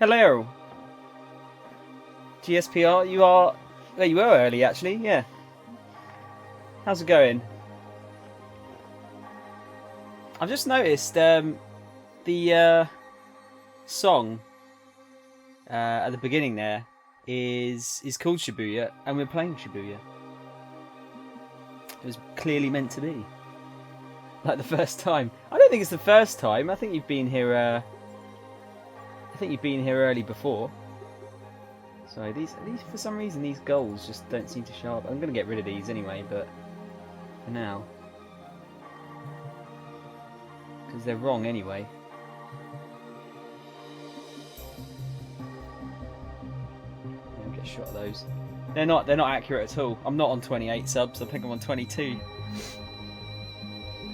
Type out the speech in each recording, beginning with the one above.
Hello. GSPR, you are... Well, you were early, actually, yeah. How's it going? I've just noticed the song at the beginning there is called Shibuya, and we're playing Shibuya. It was clearly meant to be. Like the first time. I don't think it's the first time. I think you've been here. I think you've been here early before. So these for some reason these goals just don't seem to show up. I'm gonna get rid of these anyway, but for now, because they're wrong anyway. Don't get shot of those. They're not accurate at all. I'm not on 28 subs. I think I'm on 22.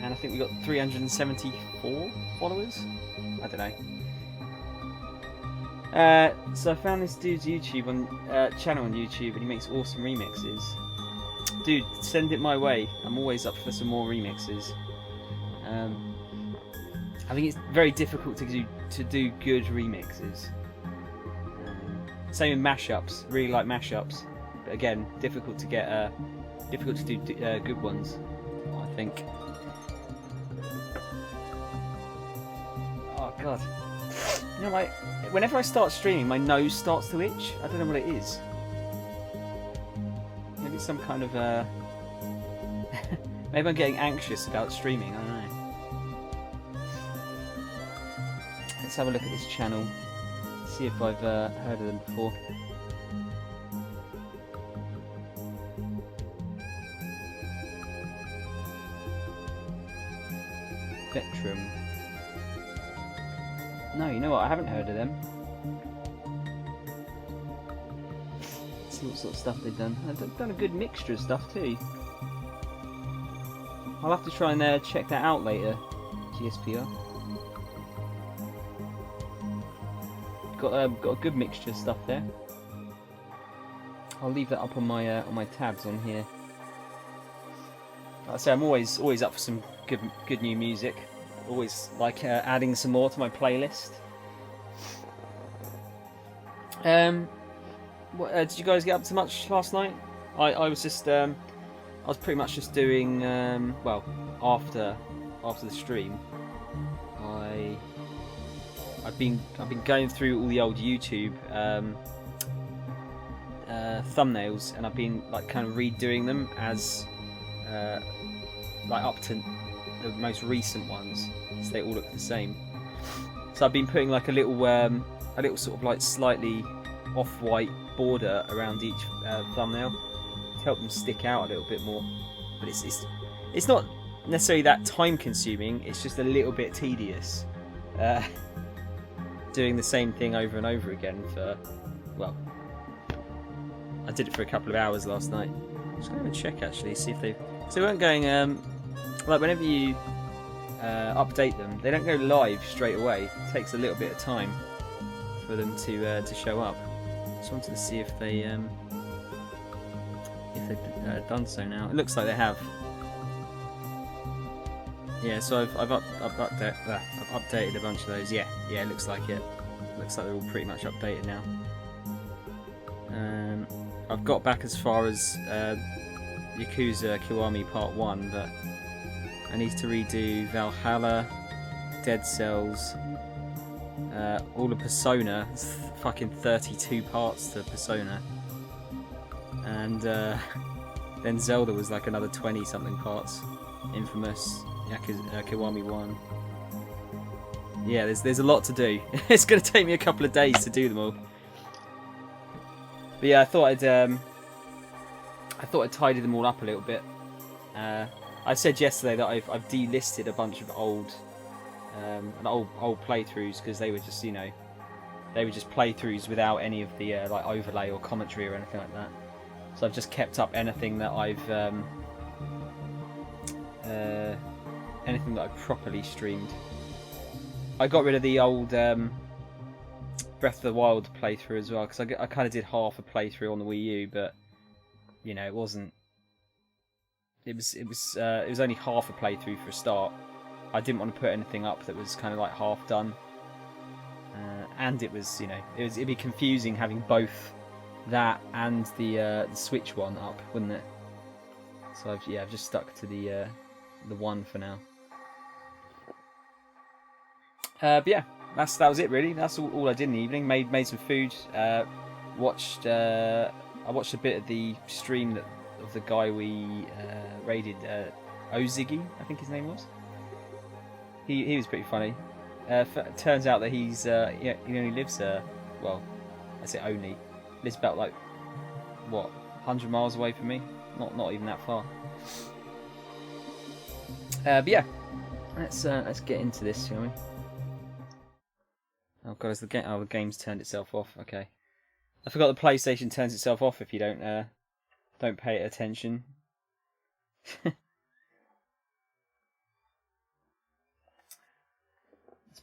And I think we got 374 followers. I don't know. So I found this dude's channel on YouTube, and he makes awesome remixes. Dude, send it my way. I'm always up for some more remixes. I think it's very difficult to do good remixes. Same in mashups. Really like mashups, but again, difficult to get difficult to do good ones, I think. Oh god. You know, like, whenever I start streaming, my nose starts to itch. I don't know what it is. Maybe it's some kind of maybe I'm getting anxious about streaming. I don't know. Let's have a look at this channel. See if I've heard of them before. Spectrum. No, you know what? I haven't heard of them. Let's see what sort of stuff they've done. They've done a good mixture of stuff too. I'll have to try and check that out later. GSPR. Got a good mixture of stuff there. I'll leave that up on my tabs on here. Like I say, I'm always up for some good new music. Always like adding some more to my playlist. Did you guys get up to much last night? I was just I was pretty much just doing well, after the stream, I've been going through all the old YouTube thumbnails, and I've been like kind of redoing them as like up to the most recent ones, so they all look the same. So I've been putting like a little sort of like slightly off-white border around each thumbnail to help them stick out a little bit more. But it's not necessarily that time-consuming. It's just a little bit tedious doing the same thing over and over again for, well, I did it for a couple of hours last night. I'm just going to check actually, see if they weren't going like whenever you update them, they don't go live straight away. It takes a little bit of time for them to show up. Just wanted to see if they've done so now. It looks like they have. Yeah, so I've updated a bunch of those. Yeah, it looks like it. Looks like they're all pretty much updated now. I've got back as far as Yakuza Kiwami Part 1, but I need to redo Valhalla, Dead Cells, all of Persona. It's fucking 32 parts to Persona. And then Zelda was like another 20 something parts. Infamous, Kiwami 1. Yeah, there's a lot to do. It's going to take me a couple of days to do them all. But yeah, I thought I'd tidy them all up a little bit. I said yesterday that I've delisted a bunch of old playthroughs, because they were just, you know, they were just playthroughs without any of the like overlay or commentary or anything like that. So I've just kept up anything that I've properly streamed. I got rid of the old Breath of the Wild playthrough as well, because I kind of did half a playthrough on the Wii U, but you know, it wasn't. It was only half a playthrough for a start. I didn't want to put anything up that was kind of like half done, and it was, you know, it'd be confusing having both that and the Switch one up, wouldn't it? So I've just stuck to the one for now. But yeah, that was it really. That's all I did in the evening. Made some food. I watched a bit of the stream of the guy we raided, Oziggy, I think his name was. He was pretty funny. Turns out that he only lives well, I say only lives about like what 100 miles away from me. Not even that far. But yeah, let's get into this, shall we? Oh god, the game's turned itself off. Okay, I forgot the PlayStation turns itself off if you don't pay attention. Let's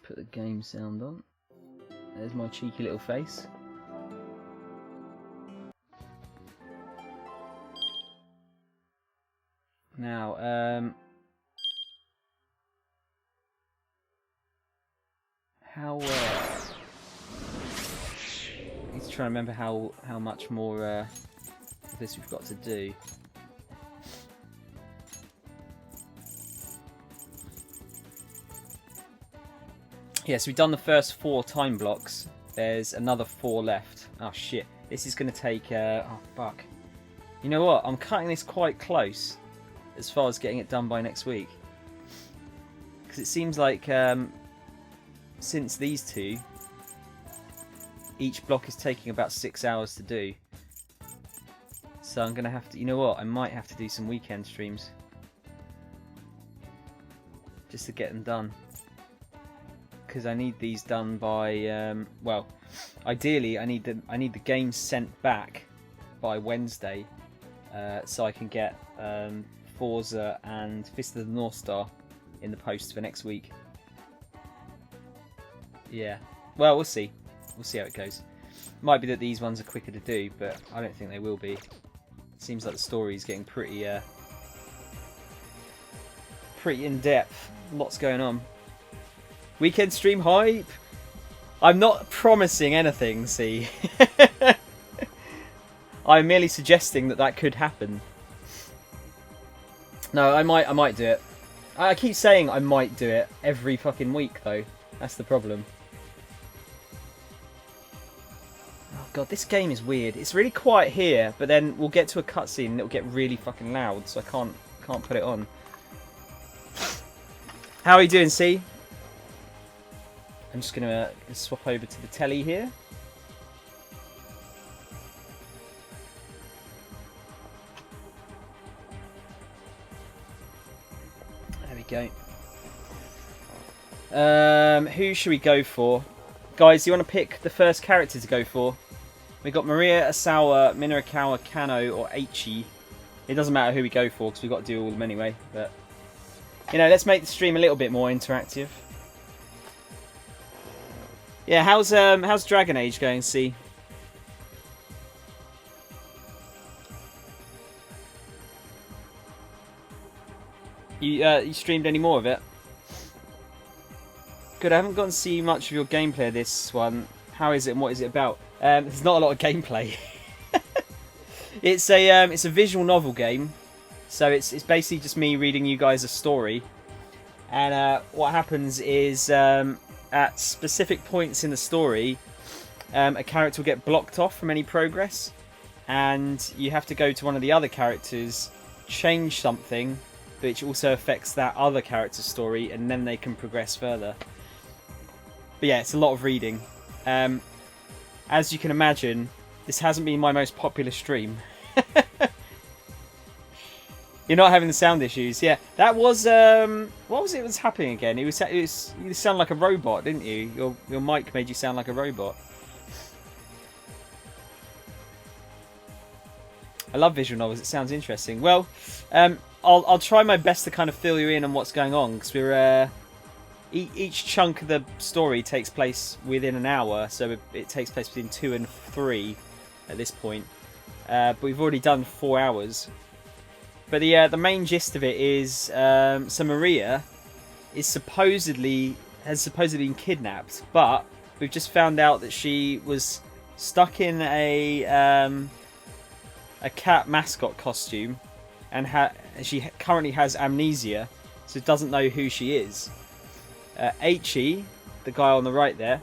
put the game sound on. There's my cheeky little face. Now, how need to try and remember how much more of this we've got to do. Yeah, so we've done the first 4 time blocks. There's another 4 left. Oh shit, this is going to take oh fuck. You know what, I'm cutting this quite close as far as getting it done by next week, because it seems like since these 2, each block is taking about 6 hours to do. So I'm gonna have to, you know what, I might have to do some weekend streams just to get them done, because I need these done by well, ideally I need the game sent back by Wednesday, so I can get Forza and Fist of the North Star in the post for next week. Yeah, well, we'll see. We'll see how it goes. Might be that these ones are quicker to do, but I don't think they will be. It seems like the story is getting pretty in depth. Lots going on. Weekend stream hype. I'm not promising anything. See, I'm merely suggesting that could happen. No, I might do it. I keep saying I might do it every fucking week though. That's the problem. Oh god, this game is weird. It's really quiet here, but then we'll get to a cutscene and it'll get really fucking loud, so I can't put it on. How are you doing, C? I'm just gonna swap over to the telly here. There we go. Who should we go for? Guys, do you want to pick the first character to go for? We got Maria, Asawa, Minarakawa, Kano, or Aichi. It doesn't matter who we go for because we've got to do all of them anyway. But you know, let's make the stream a little bit more interactive. Yeah, how's Dragon Age going, C? You streamed any more of it? Good, I haven't gotten to see much of your gameplay of this one. How is it and what is it about? There's not a lot of gameplay. It's a visual novel game, so it's basically just me reading you guys a story, and what happens is at specific points in the story, a character will get blocked off from any progress, and you have to go to one of the other characters, change something, which also affects that other character's story, and then they can progress further. But yeah, it's a lot of reading. As you can imagine, this hasn't been my most popular stream. You're not having the sound issues, yeah. That was what was it was happening again? It was you sound like a robot, didn't you? Your mic made you sound like a robot. I love visual novels. It sounds interesting. Well, I'll try my best to kind of fill you in on what's going on, because we're each chunk of the story takes place within an hour, so it takes place between 2 and 3 at this point. But we've already done 4 hours. But the main gist of it is so Maria has supposedly been kidnapped, but we've just found out that she was stuck in a cat mascot costume, and she currently has amnesia, so doesn't know who she is. Aichi, the guy on the right there,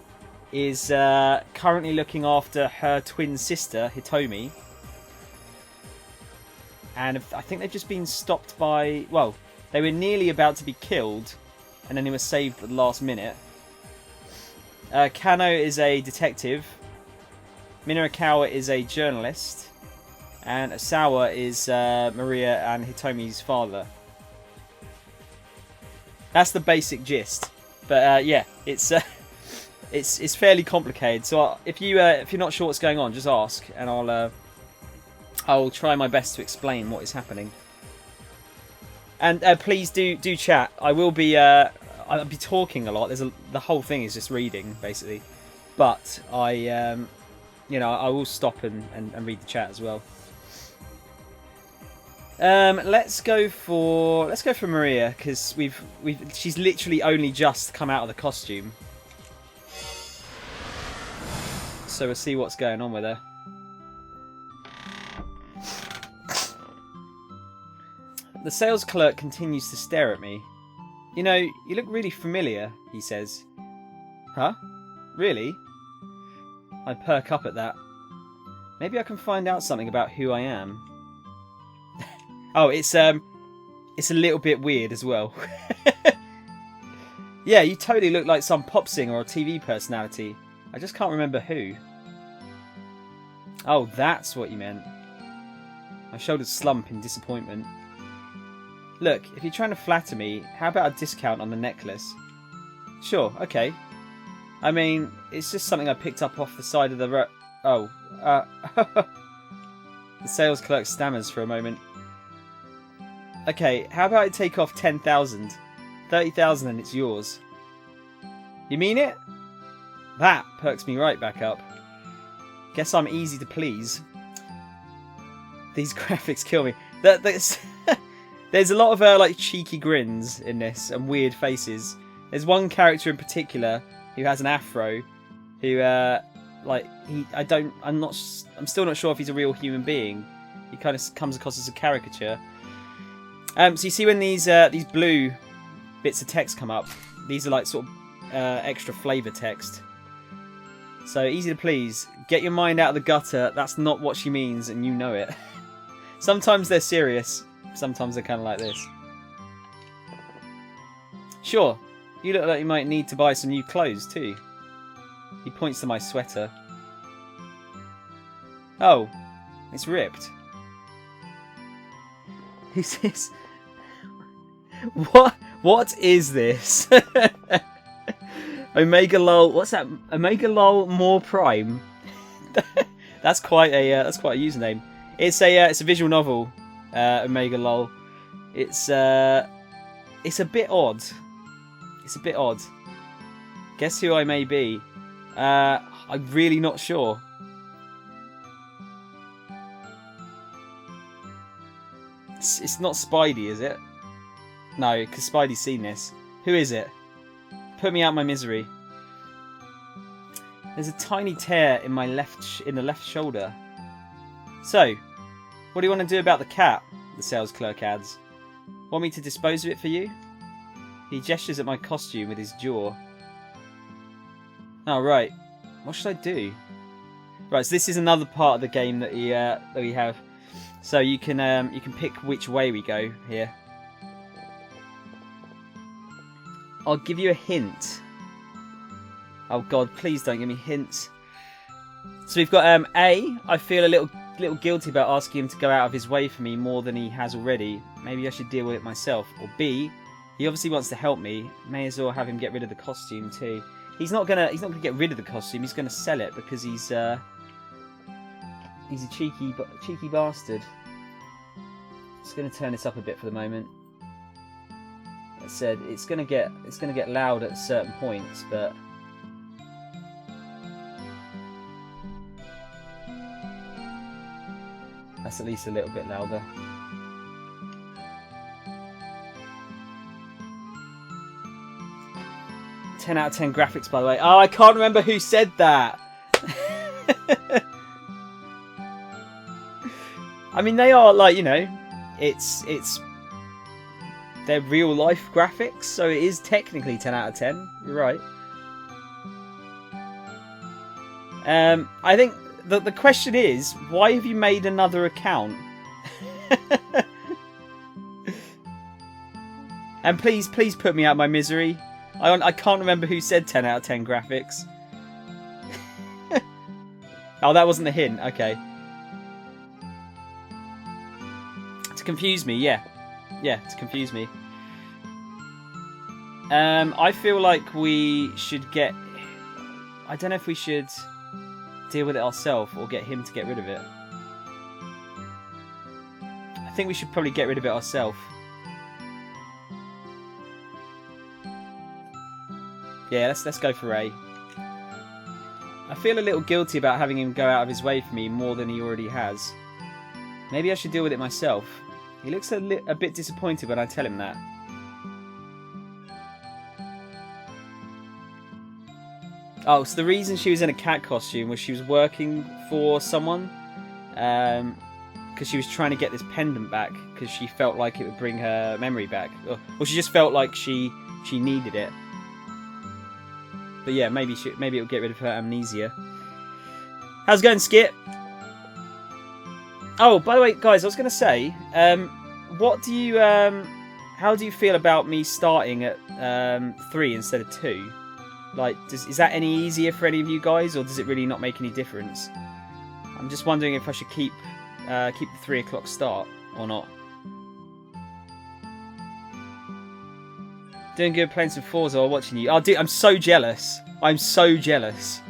is currently looking after her twin sister, Hitomi. And I think they've just been stopped by... Well, they were nearly about to be killed, and then they were saved at the last minute. Kano is a detective. Minorikawa is a journalist. And Osawa is Maria and Hitomi's father. That's the basic gist. But yeah, it's fairly complicated. So if you're not sure what's going on, just ask, and I'll try my best to explain what is happening. And please do chat. I'll be talking a lot. The whole thing is just reading basically, but I will stop and read the chat as well. Let's go for Maria, because she's literally only just come out of the costume, so we'll see what's going on with her. The sales clerk continues to stare at me. You know, you look really familiar, he says. Huh? Really? I perk up at that. Maybe I can find out something about who I am. Oh, it's a little bit weird as well. Yeah, you totally look like some pop singer or TV personality. I just can't remember who. Oh, that's what you meant. My shoulders slump in disappointment. Look, if you're trying to flatter me, how about a discount on the necklace? Sure, okay. I mean, it's just something I picked up off the side of the road. Oh, The sales clerk stammers for a moment. Okay, how about I take off 10,000? 30,000 and it's yours. You mean it? That perks me right back up. Guess I'm easy to please. These graphics kill me. There's a lot of like cheeky grins in this and weird faces. There's one character in particular who has an afro, who I'm still not sure if he's a real human being. He kind of comes across as a caricature. So you see when these blue bits of text come up, these are like sort of extra flavour text. So easy to please. Get your mind out of the gutter. That's not what she means, and you know it. Sometimes they're serious. Sometimes they're kind of like this. Sure. You look like you might need to buy some new clothes too. He points to my sweater. Oh, it's ripped. He says, What is this? Omega lol. What's that? Omega lol more prime. That's quite a username. It's a visual novel. Omega lol. It's a bit odd. It's a bit odd. Guess who I may be? I'm really not sure. It's not Spidey, is it? No, because Spidey's seen this. Who is it? Put me out of my misery. There's a tiny tear in my the left shoulder. So, what do you want to do about the cat? The sales clerk adds. Want me to dispose of it for you? He gestures at my costume with his jaw. Oh, right. What should I do? Right, so this is another part of the game that we have. So you can pick which way we go here. I'll give you a hint. Oh God, please don't give me hints. So we've got A. I feel a little guilty about asking him to go out of his way for me more than he has already. Maybe I should deal with it myself. Or B. He obviously wants to help me. May as well have him get rid of the costume too. He's not gonna get rid of the costume. He's gonna sell it because he's a cheeky bastard. Just gonna turn this up a bit for the moment. Like I said, it's gonna get loud at certain points, but that's at least a little bit louder. 10 out of 10 graphics, by the way. Oh, I can't remember who said that. I mean, they are like, you know, they're real life graphics, so it is technically 10 out of 10. You're right. I think the question is, why have you made another account? And please put me out of my misery. I can't remember who said 10 out of 10 graphics. Oh, that wasn't a hint. Okay. To confuse me, yeah. Yeah, to confuse me. I feel like we should get... I don't know if we should deal with it ourselves or get him to get rid of it. I think we should probably get rid of it ourselves. Yeah, let's go for A. I feel a little guilty about having him go out of his way for me more than he already has. Maybe I should deal with it myself. He looks a bit disappointed when I tell him that. Oh, so the reason she was in a cat costume was she was working for someone. Because she was trying to get this pendant back because she felt like it would bring her memory back. Or she just felt like she needed it. But yeah, maybe it'll get rid of her amnesia. How's it going, Skip? Oh, by the way, guys, I was going to say, what do you, how do you feel about me starting at 3 instead of 2? Like, is that any easier for any of you guys, or does it really not make any difference? I'm just wondering if I should keep the 3 o'clock start or not. Doing good, playing some Forza while watching you. Oh, dude, I'm so jealous. I'm so jealous.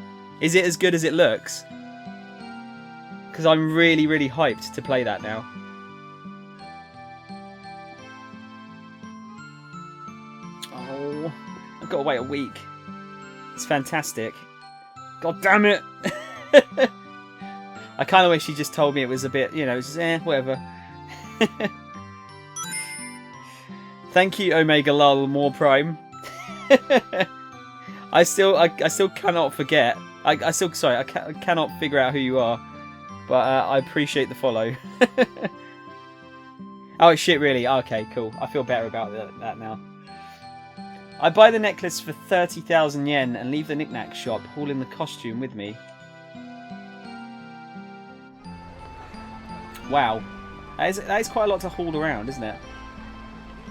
Is it as good as it looks? Because I'm really, really hyped to play that now. Oh, I've got to wait a week. It's fantastic. God damn it. I kind of wish she just told me it was a bit, you know, just, whatever. Thank you, Omega Lul More Prime. I still cannot forget. I cannot figure out who you are, but I appreciate the follow. Oh shit, really? Okay, cool. I feel better about that now. I buy the necklace for 30,000 yen and leave the knick-knack shop, hauling the costume with me. Wow, that is quite a lot to haul around, isn't it?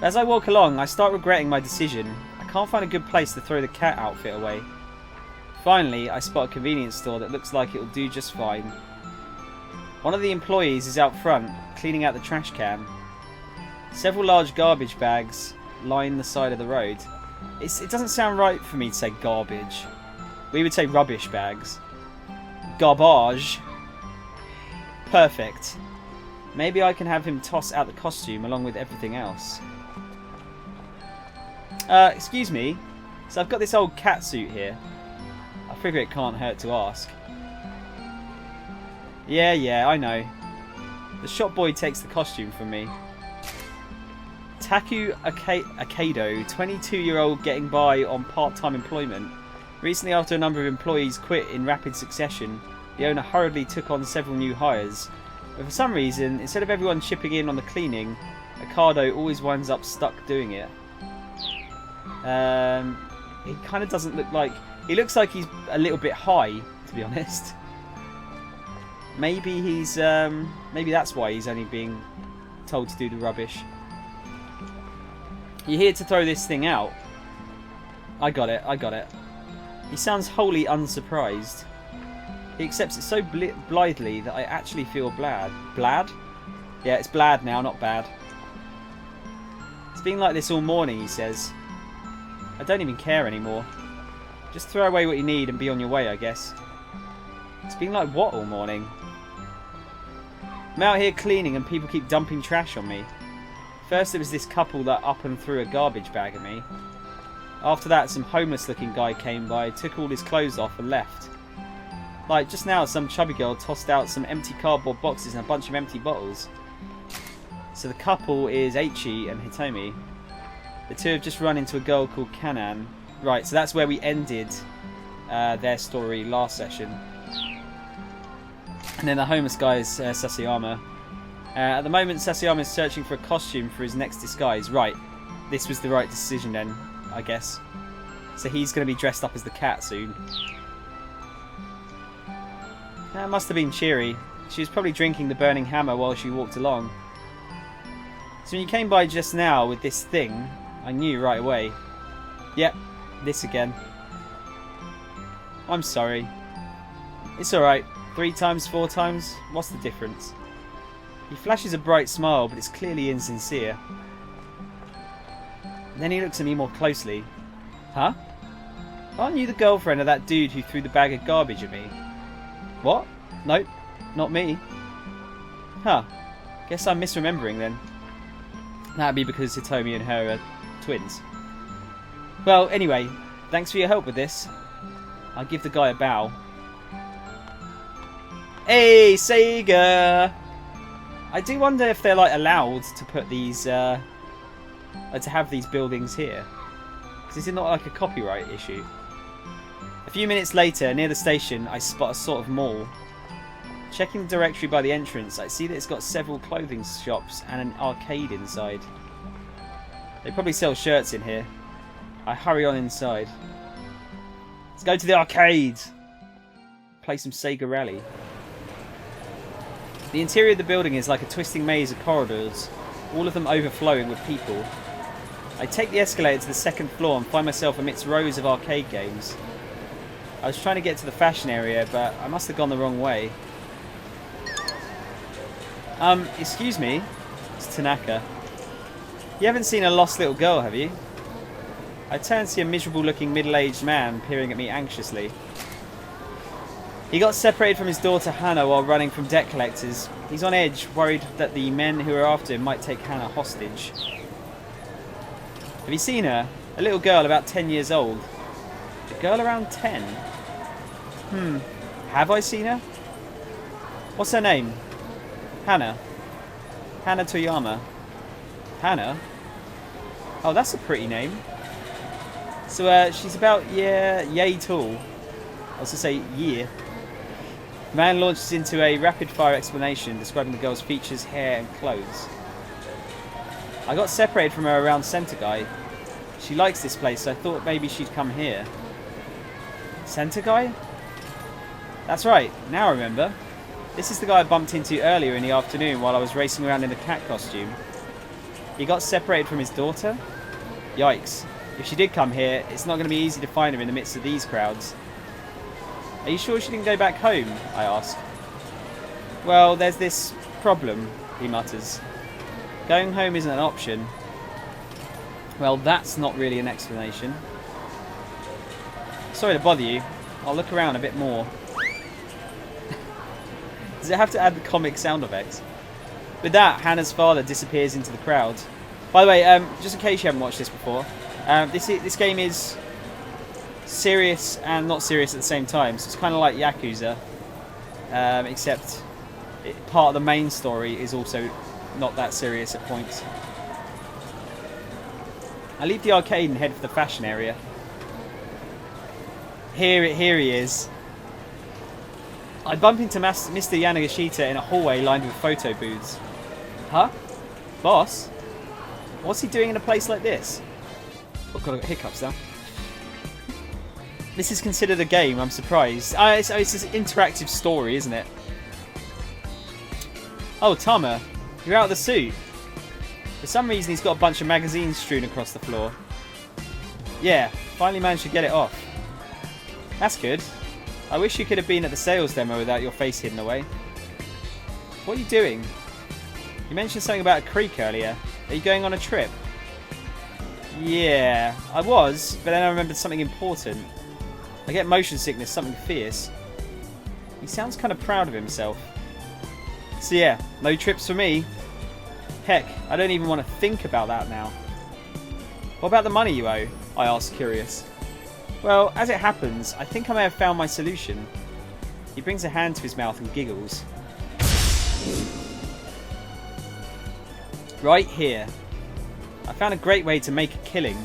As I walk along, I start regretting my decision. I can't find a good place to throw the cat outfit away. Finally, I spot a convenience store that looks like it will do just fine. One of the employees is out front, cleaning out the trash can. Several large garbage bags line the side of the road. It doesn't sound right for me to say garbage. We would say rubbish bags. Garbage. Perfect. Maybe I can have him toss out the costume along with everything else. Excuse me. So I've got this old cat suit here. I figure it can't hurt to ask. Yeah, I know. The shop boy takes the costume from me. Taku Akado, 22-year-old getting by on part-time employment. Recently, after a number of employees quit in rapid succession, the owner hurriedly took on several new hires. But for some reason, instead of everyone chipping in on the cleaning, Akado always winds up stuck doing it. He kind of doesn't look like... He looks like he's a little bit high, to be honest. Maybe he's... maybe that's why he's only being told to do the rubbish. You're here to throw this thing out. I got it. He sounds wholly unsurprised. He accepts it so blithely that I actually feel glad. Blad? Yeah, it's blad now, not bad. It's been like this all morning, he says. I don't even care anymore. Just throw away what you need and be on your way, I guess. It's been like what all morning? I'm out here cleaning and people keep dumping trash on me. First it was this couple that up and threw a garbage bag at me. After that, some homeless looking guy came by, took all his clothes off and left. Like just now, some chubby girl tossed out some empty cardboard boxes and a bunch of empty bottles. So the couple is Eiichi and Hitomi. The two have just run into a girl called Kanan. Right, so that's where we ended their story last session. And then the homeless guy is Sasayama. At the moment, Sasayama is searching for a costume for his next disguise. Right, this was the right decision then, I guess. So he's going to be dressed up as the cat soon. That must have been cheery. She was probably drinking the burning hammer while she walked along. So when you came by just now with this thing, I knew right away. Yep, this again. I'm sorry. It's alright. 3 times, 4 times, what's the difference? He flashes a bright smile, but it's clearly insincere. Then he looks at me more closely. Huh? Aren't you the girlfriend of that dude who threw the bag of garbage at me? What? Nope, not me. Huh. Guess I'm misremembering then. That'd be because Hitomi and her are twins. Well, anyway, thanks for your help with this. I give the guy a bow. Hey, Sega! I do wonder if they're like allowed to put these, to have these buildings here. Because is it not like a copyright issue? A few minutes later, near the station, I spot a sort of mall. Checking the directory by the entrance, I see that it's got several clothing shops and an arcade inside. They probably sell shirts in here. I hurry on inside. Let's go to the arcade! Play some Sega Rally. The interior of the building is like a twisting maze of corridors, all of them overflowing with people. I take the escalator to the second floor and find myself amidst rows of arcade games. I was trying to get to the fashion area, but I must have gone the wrong way. Excuse me? It's Tanaka. You haven't seen a lost little girl, have you? I turn to see a miserable-looking middle-aged man peering at me anxiously. He got separated from his daughter Hannah while running from debt collectors. He's on edge, worried that the men who are after him might take Hannah hostage. Have you seen her? A little girl about 10 years old. A girl around 10? Have I seen her? What's her name? Hannah. Hannah Toyama. Hannah? Oh, that's a pretty name. So, she's about, yay tall. I was to say, year. The man launches into a rapid-fire explanation describing the girl's features, hair and clothes. I got separated from her around Centre Guy. She likes this place, so I thought maybe she'd come here. Centre Guy? That's right, now I remember. This is the guy I bumped into earlier in the afternoon while I was racing around in the cat costume. He got separated from his daughter? Yikes. If she did come here, it's not going to be easy to find her in the midst of these crowds. Are you sure she didn't go back home? I ask. Well, there's this problem, he mutters. Going home isn't an option. Well, that's not really an explanation. Sorry to bother you. I'll look around a bit more. Does it have to add the comic sound effects? With that, Hannah's father disappears into the crowd. By the way, just in case you haven't watched this before, this game is serious and not serious at the same time. So it's kind of like Yakuza, except part of the main story is also not that serious at points. I leave the arcade and head for the fashion area. Here he is. I bump into Mr. Yanagashita in a hallway lined with photo booths. Huh? Boss? What's he doing in a place like this? I've got hiccups now. This is considered a game, I'm surprised. It's an interactive story, isn't it? Oh, Tama, you're out of the suit. For some reason, he's got a bunch of magazines strewn across the floor. Yeah, finally managed to get it off. That's good. I wish you could have been at the sales demo without your face hidden away. What are you doing? You mentioned something about a creek earlier. Are you going on a trip? Yeah, I was, but then I remembered something important. I get motion sickness, something fierce. He sounds kind of proud of himself. So yeah, no trips for me. Heck, I don't even want to think about that now. What about the money you owe? I asked, curious. Well, as it happens, I think I may have found my solution. He brings a hand to his mouth and giggles. Right here. I found a great way to make a killing.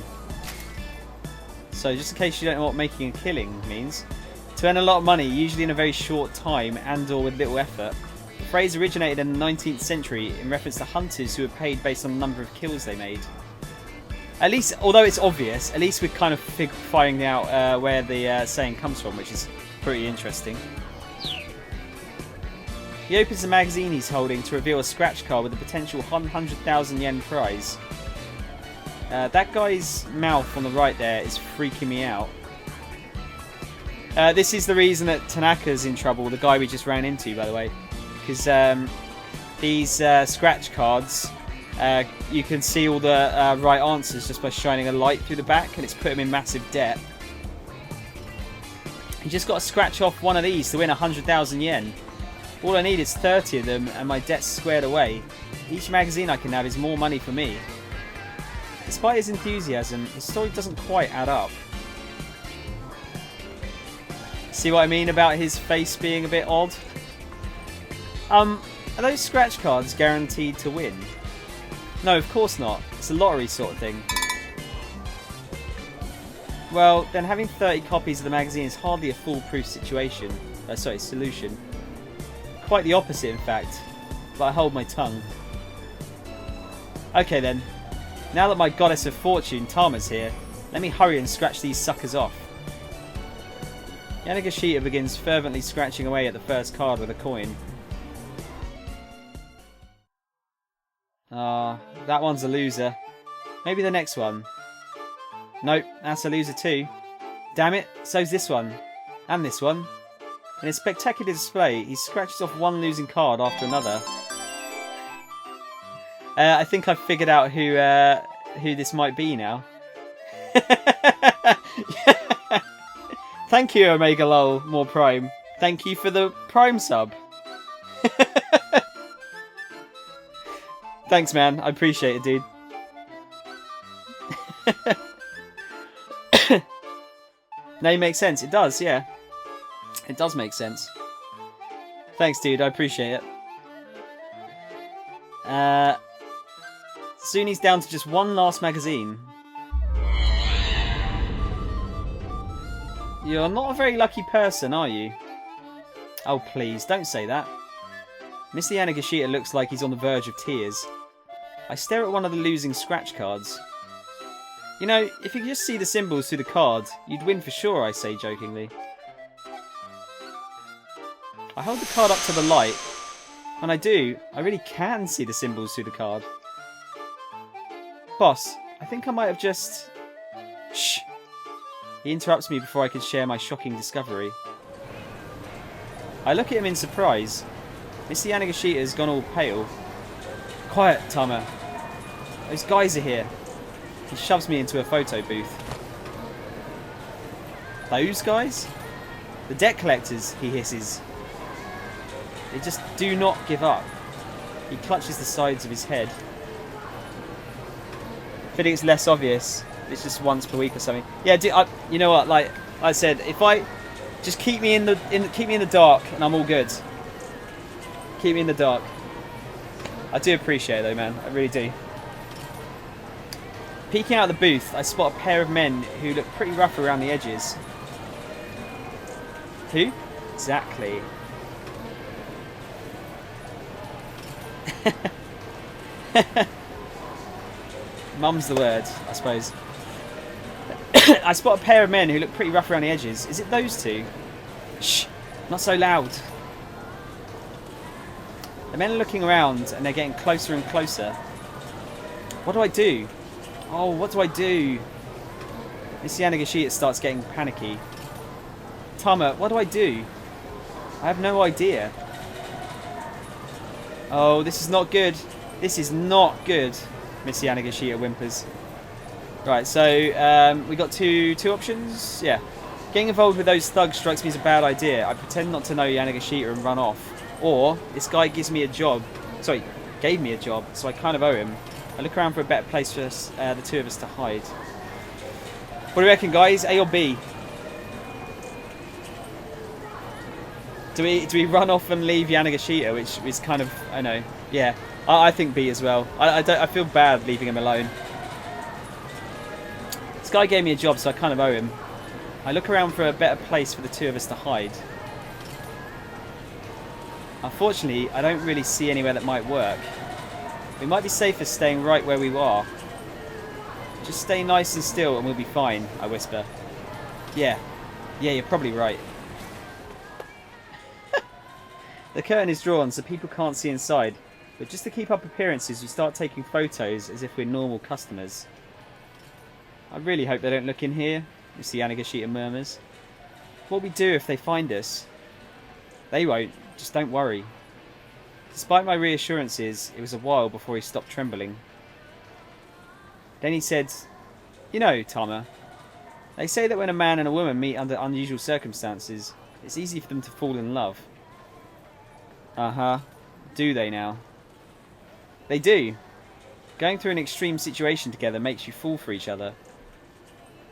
So just in case you don't know what making a killing means, to earn a lot of money, usually in a very short time and or with little effort. The phrase originated in the 19th century in reference to hunters who were paid based on the number of kills they made. At least, although it's obvious, at least we're kind of finding out where the saying comes from, which is pretty interesting. He opens the magazine he's holding to reveal a scratch card with a potential 100,000 yen prize. That guy's mouth on the right there is freaking me out. This is the reason that Tanaka's in trouble, the guy we just ran into, by the way. Because these scratch cards, you can see all the right answers just by shining a light through the back, and it's put him in massive debt. You just got to scratch off one of these to win 100,000 yen. All I need is 30 of them, and my debt's squared away. Each magazine I can have is more money for me. Despite his enthusiasm, his story doesn't quite add up. See what I mean about his face being a bit odd? Are those scratch cards guaranteed to win? No, of course not. It's a lottery sort of thing. Well, then having 30 copies of the magazine is hardly a foolproof solution. Quite the opposite, in fact. But I hold my tongue. Okay then. Now that my goddess of fortune, Tama's here, let me hurry and scratch these suckers off. Yanagashita begins fervently scratching away at the first card with a coin. That one's a loser. Maybe the next one. Nope, that's a loser too. Damn it, so's this one. And this one. In a spectacular display, he scratches off one losing card after another. I think I've figured out who this might be now. Thank you, Omega Lol, more Prime. Thank you for the Prime sub. Thanks, man. I appreciate it, dude. Name makes sense. It does, yeah. It does make sense. Thanks, dude. I appreciate it. Soon he's down to just one last magazine. You're not a very lucky person, are you? Oh, please, don't say that. Mr. Yanagashita looks like he's on the verge of tears. I stare at one of the losing scratch cards. You know, if you could just see the symbols through the card, you'd win for sure, I say jokingly. I hold the card up to the light. When I do, I really can see the symbols through the card. Boss, I think I might have just... Shh! He interrupts me before I can share my shocking discovery. I look at him in surprise. Mr. Yanagashita has gone all pale. Quiet, Tama. Those guys are here. He shoves me into a photo booth. Those guys? The debt collectors, he hisses. They just do not give up. He clutches the sides of his head. I think it's less obvious. It's just once per week or something. Yeah, you know what? Like I said, if I just keep me in the dark, and I'm all good. Keep me in the dark. I do appreciate it, though, man. I really do. Peeking out of the booth, I spot a pair of men who look pretty rough around the edges. Who? Exactly. Mum's the word, I suppose. I spot a pair of men who look pretty rough around the edges. Is it those two? Shh, not so loud. The men are looking around and they're getting closer and closer. What do I do? Oh, what do I do? Mr. Yanagashita starts getting panicky. Tama, what do I do? I have no idea. Oh, this is not good. This is not good. Mr. Yanagashita whimpers. Right, so we got two options. Yeah. Getting involved with those thugs strikes me as a bad idea. I pretend not to know Yanagashita and run off. Or, this guy gives me a job. Sorry, gave me a job, so I kind of owe him. I look around for a better place for us, the two of us to hide. What do you reckon, guys? A or B? Do we run off and leave Yanagashita, which is kind of, I know, yeah. I think B as well. I feel bad leaving him alone. This guy gave me a job, so I kind of owe him. I look around for a better place for the two of us to hide. Unfortunately, I don't really see anywhere that might work. We might be safer staying right where we are. Just stay nice and still and we'll be fine, I whisper. Yeah, you're probably right. The curtain is drawn so people can't see inside, but just to keep up appearances we start taking photos as if we're normal customers. I really hope they don't look in here, Mr. Yanagashita murmurs. What will we do if they find us? They won't, just don't worry. Despite my reassurances, it was a while before he stopped trembling. Then he said, "You know, Tama, they say that when a man and a woman meet under unusual circumstances, it's easy for them to fall in love." Uh-huh. Do they now? They do. Going through an extreme situation together makes you fall for each other.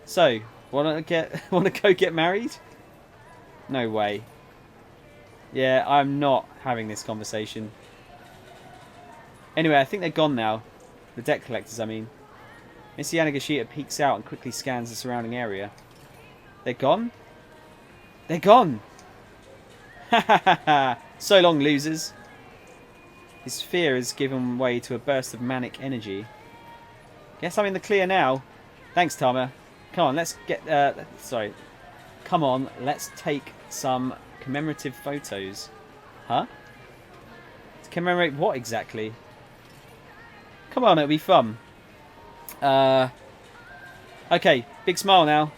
So, want to go get married? No way. Yeah, I'm not having this conversation. Anyway, I think they're gone now. The debt collectors, I mean. Mr. Yanagashita peeks out and quickly scans the surrounding area. They're gone? They're gone! Ha ha ha ha! So long, losers. His fear has given way to a burst of manic energy. Guess I'm in the clear now. Thanks, Tama. Come on, let's get... Come on, let's take some commemorative photos. Huh? To commemorate what exactly? Come on, it'll be fun. Okay, big smile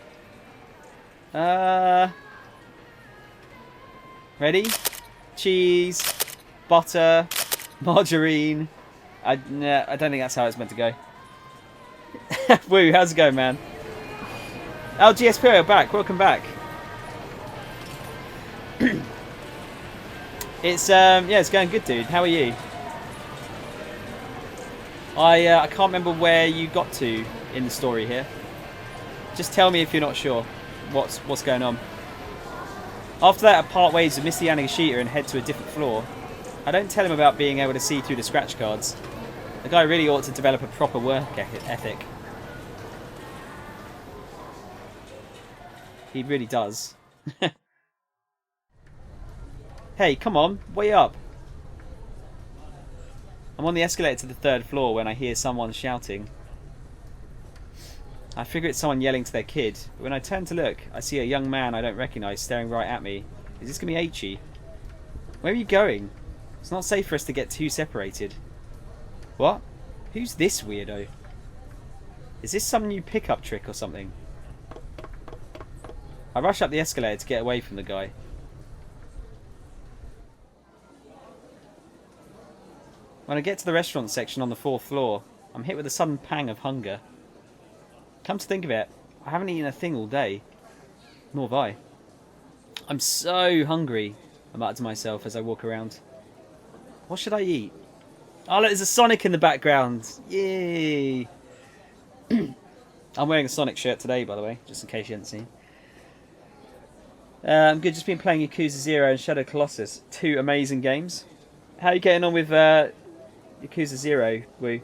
now. Ready? Cheese, butter, margarine. I don't think that's how it's meant to go. Woo, how's it going, man? Oh, GSP, back. Welcome back. It's it's going good, dude. How are you? I can't remember where you got to in the story here. Just tell me if you're not sure what's going on. After that, I part ways with Mr. Yanagashita and head to a different floor. I don't tell him about being able to see through the scratch cards. The guy really ought to develop a proper work ethic. He really does. Hey, come on, way up. I'm on the escalator to the 3rd floor when I hear someone shouting. I figure it's someone yelling to their kid, but when I turn to look, I see a young man I don't recognise staring right at me. Is this going to be Aichi? Where are you going? It's not safe for us to get too separated. What? Who's this weirdo? Is this some new pickup trick or something? I rush up the escalator to get away from the guy. When I get to the restaurant section on the 4th floor, I'm hit with a sudden pang of hunger. Come to think of it, I haven't eaten a thing all day. Nor have I. I'm so hungry, I mutter to myself as I walk around. What should I eat? Oh, look, there's a Sonic in the background. Yay! I'm wearing a Sonic shirt today, by the way, just in case you hadn't seen. I'm good, just been playing Yakuza 0 and Shadow Colossus. 2 amazing games. How are you getting on with Yakuza 0, Woo?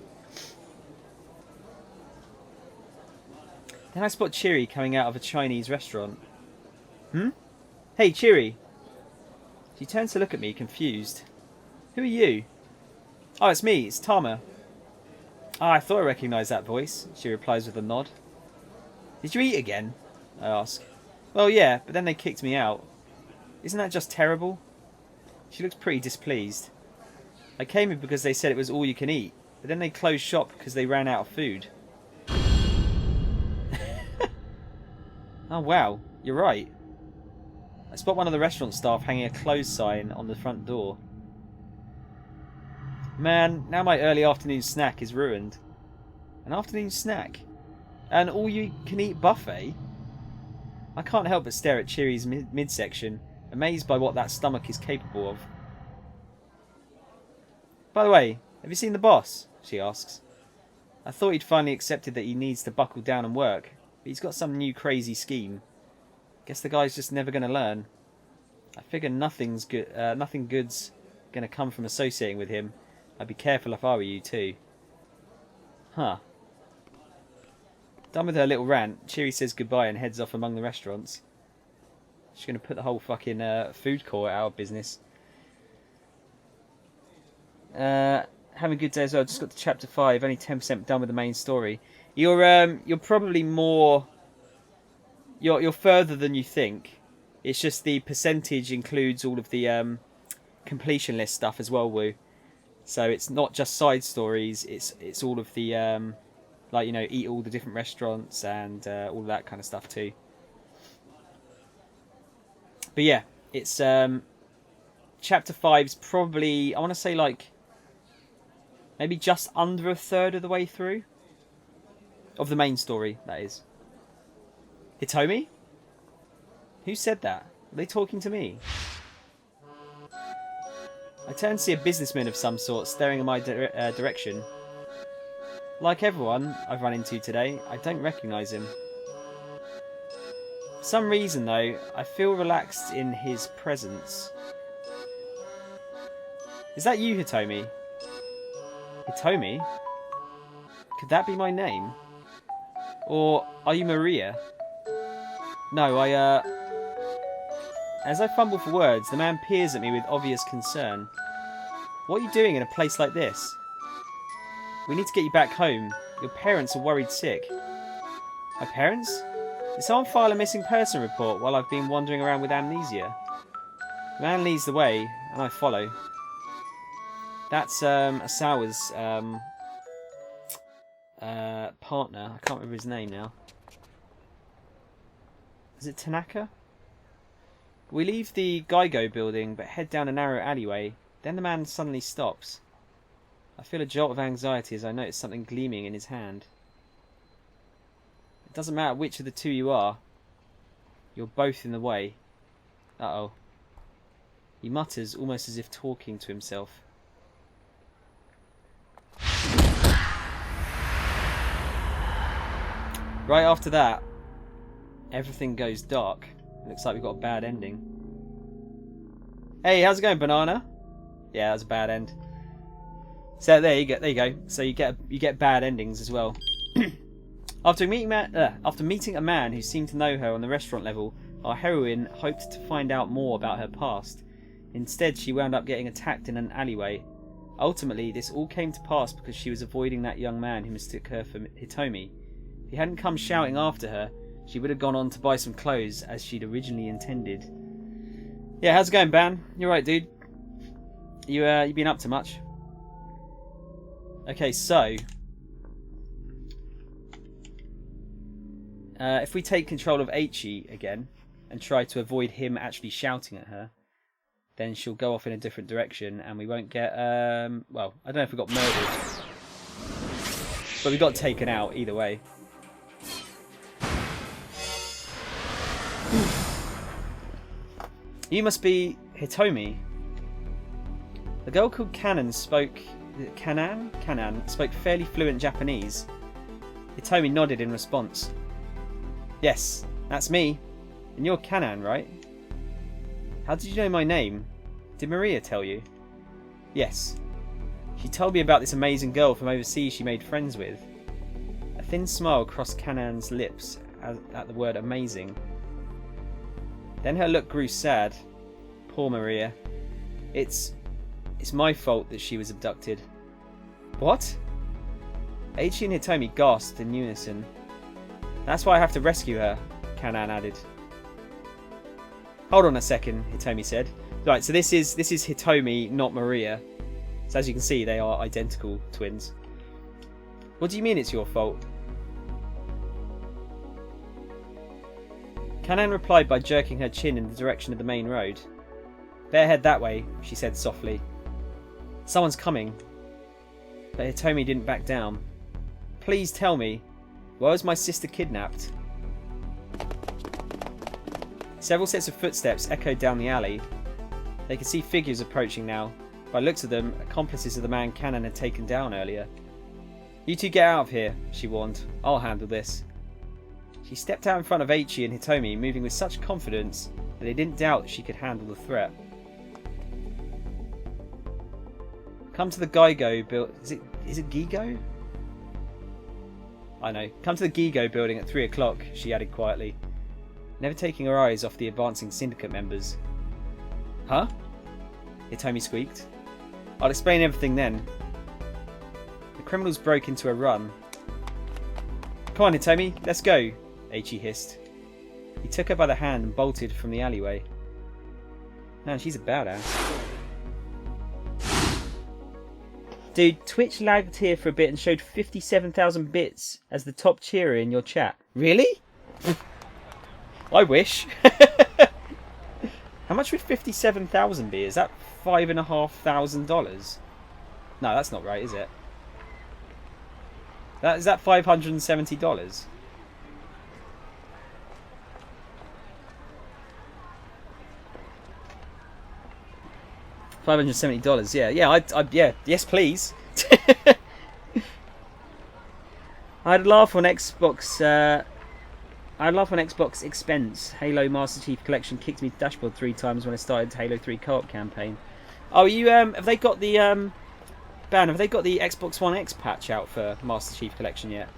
Then I spot Chiri coming out of a Chinese restaurant. Hey, Chiri. She turns to look at me, confused. Who are you? Oh, it's me. It's Tama. Ah, I thought I recognised that voice, she replies with a nod. Did you eat again? I ask. Well, yeah, but then they kicked me out. Isn't that just terrible? She looks pretty displeased. I came here because they said it was all you can eat, but then they closed shop because they ran out of food. Oh wow, you're right. I spot one of the restaurant staff hanging a closed sign on the front door. Man, now my early afternoon snack is ruined. An afternoon snack? An all-you-can-eat buffet? I can't help but stare at Chiri's midsection, amazed by what that stomach is capable of. By the way, have you seen the boss? She asks. I thought he'd finally accepted that he needs to buckle down and work, but he's got some new crazy scheme. Guess the guy's just never going to learn. I figure nothing good's going to come from associating with him. I'd be careful if I were you too. Huh. Done with her little rant, Cheery says goodbye and heads off among the restaurants. She's going to put the whole fucking food court out of business. Having a good day as well. Just got to chapter 5. Only 10% done with the main story. You're probably more... You're further than you think. It's just the percentage includes all of the completion list stuff as well, Woo. So it's not just side stories. It's all of the like, you know, eat all the different restaurants and all of that kind of stuff too. But yeah, it's chapter 5's probably, I want to say, like maybe just under a third of the way through of the main story. That is. Hitomi? Who said that? Are they talking to me? I turn to see a businessman of some sort staring in my direction. Like everyone I've run into today, I don't recognise him. For some reason, though, I feel relaxed in his presence. Is that you, Hitomi? Hitomi? Could that be my name? Or are you Maria? No, As I fumble for words, the man peers at me with obvious concern. What are you doing in a place like this? We need to get you back home. Your parents are worried sick. My parents? Did someone file a missing person report while I've been wandering around with amnesia? The man leads the way, and I follow. That's Asawa's partner. I can't remember his name now. Is it Tanaka? We leave the Geigo building, but head down a narrow alleyway. Then the man suddenly stops. I feel a jolt of anxiety as I notice something gleaming in his hand. It doesn't matter which of the two you are. You're both in the way. Uh-oh. He mutters, almost as if talking to himself. Right after that, everything goes dark. Looks like we've got a bad ending. Hey, how's it going, Banana? Yeah, that was a bad end. So there you go. So you get bad endings as well. After meeting a man who seemed to know her on the restaurant level, our heroine hoped to find out more about her past. Instead, she wound up getting attacked in an alleyway. Ultimately, this all came to pass because she was avoiding that young man who mistook her for Hitomi. If he hadn't come shouting after her, she would have gone on to buy some clothes as she'd originally intended. Yeah, how's it going, Ban? You alright, dude? You been up to much? Okay, so if we take control of Aichi again and try to avoid him actually shouting at her, then she'll go off in a different direction and we won't get well, I don't know if we got murdered, but we got taken out either way. You must be Hitomi. The girl called Kanan spoke fairly fluent Japanese. Hitomi nodded in response. Yes, that's me. And you're Kanan, right? How did you know my name? Did Maria tell you? Yes. She told me about this amazing girl from overseas she made friends with. A thin smile crossed Kanan's lips at the word amazing. Then her look grew sad. Poor Maria. It's my fault that she was abducted. What? Aichi and Hitomi gasped in unison. That's why I have to rescue her, Kanan added. Hold on a second, Hitomi said. Right, so this is Hitomi, not Maria. So as you can see, they are identical twins. What do you mean it's your fault? Kanan replied by jerking her chin in the direction of the main road. Better head that way, she said softly. Someone's coming. But Hitomi didn't back down. Please tell me, why was my sister kidnapped? Several sets of footsteps echoed down the alley. They could see figures approaching now. By the looks of them, accomplices of the man Kanan had taken down earlier. You two get out of here, she warned. I'll handle this. She stepped out in front of Aichi and Hitomi, moving with such confidence that they didn't doubt that she could handle the threat. Come to the Geigo build. Is it Gigo? I know. Come to the Gigo building at 3 o'clock, she added quietly, never taking her eyes off the advancing syndicate members. Huh? Hitomi squeaked. I'll explain everything then. The criminals broke into a run. Come on, Hitomi, let's go, Eiichi hissed. He took her by the hand and bolted from the alleyway. Man, she's a badass. Dude, Twitch lagged here for a bit and showed 57,000 bits as the top cheerer in your chat. Really? I wish. How much would 57,000 be? Is that $5,500? No, that's not right, is it? Is that $570? $570. Yeah. Yes, please. I'd laugh on Xbox. I'd laugh on Xbox expense. Halo Master Chief Collection kicked me to dashboard 3 times when I started Halo 3 co-op campaign. Oh, you have they got the Ben? Have they got the Xbox One X patch out for Master Chief Collection yet?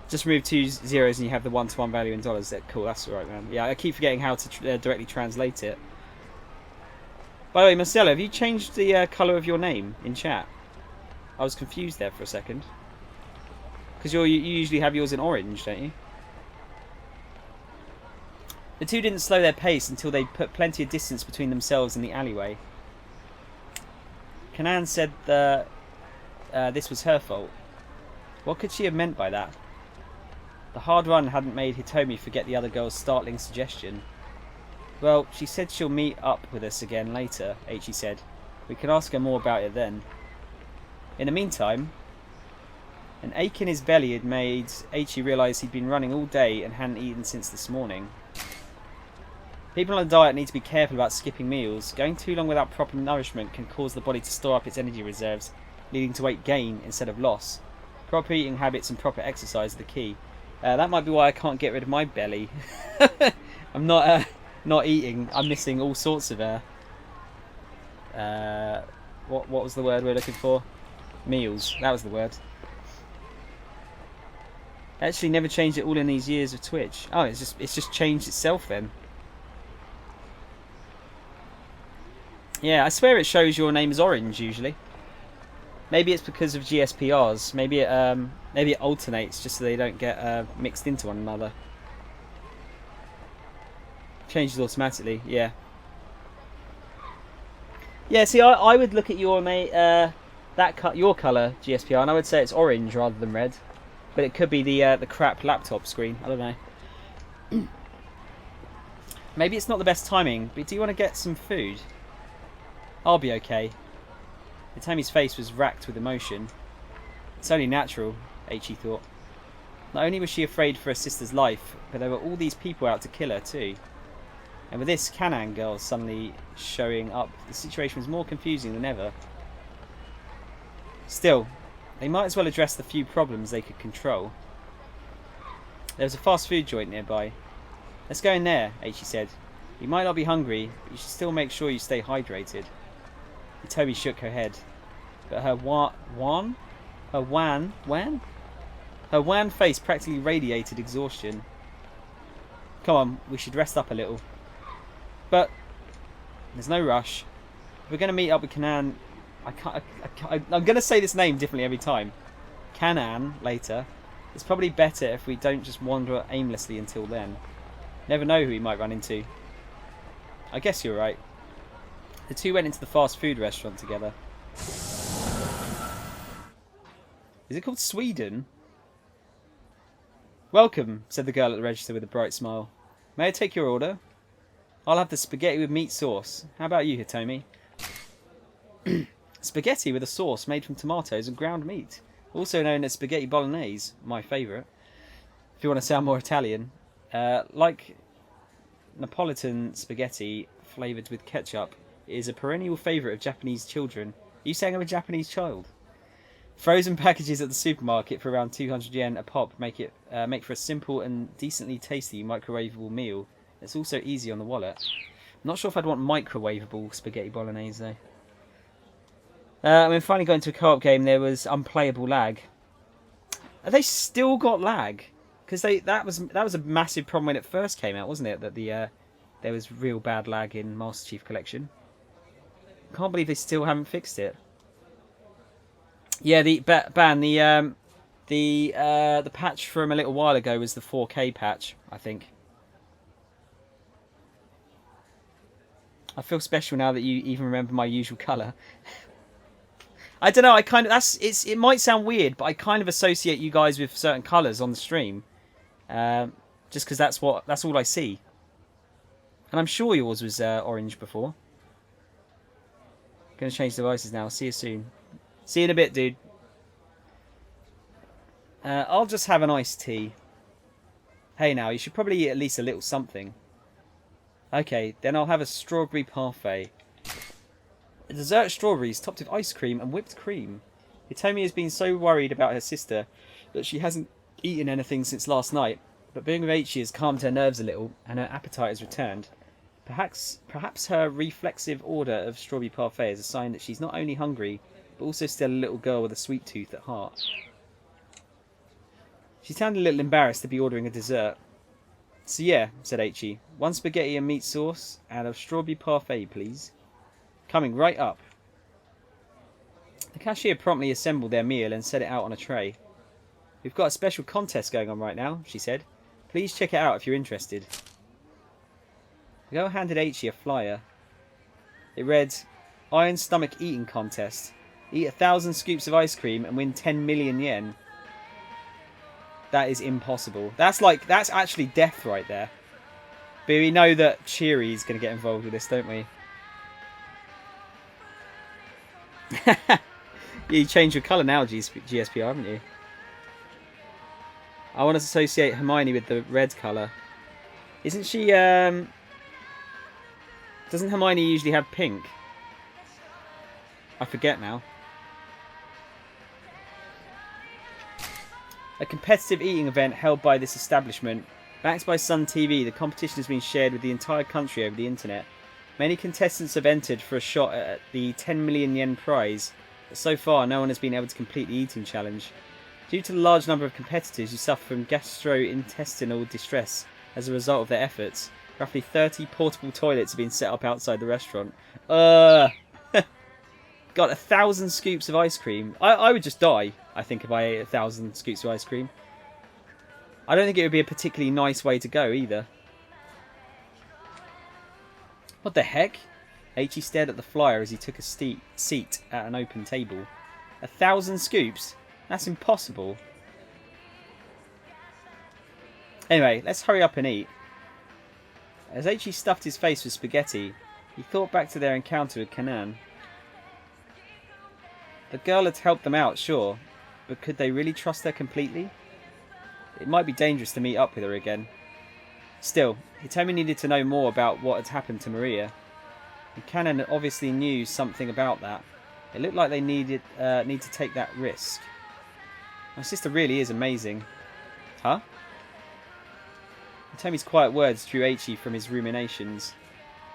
Just remove 2 zeros and you have the 1-to-1 value in dollars. Cool, that's alright, man. Yeah, I keep forgetting how to directly translate it. By the way, Marcelo, have you changed the colour of your name in chat? I was confused there for a second. Because you usually have yours in orange, don't you? The two didn't slow their pace until they put plenty of distance between themselves and the alleyway. Kanan said that this was her fault. What could she have meant by that? The hard run hadn't made Hitomi forget the other girl's startling suggestion. Well, she said she'll meet up with us again later, Eiichi said. We can ask her more about it then. In the meantime, an ache in his belly had made Eiichi realise he'd been running all day and hadn't eaten since this morning. People on a diet need to be careful about skipping meals. Going too long without proper nourishment can cause the body to store up its energy reserves, leading to weight gain instead of loss. Proper eating habits and proper exercise are the key. That might be why I can't get rid of my belly. I'm not eating. I'm missing all sorts of what was the word we're looking for? Meals. That was the word. Actually, never changed it all in these years of Twitch. Oh, it's just changed itself then. Yeah, I swear it shows your name as orange usually. Maybe it's because of GSPRs. Maybe it alternates just so they don't get mixed into one another. Changes automatically, yeah. Yeah, see, I would look at your your colour GSPR, and I would say it's orange rather than red. But it could be the crap laptop screen. I don't know. Maybe it's not the best timing. But do you want to get some food? I'll be okay. Hitomi's face was racked with emotion. It's only natural, Eiichi thought. Not only was she afraid for her sister's life, but there were all these people out to kill her too. And with this Kanan girl suddenly showing up, the situation was more confusing than ever. Still, they might as well address the few problems they could control. There was a fast food joint nearby. Let's go in there, Eiichi said. You might not be hungry, but you should still make sure you stay hydrated. Hitomi shook her head, but her wan face practically radiated exhaustion. Come on, we should rest up a little. But there's no rush. If we're going to meet up with Kanan, I'm going to say this name differently every time. Kanan later. It's probably better if we don't just wander aimlessly until then. Never know who we might run into. I guess you're right. The two went into the fast food restaurant together. Is it called Sweden? Welcome, said the girl at the register with a bright smile. May I take your order? I'll have the spaghetti with meat sauce. How about you, Hitomi? Spaghetti with a sauce made from tomatoes and ground meat. Also known as spaghetti bolognese, my favourite. If you want to sound more Italian. Like Napolitan spaghetti flavoured with ketchup is a perennial favourite of Japanese children. Are you saying I'm a Japanese child? Frozen packages at the supermarket for around 200 yen a pop make for a simple and decently tasty microwavable meal. It's also easy on the wallet. I'm not sure if I'd want microwavable spaghetti bolognese though. I mean, finally got into a co-op game. There was unplayable lag. Have they still got lag? Because that was a massive problem when it first came out, wasn't it? That there was real bad lag in Master Chief Collection. Can't believe they still haven't fixed it. Yeah, the patch from a little while ago was the 4K patch, I think. I feel special now that you even remember my usual colour. I don't know. It might sound weird, but I kind of associate you guys with certain colours on the stream, just because that's all I see. And I'm sure yours was orange before. Gonna change devices now. See you soon. See you in a bit, dude. I'll just have an iced tea. Hey, now you should probably eat at least a little something. Okay, then I'll have a strawberry parfait. A dessert strawberries topped with ice cream and whipped cream. Hitomi has been so worried about her sister that she hasn't eaten anything since last night, but being with Eiichi has calmed her nerves a little and her appetite has returned. Perhaps her reflexive order of strawberry parfait is a sign that she's not only hungry, but also still a little girl with a sweet tooth at heart. She sounded a little embarrassed to be ordering a dessert. So yeah, said Eiichi, 1 spaghetti and meat sauce and a strawberry parfait, please. Coming right up. The cashier promptly assembled their meal and set it out on a tray. We've got a special contest going on right now, she said. Please check it out if you're interested. The girl handed Eiichi a flyer. It read, Iron Stomach Eating Contest. Eat 1,000 scoops of ice cream and win 10 million yen. That is impossible. That's actually death right there. But we know that Cheery is going to get involved with this, don't we? You changed your colour now, GSPR, haven't you? I want to associate Hermione with the red colour. Isn't she, doesn't Hermione usually have pink? I forget now. A competitive eating event held by this establishment. Backed by Sun TV, the competition has been shared with the entire country over the internet. Many contestants have entered for a shot at the 10 million yen prize, but so far no one has been able to complete the eating challenge. Due to the large number of competitors who suffer from gastrointestinal distress as a result of their efforts, roughly 30 portable toilets have been set up outside the restaurant. Got 1,000 scoops of ice cream. I would just die, I think, if I ate 1,000 scoops of ice cream. I don't think it would be a particularly nice way to go either. What the heck? Eiichi stared at the flyer as he took a seat at an open table. 1,000 scoops? That's impossible. Anyway, let's hurry up and eat. As Eiichi stuffed his face with spaghetti, he thought back to their encounter with Kanan. The girl had helped them out, sure, but could they really trust her completely? It might be dangerous to meet up with her again. Still, Hitomi needed to know more about what had happened to Maria. And Kanan obviously knew something about that. It looked like they need to take that risk. My sister really is amazing. Huh? Hitomi's quiet words drew Eiichi from his ruminations.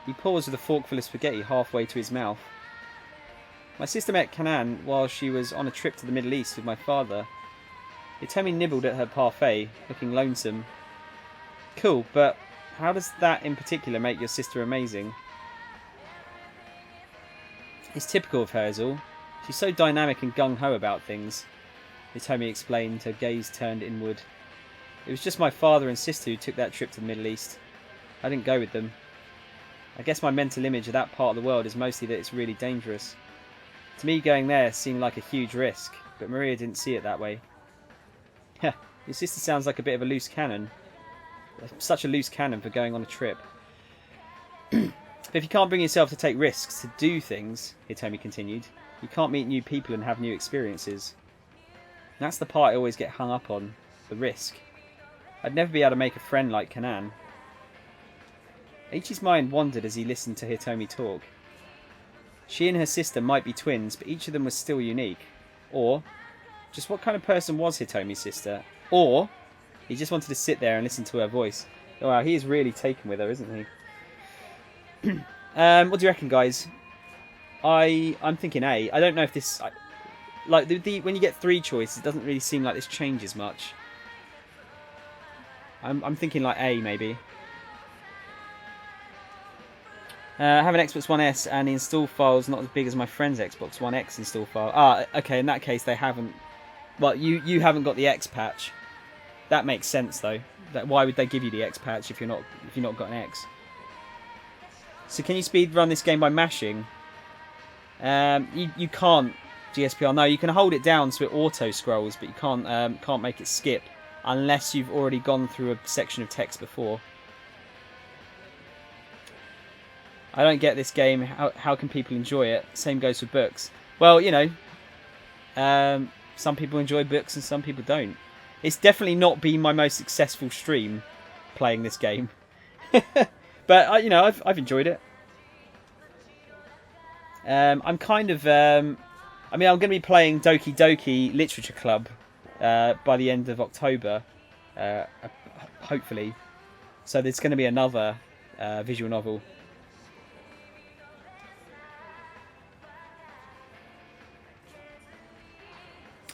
He paused with a forkful of spaghetti halfway to his mouth. My sister met Kanan while she was on a trip to the Middle East with my father. Hitomi nibbled at her parfait, looking lonesome. Cool, but how does that in particular make your sister amazing? It's typical of her is all. She's so dynamic and gung-ho about things, Hitomi explained, her gaze turned inward. It was just my father and sister who took that trip to the Middle East. I didn't go with them. I guess my mental image of that part of the world is mostly that it's really dangerous. To me, going there seemed like a huge risk, but Maria didn't see it that way. Heh, your sister sounds like a bit of a loose cannon. Such a loose cannon for going on a trip. But if you can't bring yourself to take risks, to do things, Hitomi continued, you can't meet new people and have new experiences. And that's the part I always get hung up on, the risk. I'd never be able to make a friend like Kanan. Eiichi's mind wandered as he listened to Hitomi talk. She and her sister might be twins, but each of them was still unique. Or, just what kind of person was Hitomi's sister? Or, he just wanted to sit there and listen to her voice. Oh, wow, he is really taken with her, isn't he? What do you reckon, guys? I'm thinking A. I don't know if this... like, when you get 3 choices, it doesn't really seem like this changes much. I'm thinking like A, maybe. Have an Xbox One S and the install file's not as big as my friend's Xbox One X install file. Ah, okay, in that case they haven't... well, you haven't got the X patch. That makes sense, though. Why would they give you the X patch if you're not got an X? So can you speed run this game by mashing? You can't, GSPR. No, you can hold it down so it auto scrolls, but you can't make it skip unless you've already gone through a section of text before. I don't get this game. How can people enjoy it? Same goes for books. Well, you know, some people enjoy books and some people don't. It's definitely not been my most successful stream playing this game. But, you know, I've enjoyed it. I'm kind of... I mean, I'm going to be playing Doki Doki Literature Club by the end of October. Hopefully. So there's going to be another visual novel.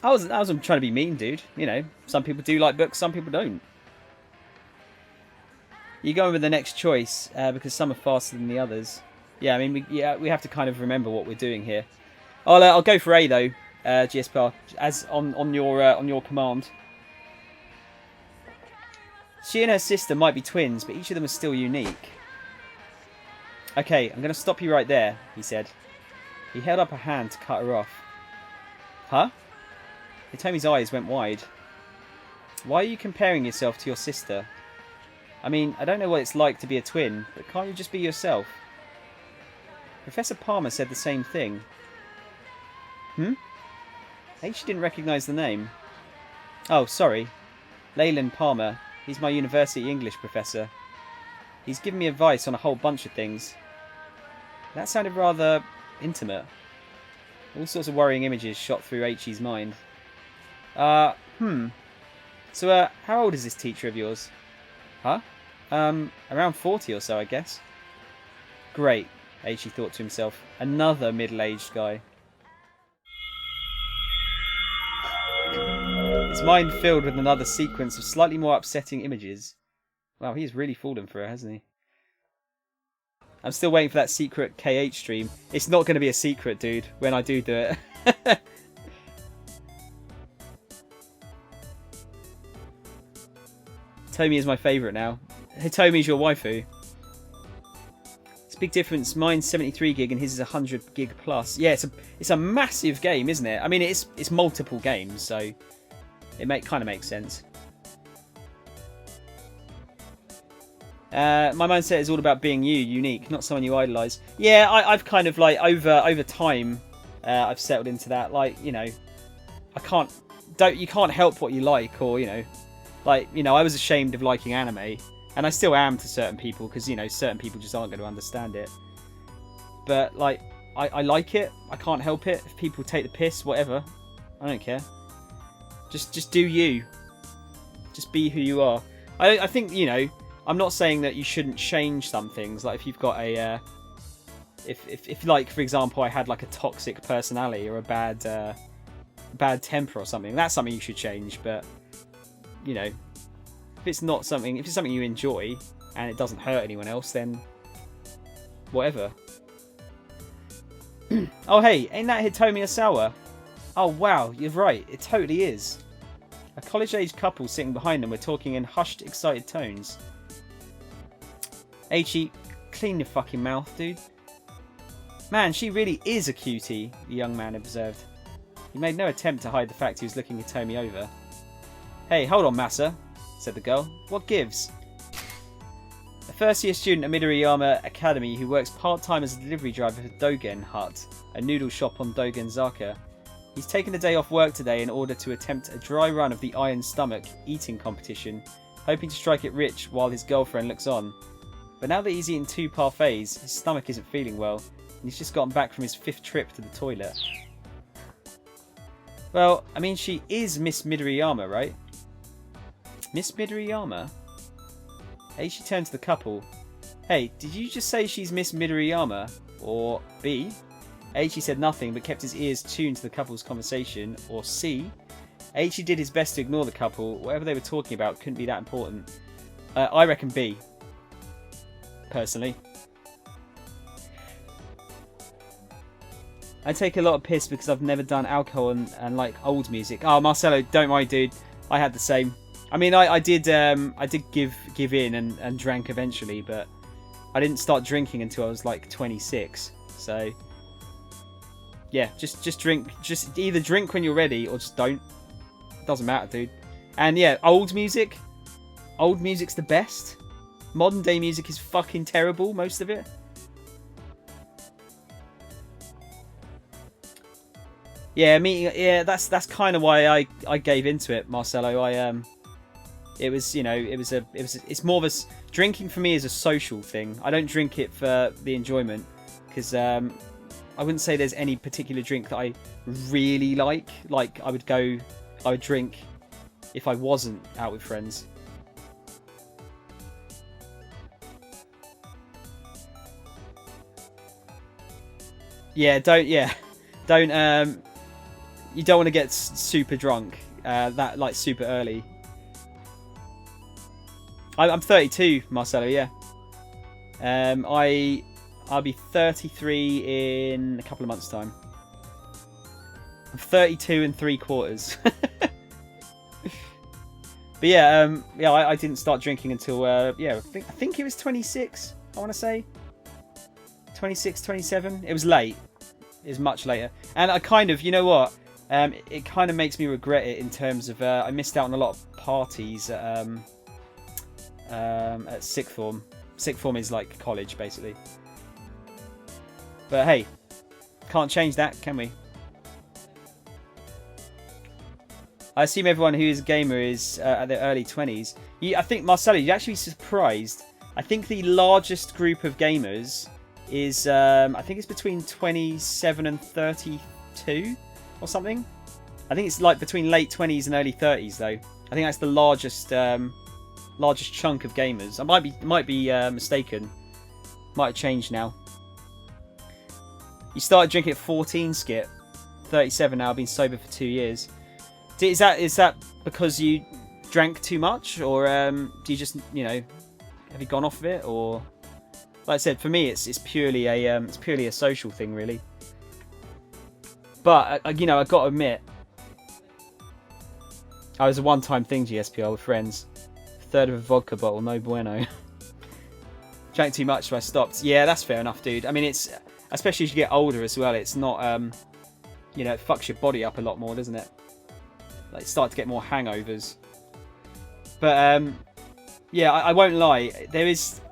I wasn't trying to be mean, dude. You know, some people do like books, some people don't. You're going with the next choice because some are faster than the others. Yeah, I mean, we have to kind of remember what we're doing here. I'll go for A though, GSPR, as on your command. She and her sister might be twins, but each of them is still unique. Okay, I'm going to stop you right there, he said. He held up a hand to cut her off. Huh? Hitomi's eyes went wide. Why are you comparing yourself to your sister? I mean, I don't know what it's like to be a twin, but can't you just be yourself? Professor Palmer said the same thing. She didn't recognise the name. Oh, sorry. Leyland Palmer. He's my university English professor. He's given me advice on a whole bunch of things. That sounded rather intimate. All sorts of worrying images shot through H.E.'s mind. So, how old is this teacher of yours? Huh? Around 40 or so, I guess. Great, H.E. thought to himself. Another middle-aged guy. His mind filled with another sequence of slightly more upsetting images. Wow, he's really fallen for her, hasn't he? I'm still waiting for that secret KH stream. It's not going to be a secret, dude, when I do it. Hitomi is my favourite now. Hitomi's your waifu. It's a big difference. Mine's 73 gig and his is 100 gig plus. Yeah, it's a massive game, isn't it? I mean, it's multiple games, so it kind of makes sense. My mindset is all about being unique, not someone you idolise. Yeah, I've kind of like over time, I've settled into that. Like, you know, you can't help what you like, or you know. Like, you know, I was ashamed of liking anime, and I still am to certain people, because, you know, certain people just aren't going to understand it. But, like, I like it. I can't help it. If people take the piss, whatever. I don't care. Just do you. Just be who you are. I think, you know, I'm not saying that you shouldn't change some things. Like, if you've got a... If like, for example, I had, like, a toxic personality or a bad temper or something, that's something you should change, but... You know, if it's something you enjoy and it doesn't hurt anyone else, then whatever. Oh hey, ain't that Hitomi Osawa? Oh wow, you're right, it totally is. A college-age couple sitting behind them were talking in hushed, excited tones. H.E., clean your fucking mouth, dude. Man, she really is a cutie, the young man observed. He made no attempt to hide the fact he was looking Hitomi over. Hey, hold on, Masa, said the girl. What gives? A first-year student at Midoriyama Academy who works part-time as a delivery driver for Dogen Hut, a noodle shop on Dogenzaka. He's taken a day off work today in order to attempt a dry run of the Iron Stomach eating competition, hoping to strike it rich while his girlfriend looks on. But now that he's eaten 2 parfaits, his stomach isn't feeling well, and he's just gotten back from his 5th trip to the toilet. Well, I mean, she is Miss Midoriyama, right? Miss Midoriyama? A. She turned to the couple. Hey, did you just say she's Miss Midoriyama? Or B? Aichi said nothing but kept his ears tuned to the couple's conversation. Or C. Aichi did his best to ignore the couple. Whatever they were talking about couldn't be that important. I reckon B. Personally. I take a lot of piss because I've never done alcohol and like old music. Oh, Marcelo, don't worry, dude. I had the same. I mean, I did give in and drank eventually, but I didn't start drinking until I was like 26. So yeah, just drink. Just either drink when you're ready or just don't. Doesn't matter, dude. And yeah, old music's the best. Modern day music is fucking terrible, most of it. Yeah, that's kind of why I gave into it, Marcelo. It was, you know, it's more of a drinking for me is a social thing. I don't drink it for the enjoyment because I wouldn't say there's any particular drink that I really like. Like I would drink if I wasn't out with friends. Yeah, don't. You don't want to get super drunk, that like super early. I'm 32, Marcelo. Yeah. I'll be 33 in a couple of months' time. I'm 32 and 3/4. But yeah, I didn't start drinking until I think it was 26. I want to say 26, 27. It was late. It was much later, and I kind of, you know what? It kind of makes me regret it in terms of I missed out on a lot of parties at sixth form. Sixth form is like college, basically. But hey, can't change that, can we? I assume everyone who is a gamer is at their early 20s. I think, Marcelo, you'd actually be surprised. I think the largest group of gamers is, I think it's between 27 and 32 or something. I think it's like between late 20s and early 30s, though. I think that's the largest chunk of gamers. I might be mistaken. Might have changed now. You started drinking at 14, Skip. 37 now. I've been sober for 2 years. Is that because you drank too much, or do you just, you know, have you gone off of it, or like I said, for me it's purely a social thing, really. But you know, I got to admit, I was a one-time thing, GSPR, with friends. Third of a vodka bottle, no bueno. Drank too much, so I stopped. Yeah, that's fair enough, dude. I mean, it's especially as you get older as well. It's not, you know, it fucks your body up a lot more, doesn't it? Like, start to get more hangovers. But yeah, I won't lie. There's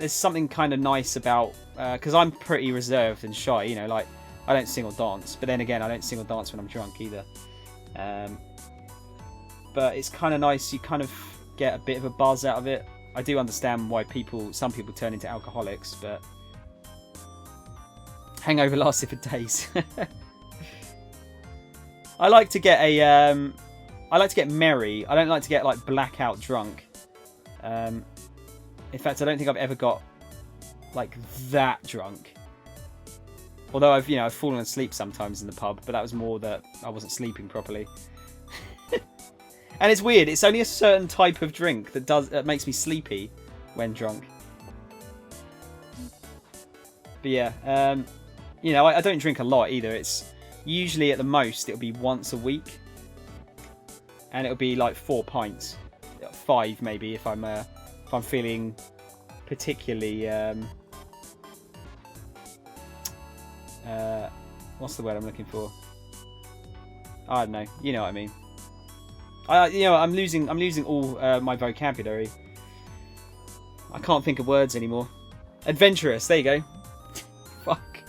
something kind of nice about, because I'm pretty reserved and shy. You know, like I don't sing or dance. But then again, I don't sing or dance when I'm drunk either. But it's kind of nice. You kind of get a bit of a buzz out of it. I do understand why some people turn into alcoholics, but hangover lasted for days. I like to get merry. I don't like to get like blackout drunk. In fact, I don't think I've ever got like that drunk. Although I've fallen asleep sometimes in the pub, but that was more that I wasn't sleeping properly. And it's weird. It's only a certain type of drink that makes me sleepy when drunk. But yeah, you know, I don't drink a lot either. It's usually at the most it'll be once a week, and it'll be like 4 pints, 5 maybe if I'm feeling particularly what's the word I'm looking for? I don't know. You know what I mean. I'm losing all my vocabulary. I can't think of words anymore. Adventurous. There you go. Fuck.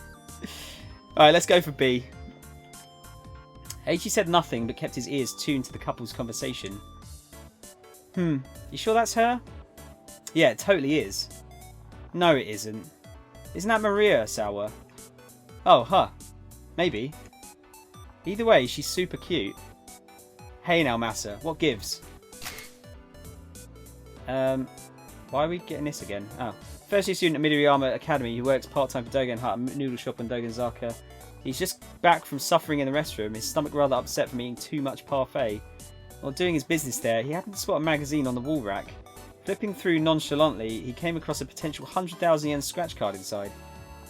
All right, let's go for B. H said nothing but kept his ears tuned to the couple's conversation. You sure that's her? Yeah, it totally is. No, it isn't. Isn't that Maria Sauer? Oh, huh. Maybe. Either way, she's super cute. Hey now, Massa, what gives? Why are we getting this again? Oh. First year student at Midoriyama Academy who works part-time for Dogen Hut, a noodle shop in Dogenzaka. He's just back from suffering in the restroom, his stomach rather upset from eating too much parfait. While doing his business there, he happened to spot a magazine on the wall rack. Flipping through nonchalantly, he came across a potential 100,000 yen scratch card inside.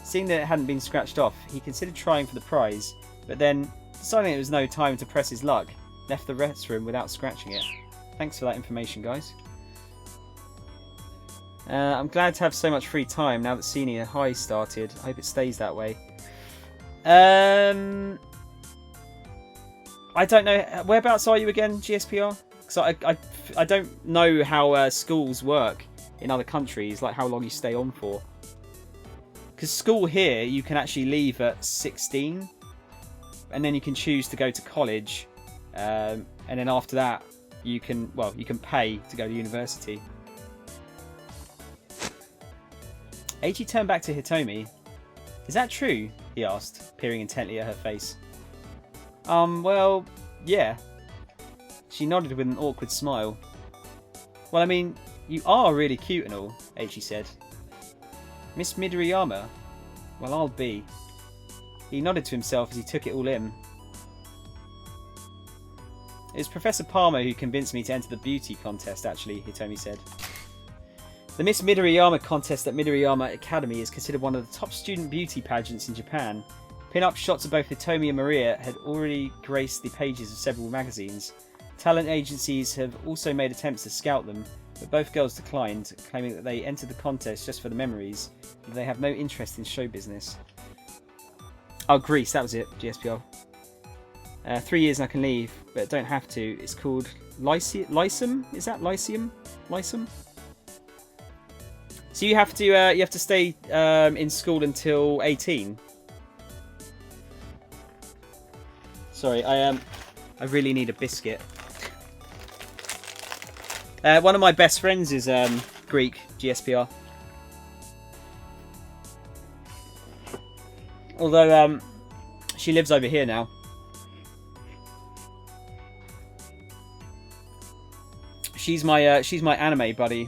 Seeing that it hadn't been scratched off, he considered trying for the prize, but then, deciding it was no time to press his luck, left the restroom without scratching it. Thanks for that information, guys. I'm glad to have so much free time now that Senior High started. I hope it stays that way. I don't know. Whereabouts are you again, GSPR? Because I don't know how schools work in other countries, like how long you stay on for. Because school here, you can actually leave at 16, and then you can choose to go to college, and then after that, you can pay to go to university. Eiichi turned back to Hitomi. Is that true? He asked, peering intently at her face. Well, yeah. She nodded with an awkward smile. Well, I mean, you are really cute and all, Eiichi said. Miss Midoriyama? Well, I'll be. He nodded to himself as he took it all in. It was Professor Palmer who convinced me to enter the beauty contest, actually, Hitomi said. The Miss Midoriyama contest at Midoriyama Academy is considered one of the top student beauty pageants in Japan. Pin-up shots of both Hitomi and Maria had already graced the pages of several magazines. Talent agencies have also made attempts to scout them, but both girls declined, claiming that they entered the contest just for the memories, and they have no interest in show business. Oh, Greece, that was it, GSPR. 3 years and I can leave, but don't have to. It's called Lyceum? Is that Lyceum? Lyceum? So you have to stay in school until 18. Sorry, I really need a biscuit. One of my best friends is Greek, GSPR. Although she lives over here now. She's my anime buddy.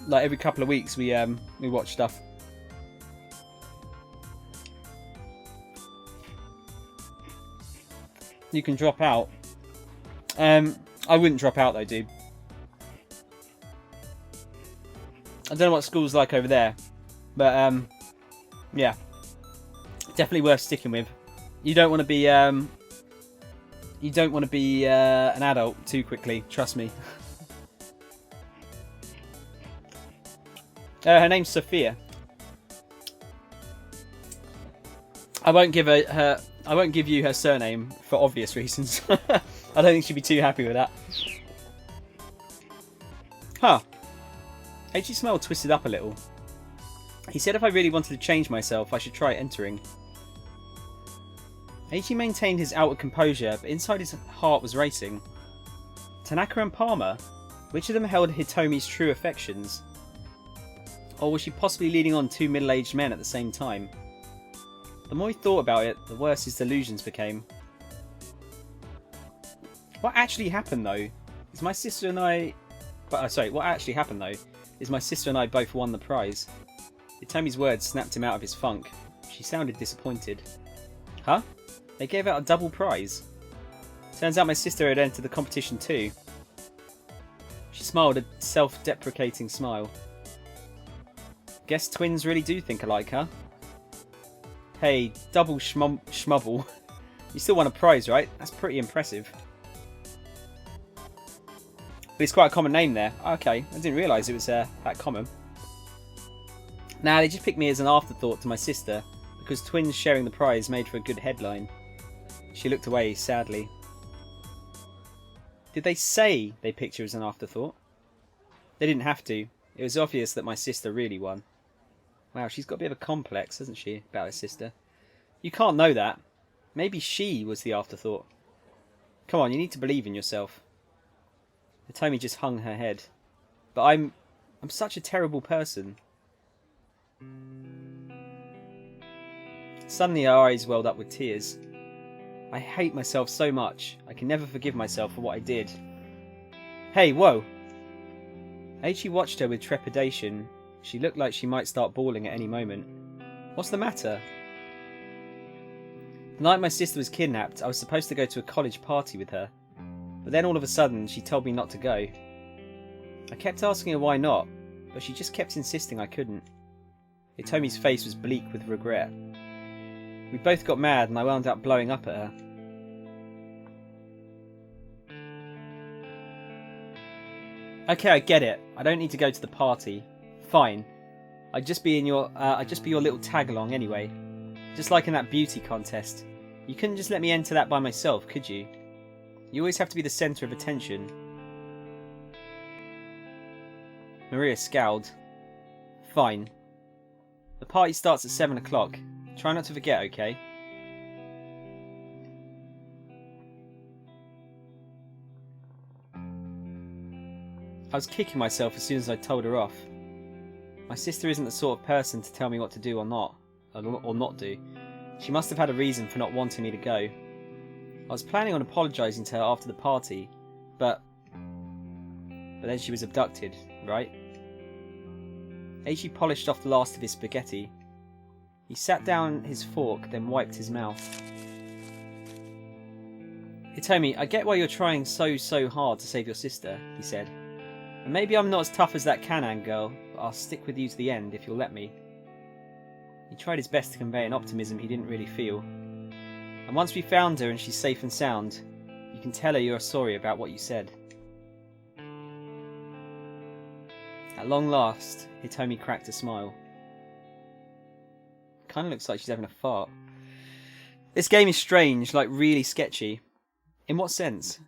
Like every couple of weeks we watch stuff. You can drop out. I wouldn't drop out though, dude. I don't know what school's like over there, but yeah, definitely worth sticking with. You don't want to be an adult too quickly. Trust me. Her name's Sophia. I won't give you her surname for obvious reasons. I don't think she'd be too happy with that. Huh. Eiichi's smile twisted up a little. He said if I really wanted to change myself, I should try entering. Eiichi maintained his outward composure, but inside his heart was racing. Tanaka and Palmer? Which of them held Hitomi's true affections? Or was she possibly leading on two middle-aged men at the same time? The more he thought about it, the worse his delusions became. What actually happened though? Is my sister and I... what actually happened though is my sister and I both won the prize. Hitomi's words snapped him out of his funk. She sounded disappointed. Huh? They gave out a double prize? Turns out my sister had entered the competition too. She smiled a self-deprecating smile. Guess twins really do think alike, huh? Hey, double schmubble. You still won a prize, right? That's pretty impressive. But it's quite a common name there. Okay, I didn't realise it was that common. Nah, they just picked me as an afterthought to my sister, because twins sharing the prize made for a good headline. She looked away sadly. Did they say they picked you as an afterthought? They didn't have to. It was obvious that my sister really won. Wow, she's got a bit of a complex, hasn't she, about her sister? You can't know that. Maybe she was the afterthought. Come on, you need to believe in yourself. Hitomi just hung her head. But I'm such a terrible person. Suddenly her eyes welled up with tears. I hate myself so much. I can never forgive myself for what I did. Hey, whoa! Eiichi watched her with trepidation. She looked like she might start bawling at any moment. What's the matter? The night my sister was kidnapped, I was supposed to go to a college party with her. But then all of a sudden, she told me not to go. I kept asking her why not, but she just kept insisting I couldn't. Hitomi's face was bleak with regret. We both got mad and I wound up blowing up at her. Okay, I get it. I don't need to go to the party. Fine. I'd just be your little tag-along anyway. Just like in that beauty contest. You couldn't just let me enter that by myself, could you? You always have to be the centre of attention. Maria scowled. Fine. The party starts at 7 o'clock. Try not to forget, okay? I was kicking myself as soon as I told her off. My sister isn't the sort of person to tell me what to do or not do. She must have had a reason for not wanting me to go. I was planning on apologising to her after the party, but then she was abducted, right? Eiichi polished off the last of his spaghetti. He sat down his fork, then wiped his mouth. Hitomi, I get why you're trying so hard to save your sister, he said. And maybe I'm not as tough as that Kanan girl, but I'll stick with you to the end if you'll let me. He tried his best to convey an optimism he didn't really feel. And once we found her and she's safe and sound, you can tell her you're sorry about what you said. At long last, Hitomi cracked a smile. Kinda looks like she's having a fart. This game is strange, like really sketchy. In what sense?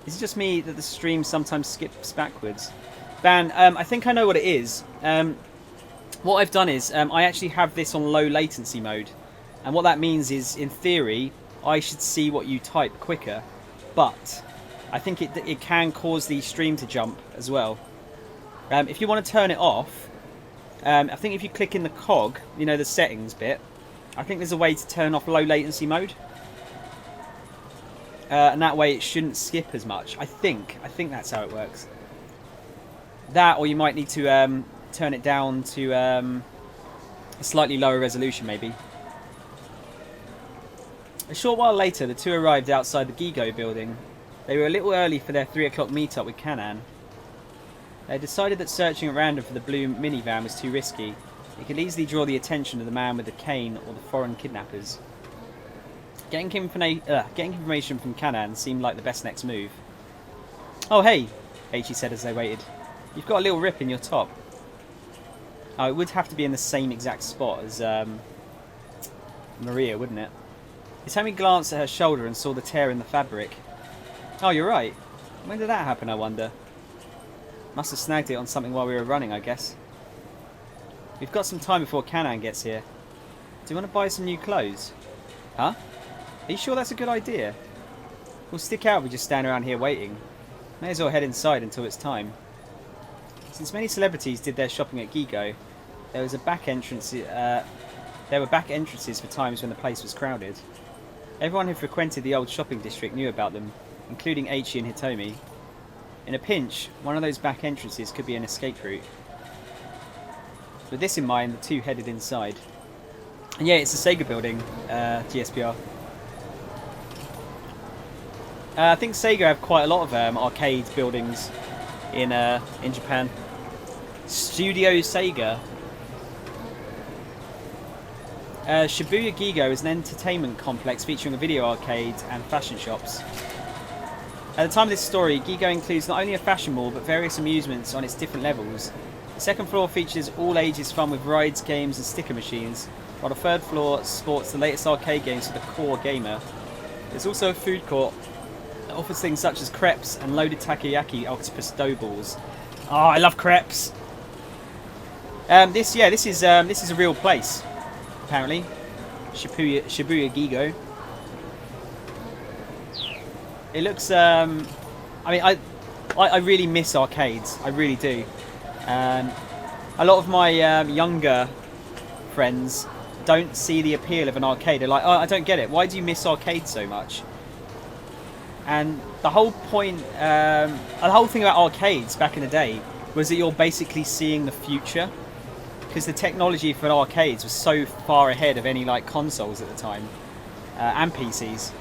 Is it just me that the stream sometimes skips backwards? Ban, I think I know what it is. What I've done is, I actually have this on low latency mode. And what that means is, in theory, I should see what you type quicker. But I think it can cause the stream to jump as well. If you want to turn it off, I think if you click in the cog, you know, the settings bit, I think there's a way to turn off low latency mode. And that way it shouldn't skip as much. I think that's how it works. That, or you might need to turn it down to a slightly lower resolution, maybe. A short while later, the two arrived outside the Gigo building. They were a little early for their 3 o'clock meet-up with Kanan. They had decided that searching at random for the blue minivan was too risky. It could easily draw the attention of the man with the cane or the foreign kidnappers. Getting information from Kanan seemed like the best next move. Oh hey, Eiichi said as they waited. You've got a little rip in your top. Oh, it would have to be in the same exact spot as Maria, wouldn't it? Hitomi glanced at her shoulder and saw the tear in the fabric. Oh, you're right. When did that happen, I wonder? Must have snagged it on something while we were running, I guess. We've got some time before Kanan gets here. Do you want to buy some new clothes? Huh? Are you sure that's a good idea? We'll stick out if we just stand around here waiting. May as well head inside until it's time. Since many celebrities did their shopping at Gigo, there was a back entrance. There were back entrances for times when the place was crowded. Everyone who frequented the old shopping district knew about them, including Eiichi and Hitomi. In a pinch, one of those back entrances could be an escape route. With this in mind, the two headed inside. And yeah, it's the Sega building, GSPR. I think Sega have quite a lot of arcade buildings in Japan. Studio Sega. Shibuya Gigo is an entertainment complex featuring a video arcade and fashion shops. At the time of this story, Gigo includes not only a fashion mall but various amusements on its different levels. The second floor features all ages fun with rides, games and sticker machines, while the third floor sports the latest arcade games for the core gamer. There's also a food court that offers things such as crepes and loaded takoyaki octopus dough balls. Oh, I love crepes! This is a real place, apparently. Shibuya Gigo. It looks. I mean, I really miss arcades. I really do. A lot of my younger friends don't see the appeal of an arcade. They're like, oh, I don't get it. Why do you miss arcades so much? And the whole point, the whole thing about arcades back in the day was that you're basically seeing the future. because the technology for arcades was so far ahead of any like consoles at the time and PCs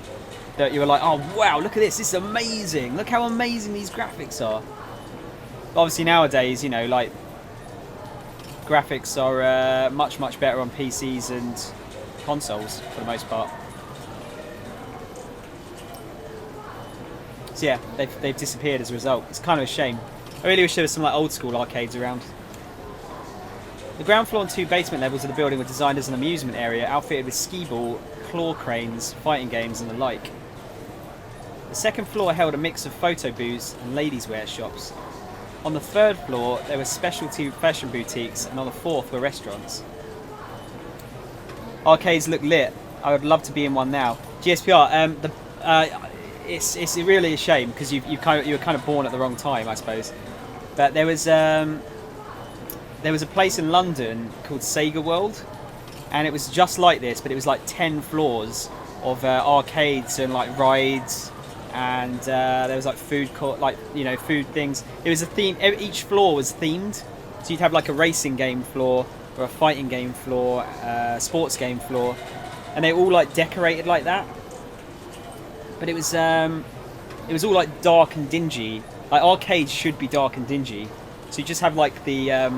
that you were like, oh wow, look at this is amazing, look how amazing these graphics are. But obviously nowadays, you know, like graphics are much better on PCs and consoles for the most part. So yeah, they've disappeared as a result. It's kind of a shame. I really wish there was some like old school arcades around. The ground floor and 2 basement levels of the building were designed as an amusement area, outfitted with skee ball, claw cranes, fighting games and the like. The second floor held a mix of photo booths and ladies' wear shops. On the 3rd floor there were specialty fashion boutiques, and on the 4th were restaurants. Arcades look lit. I would love to be in one now. GSPR, it's really a shame because you were kind of born at the wrong time, I suppose. But there was a place in London called Sega World, and it was just like this, but it was like 10 floors of arcades and like rides, and there was like food court, like, you know, food things. It was a theme. Each floor was themed, so you'd have like a racing game floor or a fighting game floor, sports game floor, and they were all like decorated like that. But it was all like dark and dingy. Like arcades should be dark and dingy, so you just have like the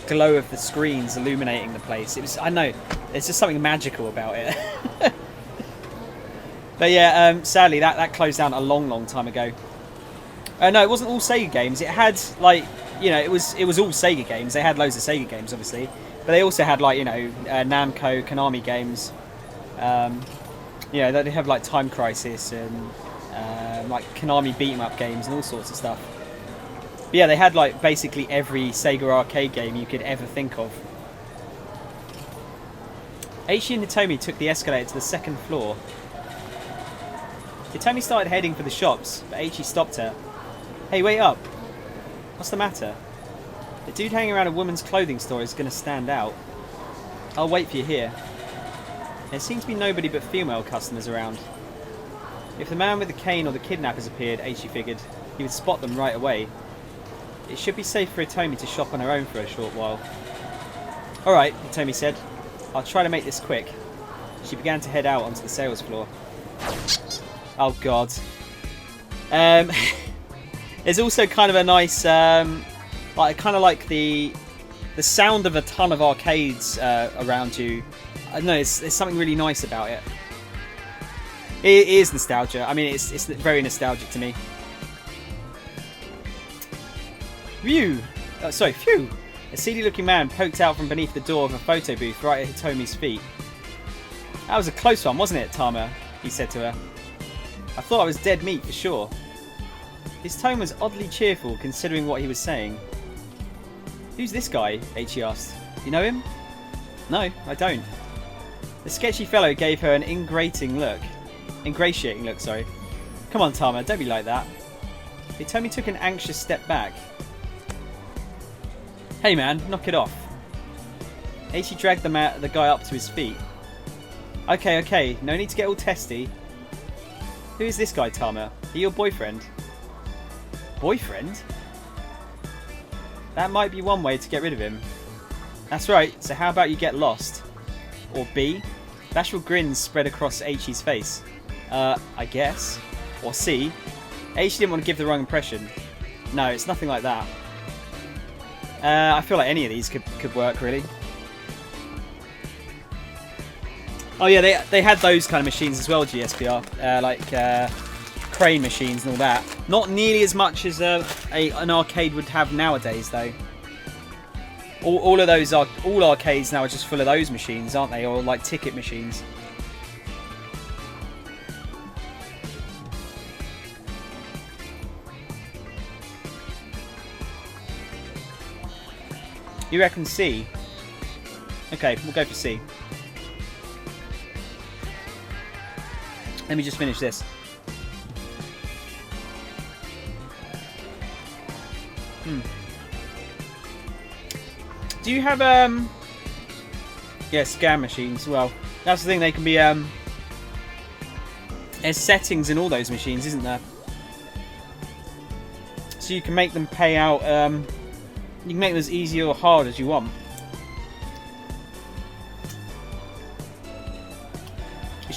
glow of the screens illuminating the place. It was, I know, there's just something magical about it. But yeah, sadly that closed down a long time ago. No, it wasn't all Sega games. It had like, you know, it was all Sega games. They had loads of Sega games, obviously, but they also had like, you know, Namco, Konami games. You know, they have like Time Crisis and like Konami beat 'em up games and all sorts of stuff. But yeah, they had like basically every Sega arcade game you could ever think of. Eiichi and Hitomi took the escalator to the 2nd floor. Hitomi started heading for the shops, but Eiichi stopped her. Hey, wait up. What's the matter? The dude hanging around a woman's clothing store is going to stand out. I'll wait for you here. There seems to be nobody but female customers around. If the man with the cane or the kidnappers appeared, Eiichi figured, he would spot them right away. It should be safe for Hitomi to shop on her own for a short while. Alright, Hitomi said. I'll try to make this quick. She began to head out onto the sales floor. Oh god. There's also kind of a nice, like kind of like the sound of a ton of arcades around you. I don't know, there's something really nice about it. It is nostalgia. I mean, it's very nostalgic to me. Phew! Phew! A seedy-looking man poked out from beneath the door of a photo booth right at Hitomi's feet. That was a close one, wasn't it, Tama? He said to her. I thought I was dead meat for sure. His tone was oddly cheerful considering what he was saying. Who's this guy? Eiichi asked. You know him? No, I don't. The sketchy fellow gave her an ingratiating look, sorry. Come on, Tama, don't be like that. Hitomi took an anxious step back. Hey man, knock it off. Eiichi dragged the guy up to his feet. Okay, no need to get all testy. Who is this guy, Tama? Are you your boyfriend? Boyfriend? That might be one way to get rid of him. That's right, so how about you get lost? Or B, bashful grins spread across Eiichi's face. I guess. Or C, Eiichi didn't want to give the wrong impression. No, it's nothing like that. I feel like any of these could work, really. Oh yeah, they had those kind of machines as well, GSPR. Like crane machines and all that. Not nearly as much as an arcade would have nowadays, though. All of those all arcades now are just full of those machines, aren't they? Or like ticket machines. You reckon C? Okay, we'll go for C. Let me just finish this. Do you have yeah, scan machines? Well, that's the thing, they can be there's settings in all those machines, isn't there? So you can make them pay out you can make them as easy or hard as you want.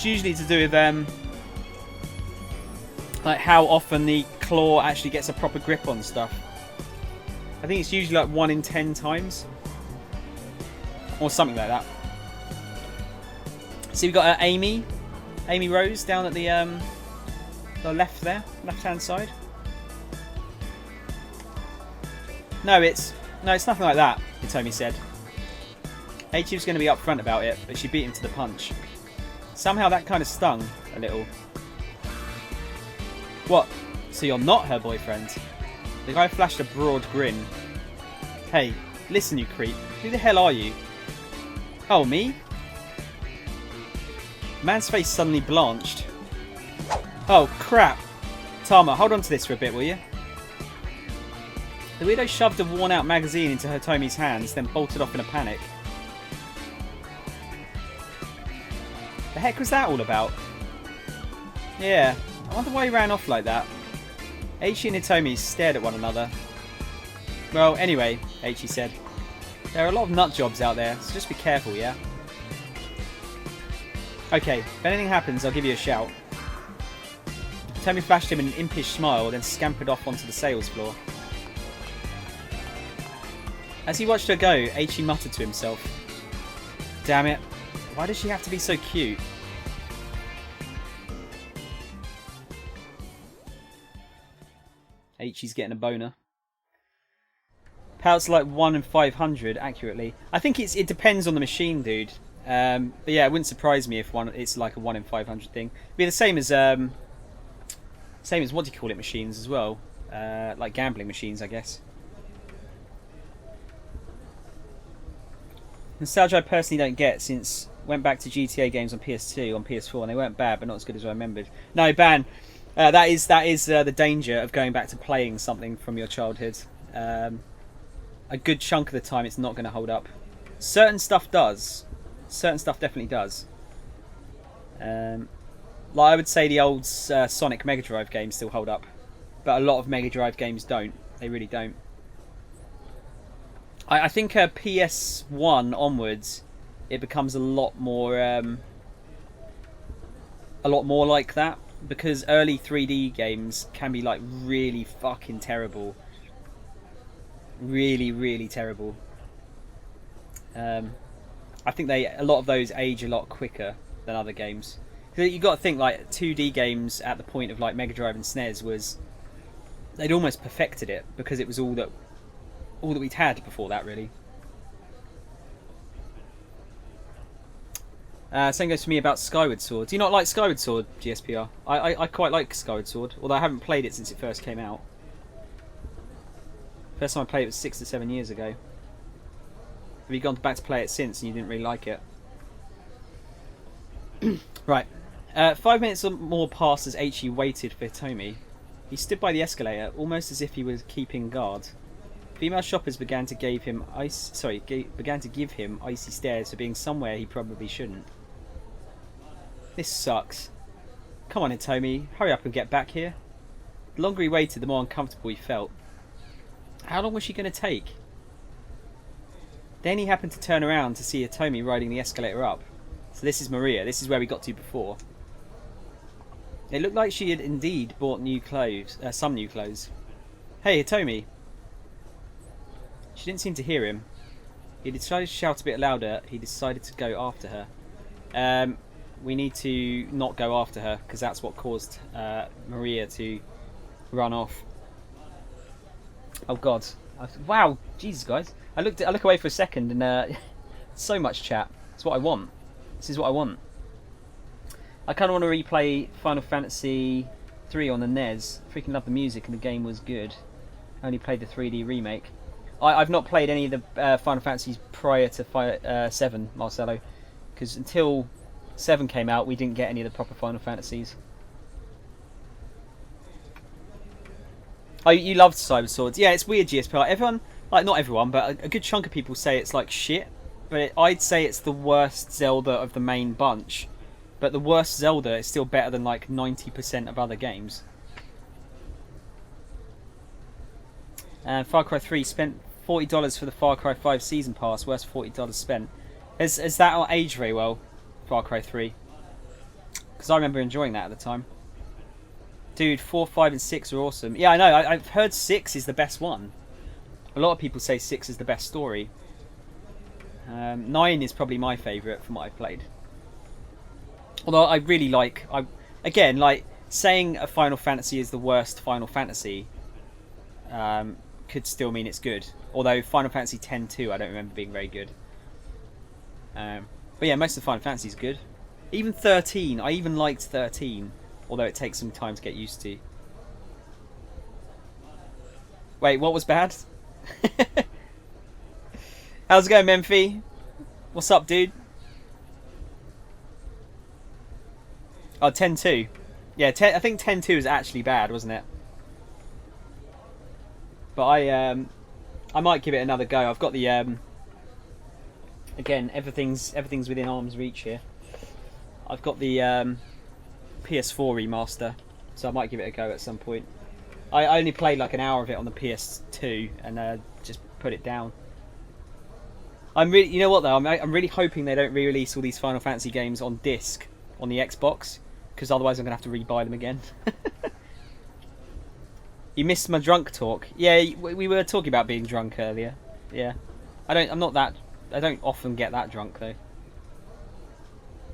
it's usually to do with like how often the claw actually gets a proper grip on stuff. I think it's usually like 1 in 10 times. Or something like that. See, we've got Amy Rose down at the left there, left-hand side. No, it's nothing like that, Hitomi said. Aichi was going to be upfront about it, but she beat him to the punch. Somehow that kind of stung a little. What? So you're not her boyfriend? The guy flashed a broad grin. Hey, listen you creep. Who the hell are you? Oh, me? The man's face suddenly blanched. Oh, crap. Tama, hold on to this for a bit, will you? The weirdo shoved a worn-out magazine into Hitomi's hands, then bolted off in a panic. The heck was that all about? Yeah, I wonder why he ran off like that. Aichi and Hitomi stared at one another. Well, anyway, Aichi said, there are a lot of nut jobs out there, so just be careful, yeah? Okay, if anything happens, I'll give you a shout. Hitomi flashed him an impish smile, then scampered off onto the sales floor. As he watched her go, Aichi muttered to himself, damn it, why does she have to be so cute? Aichi's getting a boner. Pouts like 1 in 500 accurately. I think it depends on the machine, dude. But yeah, it wouldn't surprise me if it's like a 1 in 500 thing. It'd be the same as what do you call it machines as well, like gambling machines, I guess. Nostalgia I personally don't get, since went back to GTA games on PS2, on PS4, and they weren't bad, but not as good as I remembered. No, Ban, that is the danger of going back to playing something from your childhood. A good chunk of the time, it's not going to hold up. Certain stuff does. Certain stuff definitely does. Like I would say the old Sonic Mega Drive games still hold up, but a lot of Mega Drive games don't. They really don't. I think PS1 onwards, it becomes a lot more like that, because early 3D games can be like really fucking terrible, really, really terrible. I think a lot of those age a lot quicker than other games. You got to think, like 2D games at the point of like Mega Drive and SNES they'd almost perfected it, because it was all that we'd had before that, really. Same goes for me about Skyward Sword. Do you not like Skyward Sword, GSPR? I quite like Skyward Sword, although I haven't played it since it first came out. First time I played it was 6 to 7 years ago. Have you gone back to play it since and you didn't really like it? Right. 5 minutes or more passed as Aichi waited for Hitomi. He stood by the escalator, almost as if he was keeping guard. Female shoppers began to give him icy stares for being somewhere he probably shouldn't. This sucks. Come on, Hitomi, hurry up and get back here. The longer he waited, the more uncomfortable he felt. How long was she going to take? Then he happened to turn around to see Hitomi riding the escalator up. So this is Maria. This is where we got to before. It looked like she had indeed bought new clothes, some new clothes. Hey, Hitomi. She didn't seem to hear him. He decided to shout a bit louder. He decided to go after her. We need to not go after her, because that's what caused Maria to run off. Oh God! Wow, Jesus, guys! I look away for a second, and so much chat. It's what I want. This is what I want. I kind of want to replay Final Fantasy 3 on the NES. Freaking love the music, and the game was good. I only played the 3D remake. I've not played any of the Final Fantasies prior to 7, Marcelo, because until 7 came out, we didn't get any of the proper Final Fantasies. Oh, you loved Cyber Swords. Yeah, it's weird, GSP. Everyone, like not everyone, but a good chunk of people say it's like shit. But I'd say it's the worst Zelda of the main bunch. But the worst Zelda is still better than like 90% of other games. Far Cry 3 spent $40 for the Far Cry 5 Season Pass. Worst $40 spent. Has that not aged very well, Far Cry 3? Because I remember enjoying that at the time. Dude, 4, 5 and 6 are awesome. Yeah, I know. I've heard 6 is the best one. A lot of people say 6 is the best story. 9 is probably my favourite from what I've played. Although I really like... Again, like, saying a Final Fantasy is the worst Final Fantasy could still mean it's good. Although Final Fantasy X-2 I don't remember being very good. But yeah, most of the Final Fantasy is good. Even 13, I even liked 13. Although it takes some time to get used to. Wait, what was bad? How's it going, Memphi? What's up, dude? Oh, 10-2. Yeah, I think 10-2 is actually bad, wasn't it? But I might give it another go. I've got the again, everything's within arm's reach here. I've got the PS4 remaster, so I might give it a go at some point. I only played like an hour of it on the PS2 and just put it down. You know what though? I'm really hoping they don't re-release all these Final Fantasy games on disc on the Xbox, because otherwise I'm gonna have to re-buy them again. You missed my drunk talk. Yeah, we were talking about being drunk earlier. Yeah, I don't often get that drunk though.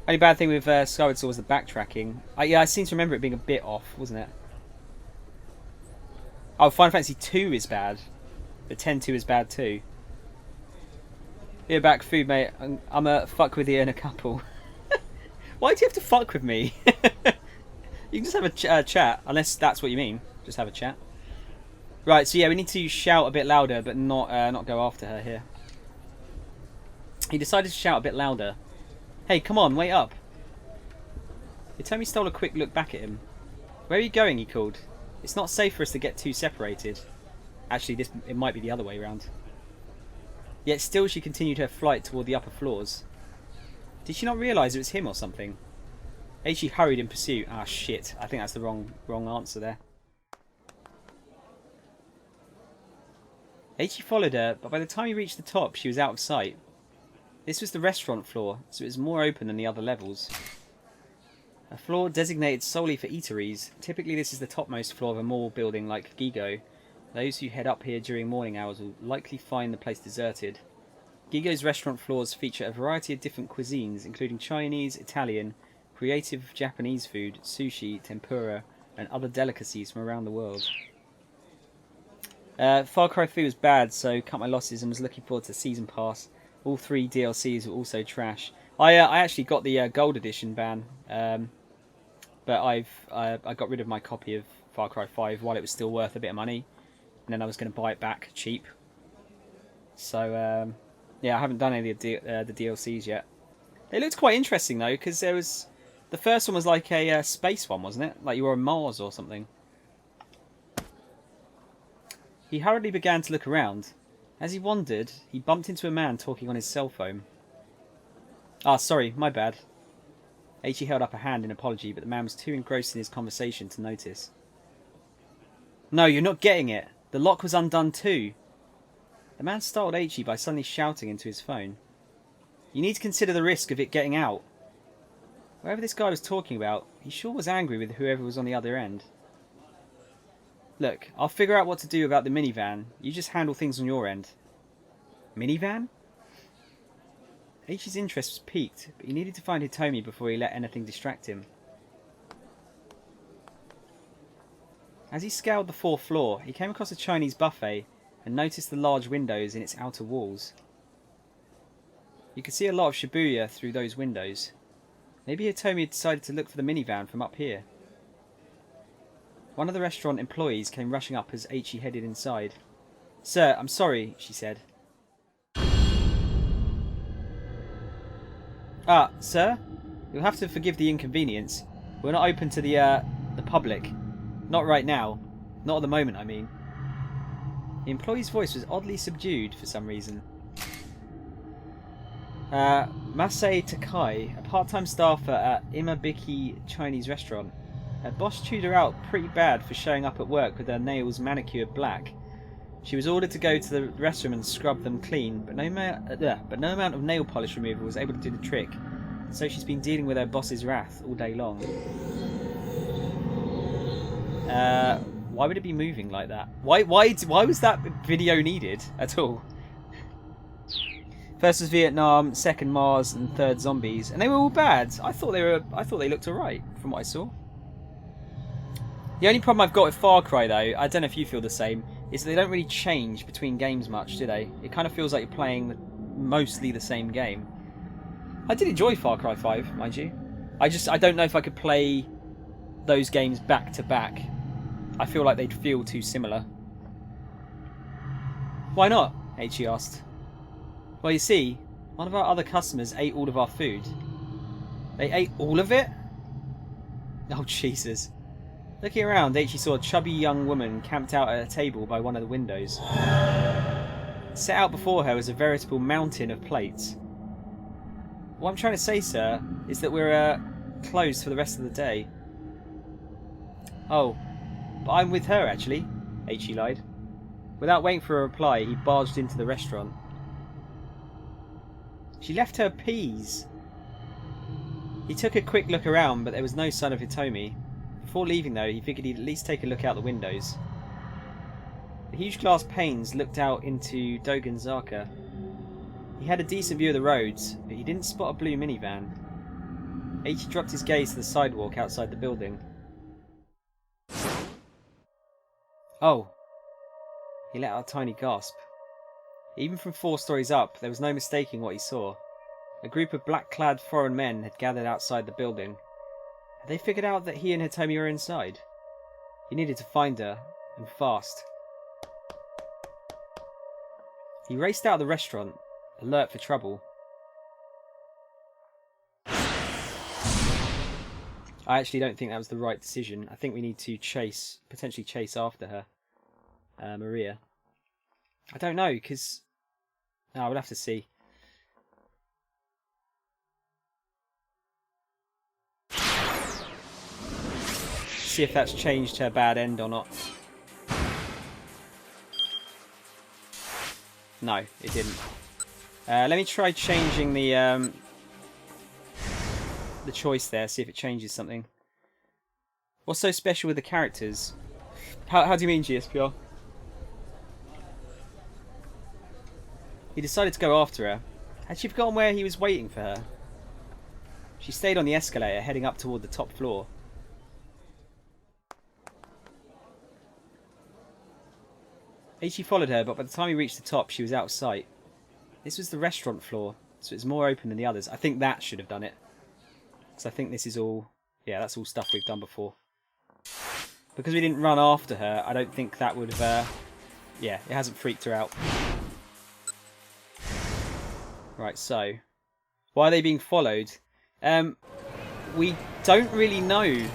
Only bad thing with Skyward Sword was the backtracking. Yeah, I seem to remember it being a bit off, wasn't it? Oh, Final Fantasy 2 is bad. But 10-2 is bad too. Here back food, mate. I'm a fuck with you and a couple. Why do you have to fuck with me? You can just have a chat, unless that's what you mean. Just have a chat. Right, so yeah, we need to shout a bit louder, but not go after her here. He decided to shout a bit louder. Hey, come on, wait up. Hitomi stole a quick look back at him. Where are you going, he called. It's not safe for us to get too separated. Actually, it might be the other way around. Yet still she continued her flight toward the upper floors. Did she not realise it was him or something? Eiichi hurried in pursuit. Ah, shit. I think that's the wrong answer there. Eiichi followed her, but by the time he reached the top, she was out of sight. This was the restaurant floor, so it was more open than the other levels. A floor designated solely for eateries. Typically this is the topmost floor of a mall building like Gigo. Those who head up here during morning hours will likely find the place deserted. Gigo's restaurant floors feature a variety of different cuisines, including Chinese, Italian, creative Japanese food, sushi, tempura, and other delicacies from around the world. Far Cry 3 was bad, so cut my losses and was looking forward to Season Pass. All 3 DLCs were also trash. I actually got the Gold Edition ban, but I got rid of my copy of Far Cry 5 while it was still worth a bit of money, and then I was going to buy it back cheap. So yeah, I haven't done any of the DLCs yet. It looked quite interesting though, because there was the first one was like a space one, wasn't it? Like you were on Mars or something. He hurriedly began to look around. As he wandered, he bumped into a man talking on his cell phone. Ah, sorry, my bad. Eiichi held up a hand in apology, but the man was too engrossed in his conversation to notice. No, you're not getting it. The lock was undone too. The man startled Eiichi by suddenly shouting into his phone. You need to consider the risk of it getting out. Whatever this guy was talking about, he sure was angry with whoever was on the other end. Look, I'll figure out what to do about the minivan. You just handle things on your end. Minivan? Eiichi's interest was piqued, but he needed to find Hitomi before he let anything distract him. As he scaled the 4th floor, he came across a Chinese buffet and noticed the large windows in its outer walls. You could see a lot of Shibuya through those windows. Maybe Hitomi had decided to look for the minivan from up here. One of the restaurant employees came rushing up as Eiichi headed inside. Sir, I'm sorry, she said. Ah, sir? You'll have to forgive the inconvenience. We're not open to the public. Not right now. Not at the moment, I mean. The employee's voice was oddly subdued for some reason. Masai Takai, a part-time staffer at Imabiki Chinese restaurant. Her boss chewed her out pretty bad for showing up at work with her nails manicured black. She was ordered to go to the restroom and scrub them clean, but no amount of nail polish removal was able to do the trick. So she's been dealing with her boss's wrath all day long. Why would it be moving like that? Why was that video needed at all? First was Vietnam, second Mars, and third zombies, and they were all bad. I thought they looked alright from what I saw. The only problem I've got with Far Cry, though, I don't know if you feel the same, is that they don't really change between games much, do they? It kind of feels like you're playing mostly the same game. I did enjoy Far Cry 5, mind you. I don't know if I could play those games back to back. I feel like they'd feel too similar. Why not? H.E. asked. Well, you see, one of our other customers ate all of our food. They ate all of it? Oh, Jesus. Looking around, H.E. saw a chubby young woman camped out at a table by one of the windows. Set out before her was a veritable mountain of plates. What I'm trying to say, sir, is that we're closed for the rest of the day. Oh, but I'm with her, actually, H.E. lied. Without waiting for a reply, he barged into the restaurant. She left her peas. He took a quick look around, but there was no sign of Hitomi. Before leaving, though, he figured he'd at least take a look out the windows. The huge glass panes looked out into Dogenzaka. He had a decent view of the roads, but he didn't spot a blue minivan. H dropped his gaze to the sidewalk outside the building. Oh! He let out a tiny gasp. Even from 4 stories up, there was no mistaking what he saw. A group of black-clad foreign men had gathered outside the building. Had they figured out that he and Hitomi were inside? He needed to find her, and fast. He raced out of the restaurant, alert for trouble. I actually don't think that was the right decision. I think we need to potentially chase after her. Maria. I don't know, because... No, we'll have to see. See if that's changed her bad end or not. No, it didn't. Let me try changing the choice there, see if it changes something. What's so special with the characters? How do you mean, GSPR? He decided to go after her. Had she forgotten where he was waiting for her? She stayed on the escalator, heading up toward the top floor. Ichi followed her, but by the time he reached the top, she was out of sight. This was the restaurant floor, so it's more open than the others. I think that should have done it. Because I think this is all... Yeah, that's all stuff we've done before. Because we didn't run after her, I don't think that would have... Yeah, it hasn't freaked her out. Right, so... Why are they being followed? We don't really know,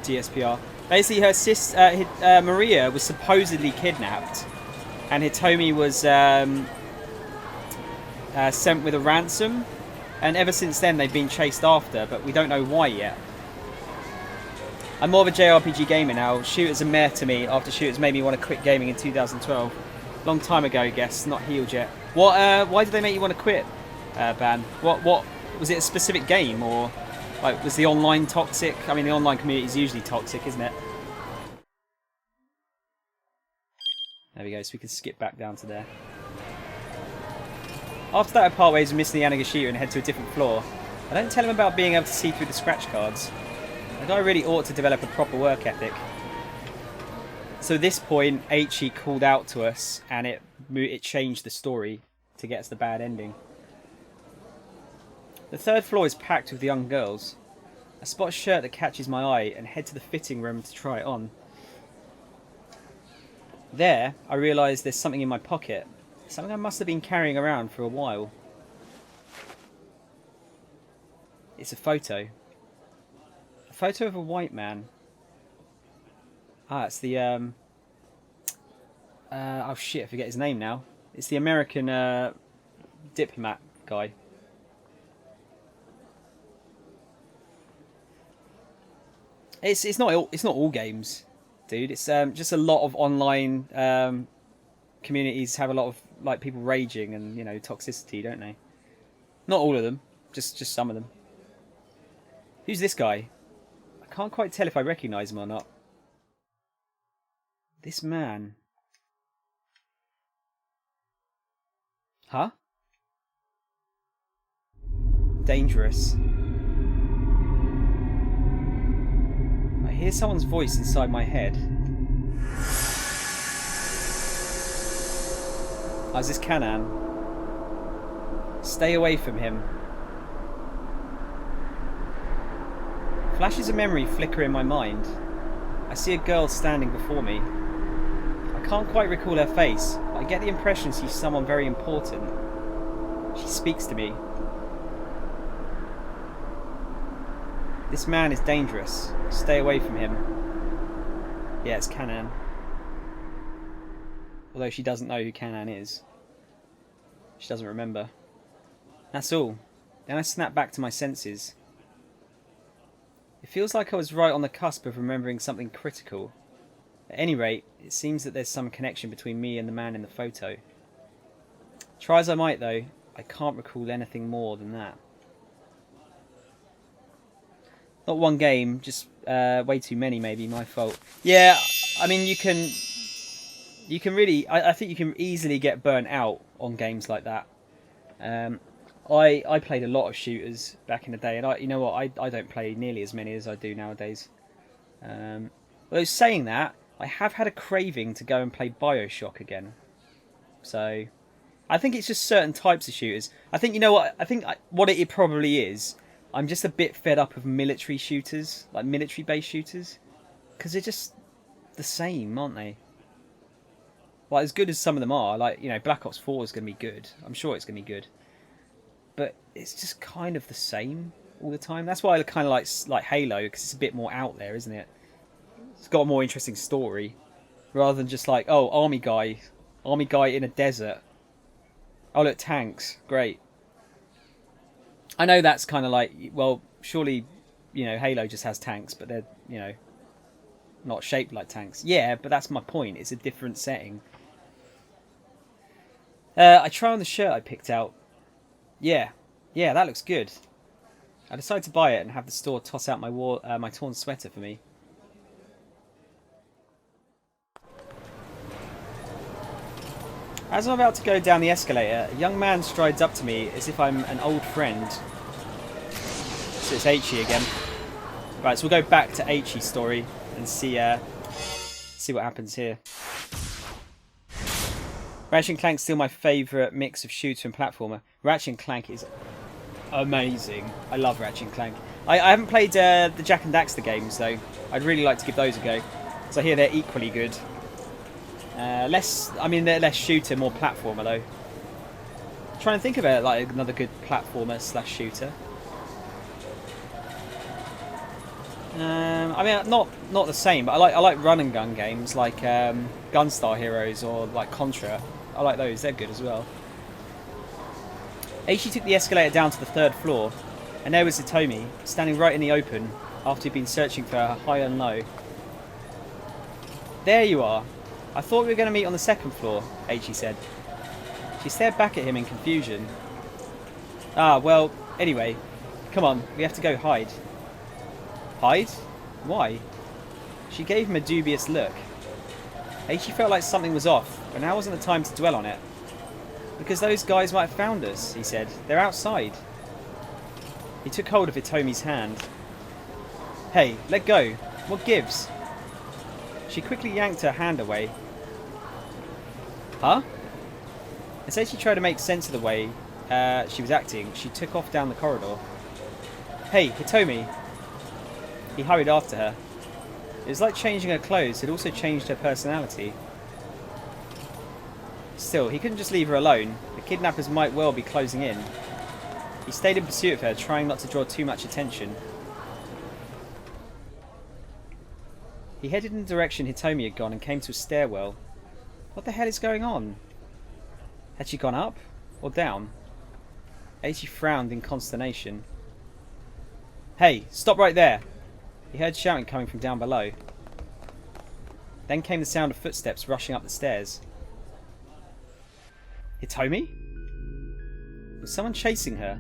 GSPR. Basically, her sister, Maria, was supposedly kidnapped. And Hitomi was sent with a ransom. And ever since then, they've been chased after, but we don't know why yet. I'm more of a JRPG gamer now. Shooters are meh to me after shooters made me want to quit gaming in 2012. Long time ago, I guess. Not healed yet. What? Why did they make you want to quit, Ban? What? Was it a specific game, or like was the online toxic? I mean, the online community is usually toxic, isn't it? There we go. So we can skip back down to there. After that, I part ways with Mr. Yanagashita and head to a different floor. I don't tell him about being able to see through the scratch cards. The guy really ought to develop a proper work ethic. So at this point, H.E. called out to us, and it changed the story to get us the bad ending. The third floor is packed with young girls. I spot a shirt that catches my eye and head to the fitting room to try it on. There, I realise there's something in my pocket. Something I must have been carrying around for a while. It's a photo. A photo of a white man. Ah, it's the, oh shit, I forget his name now. It's the American, diplomat guy. It's not all games, dude. It's just a lot of online communities have a lot of like people raging and, you know, toxicity, don't they? Not all of them, just some of them. Who's this guy? I can't quite tell if I recognise him or not. This man. Huh? Dangerous. I hear someone's voice inside my head. Oh, is this Kanan? Stay away from him. Flashes of memory flicker in my mind. I see a girl standing before me. I can't quite recall her face, but I get the impression she's someone very important. She speaks to me. This man is dangerous. Stay away from him. Yeah, it's Kanan. Although she doesn't know who Kanan is. She doesn't remember. That's all. Then I snap back to my senses. It feels like I was right on the cusp of remembering something critical. At any rate, it seems that there's some connection between me and the man in the photo. Try as I might though, I can't recall anything more than that. Not one game, just way too many maybe, my fault. Yeah, I mean you can really, I think you can easily get burnt out on games like that. I played a lot of shooters back in the day, and you know what, I don't play nearly as many as I do nowadays. Although saying that, I have had a craving to go and play BioShock again. So, I think it's just certain types of shooters. I think, you know what, I think what it probably is, I'm just a bit fed up of military shooters, like military-based shooters. Because they're just the same, aren't they? Like, as good as some of them are, like, you know, Black Ops 4 is going to be good. I'm sure it's going to be good. But it's just kind of the same all the time. That's why I kind of like Halo, because it's a bit more out there, isn't it? It's got a more interesting story. Rather than just like, oh, army guy in a desert. Oh, look, tanks. Great. I know that's kind of like, well, surely, you know, Halo just has tanks, but they're, you know, not shaped like tanks. Yeah, but that's my point. It's a different setting. I try on the shirt I picked out. Yeah, that looks good. I decided to buy it and have the store toss out my torn sweater for me. As I'm about to go down the escalator, a young man strides up to me as if I'm an old friend. So it's Aichi again. Right, so we'll go back to Aichi's story and see what happens here. Ratchet & Clank's still my favourite mix of shooter and platformer. Ratchet & Clank is amazing. I love Ratchet & Clank. I haven't played the Jak and Daxter games though. I'd really like to give those a go. So I hear they're equally good. They're less shooter, more platformer though. I'm trying to think of it like another good platformer / shooter. I mean, not the same, but I like run and gun games like Gunstar Heroes or like Contra. I like those; they're good as well. Aichi took the escalator down to the 3rd floor, and there was Hitomi standing right in the open after he'd been searching for her high and low. There you are. I thought we were going to meet on the 2nd floor, Aichi said. She stared back at him in confusion. Ah, well, anyway, come on, we have to go hide. Hide? Why? She gave him a dubious look. Aichi felt like something was off, but now wasn't the time to dwell on it. Because those guys might have found us, he said. They're outside. He took hold of Hitomi's hand. Hey, let go. What gives? She quickly yanked her hand away. Huh? As Aichi tried to make sense of the way she was acting, she took off down the corridor. Hey, Hitomi. He hurried after her. It was like changing her clothes had also changed her personality. Still, he couldn't just leave her alone. The kidnappers might well be closing in. He stayed in pursuit of her, trying not to draw too much attention. He headed in the direction Hitomi had gone and came to a stairwell. What the hell is going on? Had she gone up or down? Aichi frowned in consternation. Hey, stop right there! He heard shouting coming from down below. Then came the sound of footsteps rushing up the stairs. Hitomi? Was someone chasing her?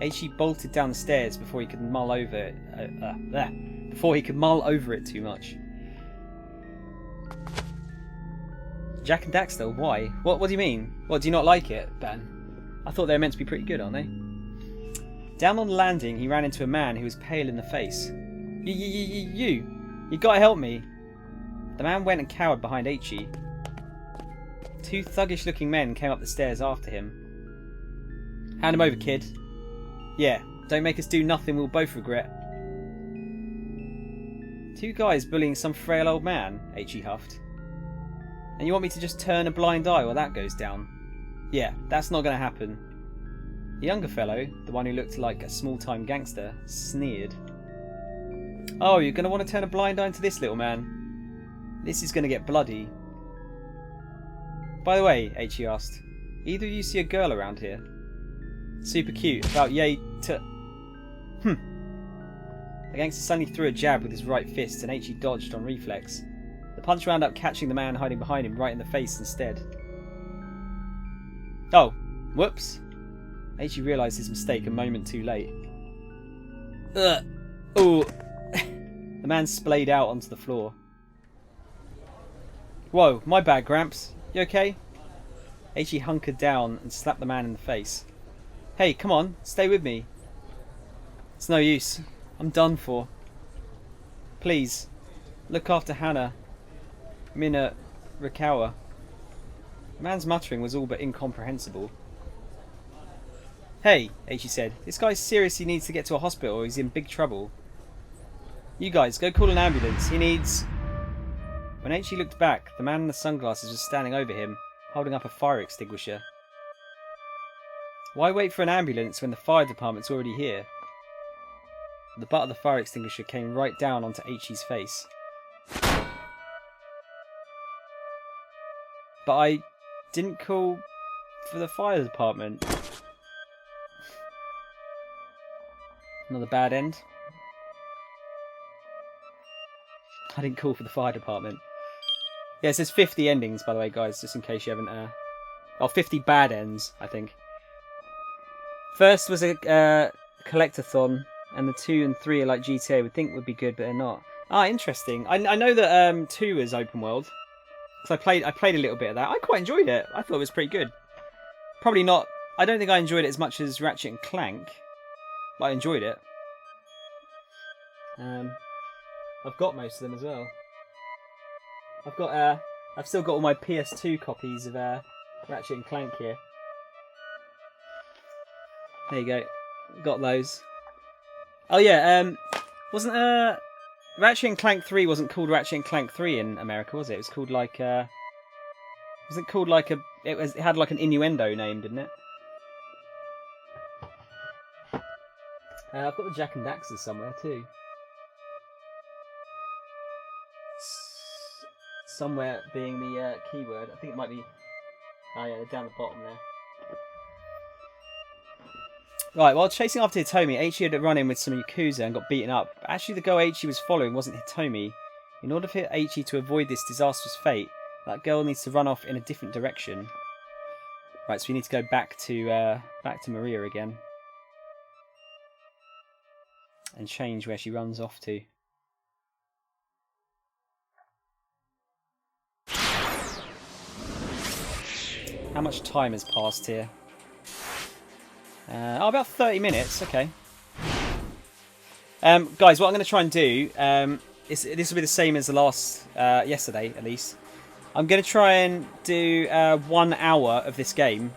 H.E. bolted down the stairs before he could mull over it. Before he could mull over it too much. Jack and Daxter, why? What do you mean? What, do you not like it, Ben? I thought they were meant to be pretty good, aren't they? Down on the landing, he ran into a man who was pale in the face. You gotta help me. The man went and cowered behind H.E. Two thuggish looking men came up the stairs after him. Hand him over, kid. Yeah, don't make us do nothing we'll both regret. Two guys bullying some frail old man, H.E. huffed. And you want me to just turn a blind eye while that goes down? Yeah, that's not going to happen. The younger fellow, the one who looked like a small-time gangster, sneered. Oh, you're going to want to turn a blind eye to this little man? This is going to get bloody. By the way, H.E. asked, either of you see a girl around here? Super cute, about yay to... The gangster suddenly threw a jab with his right fist and H.E. dodged on reflex. The punch wound up catching the man hiding behind him right in the face instead. Oh, whoops. H.E. realised his mistake a moment too late. Ugh. Oh. The man splayed out onto the floor. Whoa, my bad, Gramps. You okay? H.E. hunkered down and slapped the man in the face. Hey, come on, stay with me. It's no use. I'm done for. Please, look after Hannah. Mina Rikawa. The man's muttering was all but incomprehensible. Hey, H.E. said, this guy seriously needs to get to a hospital or he's in big trouble. You guys, go call an ambulance. He needs... When H.E. looked back, the man in the sunglasses was standing over him, holding up a fire extinguisher. Why wait for an ambulance when the fire department's already here? The butt of the fire extinguisher came right down onto H.E.'s face. But I didn't call for the fire department. Another bad end. I didn't call for the fire department. Yeah, it says 50 endings, by the way, guys, just in case you haven't... Oh, 50 bad ends, I think. First was a collectathon, and the 2 and 3 are like GTA would think would be good, but they're not. Ah, interesting. I know that 2 is open world. Because I played a little bit of that. I quite enjoyed it. I thought it was pretty good. Probably not... I don't think I enjoyed it as much as Ratchet and Clank. But I enjoyed it. I've got most of them as well. I've still got all my PS2 copies of Ratchet and Clank here. There you go. Got those. Oh yeah, wasn't Ratchet and Clank 3 wasn't called Ratchet and Clank 3 in America, was it? It was called like was it called like a it had like an innuendo name, didn't it? I've got the Jack and Daxter somewhere too. Somewhere being the keyword. I think it might be... Oh yeah, they're down the bottom there. Right, while chasing after Hitomi, H.E. had run in with some Yakuza and got beaten up. But actually the girl H.E. was following wasn't Hitomi. In order for H.E. to avoid this disastrous fate, that girl needs to run off in a different direction. Right, so we need to go back to Maria again. And change where she runs off to. How much time has passed here? About 30 minutes. Okay. Guys, what I'm going to try and do, this will be the same as the last, yesterday at least. I'm going to try and do 1 hour of this game,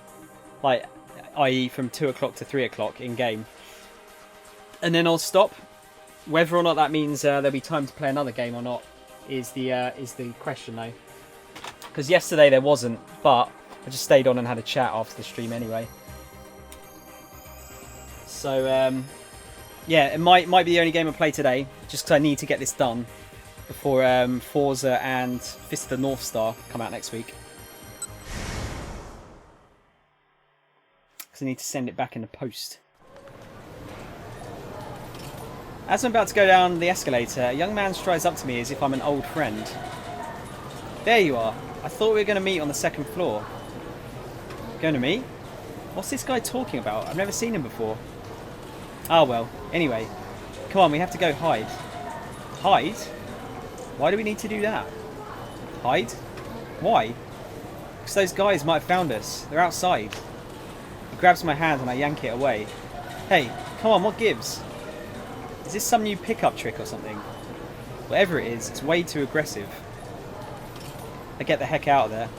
like, i.e. from 2 o'clock to 3 o'clock in game, and then I'll stop. Whether or not that means there'll be time to play another game or not is the question though. Because yesterday there wasn't, but I just stayed on and had a chat after the stream anyway. So, yeah, it might be the only game I play today, just because I need to get this done before Forza and Fist of the North Star come out next week. Because I need to send it back in the post. As I'm about to go down the escalator, a young man strides up to me as if I'm an old friend. There you are. I thought we were going to meet on the 2nd floor. Going to meet? What's this guy talking about? I've never seen him before. Ah, well. Anyway. Come on, we have to go hide. Hide? Why do we need to do that? Hide? Why? Because those guys might have found us. They're outside. He grabs my hand and I yank it away. Hey, come on, what gives? Is this some new pickup trick or something? Whatever it is, it's way too aggressive. I get the heck out of there.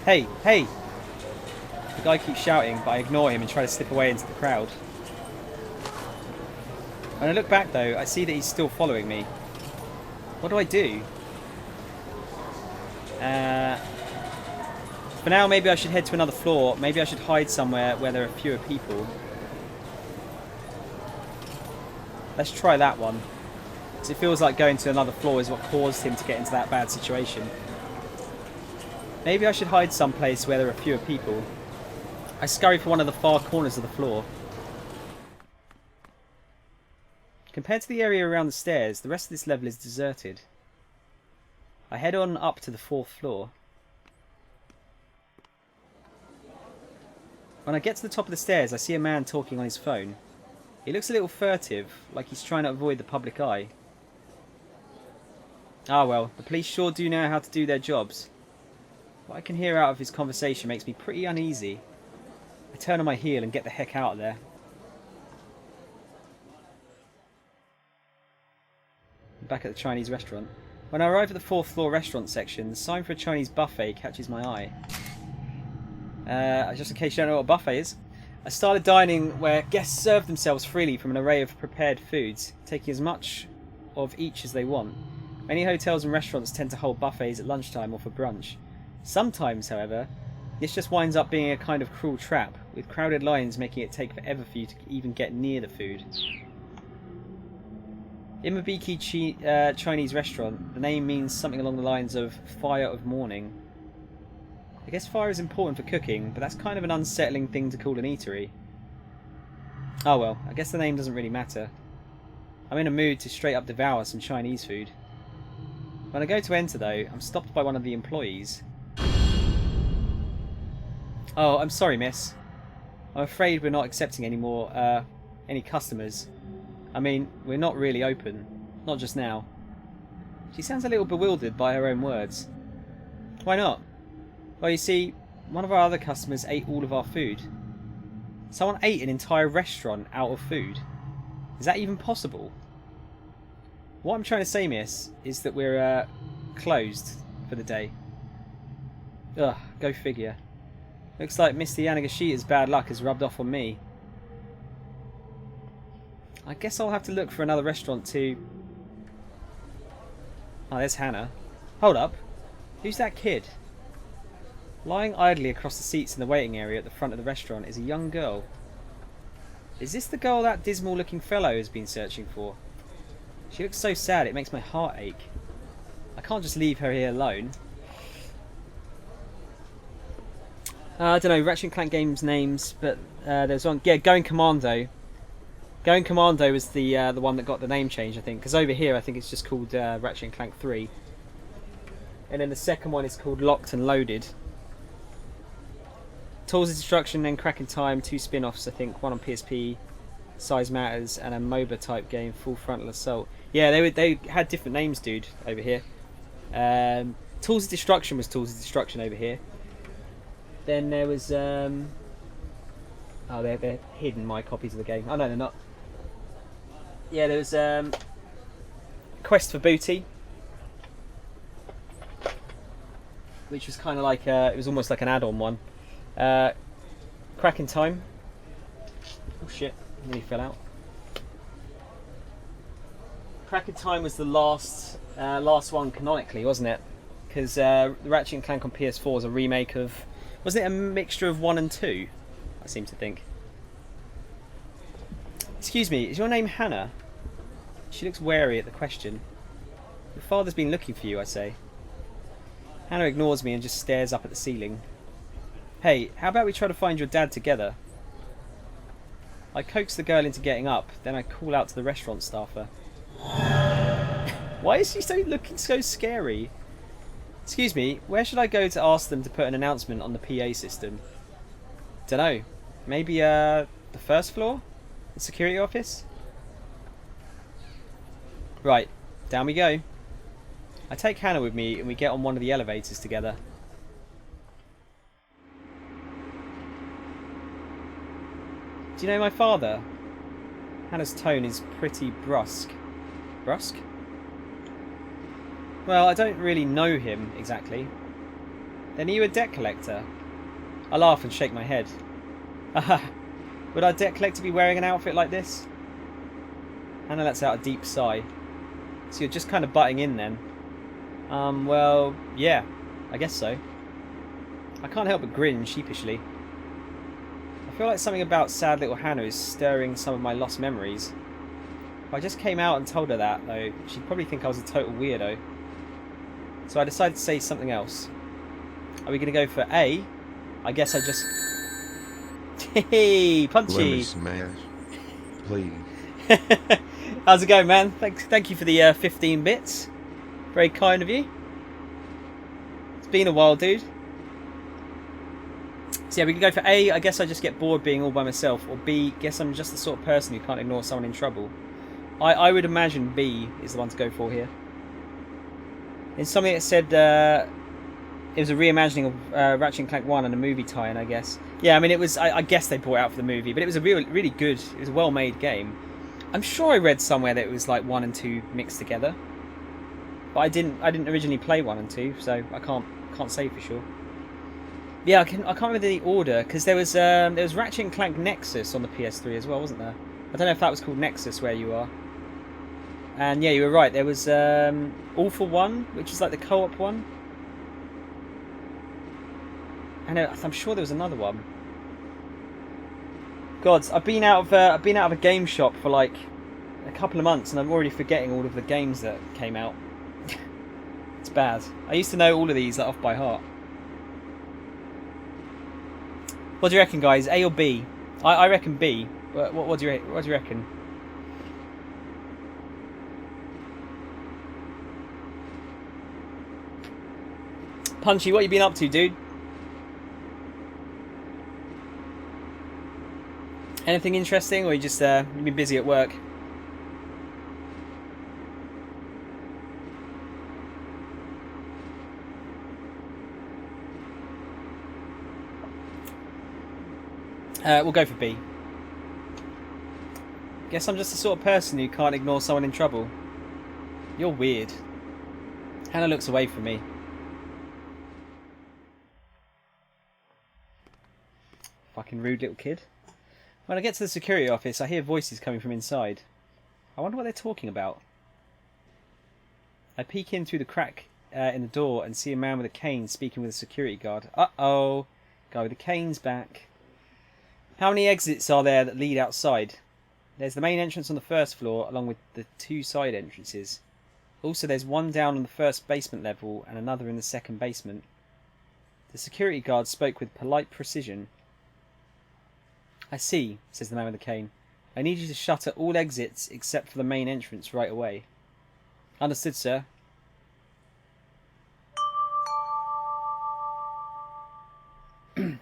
Hey, hey! The guy keeps shouting, but I ignore him and try to slip away into the crowd. When I look back though, I see that he's still following me. What do I do? For now, maybe I should head to another floor. Maybe I should hide somewhere where there are fewer people. Let's try that one. Because it feels like going to another floor is what caused him to get into that bad situation. Maybe I should hide someplace where there are fewer people. I scurry for one of the far corners of the floor. Compared to the area around the stairs, the rest of this level is deserted. I head on up to the 4th floor. When I get to the top of the stairs, I see a man talking on his phone. He looks a little furtive, like he's trying to avoid the public eye. Ah well, the police sure do know how to do their jobs. What I can hear out of his conversation makes me pretty uneasy. I turn on my heel and get the heck out of there. I'm back at the Chinese restaurant. When I arrive at the 4th floor restaurant section, the sign for a Chinese buffet catches my eye. Just in case you don't know what a buffet is. A style of dining where guests serve themselves freely from an array of prepared foods, taking as much of each as they want. Many hotels and restaurants tend to hold buffets at lunchtime or for brunch. Sometimes, however, this just winds up being a kind of cruel trap, with crowded lines making it take forever for you to even get near the food. Imabiki Chinese restaurant, the name means something along the lines of fire of morning. I guess fire is important for cooking, but that's kind of an unsettling thing to call an eatery. Oh well, I guess the name doesn't really matter. I'm in a mood to straight up devour some Chinese food. When I go to enter though, I'm stopped by one of the employees. Oh, I'm sorry miss. I'm afraid we're not accepting any customers. I mean, we're not really open. Not just now. She sounds a little bewildered by her own words. Why not? Well, you see, one of our other customers ate all of our food. Someone ate an entire restaurant out of food. Is that even possible? What I'm trying to say, miss, is that we're closed for the day. Ugh, go figure. Looks like Mr. Yanagashita's bad luck has rubbed off on me. I guess I'll have to look for another restaurant to... Oh, there's Hannah. Hold up. Who's that kid? Lying idly across the seats in the waiting area at the front of the restaurant is a young girl. Is this the girl that dismal looking fellow has been searching for? She looks so sad it makes my heart ache. I can't just leave her here alone. I don't know, Ratchet & Clank games names, but there's one... Yeah, Going Commando. Going Commando was the one that got the name change, I think. Because over here, I think it's just called Ratchet & Clank 3. And then the second one is called Locked and Loaded. Tools of Destruction and Crack in Time, 2 spin-offs, I think. One on PSP, Size Matters, and a MOBA type game, Full Frontal Assault. Yeah, they had different names, dude, over here. Tools of Destruction was Tools of Destruction over here. Then there was... Oh, they're hidden, my copies of the game. Oh, no, they're not. Yeah, there was Quest for Booty, which was kind of like... it was almost like an add-on one. Crack in Time. Oh shit, nearly fell out. Crack in Time was the last one canonically, wasn't it? Because the Ratchet & Clank on PS4 is a remake of... Wasn't it a mixture of 1 and 2? I seem to think. Excuse me, is your name Hannah? She looks wary at the question. Your father's been looking for you, I say. Hannah ignores me and just stares up at the ceiling. Hey, how about we try to find your dad together? I coax the girl into getting up, then I call out to the restaurant staffer. Why is she looking so scary? Excuse me, where should I go to ask them to put an announcement on the PA system? Dunno. Maybe the first floor? The security office? Right, down we go. I take Hannah with me and we get on one of the elevators together. Do you know my father? Hannah's tone is pretty brusque. Brusque? Well, I don't really know him exactly. Then are you a debt collector? I laugh and shake my head. Aha! Would our debt collector be wearing an outfit like this? Hannah lets out a deep sigh. So you're just kind of butting in then? Well, yeah, I guess so. I can't help but grin sheepishly. I feel like something about sad little Hannah is stirring some of my lost memories. If I just came out and told her that, though, she'd probably think I was a total weirdo. So I decided to say something else. Are we going to go for A? I guess I just... Hey, Punchy! Let me smash, please. How's it going, man? Thank you for the 15 bits. Very kind of you. It's been a while, dude. So yeah, we can go for A, I guess I just get bored being all by myself. Or B, guess I'm just the sort of person who can't ignore someone in trouble. I would imagine B is the one to go for here. In something that said it was a reimagining of Ratchet & Clank 1 and a movie tie-in, I guess. Yeah, I mean, it was. I guess they brought it out for the movie, but it was a really good. It was a well-made game. I'm sure I read somewhere that it was like 1 and 2 mixed together, but I didn't originally play 1 and 2, so I can't say for sure. Yeah, I can't remember the order because there was Ratchet & Clank Nexus on the PS3 as well, wasn't there? I don't know if that was called Nexus where you are. And yeah, you were right. There was All for One, which is like the co-op one. And I'm sure there was another one. God, I've been out of a game shop for like a couple of months, and I'm already forgetting all of the games that came out. It's bad. I used to know all of these like, off by heart. What do you reckon, guys? A or B? I reckon B. What do you reckon? Punchy, what you been up to, dude? Anything interesting, or you just you've been busy at work? We'll go for B. Guess I'm just the sort of person who can't ignore someone in trouble. You're weird. Hannah looks away from me. Fucking rude little kid. When I get to the security office, I hear voices coming from inside. I wonder what they're talking about. I peek in through the crack in the door and see a man with a cane speaking with a security guard. Uh-oh. Guy with the cane's back. How many exits are there that lead outside? There's the main entrance on the first floor, along with the 2 side entrances. Also, there's one down on the first basement level and another in the second basement. The security guard spoke with polite precision. I see, says the man with the cane. I need you to shutter all exits except for the main entrance right away. Understood, sir.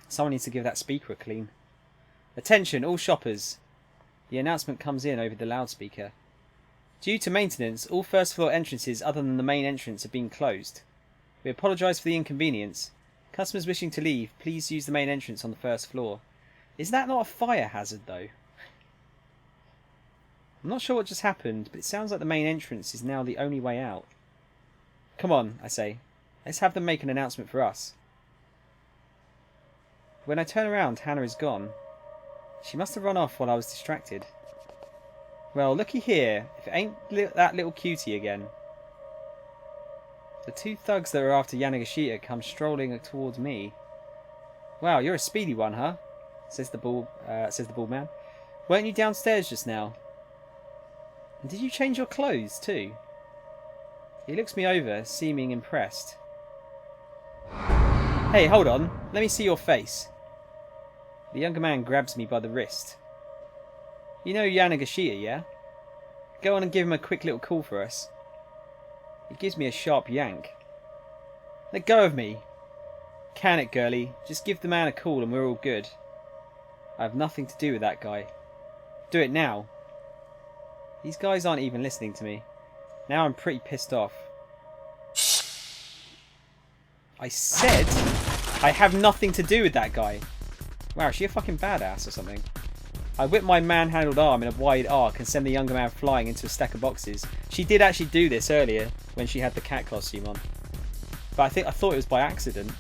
Someone needs to give that speaker a clean. Attention, all shoppers. The announcement comes in over the loudspeaker. Due to maintenance, all first floor entrances other than the main entrance have been closed. We apologise for the inconvenience. Customers wishing to leave, please use the main entrance on the first floor. Is that not a fire hazard, though? I'm not sure what just happened, but it sounds like the main entrance is now the only way out. Come on, I say. Let's have them make an announcement for us. When I turn around, Hannah is gone. She must have run off while I was distracted. Well, looky here, if it ain't that little cutie again. The 2 thugs that are after Yanagashita come strolling towards me. Wow, you're a speedy one, huh? Says the bald man. Weren't you downstairs just now? And did you change your clothes too? He looks me over, seeming impressed. Hey, hold on. Let me see your face. The younger man grabs me by the wrist. You know Yanagashita, yeah? Go on and give him a quick little call for us. He gives me a sharp yank. Let go of me. Can it, girlie? Just give the man a call and we're all good. I have nothing to do with that guy. do it now. These guys aren't even listening to me. Now I'm pretty pissed off. I said I have nothing to do with that guy. Wow, is she a fucking badass or something? I whip my manhandled arm in a wide arc and send the younger man flying into a stack of boxes. She did actually do this earlier when she had the cat costume on. But I thought it was by accident.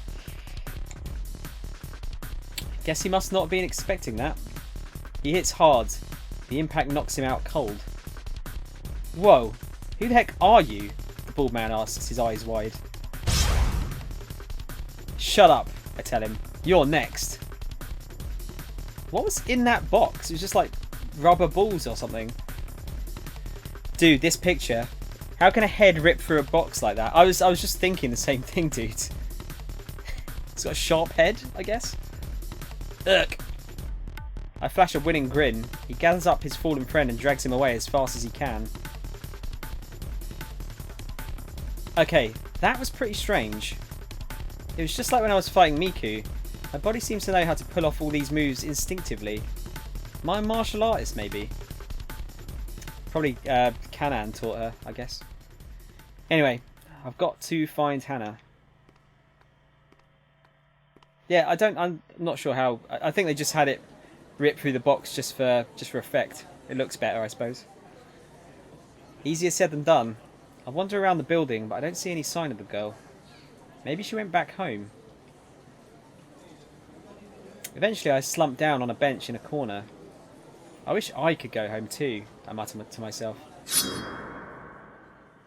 Guess he must not have been expecting that. He hits hard. The impact knocks him out cold. Whoa, who the heck are you? The bald man asks, his eyes wide. Shut up, I tell him. You're next. What was in that box? It was just like rubber balls or something. Dude, this picture. How can a head rip through a box like that? I was just thinking the same thing, dude. It's got a sharp head, I guess. Ugh. I flash a winning grin. He gathers up his fallen friend and drags him away as fast as he can. Okay, that was pretty strange. It was just like when I was fighting Miku. My body seems to know how to pull off all these moves instinctively. Am I a martial artist, maybe? Probably Kanan taught her, I guess. Anyway, I've got to find Hannah. Yeah, I'm not sure how. I think they just had it rip through the box just for effect. It looks better, I suppose. Easier said than done. I wander around the building, but I don't see any sign of the girl. Maybe she went back home. Eventually I slump down on a bench in a corner. I wish I could go home too, I mutter to myself.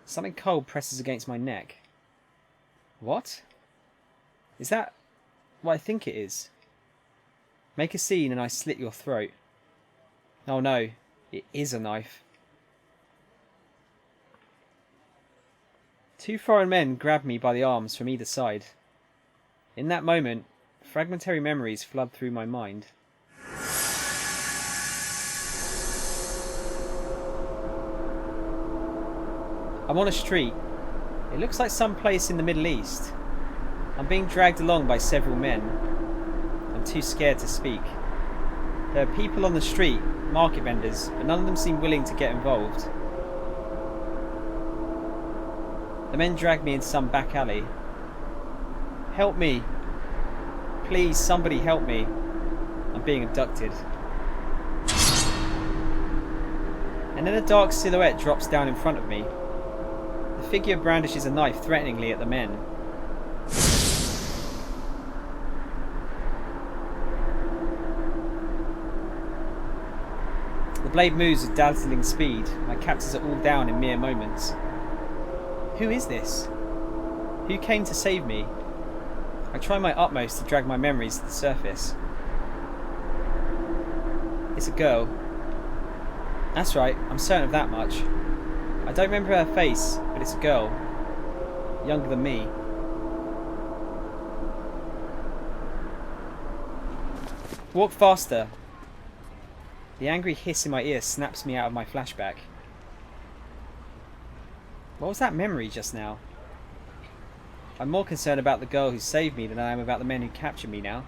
Something cold presses against my neck. What? Is that what I think it is? Make a scene and I slit your throat. Oh no, it is a knife. Two foreign men grab me by the arms from either side. In that moment, fragmentary memories flood through my mind. I'm on a street. It looks like some place in the Middle East. I'm being dragged along by several men. I'm too scared to speak. There are people on the street, market vendors, but none of them seem willing to get involved. The men drag me into some back alley. Help me. Please, somebody help me. I'm being abducted. And then a dark silhouette drops down in front of me. The figure brandishes a knife threateningly at the men. The blade moves with dazzling speed. My captors are all down in mere moments. Who is this? Who came to save me? I try my utmost to drag my memories to the surface. It's a girl. That's right, I'm certain of that much. I don't remember her face, but it's a girl. Younger than me. Walk faster. The angry hiss in my ear snaps me out of my flashback. What was that memory just now? I'm more concerned about the girl who saved me than I am about the men who captured me now.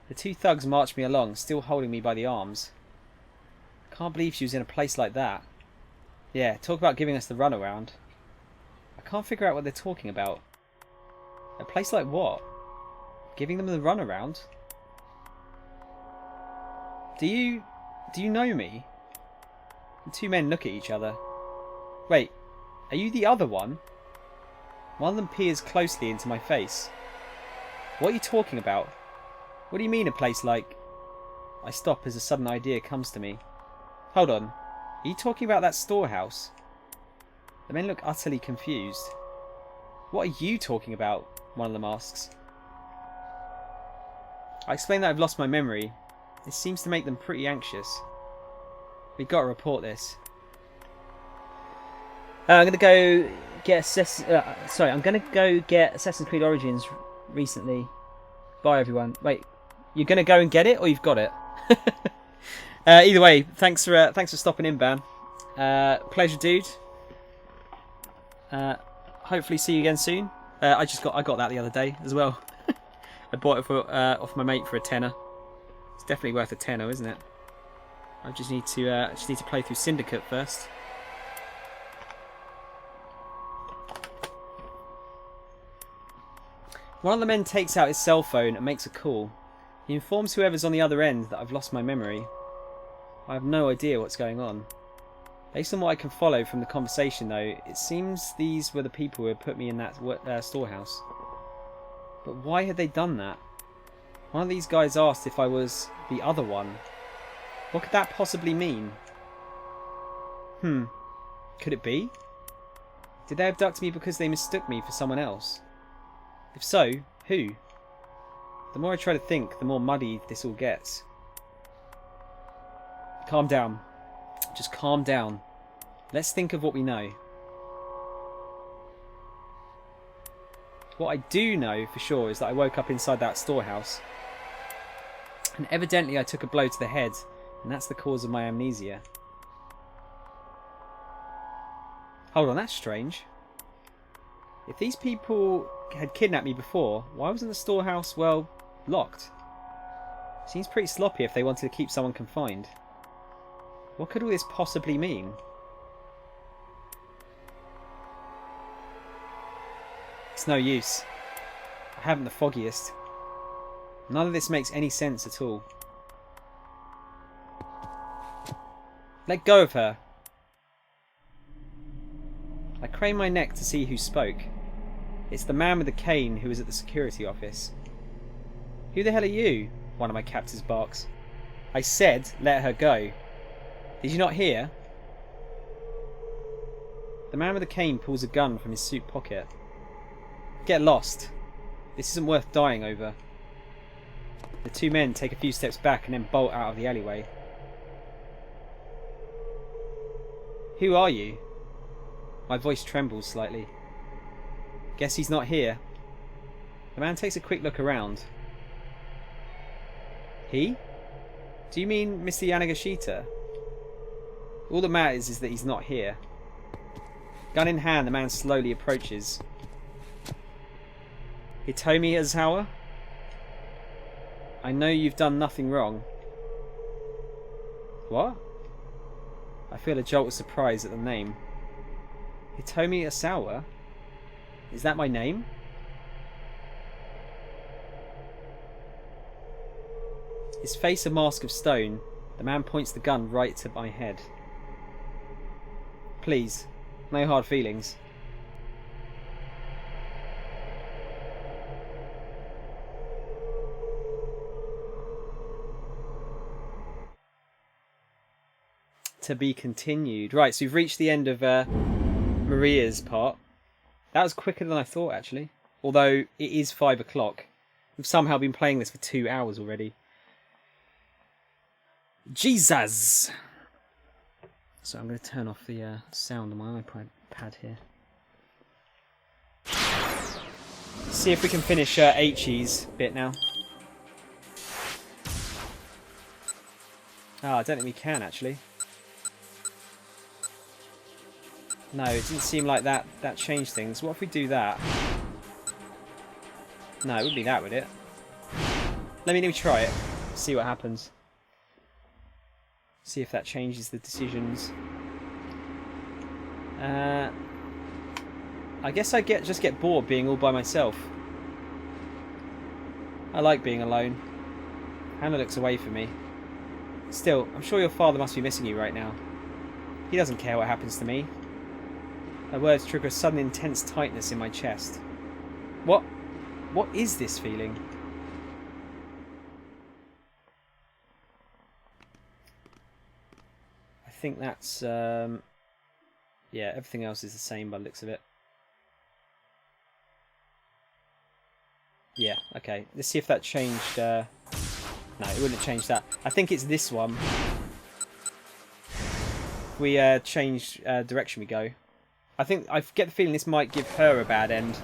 The two thugs march me along, still holding me by the arms. I can't believe she was in a place like that. Yeah, talk about giving us the runaround. I can't figure out what they're talking about. A place like what? Giving them the runaround? Do you know me? The two men look at each other. Wait, are you the other one? One of them peers closely into my face. What are you talking about? What do you mean a place like... I stop as a sudden idea comes to me. Hold on, are you talking about that storehouse? The men look utterly confused. What are you talking about? One of them asks. I explain that I've lost my memory. This seems to make them pretty anxious. We've got to report this. I'm gonna go get Assassin's Creed Origins recently. Bye everyone. Wait, you're gonna go and get it, or you've got it? Either way, thanks for stopping in, Ban. Pleasure, dude. Hopefully see you again soon. I got that the other day as well. I bought it for off my mate for a tenner. It's definitely worth a tenner, isn't it? I just need to play through Syndicate first. One of the men takes out his cell phone and makes a call. He informs whoever's on the other end that I've lost my memory. I have no idea what's going on. Based on what I can follow from the conversation, though, it seems these were the people who had put me in that storehouse. But why had they done that? One of these guys asked if I was the other one. What could that possibly mean? Could it be? Did they abduct me because they mistook me for someone else? If so, who? The more I try to think, the more muddy this all gets. Calm down. Just calm down. Let's think of what we know. What I do know for sure is that I woke up inside that storehouse. And evidently I took a blow to the head, and that's the cause of my amnesia. Hold on, that's strange. If these people had kidnapped me before, why wasn't the storehouse, well, locked? Seems pretty sloppy if they wanted to keep someone confined. What could all this possibly mean? It's no use. I haven't the foggiest. None of this makes any sense at all. Let go of her. I crane my neck to see who spoke. It's the man with the cane who was at the security office. Who the hell are you? One of my captors barks. I said let her go. Did you not hear? The man with the cane pulls a gun from his suit pocket. Get lost. This isn't worth dying over. The two men take a few steps back and then bolt out of the alleyway. Who are you? My voice trembles slightly. Guess he's not here. The man takes a quick look around. He? Do you mean Mr. Yanagashita? All that matters is that he's not here. Gun in hand, the man slowly approaches. Hitomi Azawa? I know you've done nothing wrong. What? I feel a jolt of surprise at the name. Hitomi Azawa? Is that my name? His face a mask of stone, the man points the gun right to my head. Please, no hard feelings. To be continued. Right, so we've reached the end of Maria's part. That was quicker than I thought, actually. Although it is 5 o'clock. We've somehow been playing this for 2 hours already. Jesus! So I'm going to turn off the sound on my iPad here. See if we can finish H's bit now. Oh, I don't think we can, actually. No, it didn't seem like that changed things. What if we do that? No, it wouldn't be that, would it? Let me try it. See what happens. See if that changes the decisions. I guess I just get bored being all by myself. I like being alone. Hannah looks away from me. Still, I'm sure your father must be missing you right now. He doesn't care what happens to me. Her words trigger a sudden intense tightness in my chest. What is this feeling? I think that's yeah, everything else is the same by the looks of it. Yeah, okay. Let's see if that changed. No, it wouldn't change that. I think it's this one. We change direction we go. I get the feeling this might give her a bad end.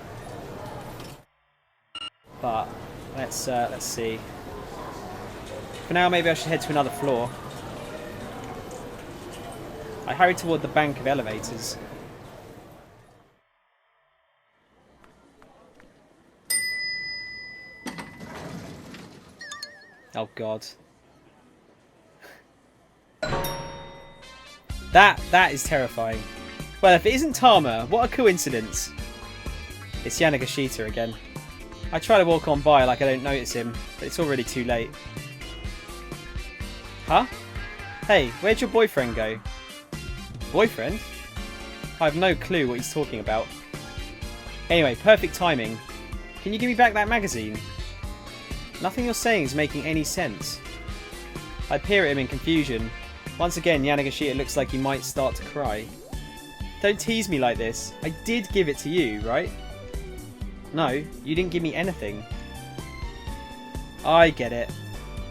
But let's see. For now, maybe I should head to another floor. I hurry toward the bank of elevators. Oh God. That is terrifying. Well, if it isn't Tama, what a coincidence. It's Yanagashita again. I try to walk on by like I don't notice him, but it's already too late. Huh? Hey, where'd your boyfriend go? Boyfriend? I have no clue what he's talking about. Anyway, perfect timing. Can you give me back that magazine? Nothing you're saying is making any sense. I peer at him in confusion. Once again, Yanagashita looks like he might start to cry. Don't tease me like this. I did give it to you, right? No, you didn't give me anything. I get it.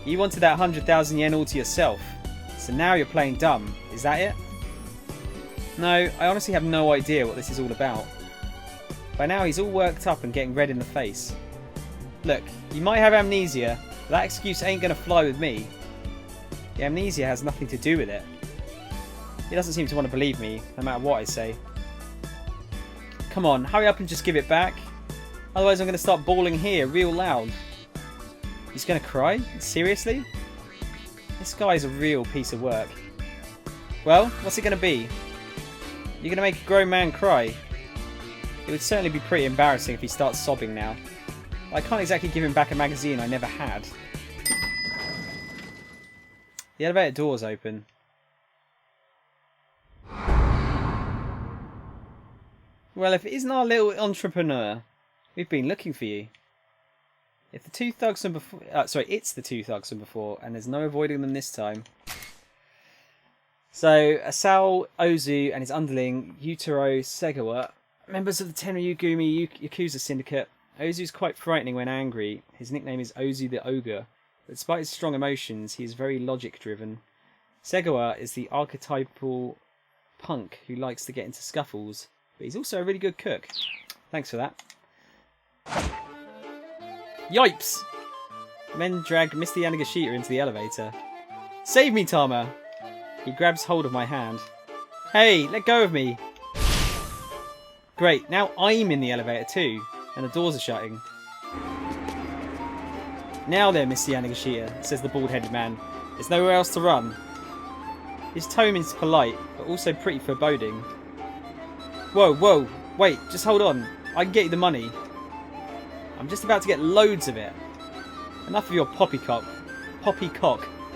You wanted that 100,000 yen all to yourself. So now you're playing dumb. Is that it? No, I honestly have no idea what this is all about. By now he's all worked up and getting red in the face. Look, you might have amnesia, but that excuse ain't gonna fly with me. The amnesia has nothing to do with it. He doesn't seem to want to believe me, no matter what I say. Come on, hurry up and just give it back. Otherwise I'm going to start bawling here real loud. He's going to cry? Seriously? This guy's a real piece of work. Well, what's it going to be? You're going to make a grown man cry? It would certainly be pretty embarrassing if he starts sobbing now. I can't exactly give him back a magazine I never had. The elevator door's open. Well, if it isn't our little entrepreneur, we've been looking for you. If the two thugs from before... it's the two thugs from before, and there's no avoiding them this time. So, Asao Ozu and his underling, Yutaro Segawa, members of the Tenryugumi Yakuza Syndicate. Ozu's quite frightening when angry. His nickname is Ozu the Ogre. But despite his strong emotions, he is very logic-driven. Segawa is the archetypal punk who likes to get into scuffles. But he's also a really good cook. Thanks for that. Yipes! Men drag Mr. Yanagashita into the elevator. Save me, Tama! He grabs hold of my hand. Hey, let go of me! Great, now I'm in the elevator too, and the doors are shutting. Now then, Mr. Yanagashita, says the bald-headed man. There's nowhere else to run. His tone is polite, but also pretty foreboding. Whoa, whoa, wait, just hold on. I can get you the money. I'm just about to get loads of it. Enough of your poppycock,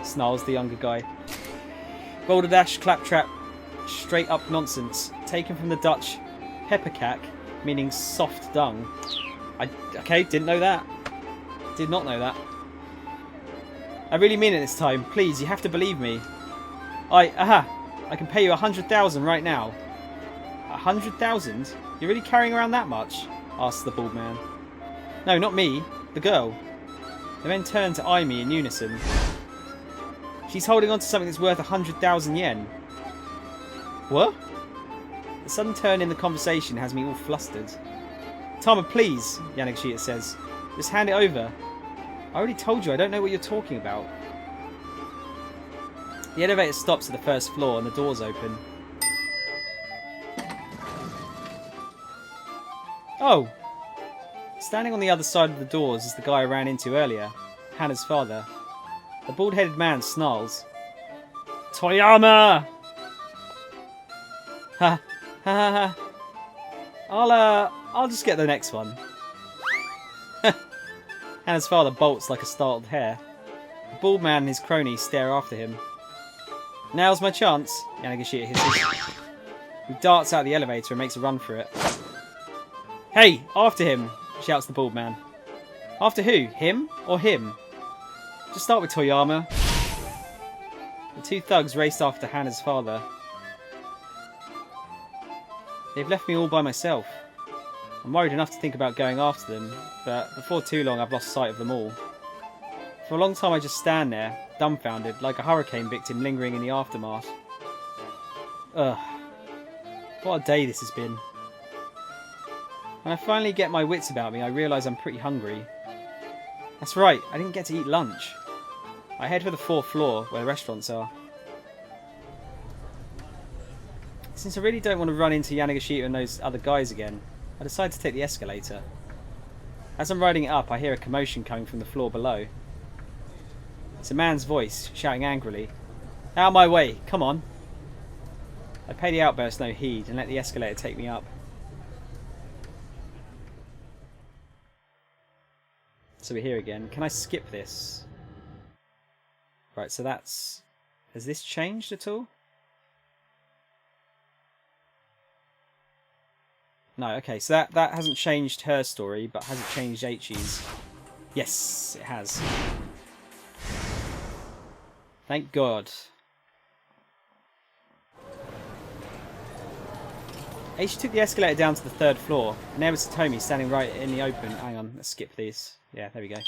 snarls the younger guy. Balderdash, claptrap, straight up nonsense, taken from the Dutch pepperkak, meaning soft dung. Okay, didn't know that. Did not know that. I really mean it this time. Please, you have to believe me. I can pay you 100,000 right now. 100,000? You're really carrying around that much? Asks the bald man. No, not me. The girl. The men turn to eye me in unison. She's holding on to something that's worth 100,000 yen. What? The sudden turn in the conversation has me all flustered. Tama, please, Yanagashita says. Just hand it over. I already told you I don't know what you're talking about. The elevator stops at the first floor and the doors open. Oh! Standing on the other side of the doors is the guy I ran into earlier, Hannah's father. The bald-headed man snarls. Toyama! Ha ha ha. I'll just get the next one. Hannah's father bolts like a startled hare. The bald man and his cronies stare after him. Now's my chance, Yanagashita hisses. He darts out of the elevator and makes a run for it. Hey, after him, shouts the bald man. After who? Him or him? Just start with Toyama. The two thugs raced after Hannah's father. They've left me all by myself. I'm worried enough to think about going after them, but before too long I've lost sight of them all. For a long time I just stand there, dumbfounded, like a hurricane victim lingering in the aftermath. Ugh. What a day this has been. When I finally get my wits about me, I realise I'm pretty hungry. That's right, I didn't get to eat lunch. I head for the 4th floor, where the restaurants are. Since I really don't want to run into Yanagashita and those other guys again, I decide to take the escalator. As I'm riding it up, I hear a commotion coming from the floor below. It's a man's voice, shouting angrily. Out of my way, come on. I pay the outburst no heed and let the escalator take me up. So we're here again. Can I skip this? Right, so that's... Has this changed at all? No, okay, so that hasn't changed her story, but has it changed Eiichi's? Yes, it has. Thank God. Eiichi took the escalator down to the 3rd floor, and there was Satomi standing right in the open. Hang on, let's skip these. Yeah, there we go.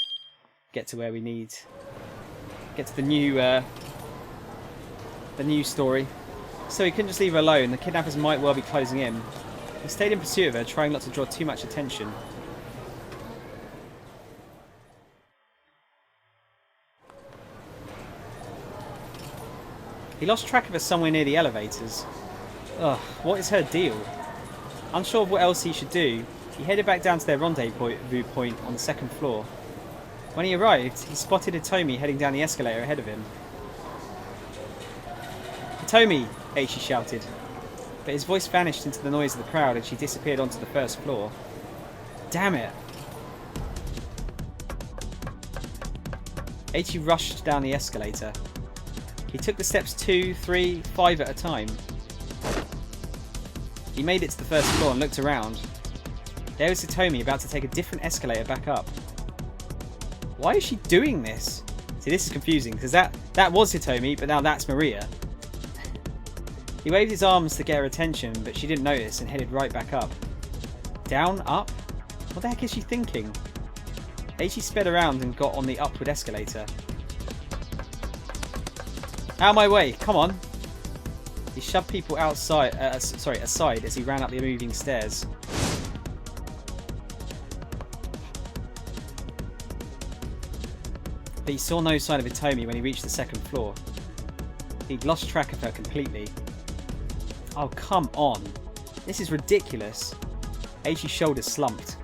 Get to where we need. Get to the new story. So he couldn't just leave her alone. The kidnappers might well be closing in. He stayed in pursuit of her, trying not to draw too much attention. He lost track of her somewhere near the elevators. Ugh, what is her deal? Unsure of what else he should do, he headed back down to their rendezvous point on the 2nd floor. When he arrived, he spotted Hitomi heading down the escalator ahead of him. Hitomi! Eiichi shouted. But his voice vanished into the noise of the crowd and she disappeared onto the 1st floor. Damn it! Eiichi rushed down the escalator. He took the steps 2, 3, 5 at a time. He made it to the 1st floor and looked around. There was Hitomi about to take a different escalator back up. Why is she doing this? See, this is confusing because that was Hitomi, but now that's Maria. He waved his arms to get her attention, but she didn't notice and headed right back up. Down? Up? What the heck is she thinking? Eiichi sped around and got on the upward escalator. Out of my way, come on! He shoved people aside as he ran up the moving stairs. But he saw no sign of Hitomi when he reached the 2nd floor. He'd lost track of her completely. Oh, come on. This is ridiculous. Eiichi's shoulders slumped.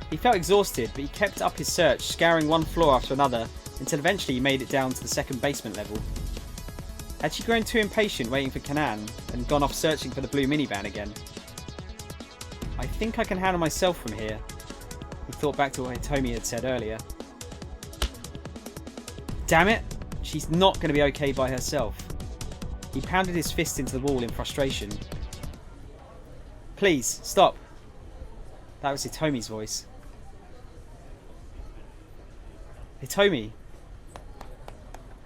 He felt exhausted, but he kept up his search, scouring one floor after another, until eventually he made it down to the 2nd basement level. Had she grown too impatient waiting for Kanan, and gone off searching for the blue minivan again? I think I can handle myself from here. He thought back to what Hitomi had said earlier. Damn it! She's not going to be okay by herself. He pounded his fist into the wall in frustration. Please, stop. That was Hitomi's voice. Hitomi!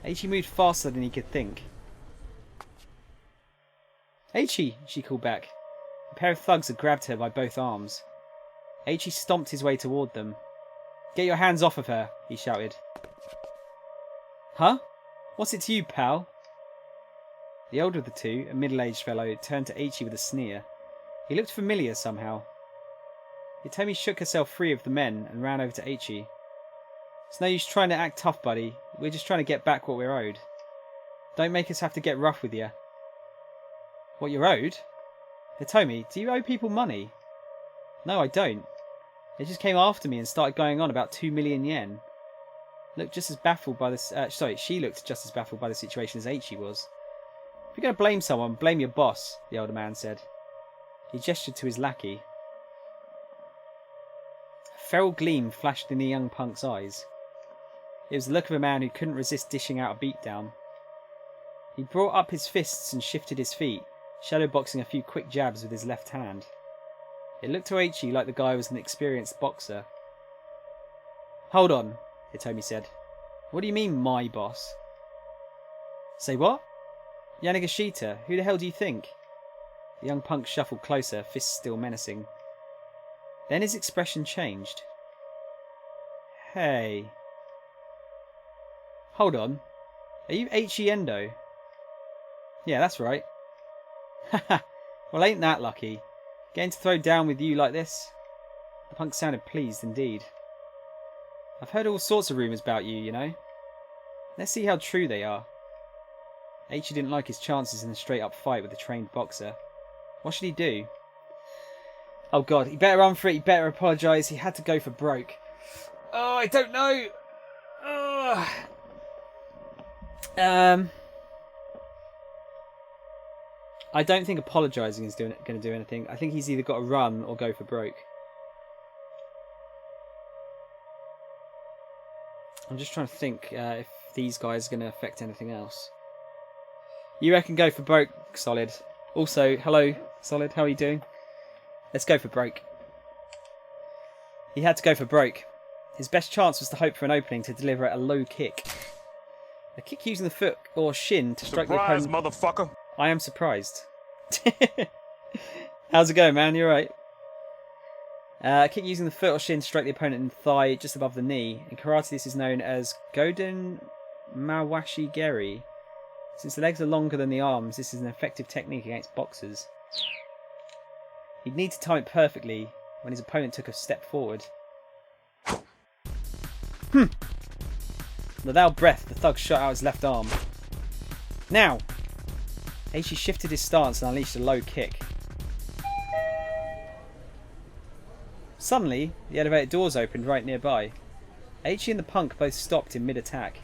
Eiichi moved faster than he could think. Eiichi! She called back. A pair of thugs had grabbed her by both arms. Eiichi stomped his way toward them. Get your hands off of her, he shouted. Huh? What's it to you, pal? The older of the two, a middle-aged fellow, turned to Eiichi with a sneer. He looked familiar somehow. Hitomi shook herself free of the men and ran over to Eiichi. It's no use trying to act tough, buddy. We're just trying to get back what we're owed. Don't make us have to get rough with you. What you're owed? Hitomi, do you owe people money? No, I don't. They just came after me and started going on about 2 million yen. Looked just as baffled by this. She looked just as baffled by the situation as Eiichi was. If you're going to blame someone, blame your boss, the older man said. He gestured to his lackey. A feral gleam flashed in the young punk's eyes. It was the look of a man who couldn't resist dishing out a beatdown. He brought up his fists and shifted his feet, shadowboxing a few quick jabs with his left hand. It looked to Eiichi like the guy was an experienced boxer. Hold on, Hitomi said. What do you mean, my boss? Say what? Yanagashita, who the hell do you think? The young punk shuffled closer, fists still menacing. Then his expression changed. Hey. Hold on. Are you Eiichi Endo? Yeah, that's right. Haha, well ain't that lucky. Getting to throw down with you like this? The punk sounded pleased indeed. I've heard all sorts of rumours about you, you know. Let's see how true they are. Eiichi didn't like his chances in a straight-up fight with a trained boxer. What should he do? Oh god, he better run for it, he better apologise, he had to go for broke. Oh, I don't know! I don't think apologising is going to do anything. I think he's either got to run or go for broke. I'm just trying to think if these guys are going to affect anything else. You reckon go for broke, Solid? Also, hello, Solid. How are you doing? Let's go for broke. He had to go for broke. His best chance was to hope for an opening to deliver a low kick. A kick using the foot or shin to strike the opponent. Motherfucker! I am surprised. How's it going, man? You alright? A kick using the foot or shin to strike the opponent in the thigh just above the knee. In karate, this is known as Goden Mawashi Geri. Since the legs are longer than the arms, this is an effective technique against boxers. He'd need to time it perfectly when his opponent took a step forward. Without breath, the thug shot out his left arm. Now! Aichi shifted his stance and unleashed a low kick. Suddenly, the elevator doors opened right nearby. Aichi and the punk both stopped in mid-attack.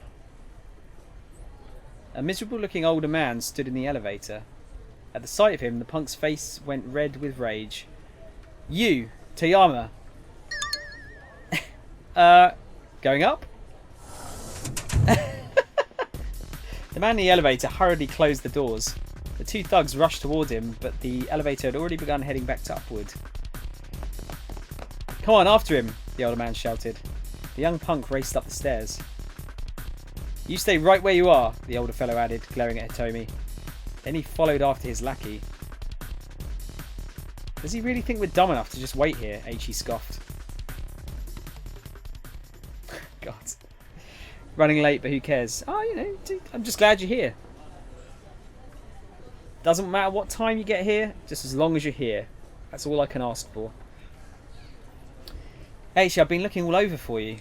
A miserable-looking older man stood in the elevator. At the sight of him, the punk's face went red with rage. You, Toyama! Going up? The man in the elevator hurriedly closed the doors. The two thugs rushed toward him, but the elevator had already begun heading back to upward. Come on, after him, the older man shouted. The young punk raced up the stairs. You stay right where you are, the older fellow added, glaring at Hitomi. Then he followed after his lackey. Does he really think we're dumb enough to just wait here? Aichi scoffed. God. Running late, but who cares? Oh, you know, dude, I'm just glad you're here. Doesn't matter what time you get here, just as long as you're here. That's all I can ask for. Aichi, I've been looking all over for you.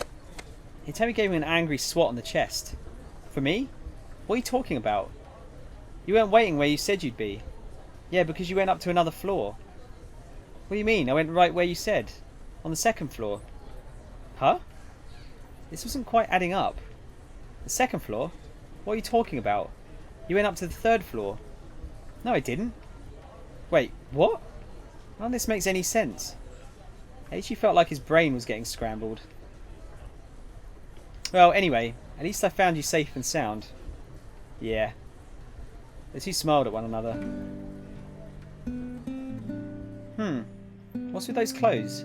Hitomi gave me an angry swat on the chest. For me? What are you talking about? You weren't waiting where you said you'd be. Yeah, because you went up to another floor. What do you mean? I went right where you said. On the second floor. Huh? This wasn't quite adding up. The second floor? What are you talking about? You went up to the third floor. No, I didn't. Wait, what? None of this makes any sense. Aichi felt like his brain was getting scrambled. Well, anyway, at least I found you safe and sound. Yeah. The two smiled at one another. What's with those clothes?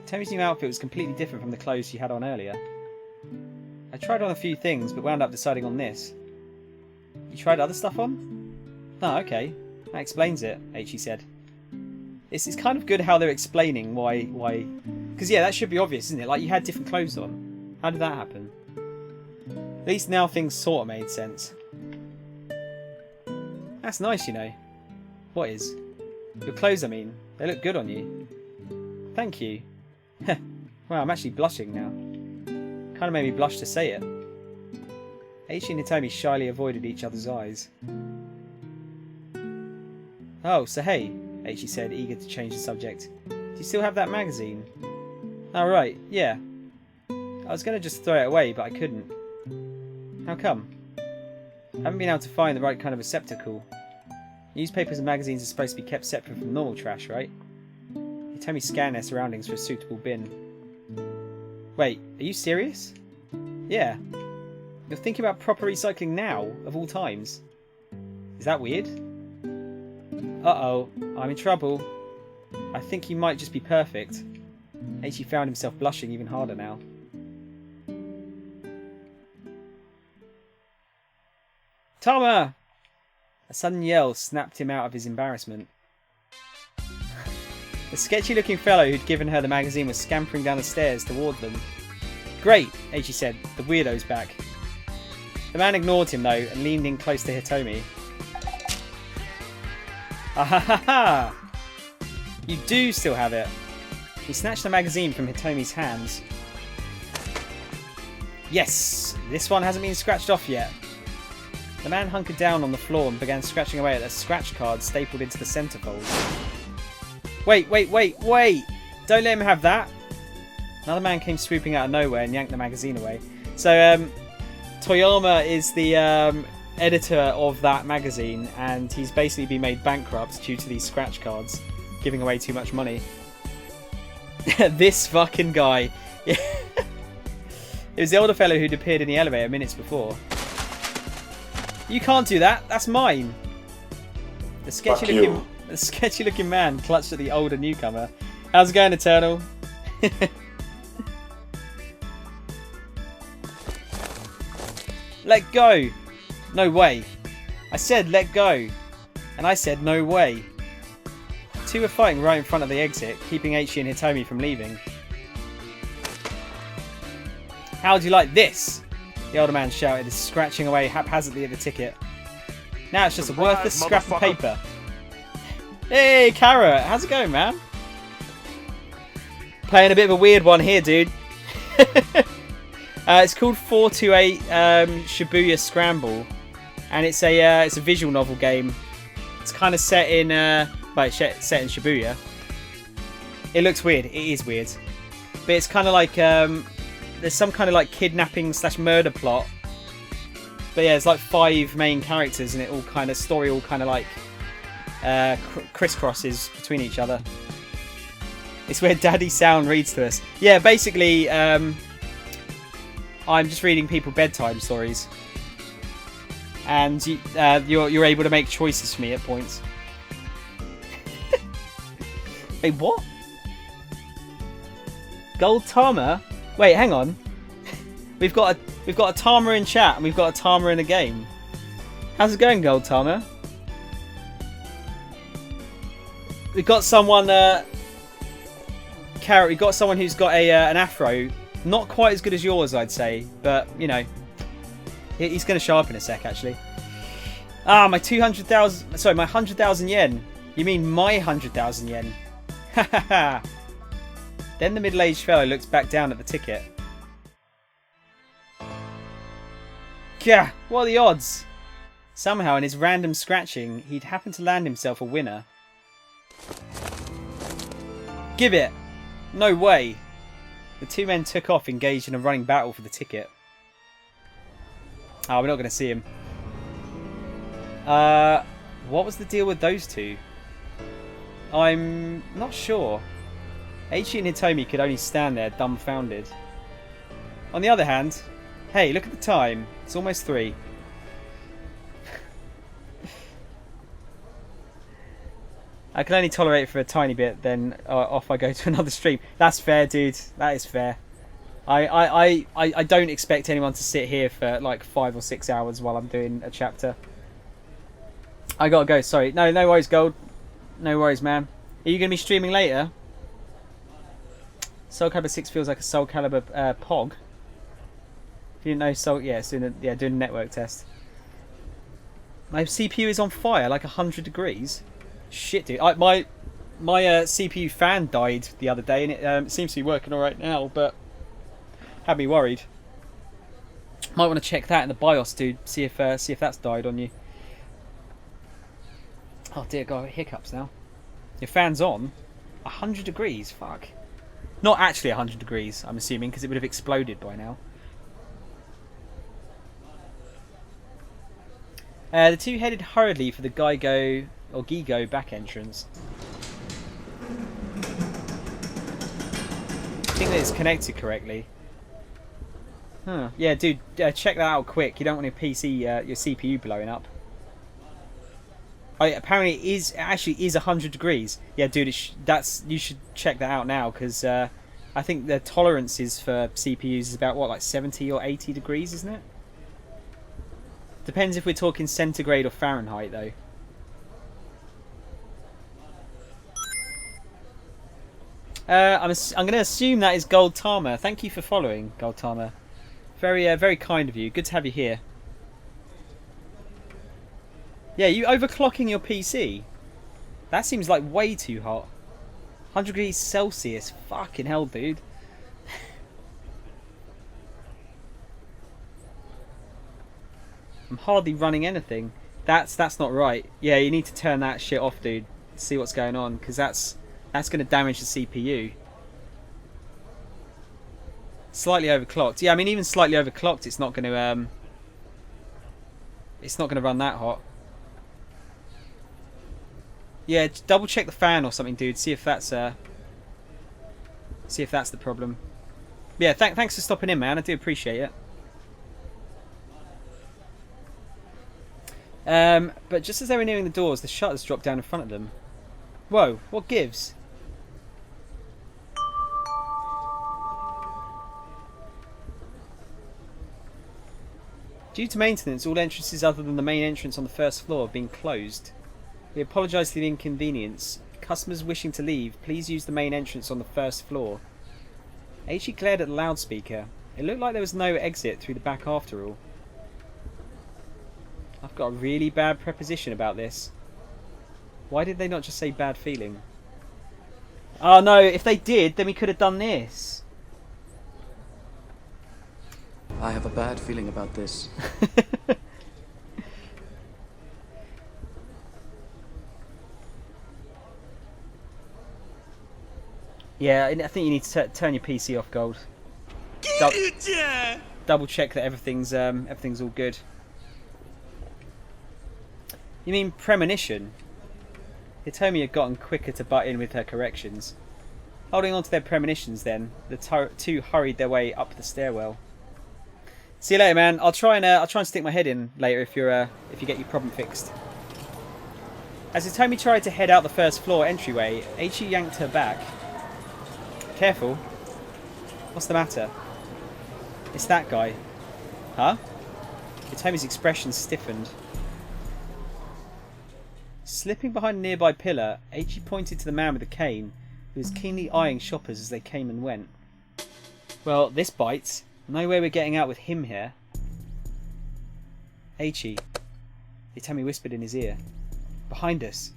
Tommy's new outfit was completely different from the clothes she had on earlier. I tried on a few things, but wound up deciding on this. You tried other stuff on? Oh, okay. That explains it, Aichi said. It's kind of good how they're explaining why... Because, yeah, that should be obvious, isn't it? Like, you had different clothes on. How did that happen? At least now things sort of made sense. That's nice, you know. What is? Your clothes, I mean. They look good on you. Thank you. Wow, I'm actually blushing now. Kind of made me blush to say it. Aichi and Hitomi shyly avoided each other's eyes. Oh, so hey, Aichi said, eager to change the subject. Do you still have that magazine? Oh, right, yeah. I was going to just throw it away, but I couldn't. How come? I haven't been able to find the right kind of receptacle. Newspapers and magazines are supposed to be kept separate from normal trash, right? Hitomi scanned their surroundings for a suitable bin. Wait, are you serious? Yeah. You're thinking about proper recycling now, of all times. Is that weird? Uh-oh, I'm in trouble. I think you might just be perfect. Aichi found himself blushing even harder now. Tama! A sudden yell snapped him out of his embarrassment. The sketchy-looking fellow who'd given her the magazine was scampering down the stairs toward them. Great, Aichi said. The weirdo's back. The man ignored him, though, and leaned in close to Hitomi. Ah-ha-ha-ha! You do still have it. He snatched the magazine from Hitomi's hands. Yes! This one hasn't been scratched off yet. The man hunkered down on the floor and began scratching away at a scratch card stapled into the centerfold. Wait! Don't let him have that! Another man came swooping out of nowhere and yanked the magazine away. So, Toyama is the editor of that magazine, and he's basically been made bankrupt due to these scratch cards giving away too much money. This fucking guy. It was the older fellow who'd appeared in the elevator minutes before. You can't do that. That's mine. The sketchy looking man clutched at the older newcomer. How's it going, Eternal? Let go. No way. I said let go. And I said no way. Two were fighting right in front of the exit, keeping Ichi and Hitomi from leaving. How do you like this? The older man shouted, scratching away haphazardly at the ticket. Now it's just a worthless scrap of paper. Hey, Carrot. How's it going, man? Playing a bit of a weird one here, dude. It's called 428 Shibuya Scramble, and it's a visual novel game. It's kind of set in set in Shibuya. It looks weird. It is weird, but it's kind of like there's some kind of like kidnapping / murder plot. But yeah, it's like 5 main characters, and it all kind of story all kind of like crisscrosses between each other. It's where Daddy Sound reads to us. Yeah, basically, I'm just reading people bedtime stories, and you're able to make choices for me at points. Wait, what? Gold Tama? Wait, hang on. We've got a Tama in chat, and we've got a Tama in the game. How's it going, Gold Tama? We've got someone. Carrot, we've got someone who's got an afro. Not quite as good as yours, I'd say, but you know, he's going to show up in a sec. Actually, my 200,000. Sorry, my 100,000 yen. You mean my 100,000 yen? Ha ha ha. Then the middle-aged fellow looks back down at the ticket. Gah! What are the odds? Somehow, in his random scratching, he'd happened to land himself a winner. Give it! No way! The two men took off, engaged in a running battle for the ticket. Oh, we're not going to see him. What was the deal with those two? I'm not sure. Ichi and Hitomi could only stand there, dumbfounded. On the other hand, hey, look at the time. It's almost 3. I can only tolerate it for a tiny bit, then off I go to another stream. That's fair, dude. That is fair. I don't expect anyone to sit here for like 5 or 6 hours while I'm doing a chapter. I gotta go, sorry. No worries, Gold. No worries, man. Are you going to be streaming later? Soul Calibur 6 feels like a Soul Calibur POG. If you didn't know, doing a network test. My CPU is on fire, like 100 degrees. Shit, dude. My CPU fan died the other day, and it seems to be working all right now, but had me worried. Might want to check that in the BIOS, dude. See if that's died on you. Oh dear God, hiccups now. Your fan's on. 100 degrees. Fuck. Not actually 100 degrees, I'm assuming, because it would have exploded by now. The two headed hurriedly for the Gigo back entrance. I think that it's connected correctly. Huh. Yeah, dude, check that out quick. You don't want your PC, your CPU blowing up. Apparently it actually is 100 degrees. Yeah, dude, you should check that out now, because I think the tolerances for CPUs is about what, like 70 or 80 degrees, isn't it? Depends if we're talking centigrade or Fahrenheit, though. I'm going to assume that is Gold Tama. Thank you for following, Gold Tama. Very, very kind of you. Good to have you here. Yeah, you overclocking your PC? That seems like way too hot. 100 degrees Celsius. Fucking hell, dude. I'm hardly running anything. That's not right. Yeah, you need to turn that shit off, dude. See what's going on, because that's going to damage the CPU. Slightly overclocked. Yeah, I mean, even slightly overclocked, it's not going to It's not going to run that hot. Yeah, double check the fan or something, dude. See if that's the problem. Yeah, thanks for stopping in, man. I do appreciate it. But just as they were nearing the doors, the shutters dropped down in front of them. Whoa, what gives? Due to maintenance, all entrances other than the main entrance on the first floor have been closed. We apologise for the inconvenience. Customers wishing to leave, please use the main entrance on the first floor. H.E. glared at the loudspeaker. It looked like there was no exit through the back after all. I've got a really bad preposition about this. Why did they not just say bad feeling? Oh no, if they did, then we could have done this. I have a bad feeling about this. Yeah, I think you need to turn your PC off, Gold. Double check that everything's all good. You mean premonition? Hitomi had gotten quicker to butt in with her corrections. Holding on to their premonitions then, the two hurried their way up the stairwell. See you later, man. I'll try and stick my head in later if you get your problem fixed. As Hitomi tried to head out the first floor entryway, H.E. yanked her back. Careful. What's the matter? It's that guy. Huh? Hitomi's expression stiffened. Slipping behind a nearby pillar, H.E. pointed to the man with the cane, who was keenly eyeing shoppers as they came and went. Well, this bites. No way we're getting out with him here. H.E. Hitomi whispered in his ear. Behind us.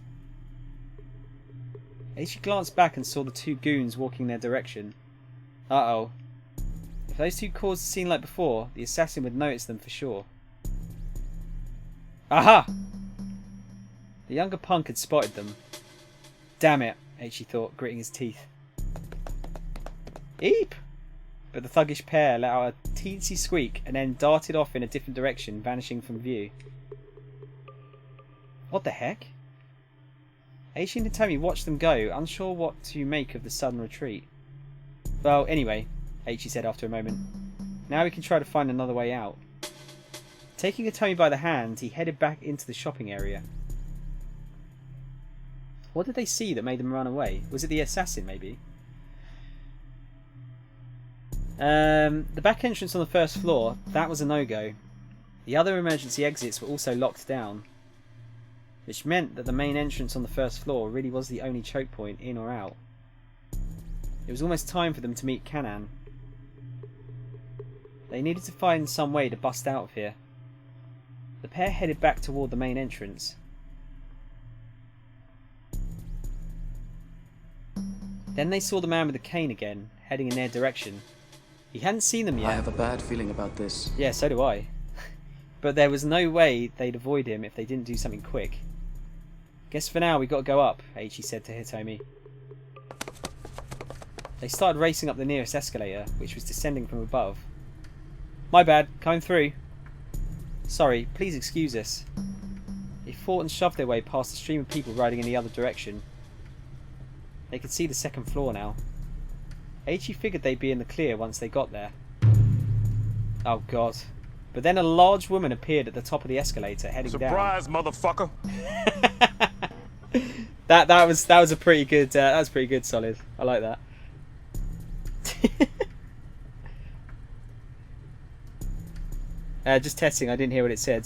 H.E. glanced back and saw the two goons walking in their direction. Uh-oh. If those two caused a scene like before, the assassin would notice them for sure. Aha! The younger punk had spotted them. Damn it, H.E. thought, gritting his teeth. Eep! But the thuggish pair let out a teensy squeak and then darted off in a different direction, vanishing from view. What the heck? H.E. and Hitomi watched them go, unsure what to make of the sudden retreat. Well, anyway, H.E. said after a moment. Now we can try to find another way out. Taking Hitomi by the hand, he headed back into the shopping area. What did they see that made them run away? Was it the assassin, maybe? The back entrance on the first floor, that was a no-go. The other emergency exits were also locked down, which meant that the main entrance on the first floor really was the only choke point in or out. It was almost time for them to meet Kanan. They needed to find some way to bust out of here. The pair headed back toward the main entrance. Then they saw the man with the cane again, heading in their direction. He hadn't seen them yet. I have a bad feeling about this. Yeah, so do I. But there was no way they'd avoid him if they didn't do something quick. Guess for now we got to go up, H.E. said to Hitomi. They started racing up the nearest escalator, which was descending from above. My bad, coming through. Sorry, please excuse us. They fought and shoved their way past the stream of people riding in the other direction. They could see the second floor now. H.E. figured they'd be in the clear once they got there. Oh god. But then a large woman appeared at the top of the escalator heading Surprise, down. motherfucker! that was a pretty good Solid. I like that. Just testing, I didn't hear what it said.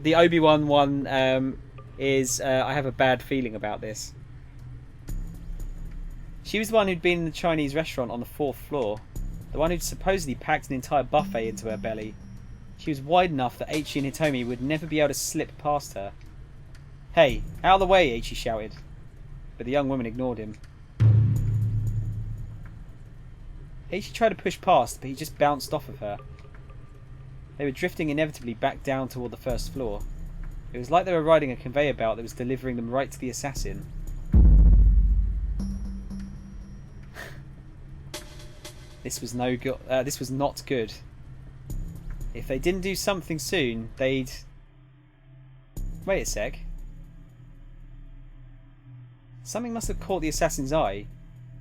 The Obi-Wan one is I have a bad feeling about this. She was the one who'd been in the Chinese restaurant on the 4th floor. The one who'd supposedly packed an entire buffet into her belly. She was wide enough that H.E. and Hitomi would never be able to slip past her. Hey, out of the way, H.E. shouted. But the young woman ignored him. H.E. tried to push past, but he just bounced off of her. They were drifting inevitably back down toward the first floor. It was like they were riding a conveyor belt that was delivering them right to the assassin. This was not good. If they didn't do something soon, they'd... Wait a sec. Something must have caught the assassin's eye.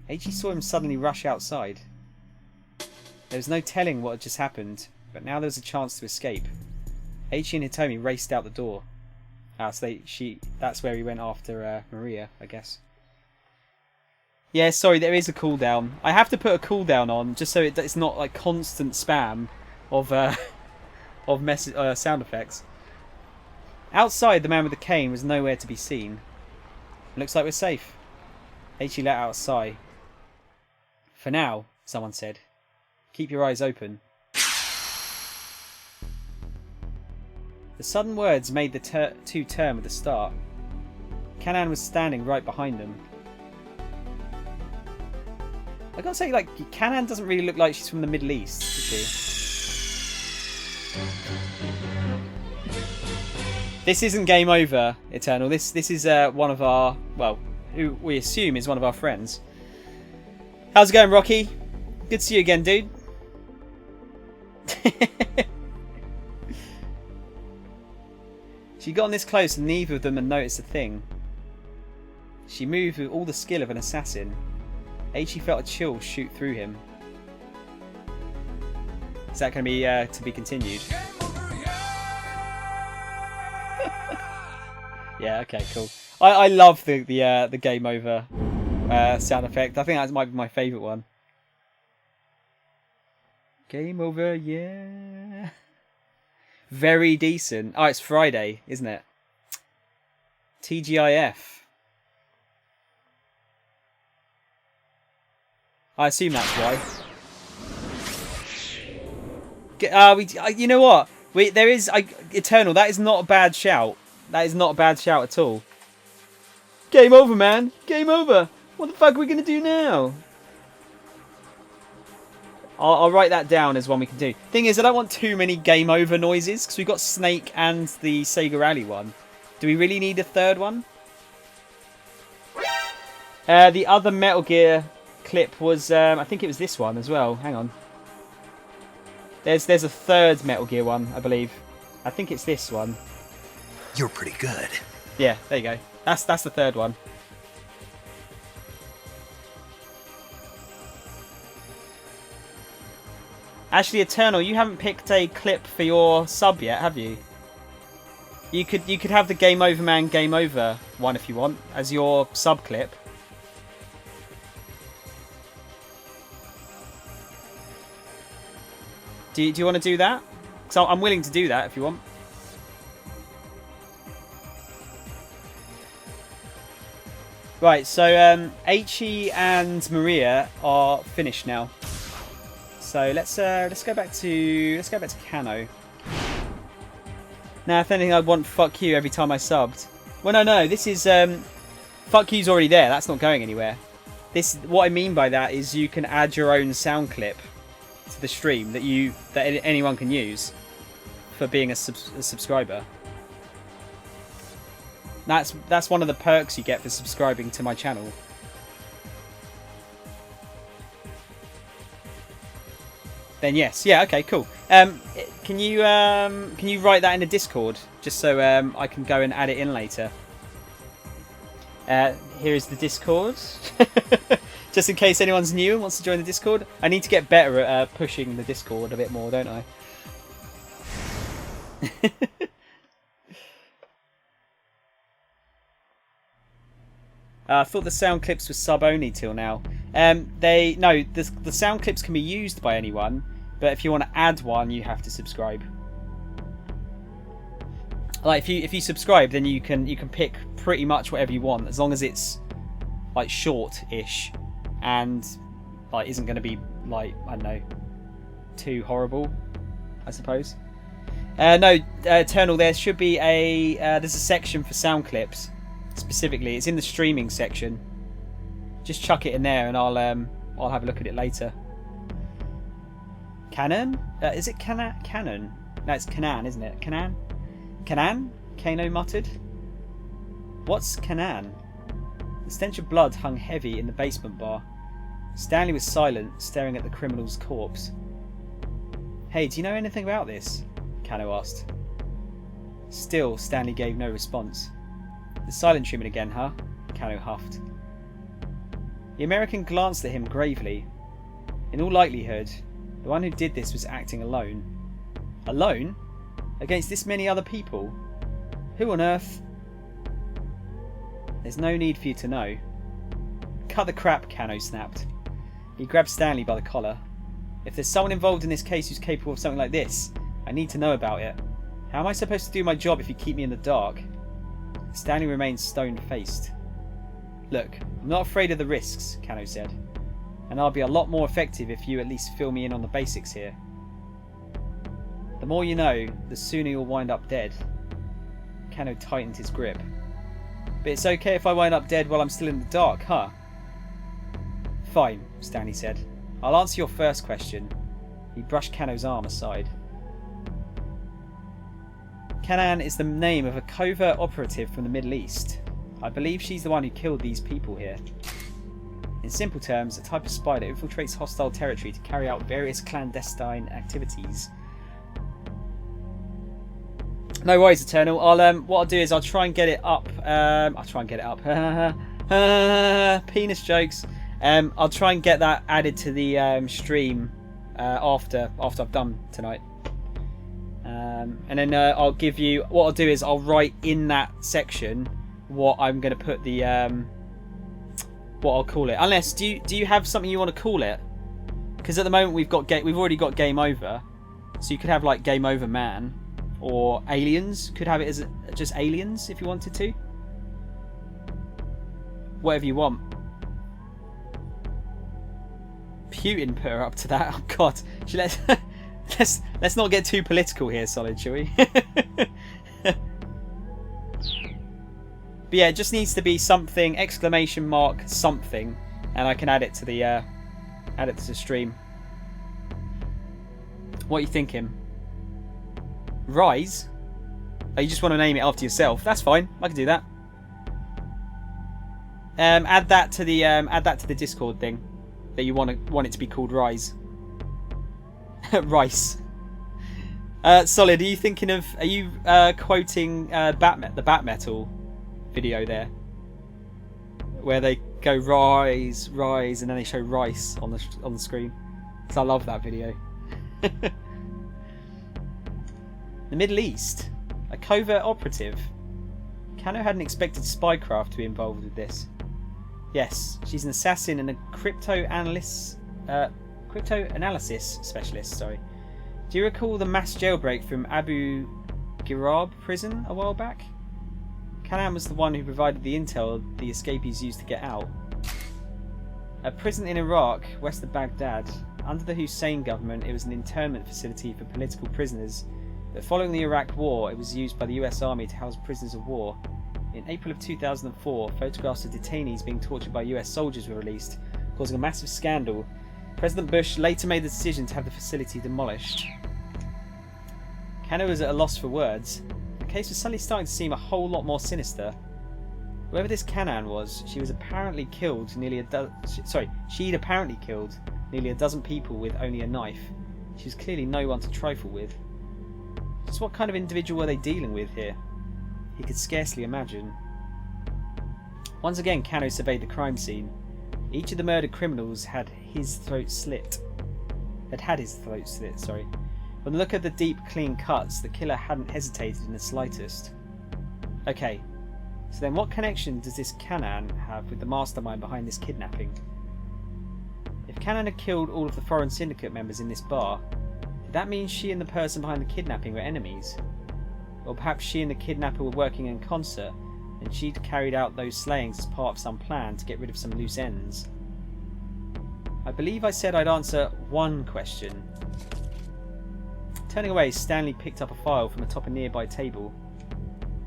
Eiichi saw him suddenly rush outside. There was no telling what had just happened, but now there was a chance to escape. Eiichi and Hitomi raced out the door. So that's where he went after Maria, I guess. Yeah, sorry, there is a cooldown. I have to put a cooldown on just so it's not like constant spam of sound effects. Outside, the man with the cane was nowhere to be seen. Looks like we're safe. Eiichi let out a sigh. For now, someone said. Keep your eyes open. The sudden words made the two turn with a start. Kanan was standing right behind them. I gotta say, like, Kanan doesn't really look like she's from the Middle East, does she? This isn't game over, Eternal. This is one of our, well, who we assume is one of our friends. How's it going, Rocky? Good to see you again, dude. She got this close and neither of them had noticed a thing. She moved with all the skill of an assassin. Eiichi felt a chill shoot through him. Is that going to be continued? Yeah, okay, cool. I love the game over sound effect. I think that might be my favourite one. Game over, yeah. Very decent. Oh, it's Friday, isn't it? TGIF. I assume that's why. You know what? Eternal. That is not a bad shout. That is not a bad shout at all. Game over, man. Game over. What the fuck are we gonna do now? I'll write that down as one we can do. Thing is, I don't want too many game over noises because we've got Snake and the Sega Rally one. Do we really need a third one? The other Metal Gear clip was, I think it was this one as well. Hang on. There's a third Metal Gear one, I believe. I think it's this one. You're pretty good. Yeah, there you go. That's the third one. Actually, Eternal, you haven't picked a clip for your sub yet, have you? You could have the Game Over Man Game Over one if you want as your sub clip. Do you want to do that? So I'm willing to do that if you want. Right, so Eiichi and Maria are finished now. So let's go back to Kano. Now, if anything, I'd want fuck you every time I subbed. Well, no, this is fuck you's already there. That's not going anywhere. What I mean by that is you can add your own sound clip to the stream that anyone can use for being a subscriber. That's one of the perks you get for subscribing to my channel. Then yes, yeah, okay, cool. Can you write that in the Discord just so I can go and add it in later? Here is the Discord. Just in case anyone's new and wants to join the Discord. I need to get better at pushing the Discord a bit more, don't I? I thought the sound clips were sub only till now. The sound clips can be used by anyone, but if you want to add one, you have to subscribe. Like if you subscribe, then you can pick pretty much whatever you want, as long as it's like short-ish and like isn't going to be like, I don't know, too horrible, I suppose. No, Eternal, there should be there's a section for sound clips. Specifically, it's in the streaming section. Just chuck it in there, and I'll have a look at it later. Canon? Is it Canon? No, it's Kanan, isn't it? Kanan? Kanan? Kano muttered. What's Kanan? The stench of blood hung heavy in the basement bar. Stanley was silent, staring at the criminal's corpse. Hey, do you know anything about this? Kano asked. Still, Stanley gave no response. The silent treatment again, huh? Kano huffed. The American glanced at him gravely. In all likelihood, the one who did this was acting alone. Alone? Against this many other people? Who on earth? There's no need for you to know. Cut the crap, Kano snapped. He grabbed Stanley by the collar. If there's someone involved in this case who's capable of something like this, I need to know about it. How am I supposed to do my job if you keep me in the dark? Stanley remained stone-faced. Look, I'm not afraid of the risks, Kano said. And I'll be a lot more effective if you at least fill me in on the basics here. The more you know, the sooner you'll wind up dead. Kano tightened his grip. But it's okay if I wind up dead while I'm still in the dark, huh? Fine, Stanley said. I'll answer your first question. He brushed Kano's arm aside. Kanan is the name of a covert operative from the Middle East. I believe she's the one who killed these people here. In simple terms, a type of spy that infiltrates hostile territory to carry out various clandestine activities. No worries, Eternal. What I'll do is I'll try and get it up. Penis jokes. I'll try and get that added to the stream after I've done tonight. And then I'll give you. What I'll do is I'll write in that section what I'm going to put the what I'll call it. Unless do you have something you want to call it? Because at the moment we've already got Game Over, so you could have like Game Over Man, or Aliens. Could have it as just Aliens if you wanted to. Whatever you want. Putin put her up to that. Oh God, let's not get too political here, Solid, shall we? But yeah, it just needs to be something, exclamation mark, something, and I can add it to the stream. What are you thinking? Rise? Oh, you just want to name it after yourself? That's fine. I can do that. Add that to the Discord thing that you want it to be called Rise. Rice. Solid. Are you thinking of? Are you quoting the Bat Metal video there, where they go rise, rise, and then they show rice on the screen? Because I love that video. The Middle East, a covert operative. Kano hadn't expected spycraft to be involved with this. Yes, she's an assassin and a crypto analysis specialist. Sorry. Do you recall the mass jailbreak from Abu Ghraib prison a while back? Kanan was the one who provided the intel the escapees used to get out. A prison in Iraq, west of Baghdad. Under the Hussein government, it was an internment facility for political prisoners, but following the Iraq War, it was used by the US Army to house prisoners of war. In April of 2004, photographs of detainees being tortured by US soldiers were released, causing a massive scandal. President Bush later made the decision to have the facility demolished. Kano was at a loss for words. The case was suddenly starting to seem a whole lot more sinister. Whoever this Kanan was, she'd apparently killed nearly a dozen people with only a knife. She was clearly no one to trifle with. Just what kind of individual were they dealing with here? He could scarcely imagine. Once again, Kano surveyed the crime scene. Each of the murdered criminals had his throat slit. From the look of the deep, clean cuts, the killer hadn't hesitated in the slightest. Okay, so then what connection does this Kanan have with the mastermind behind this kidnapping? If Kanan had killed all of the foreign syndicate members in this bar, did that mean she and the person behind the kidnapping were enemies? Or perhaps she and the kidnapper were working in concert, and she'd carried out those slayings as part of some plan to get rid of some loose ends. I believe I said I'd answer one question. Turning away, Stanley picked up a file from atop a nearby table.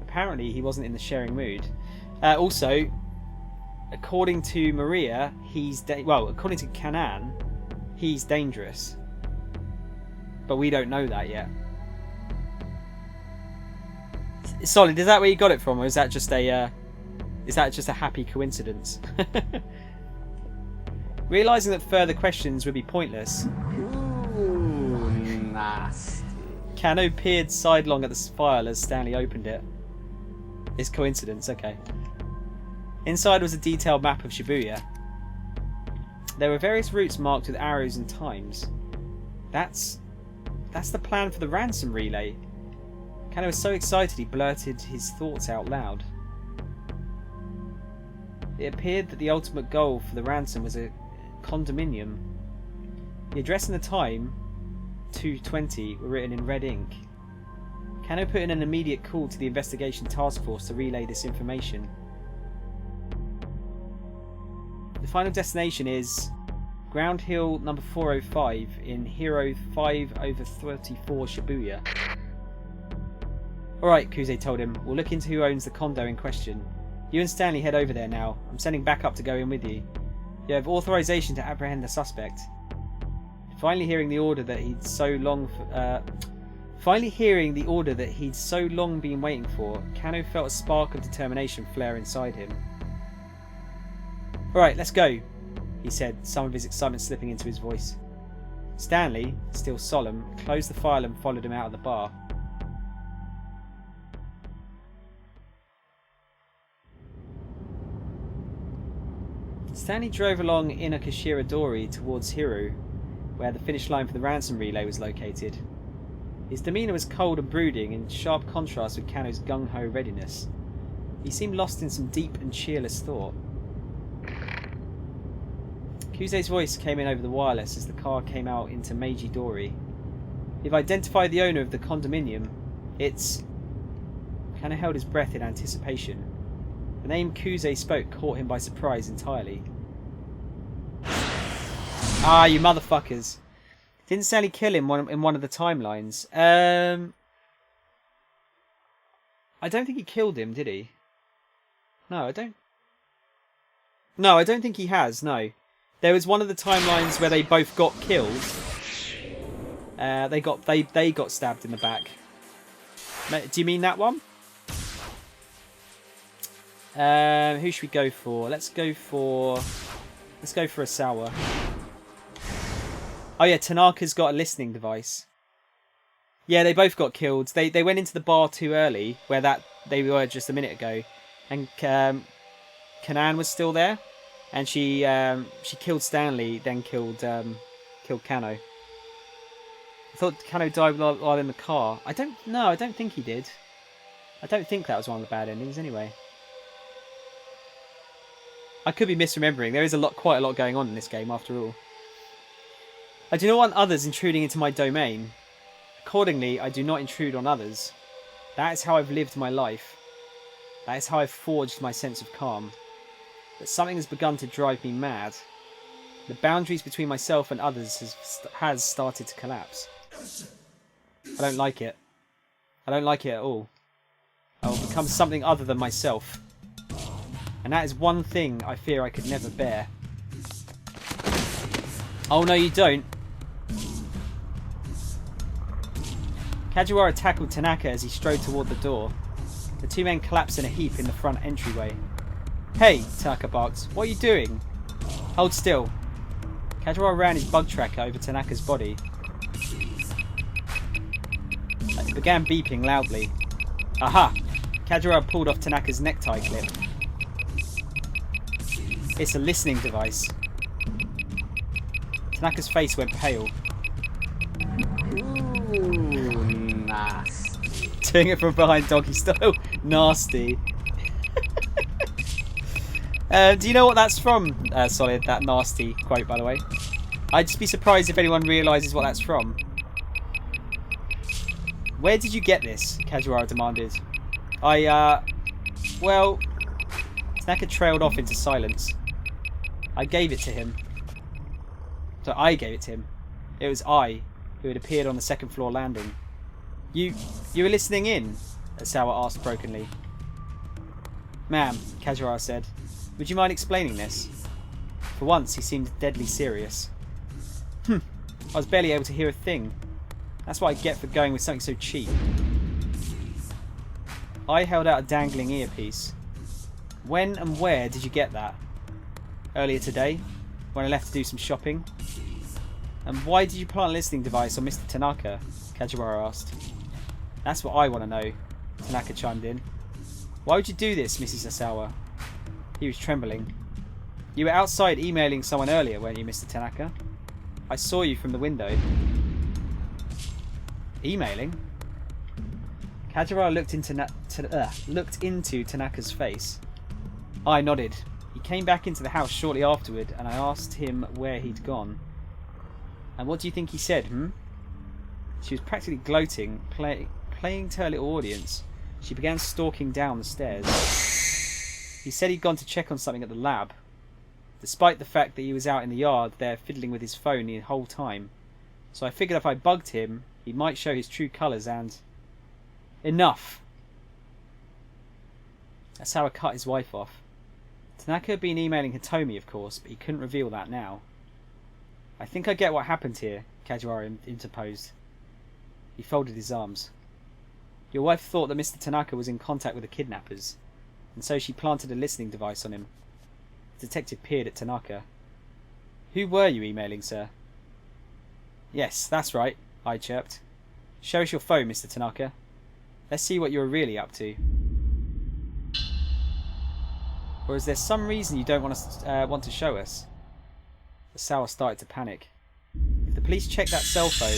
Apparently he wasn't in the sharing mood. Also, according to Maria, according to Kanan, he's dangerous. But we don't know that yet. Solid, is that where you got it from, or is that just a happy coincidence? Realising that further questions would be pointless, Kano peered sidelong at the file as Stanley opened it. It's coincidence, okay. Inside was a detailed map of Shibuya. There were various routes marked with arrows and times. That's the plan for the ransom relay. Kano was so excited he blurted his thoughts out loud. It appeared that the ultimate goal for the ransom was a condominium. The address and the time, 2:20, were written in red ink. Kano put in an immediate call to the investigation task force to relay this information. The final destination is Ground Hill number 405 in Hero 5/34 Shibuya. Alright, Kuze told him. We'll look into who owns the condo in question. You and Stanley head over there now. I'm sending backup to go in with you. You have authorization to apprehend the suspect. Finally hearing the order that he'd so long been waiting for, Kano felt a spark of determination flare inside him. Alright, let's go, he said, some of his excitement slipping into his voice. Stanley, still solemn, closed the file and followed him out of the bar. Stanley drove along Inokashira Dori towards Hiro, where the finish line for the ransom relay was located. His demeanour was cold and brooding, in sharp contrast with Kano's gung-ho readiness. He seemed lost in some deep and cheerless thought. Kuze's voice came in over the wireless as the car came out into Meiji Dori. You've identified the owner of the condominium. It's... Kano held his breath in anticipation. The name Kuze spoke caught him by surprise entirely. Ah, you motherfuckers. Didn't Stanley kill him in one of the timelines? I don't think he killed him, did he? No, I don't think he has, no. There was one of the timelines where they both got killed. They got stabbed in the back. Do you mean that one? Who should we go for? Let's go for Asawa. Oh yeah, Tanaka's got a listening device. Yeah, they both got killed. They went into the bar too early, where they were just a minute ago, and Kanan was still there, and she killed Stanley, then killed Kano. I thought Kano died while in the car. I don't think he did. I don't think that was one of the bad endings anyway. I could be misremembering. There is quite a lot going on in this game after all. I do not want others intruding into my domain. Accordingly, I do not intrude on others. That is how I've lived my life. That is how I've forged my sense of calm. But something has begun to drive me mad. The boundaries between myself and others has started to collapse. I don't like it. I don't like it at all. I will become something other than myself. And that is one thing I fear I could never bear. Oh no, you don't. Kajiwara tackled Tanaka as he strode toward the door. The two men collapsed in a heap in the front entryway. Hey, Tanaka barked. What are you doing? Hold still. Kajiwara ran his bug tracker over Tanaka's body. It began beeping loudly. Aha! Kajiwara pulled off Tanaka's necktie clip. It's a listening device. Tanaka's face went pale. Ooh, nasty. Doing it from behind doggy style. Nasty. Do you know what that's from, Solid? That nasty quote, by the way. I'd just be surprised if anyone realises what that's from. Where did you get this? Kajiwara demanded. Well... Tanaka trailed off into silence. I gave it to him. So I gave it to him. It was I who had appeared on the second floor landing. You were listening in? Asawa asked brokenly. Ma'am, Kajiwara said, would you mind explaining this? For once he seemed deadly serious. I was barely able to hear a thing. That's what I get for going with something so cheap. I held out a dangling earpiece. When and where did you get that? Earlier today, when I left to do some shopping. And why did you plant a listening device on Mr. Tanaka? Kajiwara asked. That's what I want to know, Tanaka chimed in. Why would you do this, Mrs. Asawa? He was trembling. You were outside emailing someone earlier, weren't you, Mr. Tanaka? I saw you from the window. Emailing? Kajiwara looked into Tanaka's face. I nodded. He came back into the house shortly afterward, and I asked him where he'd gone. And what do you think he said, She was practically gloating, playing to her little audience. She began stalking down the stairs. He said he'd gone to check on something at the lab, despite the fact that he was out in the yard there fiddling with his phone the whole time. So I figured if I bugged him, he might show his true colours and... Enough! That's how I cut his wife off. Tanaka had been emailing Hitomi, of course, but he couldn't reveal that now. I think I get what happened here, Kajiwara interposed. He folded his arms. Your wife thought that Mr. Tanaka was in contact with the kidnappers, and so she planted a listening device on him. The detective peered at Tanaka. Who were you emailing, sir? Yes, that's right, I chirped. Show us your phone, Mr. Tanaka. Let's see what you're really up to. Or is there some reason you don't want to show us? The Asawa started to panic. If the police checked that cell phone,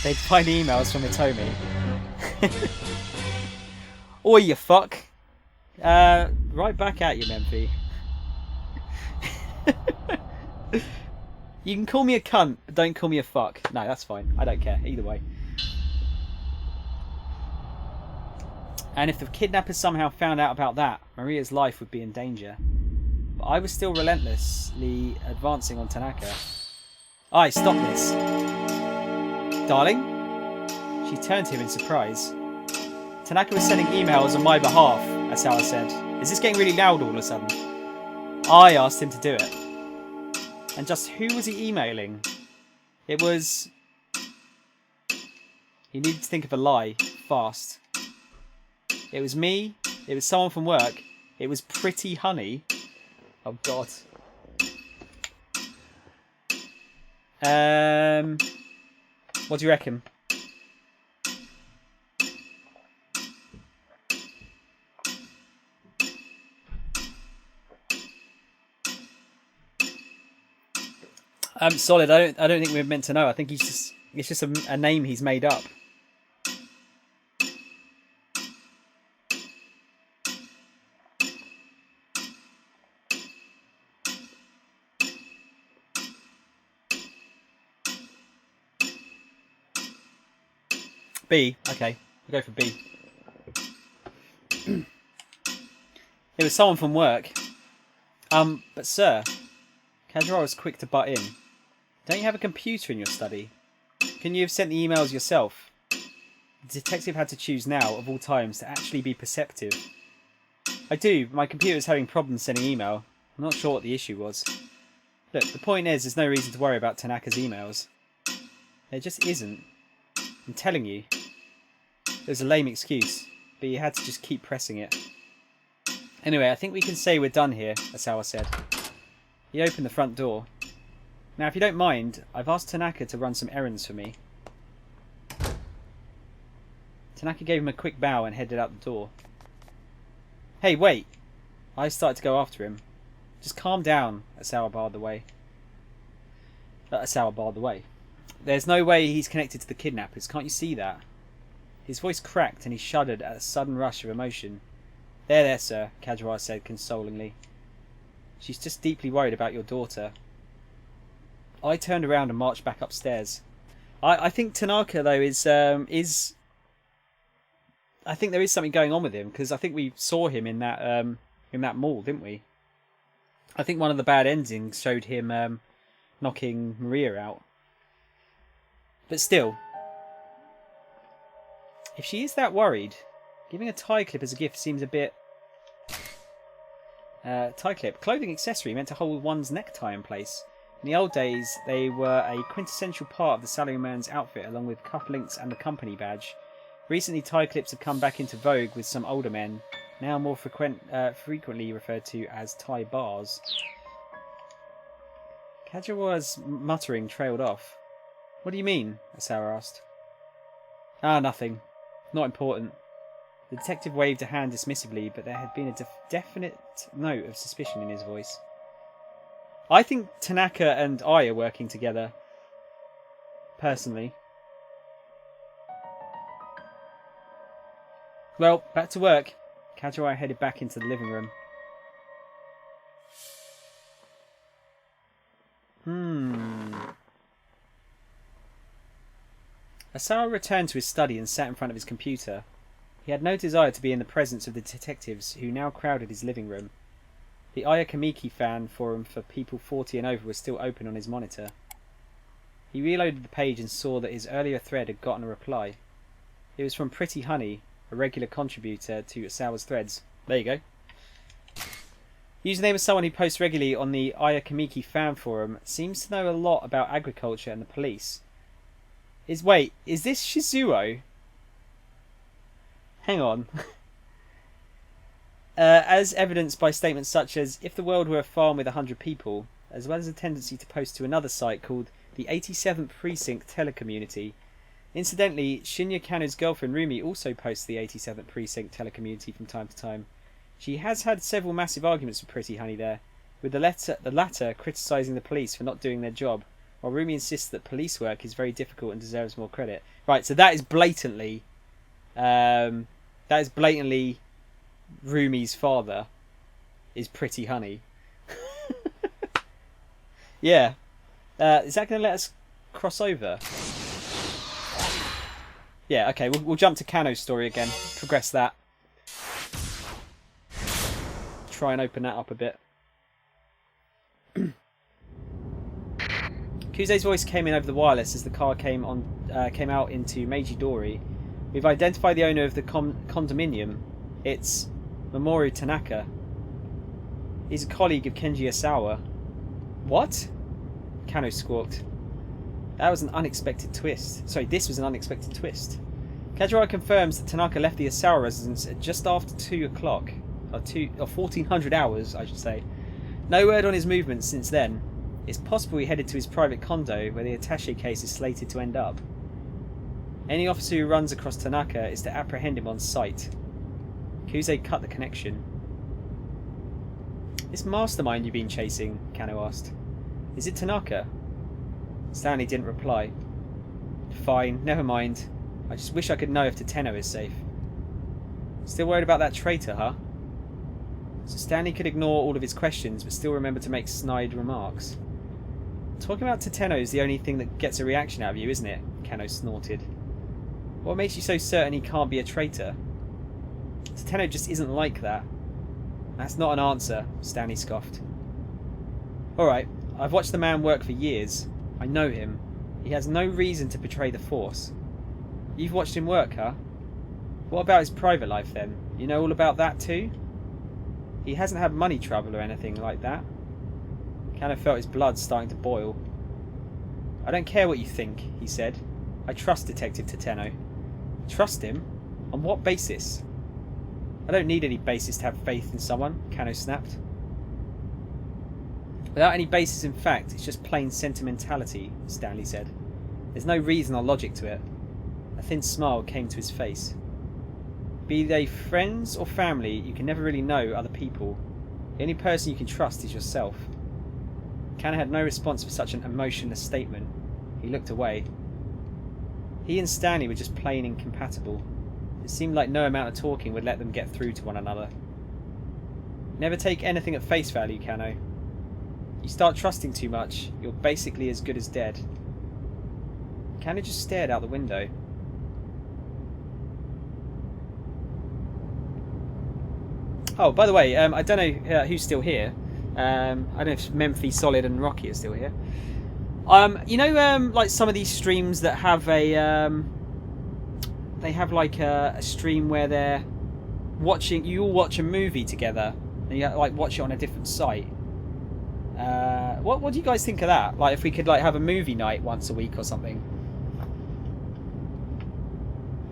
they'd find emails from Hitomi. Oi, you fuck! Right back at you, Memphi. You can call me a cunt, but don't call me a fuck. No, that's fine. I don't care. Either way. And if the kidnappers somehow found out about that, Maria's life would be in danger. But I was still relentlessly advancing on Tanaka. Aye, stop this. Darling? She turned to him in surprise. Tanaka was sending emails on my behalf, Asawa said. Is this getting really loud all of a sudden? I asked him to do it. And just who was he emailing? It was... He needed to think of a lie, fast. It was me, it was someone from work, it was Pretty Honey. Oh god. What do you reckon? Solid. I don't think we're meant to know. I think it's just a name he's made up. B. Okay, we'll go for B. It was someone from work. But sir, Kajiwara was quick to butt in. Don't you have a computer in your study? Can you have sent the emails yourself? The detective had to choose now, of all times, to actually be perceptive. I do, but my computer is having problems sending email. I'm not sure what the issue was. Look, the point is, there's no reason to worry about Tanaka's emails. There just isn't. I'm telling you. It was a lame excuse, but you had to just keep pressing it. Anyway, I think we can say we're done here, Asawa said. He opened the front door. Now, if you don't mind, I've asked Tanaka to run some errands for me. Tanaka gave him a quick bow and headed out the door. Hey, wait! I started to go after him. Just calm down, Asawa barred the way. There's no way he's connected to the kidnappers, can't you see that? His voice cracked and he shuddered at a sudden rush of emotion. There, sir, Kajiwara said consolingly. She's just deeply worried about your daughter. I turned around and marched back upstairs. I think Tanaka, though, is... I think there is something going on with him, because I think we saw him in that mall, didn't we? I think one of the bad endings showed him knocking Maria out. But still, if she is that worried, giving a tie clip as a gift seems a bit... tie clip. Clothing accessory meant to hold one's necktie in place. In the old days, they were a quintessential part of the salaryman's outfit, along with cufflinks and the company badge. Recently, tie clips have come back into vogue with some older men, now more frequently referred to as tie bars. Kajiwara's muttering trailed off. What do you mean? Asawa asked. Ah, nothing. Not important. The detective waved a hand dismissively, but there had been a definite note of suspicion in his voice. I think Tanaka and I are working together. Personally. Well, back to work. Kajirai headed back into the living room. Asawa returned to his study and sat in front of his computer. He had no desire to be in the presence of the detectives who now crowded his living room. The Ayakamiki fan forum for people 40 and over was still open on his monitor. He reloaded the page and saw that his earlier thread had gotten a reply. It was from Pretty Honey, a regular contributor to Asawa's threads. There you go. Username of someone who posts regularly on the Ayakamiki fan forum, seems to know a lot about agriculture and the police. Is this Shizuo? Hang on. As evidenced by statements such as, if the world were a farm with 100 people, as well as a tendency to post to another site called the 87th Precinct Telecommunity. Incidentally, Shinya Kano's girlfriend Rumi also posts the 87th Precinct Telecommunity from time to time. She has had several massive arguments with Pretty Honey there, with the latter criticising the police for not doing their job, while Rumi insists that police work is very difficult and deserves more credit. Right, so that is blatantly Rumi's father is Pretty Honey. Yeah. Is that going to let us cross over? Yeah, okay, we'll jump to Kano's story again. Progress that. Try and open that up a bit. Kuze's voice came in over the wireless as the car came out into Meiji-dori. We've identified the owner of the condominium. It's Mamoru Tanaka. He's a colleague of Kenji Asawa. What? Kano squawked. That was an unexpected twist. Sorry, this was an unexpected twist. Kajirai confirms that Tanaka left the Asawa residence at just after 2 o'clock. Or 1400 hours, I should say. No word on his movements since then. It's possible he headed to his private condo, where the attaché case is slated to end up. Any officer who runs across Tanaka is to apprehend him on sight. Kuze cut the connection. This mastermind you've been chasing, Kano asked. Is it Tanaka? Stanley didn't reply. Fine, never mind. I just wish I could know if Teteno is safe. Still worried about that traitor, huh? So Stanley could ignore all of his questions, but still remember to make snide remarks. Talking about Teteno is the only thing that gets a reaction out of you, isn't it? Kano snorted. What makes you so certain he can't be a traitor? Teteno just isn't like that. That's not an answer, Stanley scoffed. Alright, I've watched the man work for years. I know him. He has no reason to betray the Force. You've watched him work, huh? What about his private life then? You know all about that too? He hasn't had money trouble or anything like that. Kano felt his blood starting to boil. I don't care what you think, he said. I trust Detective Teteno. Trust him? On what basis? I don't need any basis to have faith in someone, Kano snapped. Without any basis in fact, it's just plain sentimentality, Stanley said. There's no reason or logic to it. A thin smile came to his face. Be they friends or family, you can never really know other people. The only person you can trust is yourself. Kano had no response for such an emotionless statement. He looked away. He and Stanley were just plain incompatible. It seemed like no amount of talking would let them get through to one another. Never take anything at face value, Kano. You start trusting too much, you're basically as good as dead. Kano just stared out the window. Oh, by the way, I don't know who's still here. I don't know if Memphi, Solid and Rocky are still here. You know, like some of these streams that have a... they have like a stream where they're watching... You all watch a movie together. And you like watch it on a different site. What do you guys think of that? Like if we could like have a movie night once a week or something.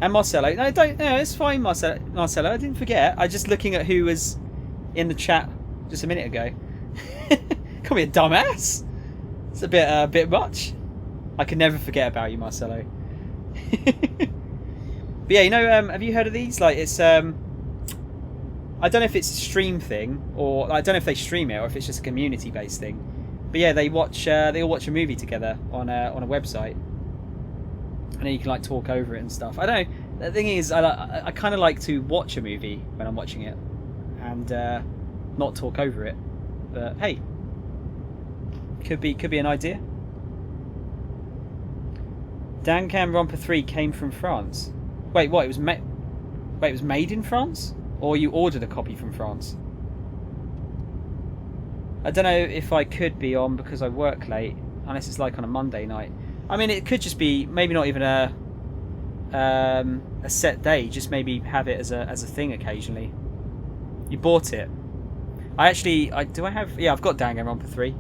And Marcelo. No, it's fine, Marcelo. I didn't forget. I just looking at who was in the chat just a minute ago. Call me a dumbass. It's a bit much. I can never forget about you, Marcelo. But yeah, you know, have you heard of these? Like, it's I don't know if it's a stream thing, or I don't know if they stream it, or if it's just a community-based thing. But yeah, they watch. They all watch a movie together on a website, and then you can like talk over it and stuff. I don't know. The thing is, I kind of like to watch a movie when I'm watching it, and not talk over it. But hey, could be an idea. Danganronpa 3 came from France. Wait, what? It was Wait, it was made in France, or you ordered a copy from France? I don't know if I could be on because I work late, unless it's like on a Monday night. I mean, it could just be maybe not even a set day. Just maybe have it as a thing occasionally. You bought it. Do I have? Yeah, I've got Danganronpa 3.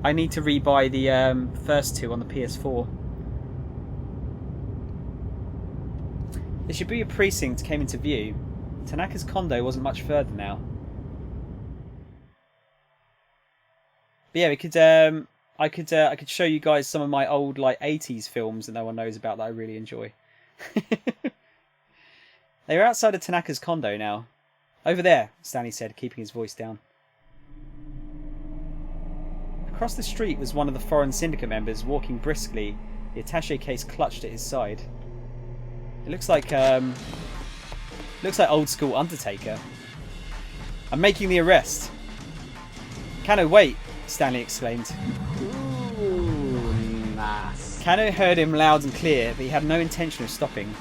I need to rebuy the first two on the PS4. The Shibuya precinct came into view. Tanaka's condo wasn't much further now. But yeah, we could. I could show you guys some of my old like 80s films that no one knows about that I really enjoy. They were outside of Tanaka's condo now. Over there, Stanley said, keeping his voice down. Across the street was one of the foreign syndicate members walking briskly, the attaché case clutched at his side. It looks like old school Undertaker. I'm making the arrest. Kano, wait, Stanley exclaimed. Ooh, nice. Kano heard him loud and clear, but he had no intention of stopping.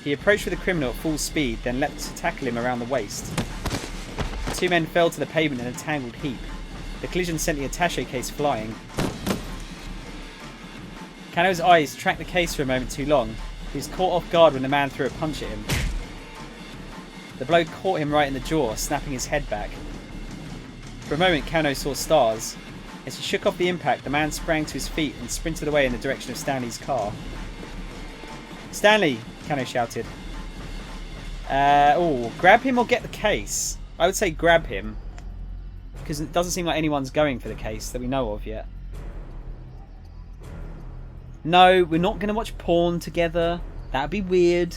He approached with the criminal at full speed, then leapt to tackle him around the waist. The two men fell to the pavement in a tangled heap. The collision sent the attaché case flying. Kano's eyes tracked the case for a moment too long. He was caught off guard when the man threw a punch at him. The blow caught him right in the jaw, snapping his head back. For a moment, Kano saw stars. As he shook off the impact, the man sprang to his feet and sprinted away in the direction of Stanley's car. Stanley! Kano shouted. Grab him or get the case? I would say grab him. Because it doesn't seem like anyone's going for the case that we know of yet. No, we're not going to watch porn together. That'd be weird.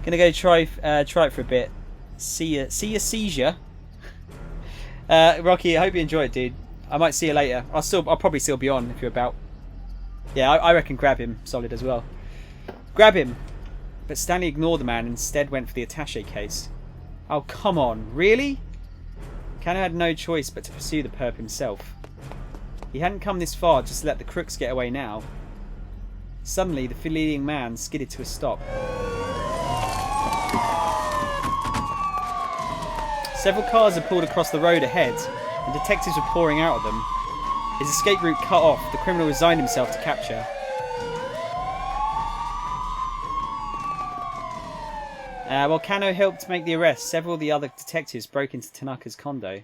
Gonna go try it for a bit. See ya seizure. Rocky, I hope you enjoy it, dude. I might see you later. I'll probably still be on if you're about. Yeah, I reckon grab him solid as well. Grab him. But Stanley ignored the man and instead went for the attaché case. Oh, come on, really? Kano had no choice but to pursue the perp himself. He hadn't come this far just to let the crooks get away now. Suddenly, the fleeing man skidded to a stop. Several cars had pulled across the road ahead, and detectives were pouring out of them. His escape route cut off, the criminal resigned himself to capture. While Kano helped make the arrest, several of the other detectives broke into Tanaka's condo.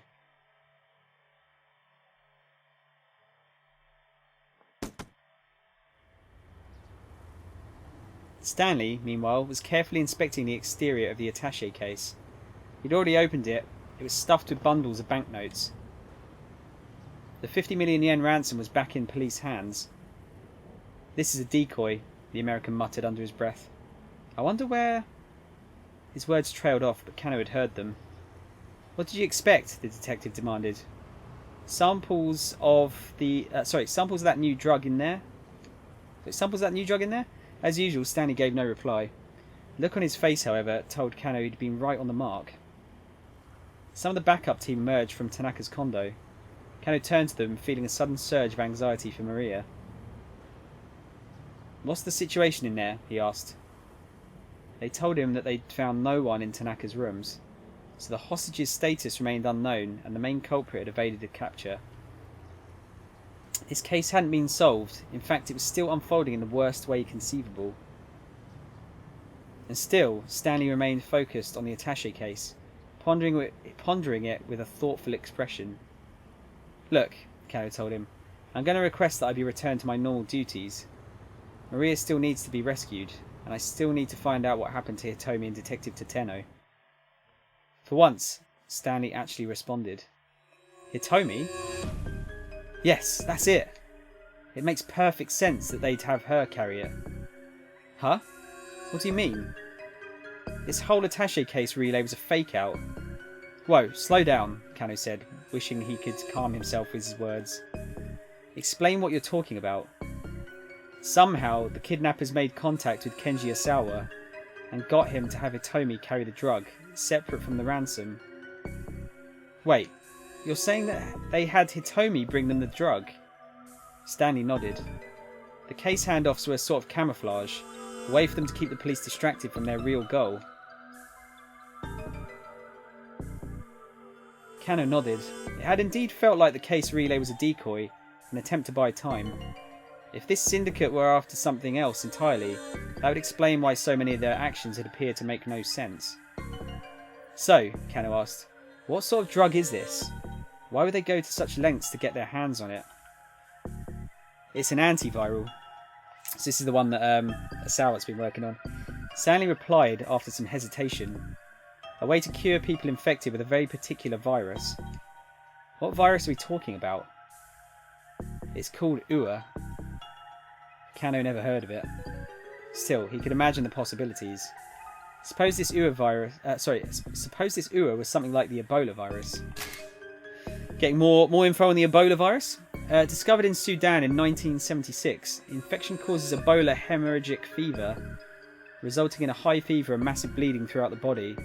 Stanley, meanwhile, was carefully inspecting the exterior of the attaché case. He'd already opened it. It was stuffed with bundles of banknotes. The 50 million yen ransom was back in police hands. This is a decoy, the American muttered under his breath. I wonder where... His words trailed off, but Kano had heard them. What did you expect? The detective demanded. Samples of that new drug in there? As usual, Stanley gave no reply. The look on his face, however, told Kano he'd been right on the mark. Some of the backup team emerged from Tanaka's condo. Kano turned to them, feeling a sudden surge of anxiety for Maria. What's the situation in there? He asked. They told him that they'd found no one in Tanaka's rooms, so the hostage's status remained unknown and the main culprit had evaded capture. His case hadn't been solved. In fact, it was still unfolding in the worst way conceivable. And still, Stanley remained focused on the attaché case, pondering it with a thoughtful expression. Look, Kano told him, I'm going to request that I be returned to my normal duties. Maria still needs to be rescued, and I still need to find out what happened to Hitomi and Detective Tateno. For once, Stanley actually responded. Hitomi? Yes, that's it. It makes perfect sense that they'd have her carry it. Huh? What do you mean? This whole attaché case relay was a fake out. Whoa, slow down, Kano said, wishing he could calm himself with his words. Explain what you're talking about. Somehow, the kidnappers made contact with Kenji Osawa and got him to have Hitomi carry the drug, separate from the ransom. Wait, you're saying that they had Hitomi bring them the drug? Stanley nodded. The case handoffs were a sort of camouflage, a way for them to keep the police distracted from their real goal. Kano nodded. It had indeed felt like the case relay was a decoy, an attempt to buy time. If this syndicate were after something else entirely, that would explain why so many of their actions had appeared to make no sense. So, Kano asked, what sort of drug is this? Why would they go to such lengths to get their hands on it? It's an antiviral. So this is the one that Osawa's been working on. Stanley replied after some hesitation. A way to cure people infected with a very particular virus. What virus are we talking about? It's called UA. Kano never heard of it. Still, he could imagine the possibilities. Suppose this UA was something like the Ebola virus. Getting more info on the Ebola virus? Discovered in Sudan in 1976, infection causes Ebola hemorrhagic fever, resulting in a high fever and massive bleeding throughout the body.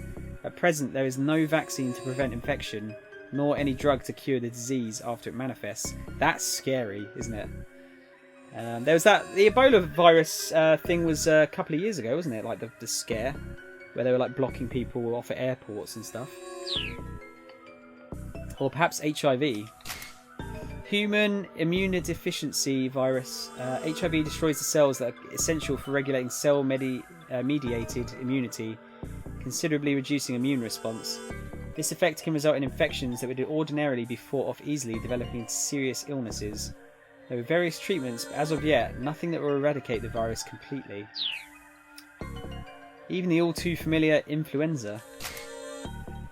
At present, there is no vaccine to prevent infection, nor any drug to cure the disease after it manifests. That's scary, isn't it? There was the Ebola virus thing was a couple of years ago, wasn't it? Like the scare, where they were like blocking people off at airports and stuff. Or perhaps HIV. Human immunodeficiency virus. HIV destroys the cells that are essential for regulating cell-mediated immunity, considerably reducing immune response. This effect can result in infections that would ordinarily be fought off easily, developing into serious illnesses. There are various treatments, but as of yet, nothing that will eradicate the virus completely. Even the all-too familiar influenza.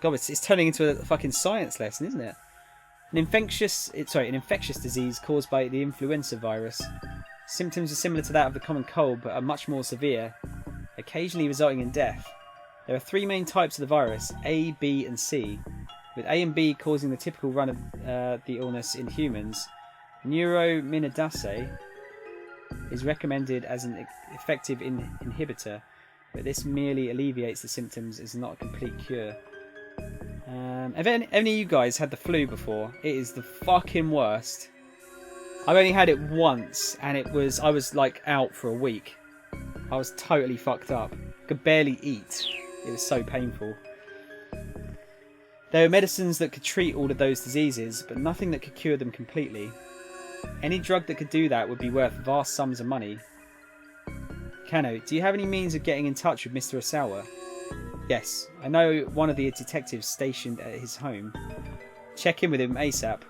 God, it's turning into a fucking science lesson, isn't it? An infectious disease caused by the influenza virus. Symptoms are similar to that of the common cold, but are much more severe, occasionally resulting in death. There are three main types of the virus, A, B and C, with A and B causing the typical run of the illness in humans. Neuraminidase is recommended as an effective inhibitor, but this merely alleviates the symptoms, is not a complete cure. Have any of you guys had the flu before? It is the fucking worst. I've only had it once, and I was like out for a week. I was totally fucked up. Could barely eat. It was so painful. There are medicines that could treat all of those diseases, but nothing that could cure them completely. Any drug that could do that would be worth vast sums of money. Kano, do you have any means of getting in touch with Mr. Osawa? Yes, I know one of the detectives stationed at his home. Check in with him ASAP.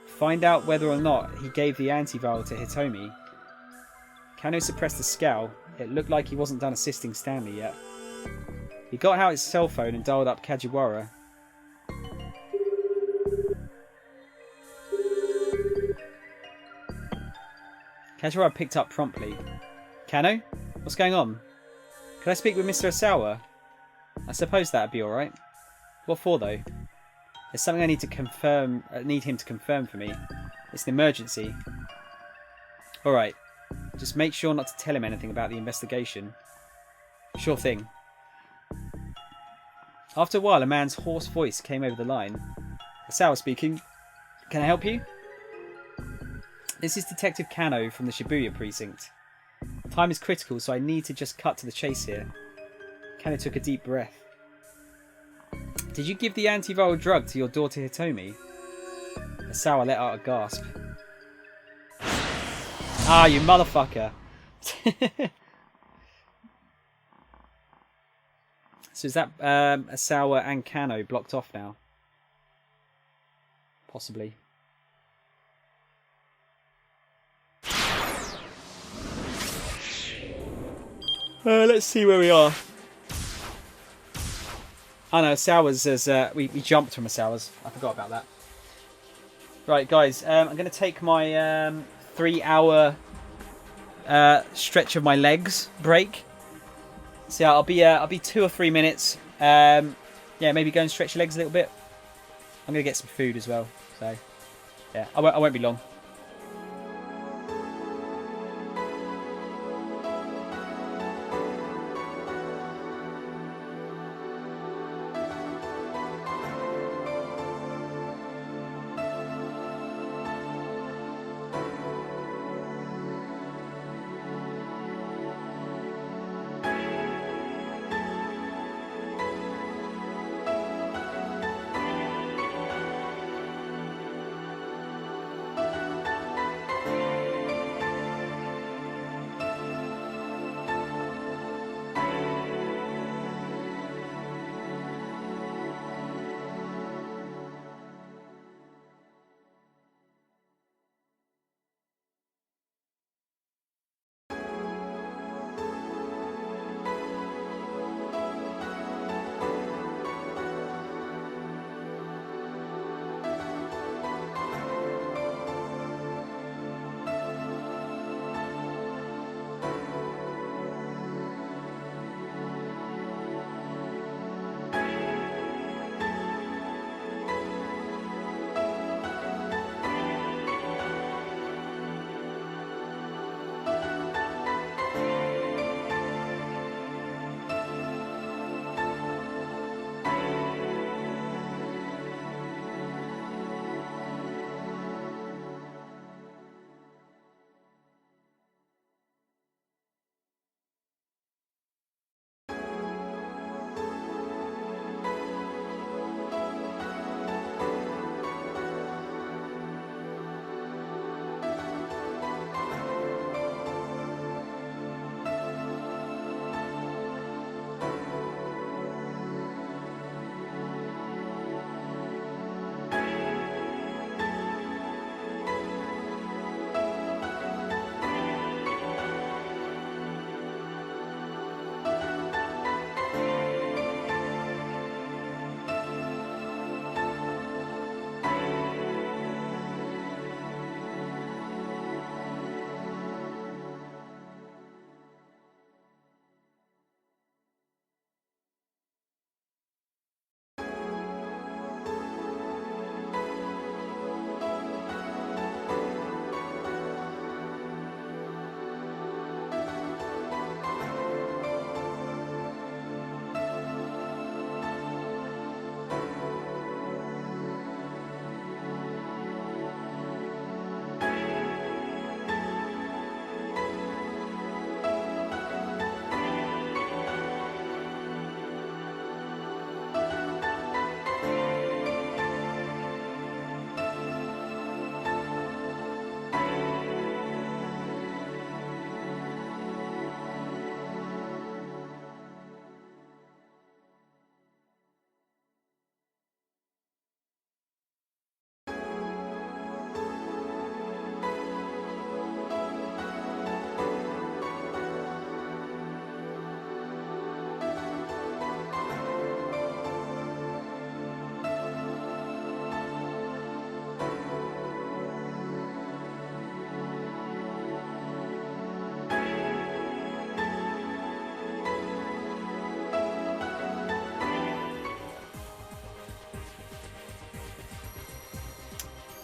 Find out whether or not he gave the antiviral to Hitomi. Kano suppressed a scowl. It looked like he wasn't done assisting Stanley yet. He got out his cell phone and dialed up Kajiwara. Kajiwara picked up promptly. Kano? What's going on? Could I speak with Mr. Osawa? I suppose that'd be alright. What for, though? There's something I need him to confirm for me. It's an emergency. Alright. Just make sure not to tell him anything about the investigation. Sure thing. After a while, a man's hoarse voice came over the line. Osawa speaking. Can I help you? This is Detective Kano from the Shibuya precinct. Time is critical, so I need to just cut to the chase here. Kano took a deep breath. Did you give the antiviral drug to your daughter Hitomi? Osawa let out a gasp. Ah, you motherfucker. So is that Osawa and Kano blocked off now? Possibly. Let's see where we are. Oh no, Osawa's as we jumped from Osawa's. I forgot about that. Right, guys, I'm going to take my 3-hour stretch of my legs break. So yeah, I'll be 2 or 3 minutes. Yeah, maybe go and stretch your legs a little bit. I'm gonna get some food as well. So yeah, I won't be long.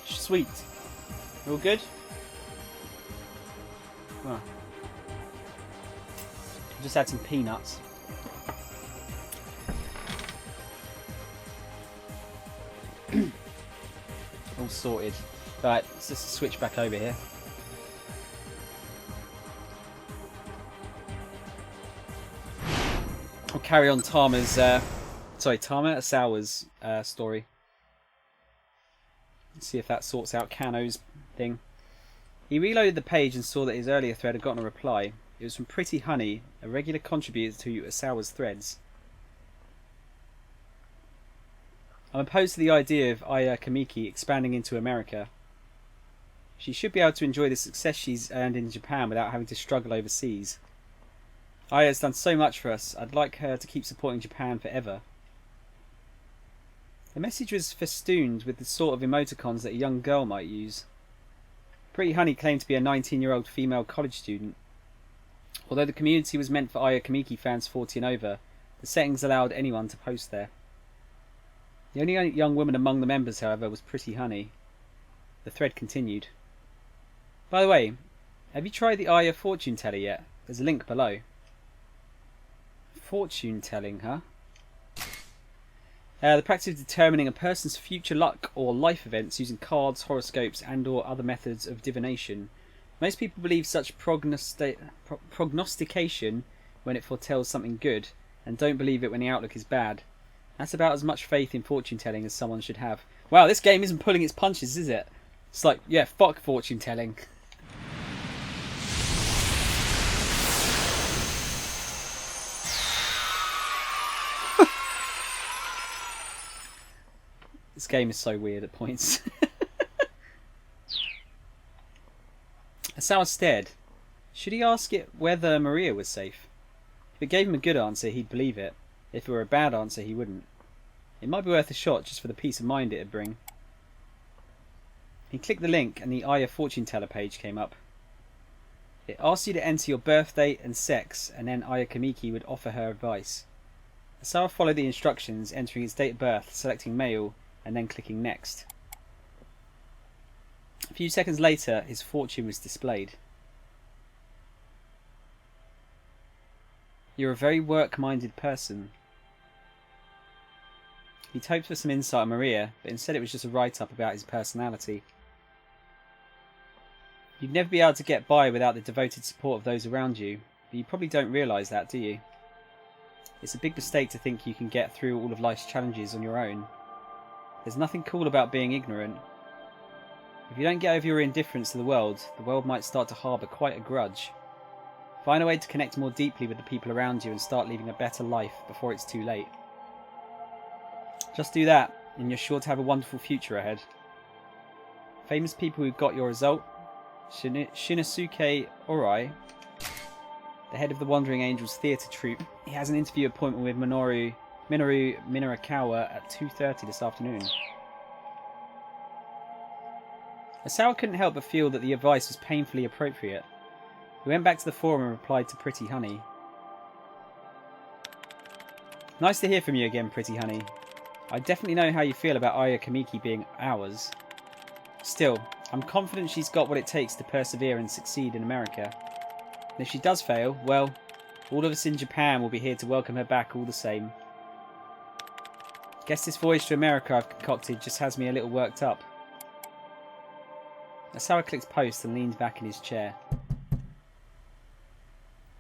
Sweet. All good? Oh. Just add some peanuts. All sorted. Right, let's just switch back over here. I'll carry on Tama Asawa's story. See if that sorts out Kano's thing. He reloaded the page and saw that his earlier thread had gotten a reply. It was from Pretty Honey, a regular contributor to Asawa's threads. I'm opposed to the idea of Aya Kamiki expanding into America. She should be able to enjoy the success she's earned in Japan without having to struggle overseas. Aya has done so much for us. I'd like her to keep supporting Japan forever. The message was festooned with the sort of emoticons that a young girl might use. Pretty Honey claimed to be a 19-year-old female college student. Although the community was meant for Aya Kamiki fans 40 and over, the settings allowed anyone to post there. The only young woman among the members, however, was Pretty Honey. The thread continued. By the way, have you tried the Aya fortune teller yet? There's a link below. Fortune telling, huh? The practice of determining a person's future luck or life events using cards, horoscopes and or other methods of divination. Most people believe such prognostication when it foretells something good, and don't believe it when the outlook is bad. That's about as much faith in fortune telling as someone should have. Wow, this game isn't pulling its punches, is it? It's like, yeah, fuck fortune telling. This game is so weird at points. Asawa stared. Should he ask it whether Maria was safe? If it gave him a good answer, he'd believe it. If it were a bad answer, he wouldn't. It might be worth a shot just for the peace of mind it'd bring. He clicked the link and the Aya fortune teller page came up. It asked you to enter your birth date and sex, and then Aya Kamiki would offer her advice. Asawa followed the instructions, entering his date of birth, selecting male, and then clicking next. A few seconds later, his fortune was displayed. You're a very work-minded person. He'd hoped for some insight on Maria, but instead it was just a write-up about his personality. You'd never be able to get by without the devoted support of those around you, but you probably don't realise that, do you? It's a big mistake to think you can get through all of life's challenges on your own. There's nothing cool about being ignorant. If you don't get over your indifference to the world might start to harbour quite a grudge. Find a way to connect more deeply with the people around you and start living a better life before it's too late. Just do that, and you're sure to have a wonderful future ahead. Famous people who got your result: Shinosuke Orai, the head of the Wandering Angels theatre troupe. He has an interview appointment with Minoru Minarakawa at 2:30 this afternoon. Asawa couldn't help but feel that the advice was painfully appropriate. He went back to the forum and replied to Pretty Honey. Nice to hear from you again, Pretty Honey. I definitely know how you feel about Aya Kamiki being ours. Still, I'm confident she's got what it takes to persevere and succeed in America. And if she does fail, well, all of us in Japan will be here to welcome her back all the same. Guess this voyage to America I've concocted just has me a little worked up. Asawa clicked post and leaned back in his chair.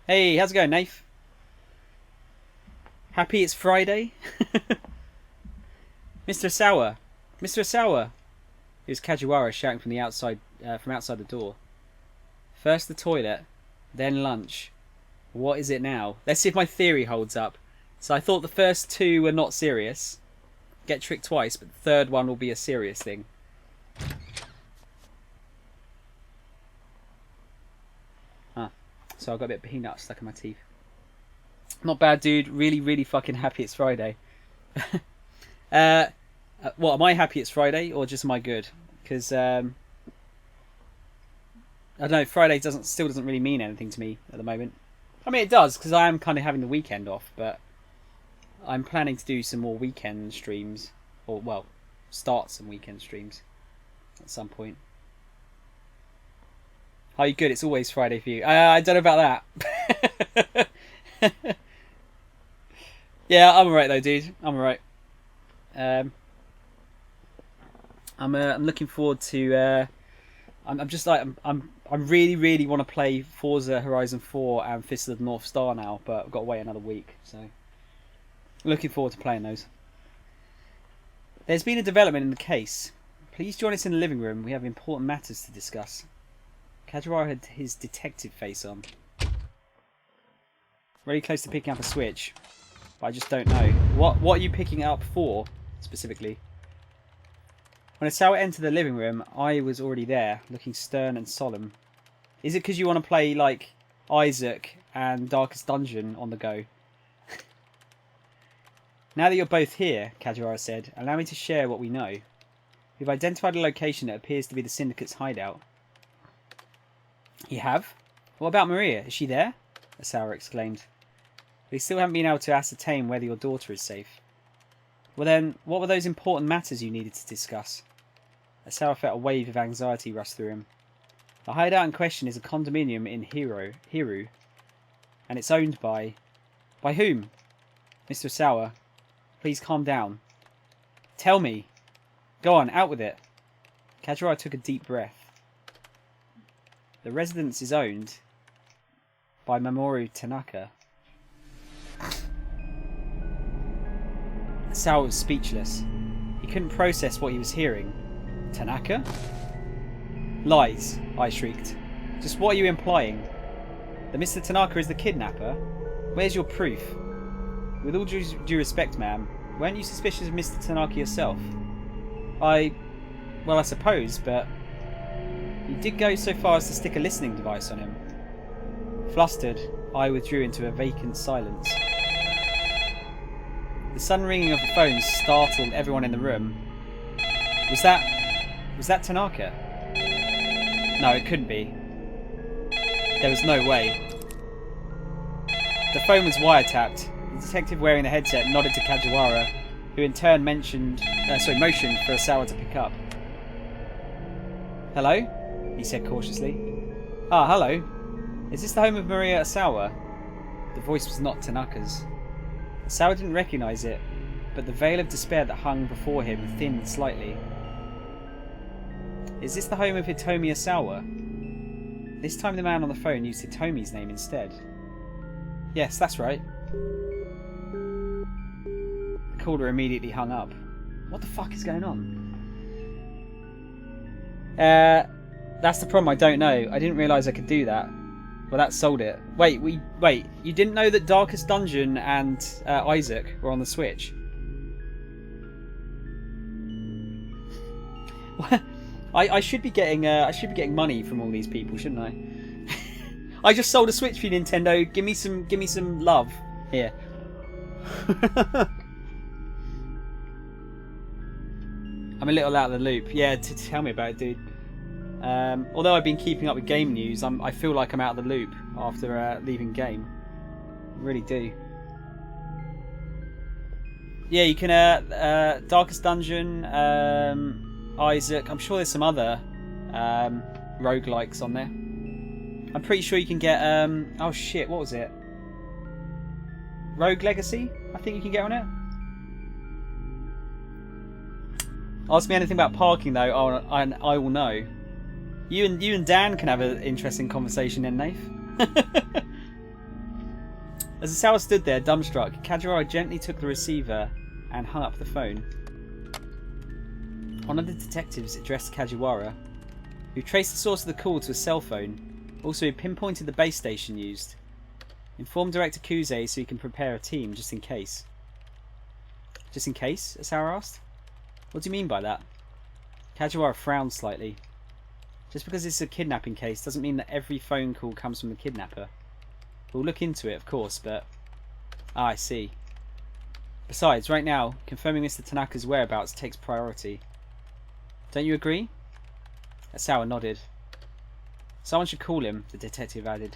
Hey, how's it going, Nath? Happy it's Friday? Mr. Asawa! Mr. Asawa! It was Kajiwara shouting from outside the door. First the toilet, then lunch. What is it now? Let's see if my theory holds up. So I thought the first two were not serious. Get tricked twice, but the third one will be a serious thing. Huh. So I've got a bit of peanut stuck in my teeth. Not bad, dude. Really, really fucking happy it's Friday. What, am I happy it's Friday, or just am I good? Because, I don't know, Friday still doesn't really mean anything to me at the moment. I mean, it does, because I am kind of having the weekend off, but I'm planning to do some more weekend streams. Or, well, start some weekend streams at some point. Are you good? It's always Friday for you. I don't know about that. Yeah, I'm alright though, dude. I'm alright. I'm looking forward to. I'm just like I really, really want to play Forza Horizon 4 and Fist of the North Star now, but I've got to wait another week. So, looking forward to playing those. There's been a development in the case. Please join us in the living room. We have important matters to discuss. Kajiwara had his detective face on. Really close to picking up a switch, but I just don't know. What are you picking it up for, specifically? When Asawa entered the living room, I was already there, looking stern and solemn. Is it because you want to play, like, Isaac and Darkest Dungeon on the go? Now that you're both here, Kajiwara said, allow me to share what we know. We've identified a location that appears to be the Syndicate's hideout. You have? What about Maria? Is she there? Asawa exclaimed. We still haven't been able to ascertain whether your daughter is safe. Well then, what were those important matters you needed to discuss? Asawa felt a wave of anxiety rush through him. The hideout in question is a condominium in Hiru, and it's owned by... By whom? Mr. Asawa, please calm down. Tell me. Go on, out with it. Kajiwara took a deep breath. The residence is owned by Mamoru Tanaka. Asawa was speechless. He couldn't process what he was hearing. Tanaka? Lies, I shrieked. Just what are you implying? That Mr. Tanaka is the kidnapper? Where's your proof? With all due respect, ma'am, weren't you suspicious of Mr. Tanaka yourself? Well, I suppose, but... You did go so far as to stick a listening device on him. Flustered, I withdrew into a vacant silence. The sudden ringing of the phone startled everyone in the room. Was that Tanaka? No, it couldn't be. There was no way. The phone was wiretapped. The detective wearing the headset nodded to Kajiwara, who in turn motioned for Asawa to pick up. Hello? He said cautiously. Ah, hello. Is this the home of Maria Asawa? The voice was not Tanaka's. Asawa didn't recognise it, but the veil of despair that hung before him thinned slightly. Is this the home of Hitomi Asawa? This time the man on the phone used Hitomi's name instead. Yes, that's right. The caller immediately hung up. What the fuck is going on? That's the problem, I don't know. I didn't realise I could do that. Well, that sold it. Wait, you didn't know that Darkest Dungeon and Isaac were on the Switch? I should be getting money from all these people, shouldn't I? I just sold a Switch for you, Nintendo. Give me some love here. I'm a little out of the loop. Yeah, tell me about it, dude. Although I've been keeping up with game news, I feel like I'm out of the loop after leaving game. I really do. Yeah, you can Darkest Dungeon, Isaac. I'm sure there's some other roguelikes on there. I'm pretty sure you can get oh shit, what was it? Rogue Legacy? I think you can get on it. Ask me anything about parking though, and I will know. You and Dan can have an interesting conversation then, Nath. As Asawa stood there, dumbstruck, Kajiwara gently took the receiver and hung up the phone. One of the detectives addressed Kajiwara, who traced the source of the call to a cell phone. Also, he pinpointed the base station used. Inform Director Kuze so he can prepare a team, just in case. Just in case? Asawa asked. What do you mean by that? Kajiwara frowned slightly. Just because it's a kidnapping case doesn't mean that every phone call comes from the kidnapper. We'll look into it, of course, but... Ah, I see. Besides, right now, confirming Mr. Tanaka's whereabouts takes priority. Don't you agree? Asawa nodded. Someone should call him, the detective added.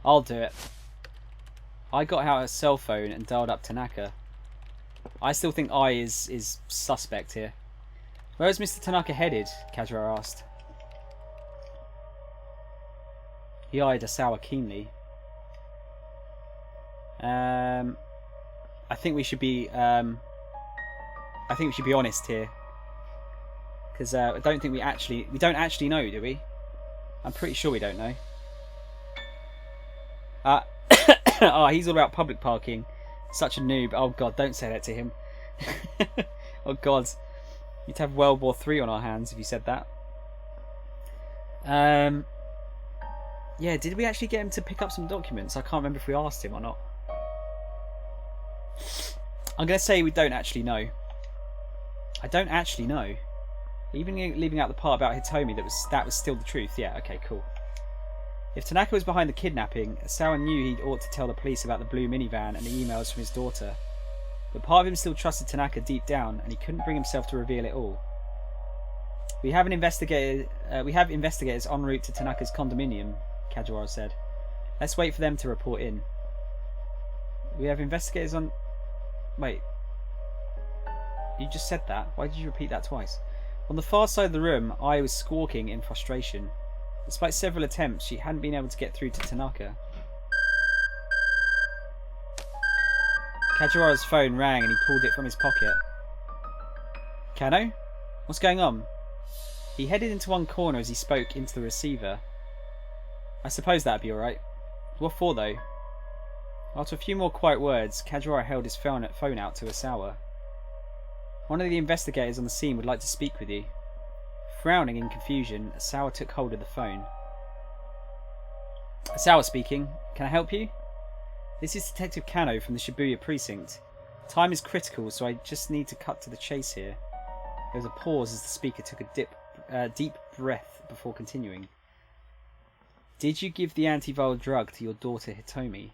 I'll do it. I got out a cell phone and dialed up Tanaka. I still think I is suspect here. Where is Mr. Tanaka headed? Kajiwara asked. He eyed Asawa keenly. I think we should be honest here, because I don't think we don't actually know, do we? I'm pretty sure we don't know. Oh, he's all about public parking. Such a noob. Oh god, don't say that to him. Oh god, you'd have World War III on our hands if you said that. Yeah, did we actually get him to pick up some documents? I can't remember if we asked him or not. I'm going to say we don't actually know. I don't actually know. Even leaving out the part about Hitomi, that was still the truth. Yeah, okay, cool. If Tanaka was behind the kidnapping, Asawa knew he ought to tell the police about the blue minivan and the emails from his daughter. But part of him still trusted Tanaka deep down, and he couldn't bring himself to reveal it all. We have investigators en route to Tanaka's condominium, Kajiwara said. Let's wait for them to report in. We have investigators on... Wait. You just said that. Why did you repeat that twice? On the far side of the room, Ai was squawking in frustration. Despite several attempts, she hadn't been able to get through to Tanaka. Kajiwara's phone rang and he pulled it from his pocket. Kano? What's going on? He headed into one corner as he spoke into the receiver. I suppose that'd be alright. What for, though? After a few more quiet words, Kajiwara held his phone out to Asawa. One of the investigators on the scene would like to speak with you. Frowning in confusion, Asawa took hold of the phone. Asawa speaking. Can I help you? This is Detective Kano from the Shibuya precinct. Time is critical, so I just need to cut to the chase here. There was a pause as the speaker took a deep breath before continuing. Did you give the antiviral drug to your daughter Hitomi?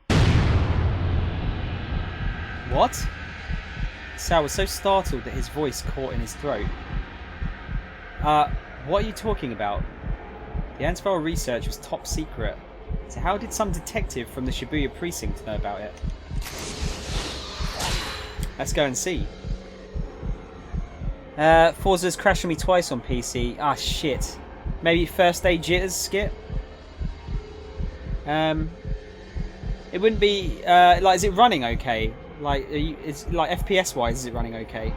What? Sal was so startled that his voice caught in his throat. What are you talking about? The antiviral research was top secret. So how did some detective from the Shibuya precinct know about it? Let's go and see. Forza's crashed on me twice on PC. Ah, shit. Maybe first day jitters, Skip? It wouldn't be... like, is it running okay? Like, it's like FPS-wise, is it running okay?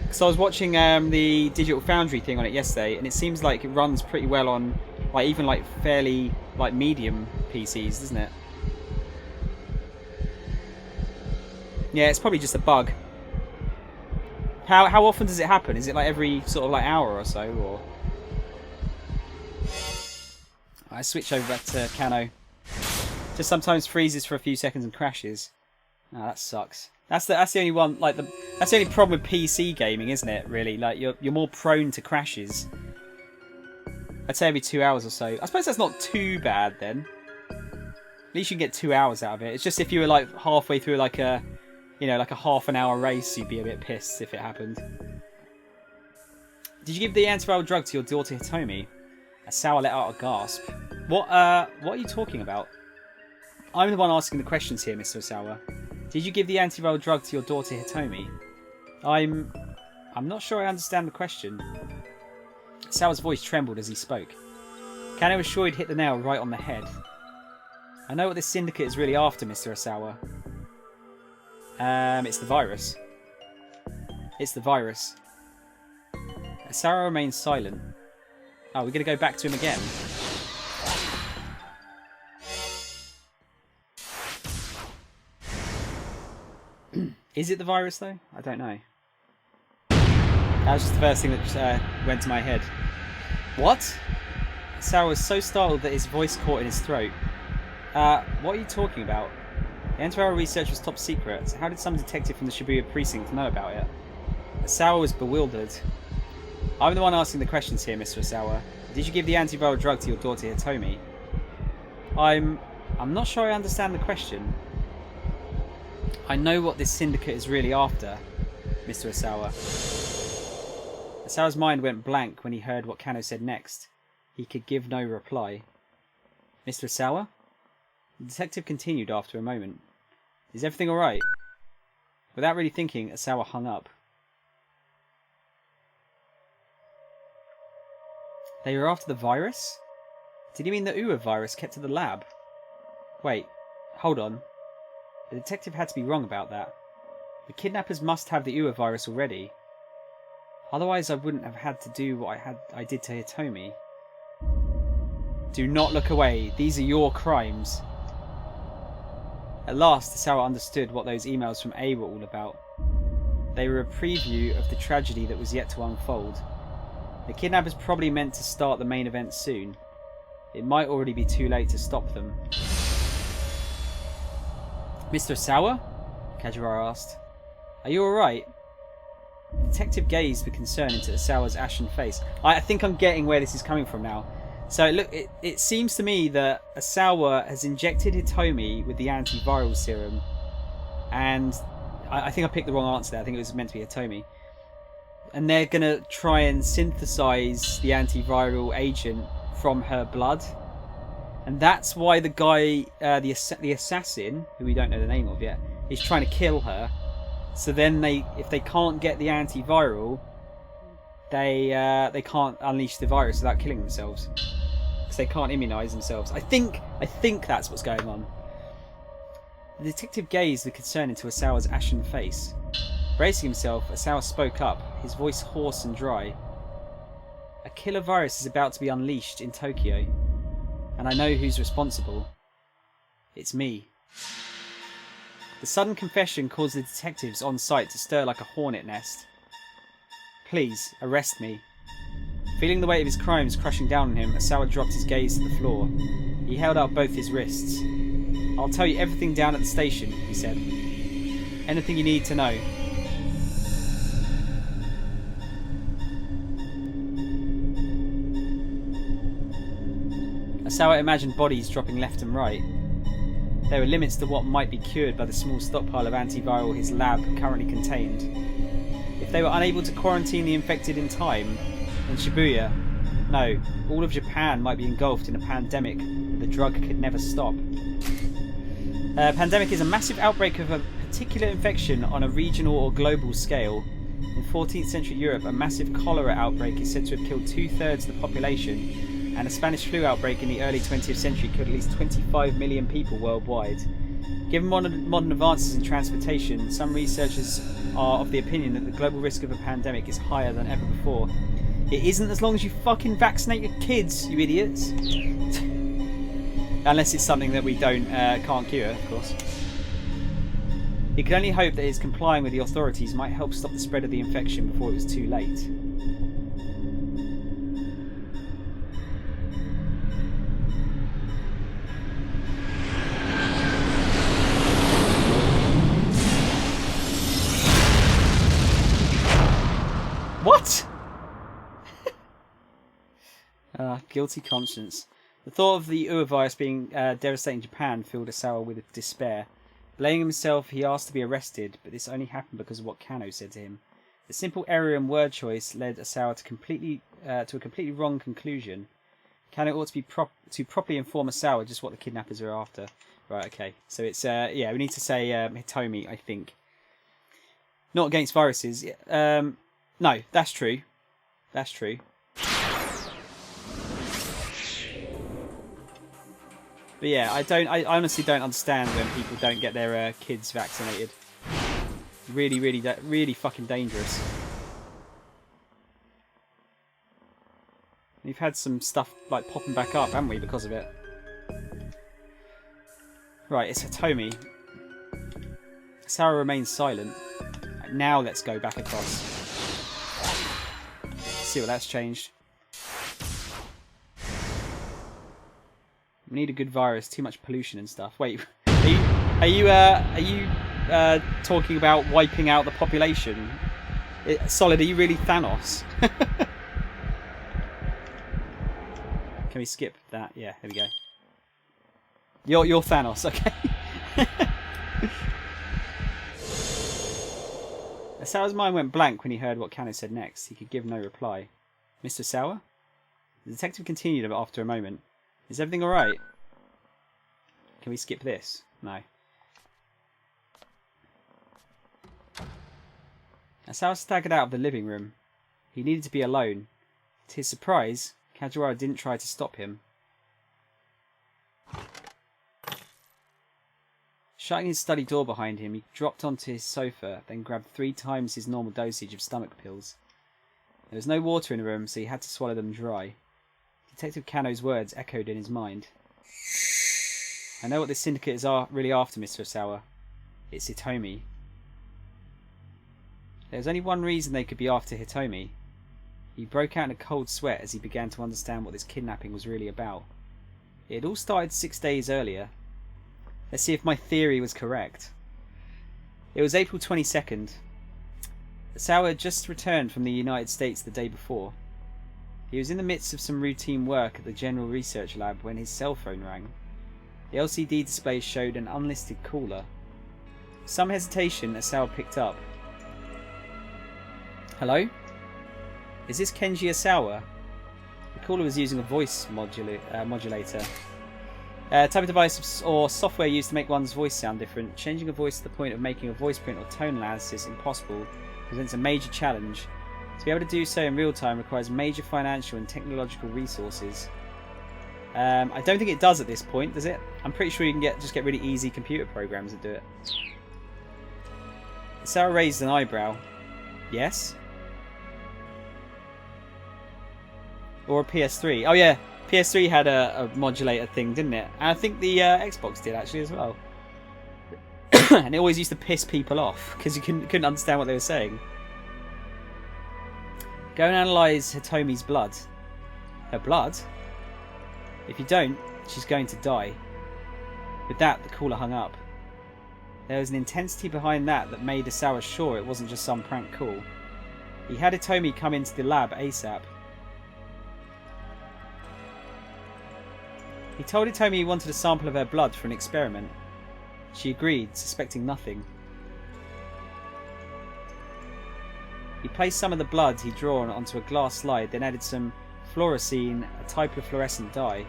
Because I was watching the Digital Foundry thing on it yesterday, and it seems like it runs pretty well on, like, even like fairly like medium PCs, doesn't it? Yeah, it's probably just a bug. How often does it happen? Is it like every sort of like hour or so, or? I switch over back to Kano. Just sometimes freezes for a few seconds and crashes. Oh, that sucks. That's the only one, like that's the only problem with PC gaming, isn't it? Really, like you're more prone to crashes. I'd say every 2 hours or so. I suppose that's not too bad then. At least you can get 2 hours out of it. It's just if you were like halfway through like a, you know, like a half an hour race, you'd be a bit pissed if it happened. Did you give the antiviral drug to your daughter Hitomi? Asawa let out a gasp. What are you talking about? I'm the one asking the questions here, Mr. Asawa. Did you give the antiviral drug to your daughter Hitomi? I'm not sure I understand the question. Asawa's voice trembled as he spoke. Kano was sure he'd hit the nail right on the head. I know what this syndicate is really after, Mr. Asawa. It's the virus. It's the virus. Asawa remains silent. Oh, we're going to go back to him again. Is it the virus, though? I don't know. That was just the first thing that went to my head. What? Asawa was so startled that his voice caught in his throat. What are you talking about? The antiviral research was top secret, so how did some detective from the Shibuya precinct know about it? Asawa was bewildered. I'm the one asking the questions here, Mr. Asawa. Did you give the antiviral drug to your daughter Hitomi? I'm not sure I understand the question. I know what this syndicate is really after, Mr. Asawa. Asawa's mind went blank when he heard what Kano said next. He could give no reply. Mr. Asawa? The detective continued after a moment. Is everything alright? Without really thinking, Asawa hung up. They were after the virus? Did he mean the Uwa virus kept at the lab? Wait, hold on. The detective had to be wrong about that. The kidnappers must have the Uwa virus already. Otherwise I wouldn't have had to do what I did to Hitomi. Do not look away. These are your crimes. At last, Asawa understood what those emails from A were all about. They were a preview of the tragedy that was yet to unfold. The kidnappers probably meant to start the main event soon. It might already be too late to stop them. Mr. Asawa? Kajiwara asked. Are you alright? The detective gazed with concern into Asawa's ashen face. I think I'm getting where this is coming from now. So look, it seems to me that Asawa has injected Hitomi with the antiviral serum, and I think I picked the wrong answer there. I think it was meant to be Hitomi. And they're going to try and synthesize the antiviral agent from her blood. And that's why the guy, the assassin, who we don't know the name of yet, is trying to kill her. So then if they can't get the antiviral, they can't unleash the virus without killing themselves. Because they can't immunize themselves. I think that's what's going on. The detective gazed with concern into Asawa's ashen face. Bracing himself, Asawa spoke up, his voice hoarse and dry. A killer virus is about to be unleashed in Tokyo. And I know who's responsible. It's me. The sudden confession caused the detectives on site to stir like a hornet nest. Please, arrest me. Feeling the weight of his crimes crushing down on him, Asawa dropped his gaze to the floor. He held out both his wrists. I'll tell you everything down at the station, he said. Anything you need to know. Asawa imagined bodies dropping left and right. There were limits to what might be cured by the small stockpile of antiviral his lab currently contained. If they were unable to quarantine the infected in time, then Shibuya, no, all of Japan might be engulfed in a pandemic that the drug could never stop. A pandemic is a massive outbreak of a particular infection on a regional or global scale. In 14th century Europe, a massive cholera outbreak is said to have killed 2/3 of the population, and a Spanish flu outbreak in the early 20th century killed at least 25 million people worldwide. Given modern advances in transportation, some researchers are of the opinion that the global risk of a pandemic is higher than ever before. It isn't as long as you fucking vaccinate your kids, you idiots. Unless it's something that we can't cure, of course. He could only hope that his complying with the authorities might help stop the spread of the infection before it was too late. What? Guilty conscience. The thought of the Ua virus being devastating Japan filled Asawa with despair. Blaming himself, he asked to be arrested, but this only happened because of what Kano said to him. The simple error in word choice led Asawa to a completely wrong conclusion. Kano ought to properly inform Asawa just what the kidnappers are after. Right, okay. So it's, we need to say Hitomi, I think. Not against viruses. No, that's true. That's true. But yeah, I honestly don't understand when people don't get their kids vaccinated. Really fucking dangerous. We've had some stuff like popping back up, haven't we, because of it? Right, it's Hitomi. Sarah remains silent. Now let's go back across. See what that's changed. We need a good virus. Too much pollution and stuff. Wait, are you talking about wiping out the population? Solid, are you really Thanos? Can we skip that? Yeah, there we go. You're Thanos, okay. Asawa's mind went blank when he heard what Kano said next. He could give no reply. Mr. Asawa? The detective continued after a moment. Is everything alright? Can we skip this? No. Asawa staggered out of the living room. He needed to be alone. To his surprise, Kajiwara didn't try to stop him. Shutting his study door behind him, he dropped onto his sofa, then grabbed 3 times his normal dosage of stomach pills. There was no water in the room, so he had to swallow them dry. Detective Kano's words echoed in his mind. I know what this syndicate is really after, Mr. Asawa. It's Hitomi. There was only one reason they could be after Hitomi. He broke out in a cold sweat as he began to understand what this kidnapping was really about. It had all started 6 days earlier. Let's see if my theory was correct. It was April 22nd. Asawa had just returned from the United States the day before. He was in the midst of some routine work at the General Research Lab when his cell phone rang. The LCD display showed an unlisted caller. Some hesitation, Asawa picked up. Hello? Is this Kenji Asawa? The caller was using a voice modulator. Type of device or software used to make one's voice sound different. Changing a voice to the point of making a voice print or tone analysis impossible presents a major challenge. To be able to do so in real time requires major financial and technological resources. I don't think it does at this point, does it? I'm pretty sure you can just get really easy computer programs that do it. Sarah raised an eyebrow. Yes? Or a PS3. Oh yeah, PS3 had a modulator thing, didn't it? And I think the Xbox did actually as well. And it always used to piss people off because you couldn't understand what they were saying. Go and analyse Hitomi's blood. Her blood? If you don't, she's going to die. With that, the caller hung up. There was an intensity behind that made Asawa sure it wasn't just some prank call. He had Hitomi come into the lab ASAP. He told Hitomi he wanted a sample of her blood for an experiment. She agreed, suspecting nothing. He placed some of the blood he'd drawn onto a glass slide, then added some fluorescein, a type of fluorescent dye.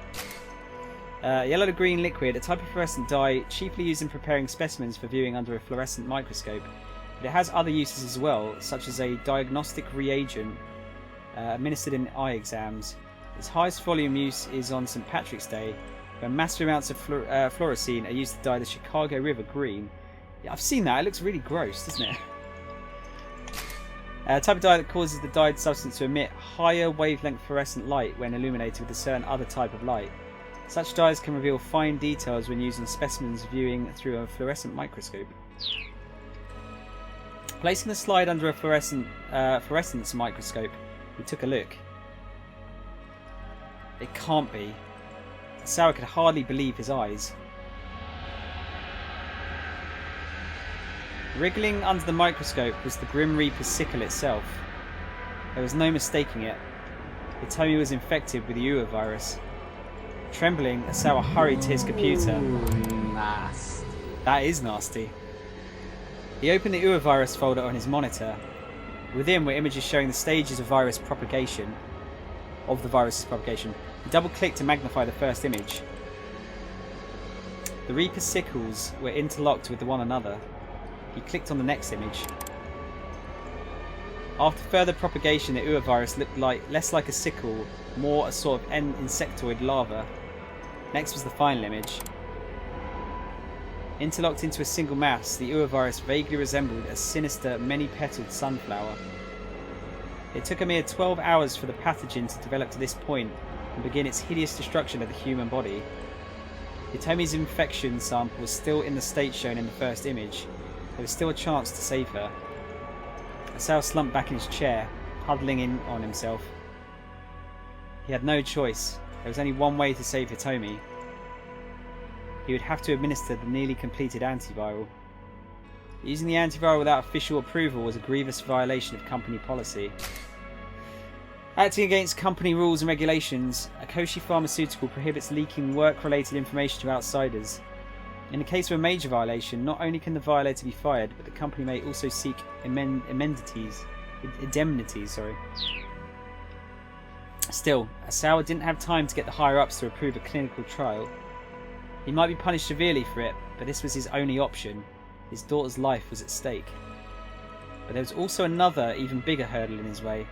Yellow to green liquid, a type of fluorescent dye chiefly used in preparing specimens for viewing under a fluorescent microscope. But it has other uses as well, such as a diagnostic reagent administered in eye exams. Its highest volume use is on St. Patrick's Day, where massive amounts of fluorescein are used to dye the Chicago River green. Yeah, I've seen that, it looks really gross, doesn't it? A type of dye that causes the dyed substance to emit higher wavelength fluorescent light when illuminated with a certain other type of light. Such dyes can reveal fine details when used on specimens viewing through a fluorescent microscope. Placing the slide under a fluorescence microscope, he took a look. It can't be. Asawa could hardly believe his eyes. Wriggling under the microscope was the Grim Reaper's sickle itself. There was no mistaking it. Hitomi was infected with the Ua virus. Trembling, Asawa hurried to his computer. Ooh, nasty. That is nasty. He opened the Ua virus folder on his monitor. Within were images showing the stages of the virus's propagation. He double-clicked to magnify the first image. The Reaper's sickles were interlocked with one another. He clicked on the next image. After further propagation, the Ua virus looked less like a sickle, more a sort of insectoid larva. Next was the final image. Interlocked into a single mass, the Ua virus vaguely resembled a sinister, many-petaled sunflower. It took a mere 12 hours for the pathogen to develop to this point and begin its hideous destruction of the human body. Hitomi's infection sample was still in the state shown in the first image. There was still a chance to save her. Asawa slumped back in his chair, huddling in on himself. He had no choice. There was only one way to save Hitomi. He would have to administer the nearly completed antiviral. Using the antiviral without official approval was a grievous violation of company policy. Acting against company rules and regulations, Akoshi Pharmaceutical prohibits leaking work-related information to outsiders. In the case of a major violation, not only can the violator be fired, but the company may also seek indemnities. Still, Asawa didn't have time to get the higher-ups to approve a clinical trial. He might be punished severely for it, but this was his only option. His daughter's life was at stake. But there was also another, even bigger hurdle in his way.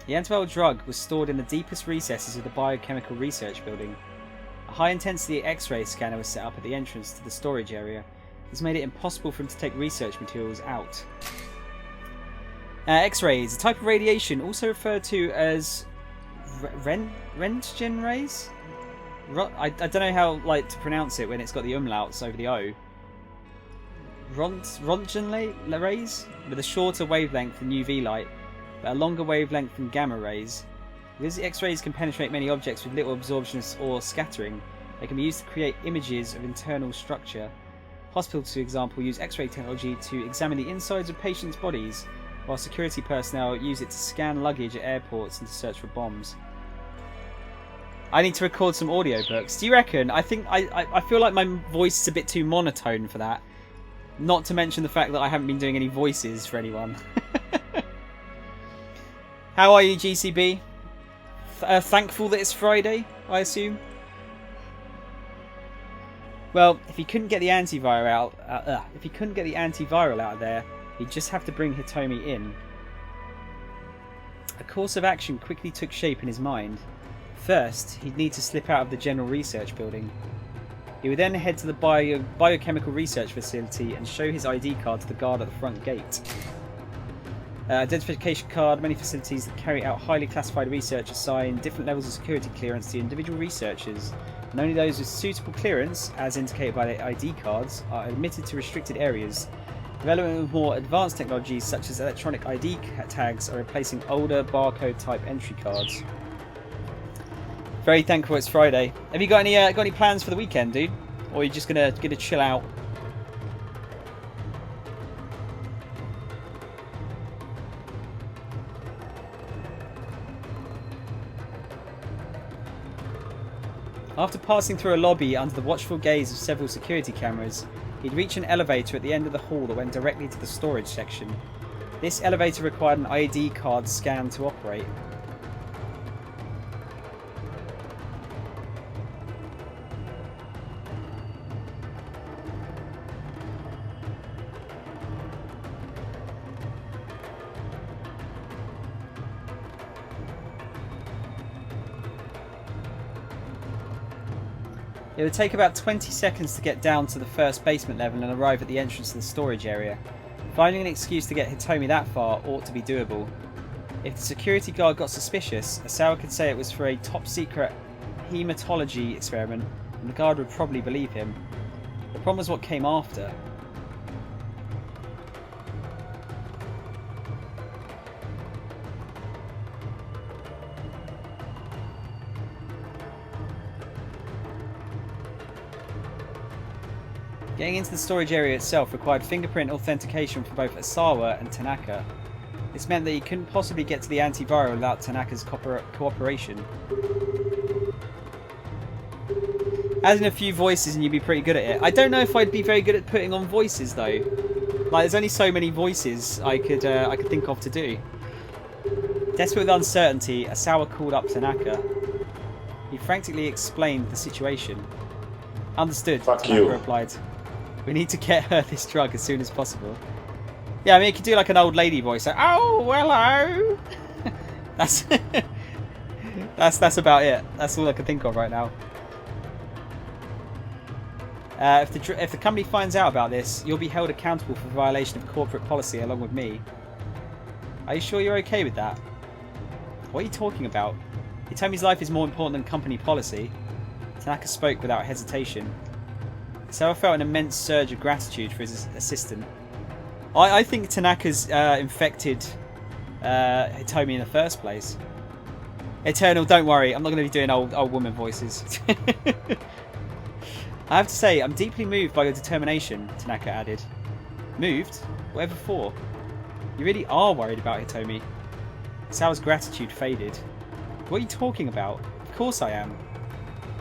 The antiviral drug was stored in the deepest recesses of the biochemical research building. A high-intensity X-ray scanner was set up at the entrance to the storage area. This made it impossible for him to take research materials out. X-rays, a type of radiation also referred to as Röntgen rays? I don't know how to pronounce it when it's got the umlauts over the O. Röntgen rays, with a shorter wavelength than UV light, but a longer wavelength than gamma rays. Because X-rays can penetrate many objects with little absorption or scattering, they can be used to create images of internal structure. Hospitals, for example, use X-ray technology to examine the insides of patients' bodies, while security personnel use it to scan luggage at airports and to search for bombs. I need to record some audiobooks. Do you reckon? I think I feel like my voice is a bit too monotone for that. Not to mention the fact that I haven't been doing any voices for anyone. How are you, GCB? Thankful that it's Friday, I assume. Well, if he couldn't get the antiviral out, of there, he'd just have to bring Hitomi in. A course of action quickly took shape in his mind. First, he'd need to slip out of the general research building. He would then head to the biochemical research facility and show his ID card to the guard at the front gate. Identification card. Many facilities that carry out highly classified research assign different levels of security clearance to individual researchers, and only those with suitable clearance, as indicated by their ID cards, are admitted to restricted areas. Development of more advanced technologies such as electronic ID tags are replacing older barcode type entry cards. Very thankful it's Friday. Have you got any plans for the weekend, dude? Or are you just gonna chill out? After passing through a lobby under the watchful gaze of several security cameras, he'd reach an elevator at the end of the hall that went directly to the storage section. This elevator required an ID card scan to operate. It would take about 20 seconds to get down to the first basement level and arrive at the entrance to the storage area. Finding an excuse to get Hitomi that far ought to be doable. If the security guard got suspicious, Asawa could say it was for a top-secret hematology experiment, and the guard would probably believe him. The problem was what came after. Getting into the storage area itself required fingerprint authentication from both Asawa and Tanaka. This meant that he couldn't possibly get to the antiviral without Tanaka's cooperation. Add in a few voices and you'd be pretty good at it. I don't know if I'd be very good at putting on voices though. Like, there's only so many voices I could think of to do. Desperate with uncertainty, Asawa called up Tanaka. He frantically explained the situation. Understood, Tanaka replied. We need to get her this drug as soon as possible. Yeah, I mean, you could do like an old lady voice. Like, oh, hello. that's about it. That's all I can think of right now. If the company finds out about this, you'll be held accountable for violation of corporate policy along with me. Are you sure you're okay with that? What are you talking about? Hitomi's life is more important than company policy. Tanaka spoke without hesitation. Sawa felt an immense surge of gratitude for his assistant. I think Tanaka's infected Hitomi in the first place. Eternal, don't worry, I'm not going to be doing old woman voices. I have to say, I'm deeply moved by your determination, Tanaka added. Moved? Whatever for? You really are worried about Hitomi. Sawa's gratitude faded. What are you talking about? Of course I am.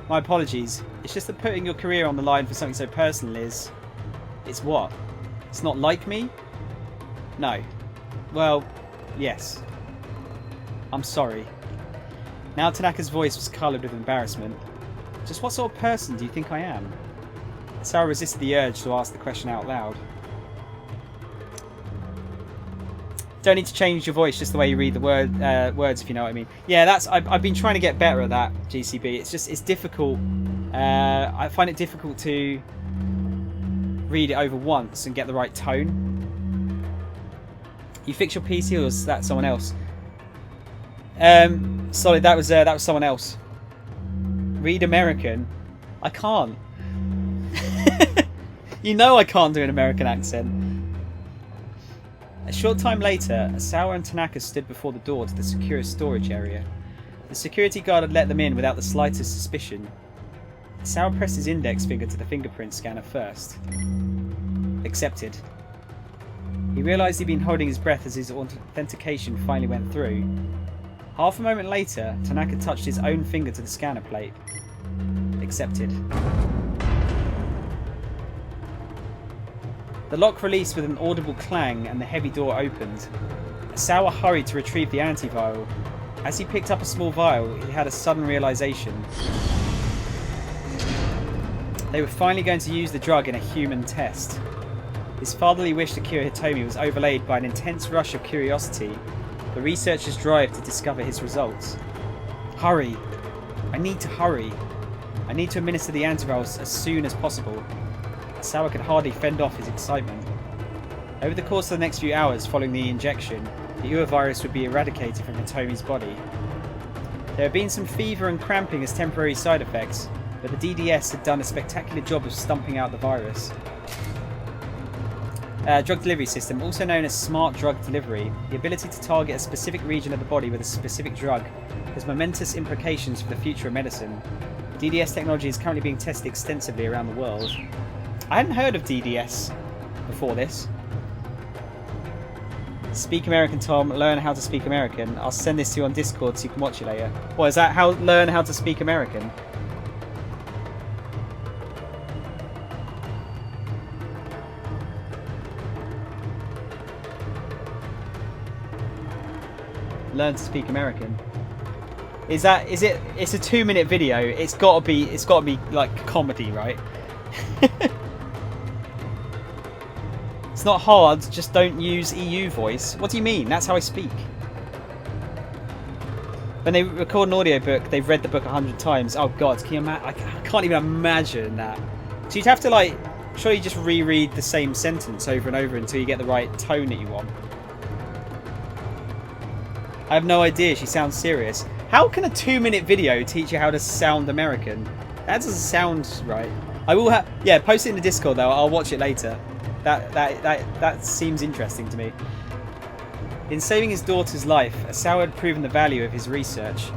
My apologies. It's just that putting your career on the line for something so personal is... It's what? It's not like me? No. Well, yes. I'm sorry. Now Tanaka's voice was coloured with embarrassment. Just what sort of person do you think I am? Sawa resisted the urge to ask the question out loud. Don't need to change your voice, just the way you read the words, if you know what I mean. Yeah, I've been trying to get better at that, GCB. It's difficult. I find it difficult to read it over once and get the right tone. You fix your PC, or was that someone else? Sorry, that was someone else. Read American. I can't. You know I can't do an American accent. A short time later, Asawa and Tanaka stood before the door to the secure storage area. The security guard had let them in without the slightest suspicion. Asawa pressed his index finger to the fingerprint scanner first. Accepted. He realised he'd been holding his breath as his authentication finally went through. Half a moment later, Tanaka touched his own finger to the scanner plate. Accepted. The lock released with an audible clang and the heavy door opened. Asawa hurried to retrieve the antiviral. As he picked up a small vial, he had a sudden realization. They were finally going to use the drug in a human test. His fatherly wish to cure Hitomi was overlaid by an intense rush of curiosity, the researcher's drive to discover his results. Hurry! I need to hurry. I need to administer the antivirals as soon as possible. Asawa could hardly fend off his excitement. Over the course of the next few hours following the injection, the Ua virus would be eradicated from Hitomi's body. There had been some fever and cramping as temporary side effects, but the DDS had done a spectacular job of stumping out the virus. Drug delivery system, also known as smart drug delivery, the ability to target a specific region of the body with a specific drug, has momentous implications for the future of medicine. DDS technology is currently being tested extensively around the world. I hadn't heard of DDS before this. Speak American, Tom. Learn how to speak American. I'll send this to you on Discord so you can watch it later. What is that? Learn how to speak American? Learn to speak American. Is it? It's a 2-minute video. It's gotta be like comedy, right? It's not hard, just don't use EU voice. What do you mean? That's how I speak. When they record an audiobook, they've read the book 100 times. Oh god, can you imagine? I can't even imagine that. So you'd have to like, surely just reread the same sentence over and over until you get the right tone that you want. I have no idea, she sounds serious. How can a 2-minute video teach you how to sound American? That doesn't sound right. I will have, yeah, post it in the Discord though, I'll watch it later. That seems interesting to me. In saving his daughter's life, Asawa had proven the value of his research.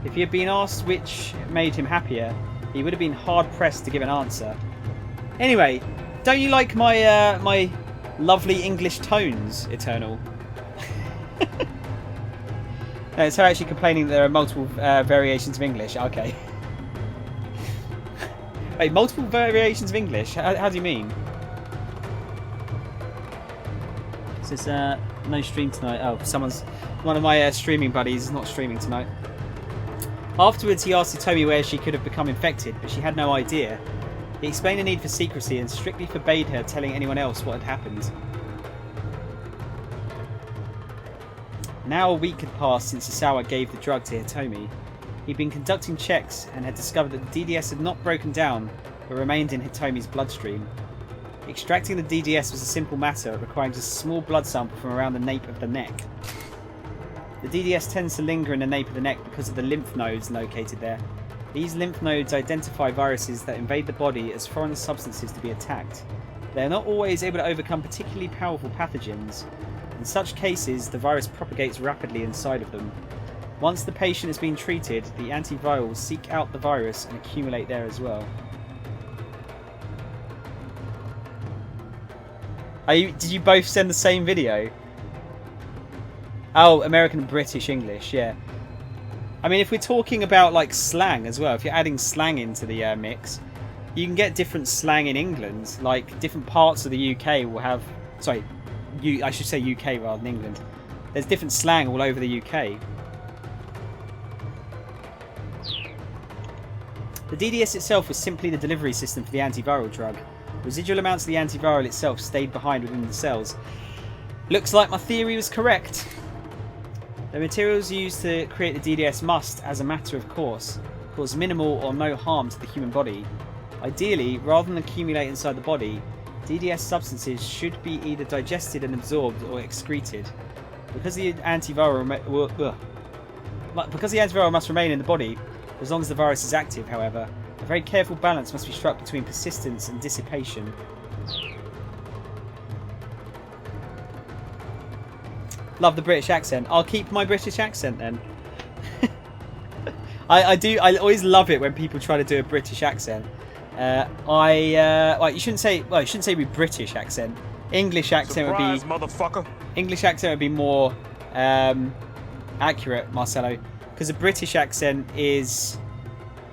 If he had been asked which made him happier, he would have been hard-pressed to give an answer. Anyway, don't you like my my lovely English tones, Eternal? No, it's her actually complaining that there are multiple variations of English. Okay. Wait, multiple variations of English? How do you mean? This no stream tonight. Oh, one of my streaming buddies is not streaming tonight. Afterwards, he asked Hitomi where she could have become infected, but she had no idea. He explained the need for secrecy and strictly forbade her telling anyone else what had happened. Now a week had passed since Asawa gave the drug to Hitomi. He'd been conducting checks and had discovered that the DDS had not broken down, but remained in Hitomi's bloodstream. Extracting the DDS was a simple matter, requiring just a small blood sample from around the nape of the neck. The DDS tends to linger in the nape of the neck because of the lymph nodes located there. These lymph nodes identify viruses that invade the body as foreign substances to be attacked. They are not always able to overcome particularly powerful pathogens. In such cases, the virus propagates rapidly inside of them. Once the patient has been treated, the antivirals seek out the virus and accumulate there as well. Did you both send the same video? Oh, American and British English, yeah. I mean, if we're talking about like slang as well, if you're adding slang into the mix, you can get different slang in England. Like different parts of the UK will have, sorry, I should say UK rather than England. There's different slang all over the UK. The DDS itself was simply the delivery system for the antiviral drug. Residual amounts of the antiviral itself stayed behind within the cells. Looks like my theory was correct. The materials used to create the DDS must, as a matter of course, cause minimal or no harm to the human body. Ideally, rather than accumulate inside the body, DDS substances should be either digested and absorbed or excreted. Because the antiviral must remain in the body as long as the virus is active, however, a very careful balance must be struck between persistence and dissipation. Love the British accent. I'll keep my British accent then. I always love it when people try to do a British accent. You shouldn't say be British accent. English accent. Surprise, would be motherfucker. English accent would be more accurate, Marcelo, because a British accent is,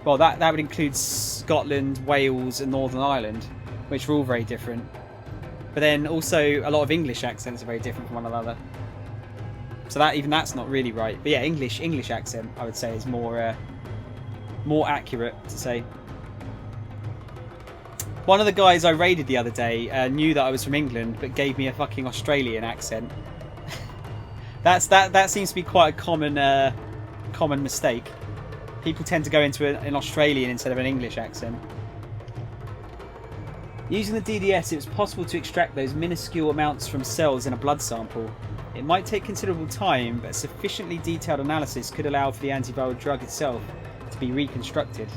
well, that would include Scotland, Wales, and Northern Ireland, which are all very different. But then also a lot of English accents are very different from one another. So that's not really right. But yeah, English accent, I would say, is more accurate to say. One of the guys I raided the other day knew that I was from England, but gave me a fucking Australian accent. That seems to be quite a common mistake. People tend to go into an Australian instead of an English accent. Using the DDS, it was possible to extract those minuscule amounts from cells in a blood sample. It might take considerable time, but a sufficiently detailed analysis could allow for the antiviral drug itself to be reconstructed.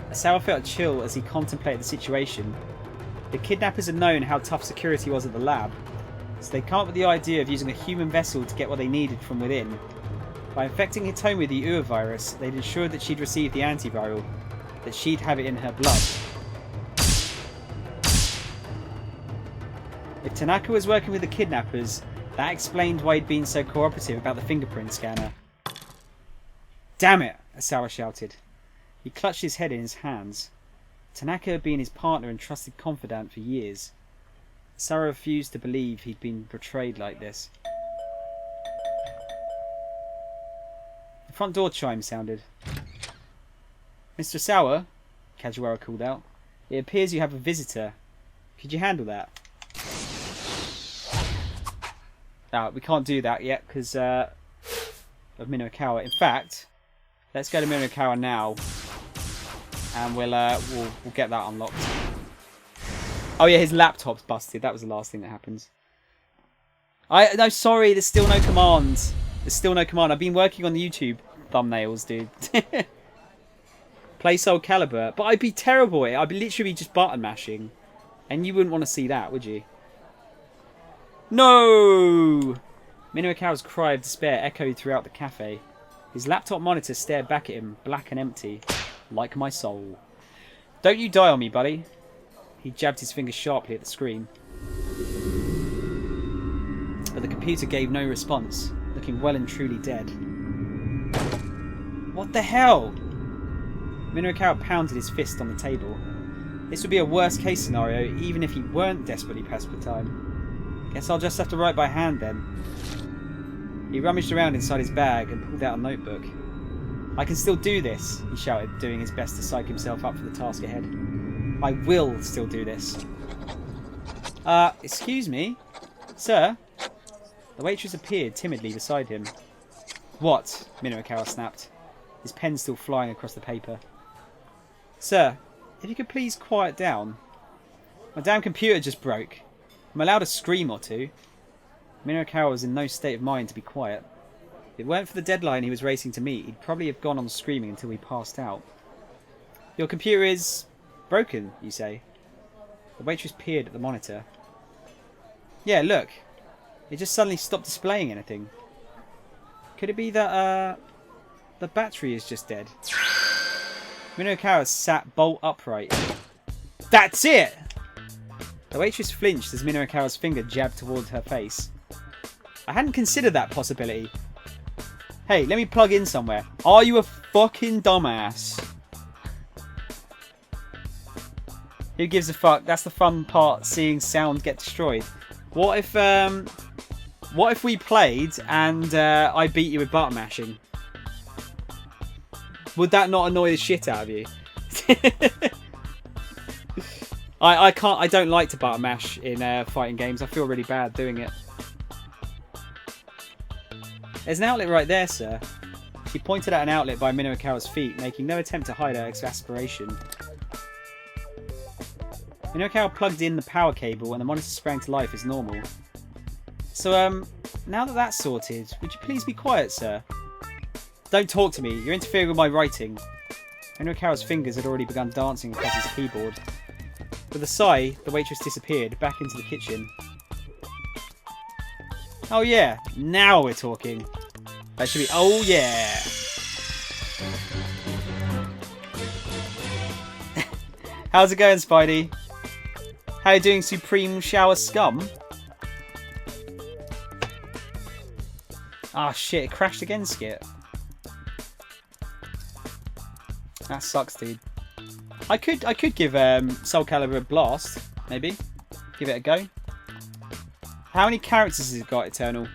Asao felt a chill as he contemplated the situation. The kidnappers had known how tough security was at the lab, so they came up with the idea of using a human vessel to get what they needed from within. By infecting Hitomi with the Ua virus, they'd ensured that she'd receive the antiviral, that she'd have it in her blood. If Tanaka was working with the kidnappers, that explained why he'd been so cooperative about the fingerprint scanner. Damn it! Asawa shouted. He clutched his head in his hands. Tanaka had been his partner and trusted confidant for years. Asawa refused to believe he'd been betrayed like this. The front door chime sounded. Mr. Asawa, Kajiwara called out. It appears you have a visitor. Could you handle that? We can't do that yet because of Minokawa. In fact, let's go to Minokawa now, and we'll get that unlocked. Oh yeah, his laptop's busted. That was the last thing that happens. No, sorry. There's still no command. There's still no command. I've been working on the YouTube thumbnails, dude. Play Soul Calibur, but I'd be terrible at it. I'd be literally just button mashing, and you wouldn't want to see that, would you? No! Minokawa's cry of despair echoed throughout the cafe. His laptop monitor stared back at him, black and empty, like my soul. Don't you die on me, buddy. He jabbed his finger sharply at the screen. But the computer gave no response, looking well and truly dead. What the hell? Minokawa pounded his fist on the table. This would be a worst case scenario, even if he weren't desperately pressed for time. Guess I'll just have to write by hand then. He rummaged around inside his bag and pulled out a notebook. I can still do this, he shouted, doing his best to psych himself up for the task ahead. I will still do this. Excuse me? Sir? The waitress appeared timidly beside him. What? Minokawa snapped, his pen still flying across the paper. Sir, if you could please quiet down. My damn computer just broke. I'm allowed a scream or two. Minokawa was in no state of mind to be quiet. If it weren't for the deadline he was racing to meet, he'd probably have gone on screaming until he passed out. Your computer is broken, you say? The waitress peered at the monitor. Yeah, look. It just suddenly stopped displaying anything. Could it be that, the battery is just dead? Minokawa sat bolt upright. That's it! The waitress flinched as Minokawa's finger jabbed towards her face. I hadn't considered that possibility. Hey, let me plug in somewhere. Are you a fucking dumbass? Who gives a fuck? That's the fun part, seeing sound get destroyed. What if we played and I beat you with button mashing? Would that not annoy the shit out of you? I don't like to button mash in fighting games. I feel really bad doing it. There's an outlet right there, sir. She pointed at an outlet by Minokawa's feet, making no attempt to hide her exasperation. Minokawa plugged in the power cable and the monitor sprang to life as normal. So, now that that's sorted, would you please be quiet, sir? Don't talk to me. You're interfering with my writing. Minokawa's fingers had already begun dancing across his keyboard. With a sigh, the waitress disappeared back into the kitchen. Oh yeah, now we're talking. That should be... Oh yeah! How's it going, Spidey? How you doing, Supreme Shower Scum? Ah, shit, it crashed again, Skit. That sucks, dude. I could give Soul Calibur a blast, maybe. Give it a go. How many characters has it got, Eternal?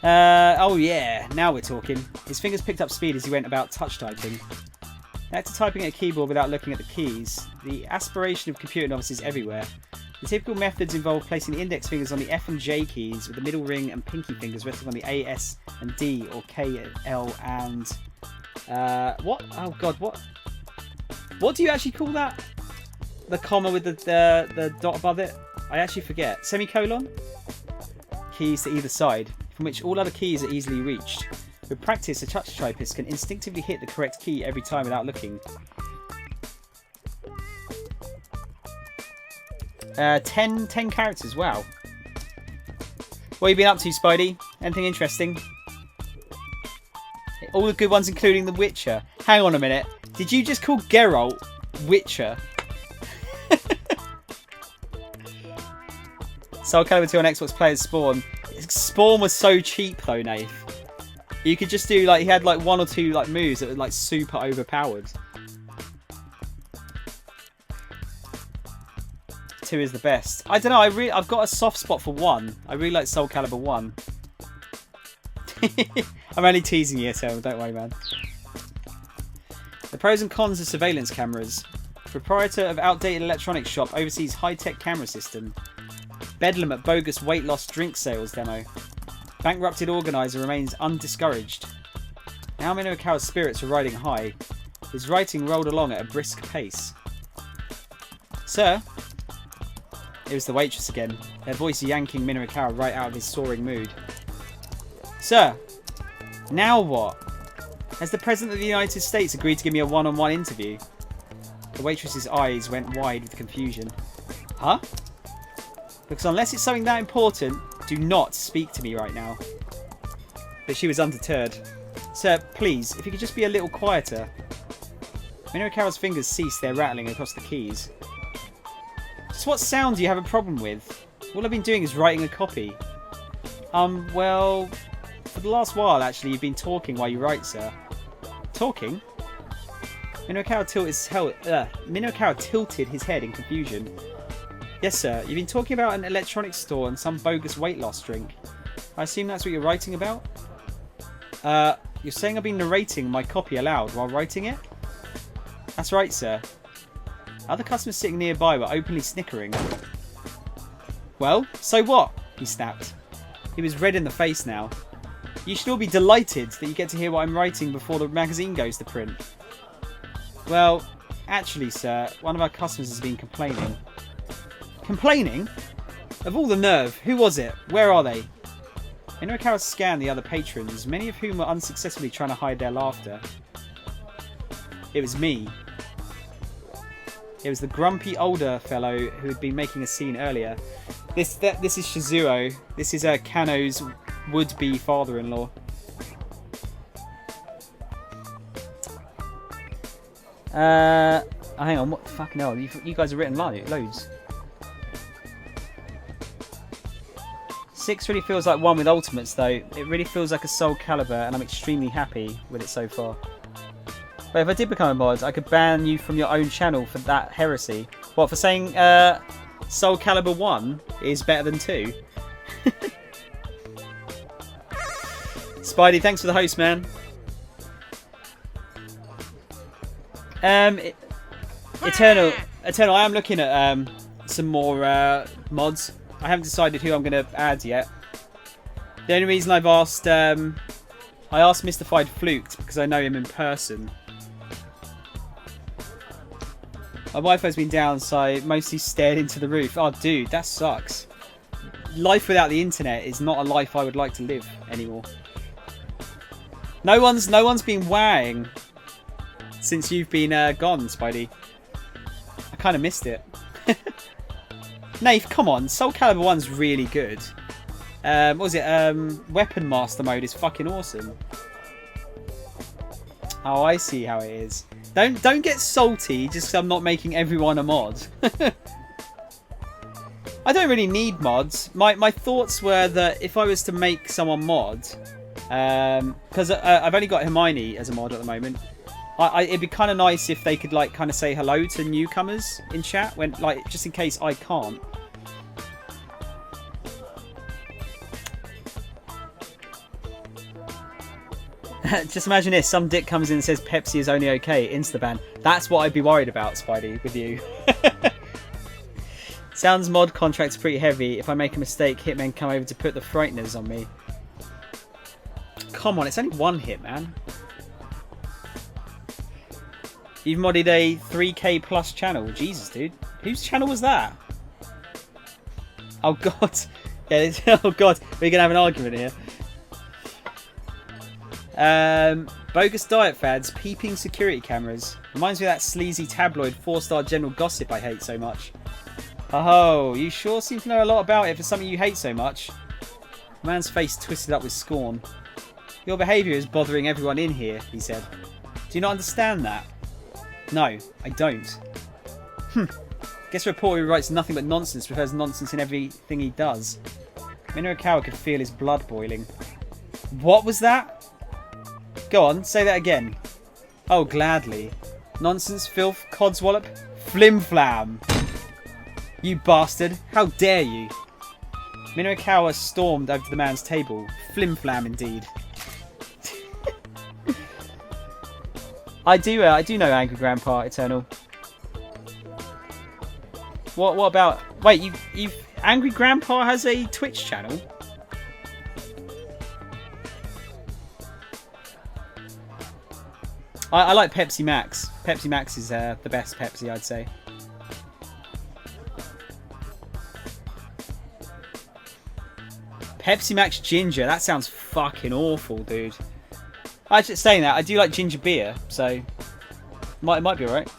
Oh yeah, now we're talking. His fingers picked up speed as he went about touch typing. After typing at a keyboard without looking at the keys, the aspiration of computer novices everywhere. The typical methods involve placing the index fingers on the F and J keys with the middle ring and pinky fingers resting on the A, S and D or K, L and... what? Oh god, what? What do you actually call that? The comma with the dot above it? I actually forget. Semicolon? Keys to either side, from which all other keys are easily reached. With practice, a touch typist can instinctively hit the correct key every time without looking. 10 characters, wow. What have you been up to, Spidey? Anything interesting? All the good ones, including The Witcher. Hang on a minute. Did you just call Geralt Witcher? Soul Calibur 2 on Xbox players Spawn. Spawn was so cheap though, Nath. You could just do like, he had like 1 or 2 like moves that were like super overpowered. 2 is the best. I don't know, I've got a soft spot for 1. I really like Soul Calibur 1. I'm only teasing you, so don't worry, man. The pros and cons of surveillance cameras. Proprietor of outdated electronics shop oversees high-tech camera system. Bedlam at bogus weight loss drink sales demo. Bankrupted organiser remains undiscouraged. Now Minoru Kawa's spirits are riding high. His writing rolled along at a brisk pace. Sir? It was the waitress again, her voice yanking Minoru Kawa right out of his soaring mood. Sir? Now what? Has the President of the United States agreed to give me a one-on-one interview? The waitress's eyes went wide with confusion. Huh? Because unless it's something that important, do not speak to me right now. But she was undeterred. Sir, please, if you could just be a little quieter. Minoru Kawa's fingers ceased their rattling across the keys. Just what sound do you have a problem with? All I've been doing is writing a copy. Well, for the last while, actually, you've been talking while you write, sir. Talking? Minoru Kawa tilted his head in confusion. Yes, sir. You've been talking about an electronics store and some bogus weight loss drink. I assume that's what you're writing about? You're saying I've been narrating my copy aloud while writing it? That's right, sir. Other customers sitting nearby were openly snickering. Well, so what? He snapped. He was red in the face now. You should all be delighted that you get to hear what I'm writing before the magazine goes to print. Well, actually, sir, one of our customers has been complaining. Complaining? Of all the nerve, who was it? Where are they? Minoru Kawa scanned the other patrons, many of whom were unsuccessfully trying to hide their laughter. It was me. It was the grumpy older fellow who had been making a scene earlier. This is Shizuo. This is Kano's would-be father-in-law. Hang on, what the fucking hell? You guys have written loads. 6 really feels like one with ultimates though. It really feels like a Soul Calibur and I'm extremely happy with it so far. But if I did become a mod, I could ban you from your own channel for that heresy. What, for saying Soul Calibur 1 is better than 2? Spidey, thanks for the host, man. Eternal, I am looking at some more mods. I haven't decided who I'm going to add yet. The only reason I've asked, I asked Mystified Fluked because I know him in person. My Wi-Fi's been down, so I mostly stared into the roof. Oh, dude, that sucks. Life without the internet is not a life I would like to live anymore. No one's been wowing since you've been gone, Spidey. I kind of missed it. Nath, come on. Soul Calibur 1's really good. What was it? Weapon Master mode is fucking awesome. Oh, I see how it is. Don't get salty just 'cause I'm not making everyone a mod. I don't really need mods. My thoughts were that if I was to make someone mod, because I've only got Hermione as a mod at the moment, it'd be kind of nice if they could like kind of say hello to newcomers in chat when like just in case I can't. Just imagine this, some dick comes in and says Pepsi is only okay, insta-ban. That's what I'd be worried about, Spidey, with you. Sounds mod contract's pretty heavy. If I make a mistake, hitmen come over to put the frighteners on me. Come on, it's only one hit, man. You've modded a 3K plus channel. Jesus, dude. Whose channel was that? Oh, God. Yeah, oh, God. We're going to have an argument here. Bogus diet fads, peeping security cameras. Reminds me of that sleazy tabloid 4-star general gossip I hate so much. Oh, you sure seem to know a lot about it for something you hate so much. Man's face twisted up with scorn. Your behaviour is bothering everyone in here, he said. Do you not understand that? No, I don't. Guess a reporter who writes nothing but nonsense prefers nonsense in everything he does. Minokawa could feel his blood boiling. What was that? Go on, say that again. Oh, gladly. Nonsense, filth, codswallop, flim-flam. You bastard, how dare you? Minokawa stormed over to the man's table. Flim-flam indeed. I do know Angry Grandpa Eternal. What about... Wait, you've Angry Grandpa has a Twitch channel? I like Pepsi Max. Pepsi Max is the best Pepsi, I'd say. Pepsi Max Ginger. That sounds fucking awful, dude. I just saying that. I do like ginger beer, so it might be alright.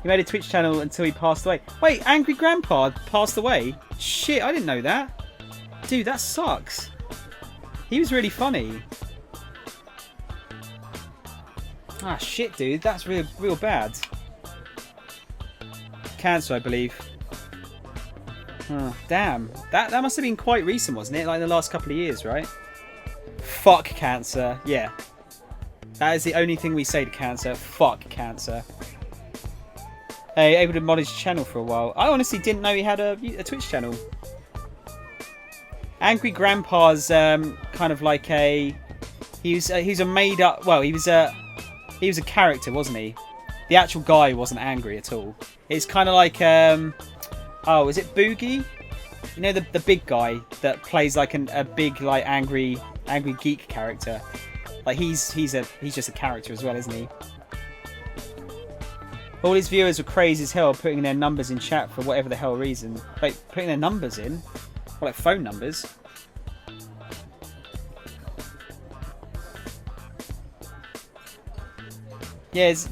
He made a Twitch channel until he passed away. Wait, Angry Grandpa passed away? Shit, I didn't know that. Dude, that sucks. He was really funny. Ah, shit, dude. That's real bad. Cancer, I believe. Oh, damn. That must have been quite recent, wasn't it? Like the last couple of years, right? Fuck cancer. Yeah. That is the only thing we say to cancer. Fuck cancer. Hey, able to mod his channel for a while. I honestly didn't know he had a Twitch channel. Angry Grandpa's kind of like a... He's a made up... Well, he was a character, wasn't he? The actual guy wasn't angry at all. It's kind of like... oh, is it Boogie? You know the big guy that plays like a big like angry geek character. Like he's just a character as well, isn't he? All his viewers were crazy as hell, putting their numbers in chat for whatever the hell reason. Wait, putting their numbers in? What, like phone numbers? Yeah, it's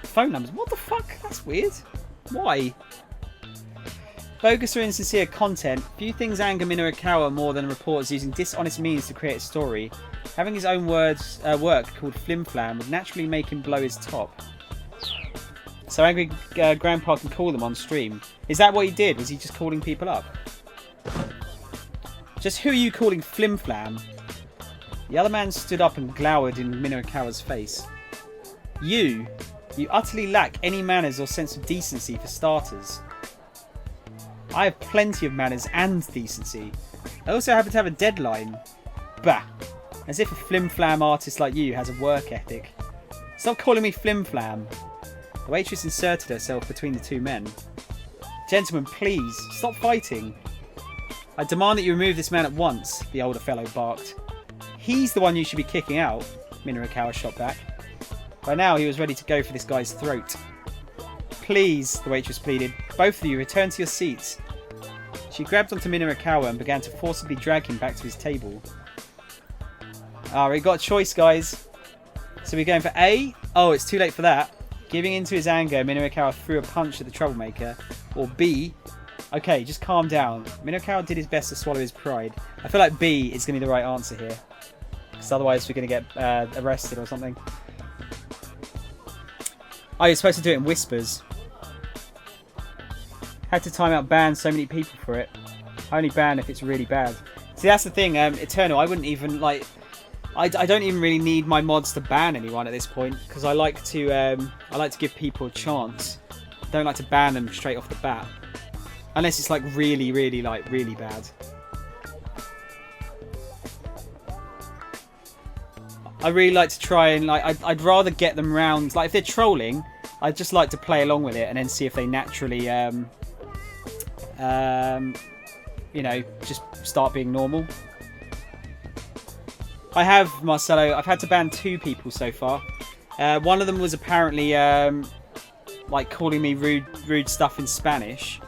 phone numbers. What the fuck? That's weird. Why? Bogus or insincere content. Few things anger Minokawa more than reports using dishonest means to create a story. Having his own work called flim-flam would naturally make him blow his top. So Angry Grandpa can call them on stream. Is that what he did? Was he just calling people up? Just who are you calling flim-flam? The other man stood up and glowered in Minokawa's face. You utterly lack any manners or sense of decency for starters. I have plenty of manners and decency. I also happen to have a deadline. Bah! As if a flim-flam artist like you has a work ethic. Stop calling me flim-flam. The waitress inserted herself between the two men. Gentlemen, please, stop fighting. I demand that you remove this man at once, the older fellow barked. He's the one you should be kicking out, Minokawa shot back. By now he was ready to go for this guy's throat. Please, the waitress pleaded. Both of you, return to your seats. She grabbed onto Minokawa and began to forcibly drag him back to his table. Ah, we got a choice, guys. So we're going for A. Oh, it's too late for that. Giving in to his anger, Minokawa threw a punch at the troublemaker. Or B. Okay, just calm down. Minokawa did his best to swallow his pride. I feel like B is going to be the right answer here. Because otherwise we're going to get arrested or something. Oh, you're supposed to do it in whispers. Had to time out ban so many people for it. I only ban if it's really bad. See, that's the thing, Eternal, I wouldn't even, like... I don't even really need my mods to ban anyone at this point, because I like to give people a chance. I don't like to ban them straight off the bat. Unless it's, like, really bad. I really like to try and, like, I'd rather get them round... Like, if they're trolling, I'd just like to play along with it and then see if they naturally, you know, just start being normal. I have, Marcelo, I've had to ban 2 people so far. One of them was apparently, like, calling me rude stuff in Spanish.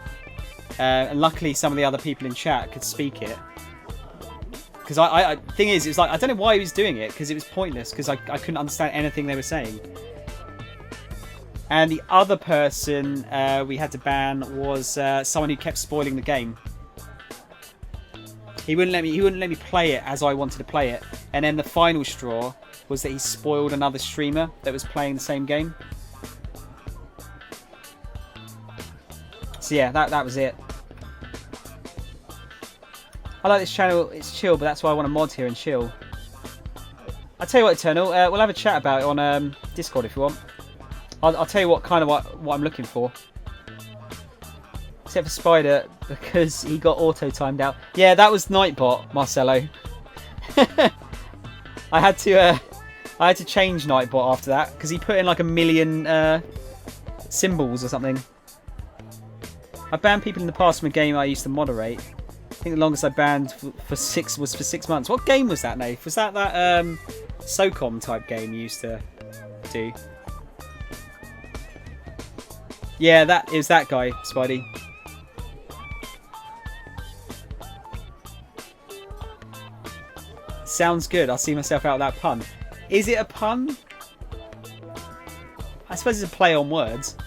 And luckily some of the other people in chat could speak it. Because thing is, it's like, I don't know why he was doing it, because it was pointless, because I couldn't understand anything they were saying. And the other person we had to ban was someone who kept spoiling the game. He wouldn't let me play it as I wanted to play it. And then the final straw was that he spoiled another streamer that was playing the same game. So yeah, that was it. I like this channel, it's chill, but that's why I want a mod here and chill. I'll tell you what, Eternal, we'll have a chat about it on Discord if you want. I'll tell you what I'm looking for. Except for Spider, because he got auto-timed out. Yeah, that was Nightbot, Marcelo. I had to change Nightbot after that, because he put in like 1 million symbols or something. I banned people in the past from a game I used to moderate. I think the longest I banned for 6 months. What game was that, Nath? Was that SOCOM type game you used to do? Yeah, that is that guy, Spidey. Sounds good. I'll see myself out of that pun. Is it a pun? I suppose it's a play on words.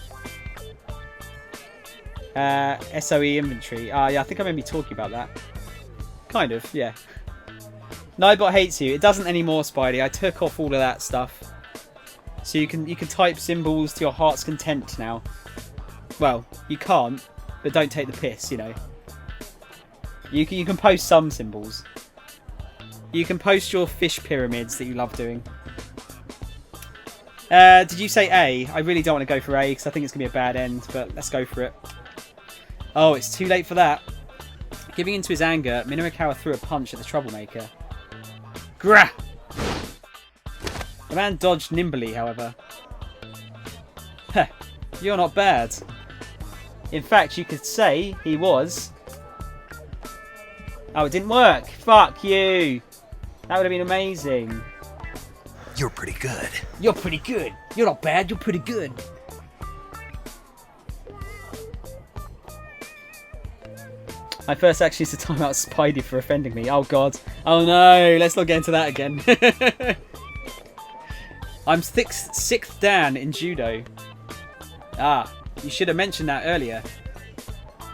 SOE inventory. Yeah, I think I may be talking about that. Kind of, yeah. Nightbot hates you. It doesn't anymore, Spidey. I took off all of that stuff. So you can type symbols to your heart's content now. Well, you can't, but don't take the piss, you know. You can post some symbols. You can post your fish pyramids that you love doing. Did you say A? I really don't want to go for A because I think it's going to be a bad end, but let's go for it. Oh, it's too late for that. Giving into his anger, Minorikawa threw a punch at the troublemaker. Grah! The man dodged nimbly, however. Heh, you're not bad. In fact, you could say he was... Oh, it didn't work. Fuck you. That would have been amazing. You're pretty good. You're pretty good. You're not bad. You're pretty good. I first actually used to time out Spidey for offending me. Oh, God. Oh, no. Let's not get into that again. I'm 6th Dan in judo. Ah, you should have mentioned that earlier.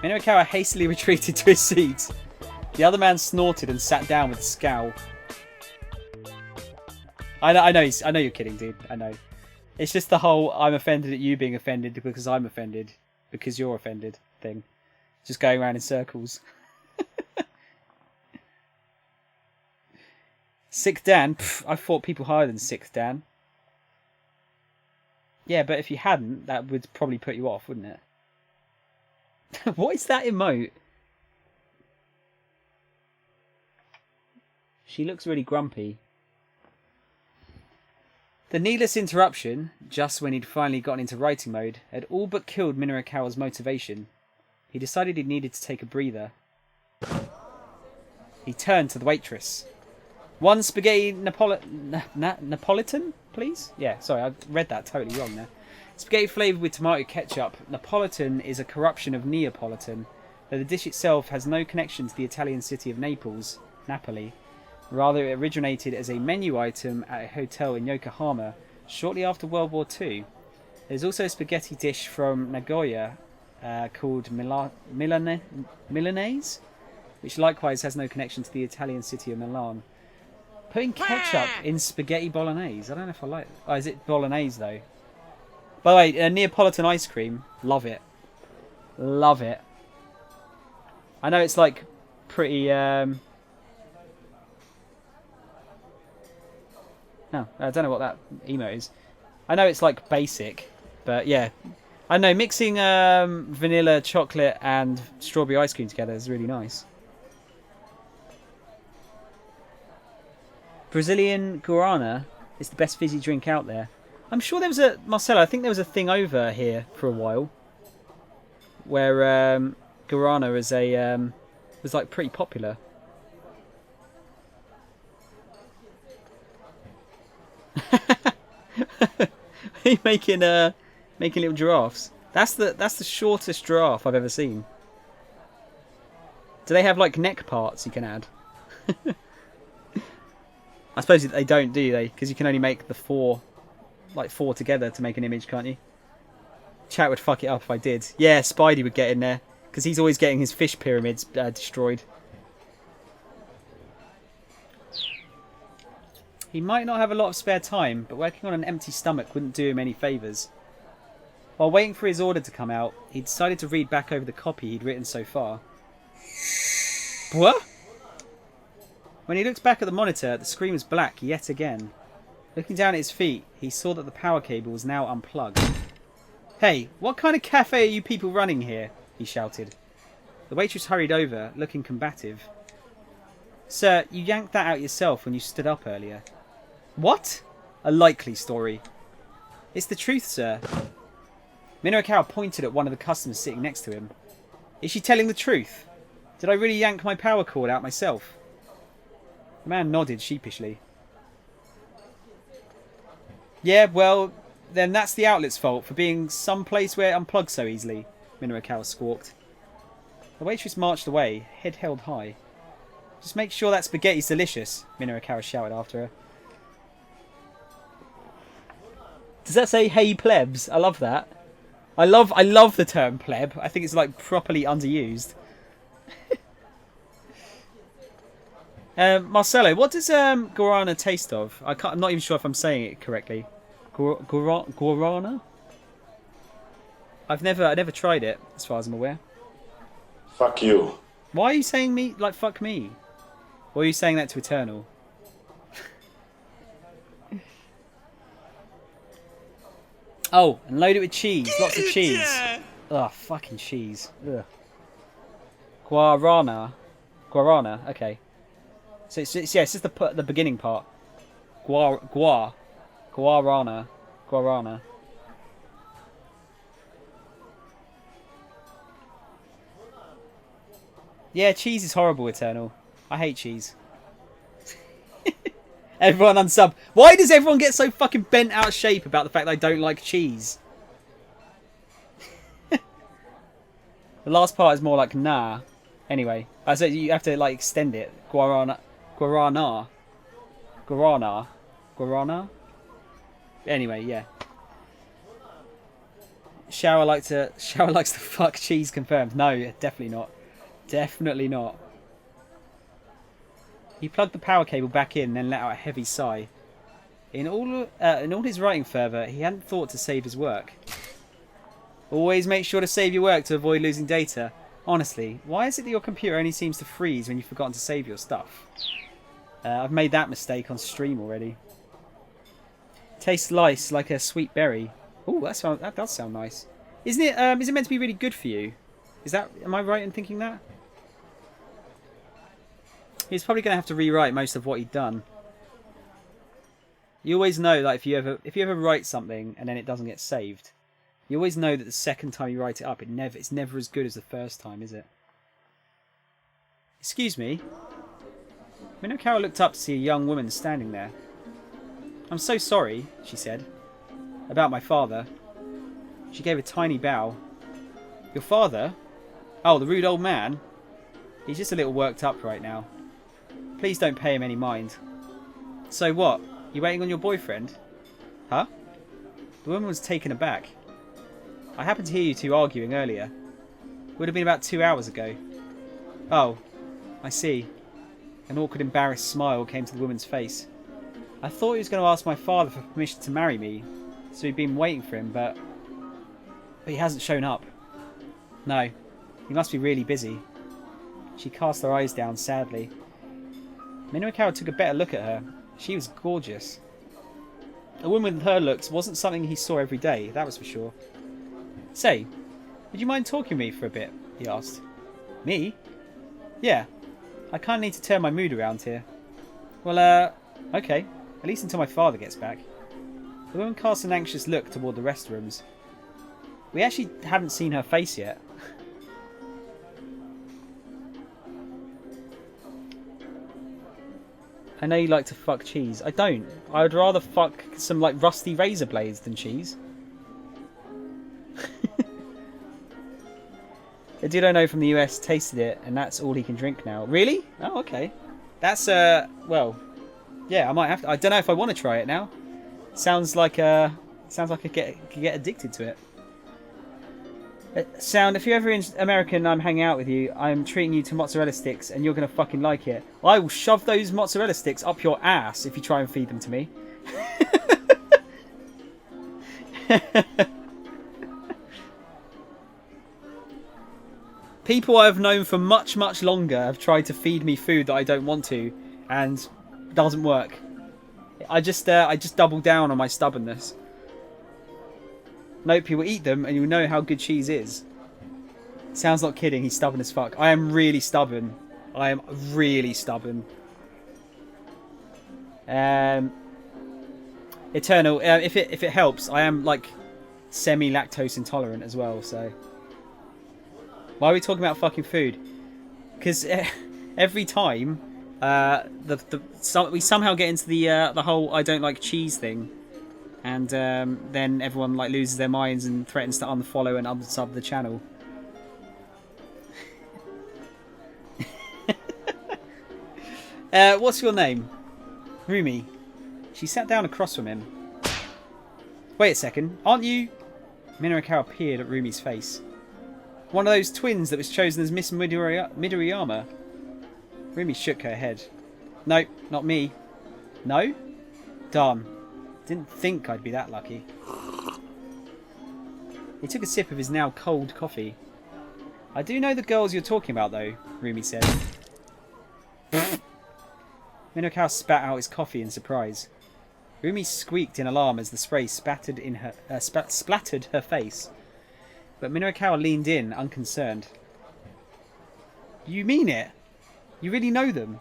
Minorikawa hastily retreated to his seat. The other man snorted and sat down with a scowl. I know you're kidding, dude. I know. It's just the whole I'm offended at you being offended because I'm offended because you're offended thing. Just going around in circles. 6th Dan? Pff, I fought people higher than 6th Dan. Yeah, but if you hadn't, that would probably put you off, wouldn't it? What is that emote? She looks really grumpy. The needless interruption, just when he'd finally gotten into writing mode, had all but killed Minorikawa's motivation. He decided he needed to take a breather. He turned to the waitress. 1 spaghetti Napolitan, please? Yeah, sorry, I read that totally wrong there. Spaghetti flavoured with tomato ketchup. Napolitan is a corruption of Neapolitan, though the dish itself has no connection to the Italian city of Naples, Napoli. Rather, it originated as a menu item at a hotel in Yokohama shortly after World War II. There's also a spaghetti dish from Nagoya called Milanese, which likewise has no connection to the Italian city of Milan. Putting ketchup in spaghetti bolognese, I don't know if I like it. Oh, is it bolognese though? By the way, Neapolitan ice cream, love it. Love it. I know it's like pretty... No, I don't know what that emote is. I know it's like basic, but yeah. I know mixing vanilla, chocolate and strawberry ice cream together is really nice. Brazilian guarana is the best fizzy drink out there. I'm sure there was a... Marcelo, I think there was a thing over here for a while where guarana is was like pretty popular. Are you making little giraffes? That's the shortest giraffe I've ever seen. Do they have like neck parts you can add? I suppose they don't, do they? Because you can only make the four together to make an image, can't you? Chat would fuck it up if I did. Yeah, Spidey would get in there because he's always getting his fish pyramids destroyed. He might not have a lot of spare time, but working on an empty stomach wouldn't do him any favours. While waiting for his order to come out, he decided to read back over the copy he'd written so far. What? When he looked back at the monitor, the screen was black yet again. Looking down at his feet, he saw that the power cable was now unplugged. "Hey, what kind of cafe are you people running here?" he shouted. The waitress hurried over, looking combative. "Sir, you yanked that out yourself when you stood up earlier." "What?" "A likely story." "It's the truth, sir." Minoru pointed at one of the customers sitting next to him. "Is she telling the truth? Did I really yank my power cord out myself?" The man nodded sheepishly. "Yeah, well, then that's the outlet's fault for being some place where it unplugs so easily," Minoru squawked. The waitress marched away, head held high. "Just make sure that spaghetti's delicious," Minoru shouted after her. Does that say "Hey plebs"? I love that. I love the term pleb. I think it's like properly underused. Marcelo, what does guarana taste of? I'm not even sure if I'm saying it correctly. Guarana? I never tried it, as far as I'm aware. Fuck you. Why are you saying me like fuck me? Or are you saying that to Eternal? Oh, and load it with cheese. Lots of cheese. Ugh, fucking cheese. Ugh. Guarana. Okay. So it's just the beginning part. Guarana. Yeah, cheese is horrible, Eternal. I hate cheese. Everyone unsub. Why does everyone get so fucking bent out of shape about the fact they don't like cheese? The last part is more like nah. Anyway, I said you have to like extend it. Guarana. Anyway, yeah. Shower likes to fuck cheese confirmed. No, definitely not. Definitely not. He plugged the power cable back in, then let out a heavy sigh. In all his writing fervour, he hadn't thought to save his work. Always make sure to save your work to avoid losing data. Honestly, why is it that your computer only seems to freeze when you've forgotten to save your stuff? I've made that mistake on stream already. Tastes nice, like a sweet berry. Oh, that does sound nice. Isn't it? Is it meant to be really good for you? Am I right in thinking that? He's probably going to have to rewrite most of what he'd done. You always know that if you ever write something and then it doesn't get saved, you always know that the second time you write it up, it's never as good as the first time, is it? Excuse me. Minoru looked up to see a young woman standing there. "I'm so sorry," she said. "About my father." She gave a tiny bow. "Your father? Oh, the rude old man? He's just a little worked up right now. Please don't pay him any mind." "So what? You waiting on your boyfriend?" "Huh?" The woman was taken aback. "I happened to hear you two arguing earlier. Would have been about 2 hours ago." "Oh, I see." An awkward, embarrassed smile came to the woman's face. "I thought he was going to ask my father for permission to marry me, so we've been waiting for him, but he hasn't shown up." "No, he must be really busy." She cast her eyes down sadly. Minokawa took a better look at her. She was gorgeous. A woman with her looks wasn't something he saw every day, that was for sure. Say, would you mind talking to me for a bit? He asked. Me? Yeah. I kind of need to turn my mood around here. Well, okay. At least until my father gets back. The woman cast an anxious look toward the restrooms. We actually haven't seen her face yet. I know you like to fuck cheese. I don't. I would rather fuck some like rusty razor blades than cheese. A dude I know from the US tasted it, and that's all he can drink now. Really? Oh, okay. That's well, yeah. I might have to. I don't know if I want to try it now. Sounds like I could get addicted to it. Sound, if you're ever in America and I'm hanging out with you, I'm treating you to mozzarella sticks and you're going to fucking like it. I will shove those mozzarella sticks up your ass if you try and feed them to me. People I've known for much, much longer have tried to feed me food that I don't want to, and it doesn't work. I just double down on my stubbornness. Nope, you will eat them and you'll know how good cheese is. Sounds not kidding, he's stubborn as fuck. I am really stubborn. I am really stubborn. Eternal, if it helps, I am like semi-lactose intolerant as well, so. Why are we talking about fucking food? Because every time we somehow get into the whole I don't like cheese thing. And then everyone like loses their minds and threatens to unfollow and unsub the channel. What's your name? Rumi. She sat down across from him. Wait a second, aren't you? Minokawa peered at Rumi's face. One of those twins that was chosen as Miss Midoriyama. Rumi shook her head. Nope, not me. No? Darn. Didn't think I'd be that lucky. He took a sip of his now cold coffee. I do know the girls you're talking about, though, Rumi said. Minokawa spat out his coffee in surprise. Rumi squeaked in alarm as the spray splattered her face. But Minokawa leaned in, unconcerned. You mean it? You really know them?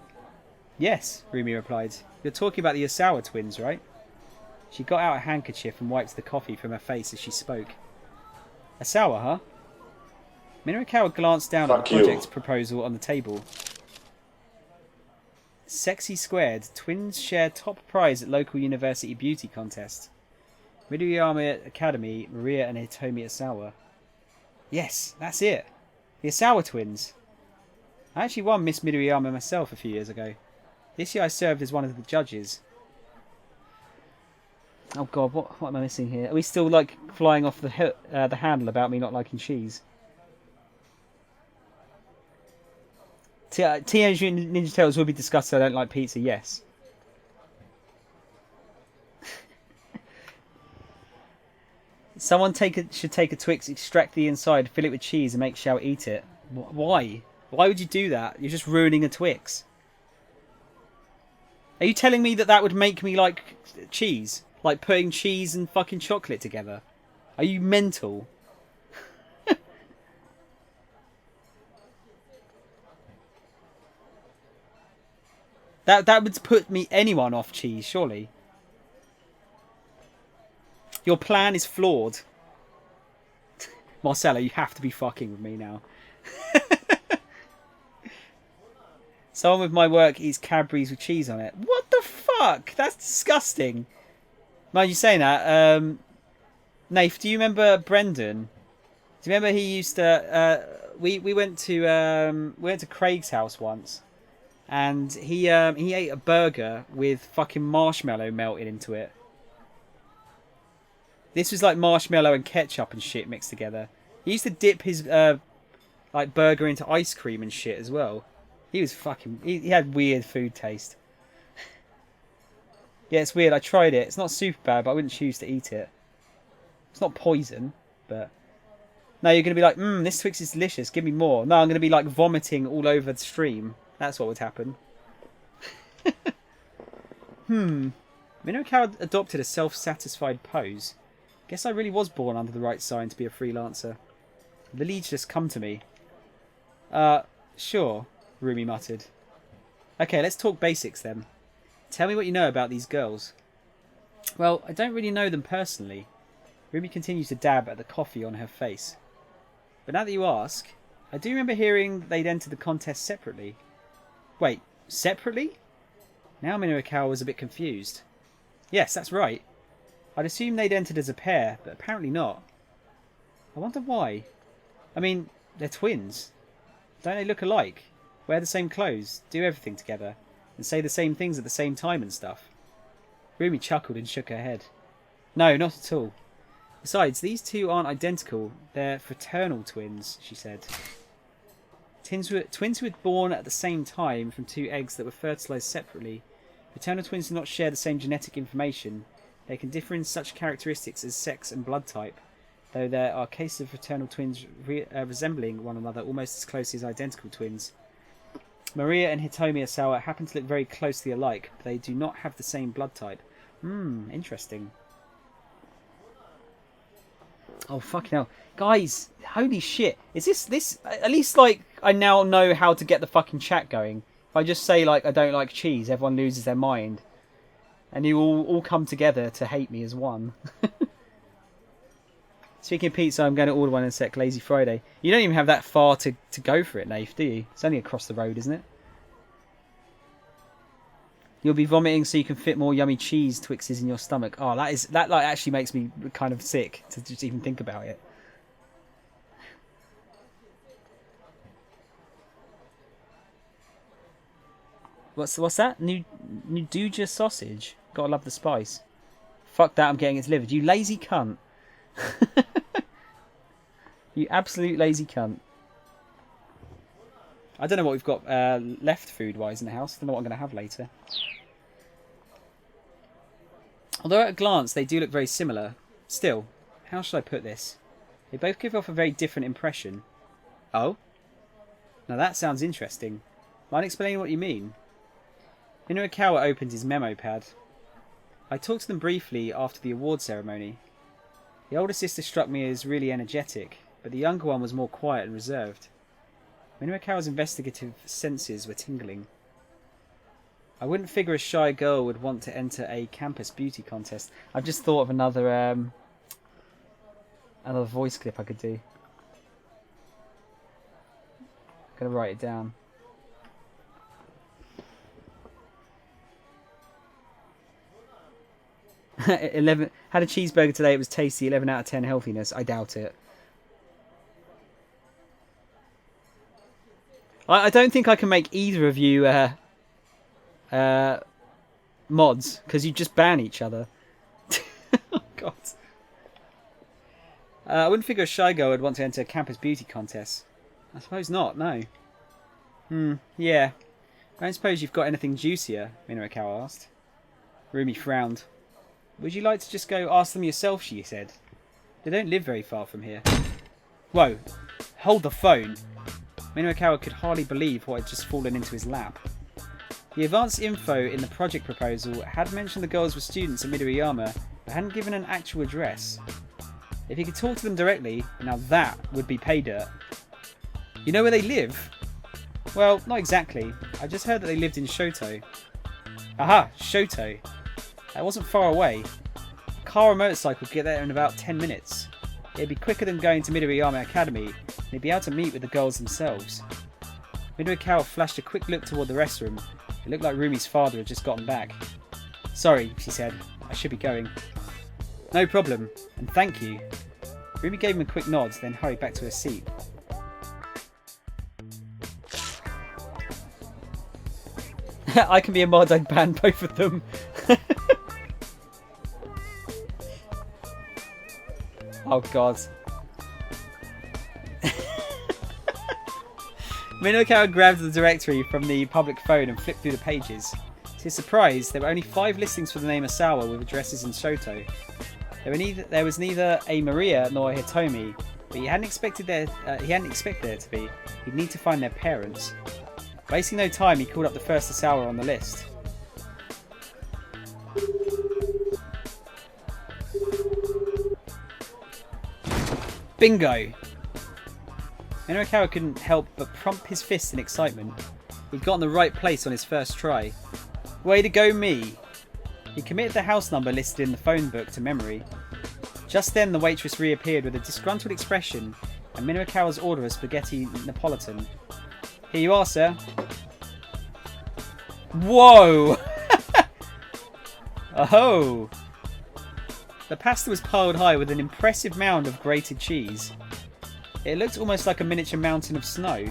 Yes, Rumi replied. You're talking about the Osawa twins, right? She got out a handkerchief and wiped the coffee from her face as she spoke. Osawa, huh? Minokawa glanced down at the project proposal on the table. Sexy squared. Twins share top prize at local university beauty contest. Midoriyama Academy, Maria and Hitomi Osawa. Yes, that's it. The Osawa twins. I actually won Miss Midoriyama myself a few years ago. This year I served as one of the judges. Oh god, what am I missing here? Are we still like flying off the handle about me not liking cheese? Teenage Mutant Ninja Turtles will be discussed. I don't like pizza. Yes. Someone should take a Twix, extract the inside, fill it with cheese, and make Shao eat it. Why? Why would you do that? You're just ruining a Twix. Are you telling me that would make me like cheese? Like putting cheese and fucking chocolate together? Are you mental? That would put anyone off cheese, surely. Your plan is flawed. Marcelo, you have to be fucking with me now. Someone with my work eats Cadbury's with cheese on it. What the fuck? That's disgusting. Mind you saying that, Nath, do you remember Brendan? Do you remember he used to... we went to Craig's house once. And he ate a burger with fucking marshmallow melted into it. This was like marshmallow and ketchup and shit mixed together. He used to dip his like burger into ice cream and shit as well. He was fucking... He had weird food taste. Yeah, it's weird. I tried it. It's not super bad, but I wouldn't choose to eat it. It's not poison, but... No, you're going to be like, this Twix is delicious, give me more. No, I'm going to be like vomiting all over the stream. That's what would happen. Minokawa adopted a self-satisfied pose. Guess I really was born under the right sign to be a freelancer. The leads just come to me. Sure, Rumi muttered. Okay, let's talk basics then. Tell me what you know about these girls. Well, I don't really know them personally. Rumi continues to dab at the coffee on her face. But now that you ask, I do remember hearing they'd entered the contest separately. Wait, separately? Now Minokawa was a bit confused. Yes, that's right. I'd assumed they'd entered as a pair, but apparently not. I wonder why. I mean, they're twins. Don't they look alike? Wear the same clothes, do everything together, and say the same things at the same time and stuff. Rumi chuckled and shook her head. No, not at all. Besides, these two aren't identical. They're fraternal twins, she said. Twins who were born at the same time from two eggs that were fertilised separately. Fraternal twins do not share the same genetic information. They can differ in such characteristics as sex and blood type, though there are cases of fraternal twins resembling one another almost as closely as identical twins. Maria and Hitomi Asawa happen to look very closely alike, but they do not have the same blood type. Interesting. Oh, fucking hell. Guys, holy shit. Is this... At least, like, I now know how to get the fucking chat going. If I just say, like, I don't like cheese, everyone loses their mind. And you all come together to hate me as one. Speaking of pizza, I'm going to order one in a sec. Lazy Friday. You don't even have that far to go for it, Nath, do you? It's only across the road, isn't it? You'll be vomiting so you can fit more yummy cheese Twixes in your stomach. Oh, that like actually makes me kind of sick to just even think about it. What's that? Nuduja sausage. Gotta love the spice. Fuck that, I'm getting it delivered. You lazy cunt. You absolute lazy cunt. I don't know what we've got left food-wise in the house. I don't know what I'm going to have later. Although at a glance they do look very similar, still, how should I put this? They both give off a very different impression. Oh? Now that sounds interesting. Mind explaining what you mean? Minokawa opened his memo pad. I talked to them briefly after the award ceremony. The older sister struck me as really energetic, but the younger one was more quiet and reserved. Minokawa's investigative senses were tingling. I wouldn't figure a shy girl would want to enter a campus beauty contest. I've just thought of another voice clip I could do. I'm gonna write it down. 11 had a cheeseburger today. It was tasty. 11 out of 10 healthiness. I doubt it. I don't think I can make either of you mods because you just ban each other. Oh God. I wouldn't figure a shy girl would want to enter a campus beauty contest. I suppose not. No. Yeah. I don't suppose you've got anything juicier, Minokawa asked. Rumi frowned. Would you like to just go ask them yourself, she said. They don't live very far from here. Whoa. Hold the phone. Minokawa could hardly believe what had just fallen into his lap. The advanced info in the project proposal had mentioned the girls were students at Midoriyama, but hadn't given an actual address. If he could talk to them directly, now that would be pay dirt. You know where they live? Well, not exactly. I just heard that they lived in Shoto. Aha, Shoto. That wasn't far away. A car or motorcycle could get there in about 10 minutes. It'd be quicker than going to Midoriyama Academy, and he'd be able to meet with the girls themselves. Minokawa flashed a quick look toward the restroom. It looked like Rumi's father had just gotten back. Sorry, she said. I should be going. No problem, and thank you. Rumi gave him a quick nod, then hurried back to her seat. I can be a mod, I'd ban both of them. Oh God. Minokawa grabbed the directory from the public phone and flipped through the pages. To his surprise, there were only 5 listings for the name Asawa with addresses in Shoto. There was neither a Maria nor a Hitomi, but he hadn't expected there to be. He'd need to find their parents. Wasting no time, he called up the first sour on the list. Bingo! Minorikawa couldn't help but prump his fist in excitement. He'd gotten the right place on his first try. Way to go, me! He committed the house number listed in the phone book to memory. Just then, the waitress reappeared with a disgruntled expression and Minorikawa's order of spaghetti Napolitan. Here you are, sir. Whoa! Oh! The pasta was piled high with an impressive mound of grated cheese. It looked almost like a miniature mountain of snow.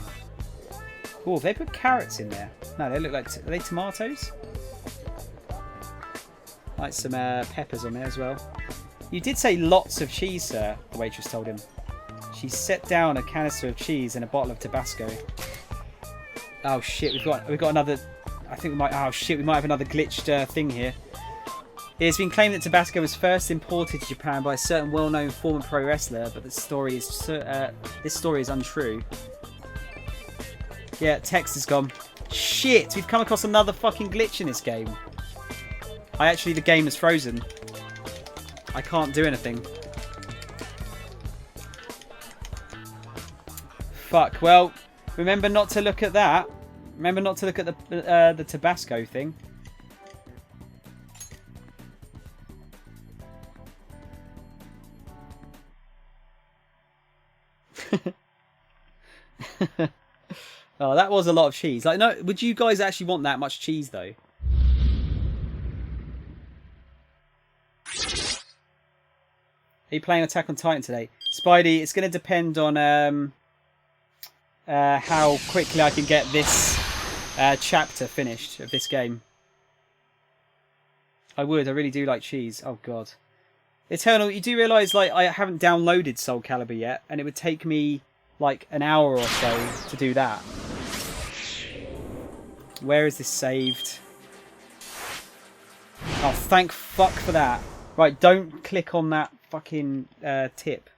Oh, they put carrots in there. No, they look like... Are they tomatoes? Like some peppers on there as well. You did say lots of cheese, sir, the waitress told him. She set down a canister of cheese and a bottle of Tabasco. Oh shit, we've got another... I think we might... Oh shit, we might have another glitched thing here. It has been claimed that Tabasco was first imported to Japan by a certain well-known former pro wrestler, but this story is untrue. Yeah, text is gone. Shit, we've come across another fucking glitch in this game. The game is frozen. I can't do anything. Fuck, well, remember not to look at that. Remember not to look at the Tabasco thing. Oh, that was a lot of cheese. Like, no, would you guys actually want that much cheese, though? Are you playing Attack on Titan today? Spidey, it's going to depend on how quickly I can get this chapter finished of this game. I really do like cheese. Oh, God. Eternal, you do realise, like, I haven't downloaded Soul Calibur yet, and it would take me, like, an hour or so to do that. Where is this saved? Oh, thank fuck for that. Right, don't click on that fucking tip.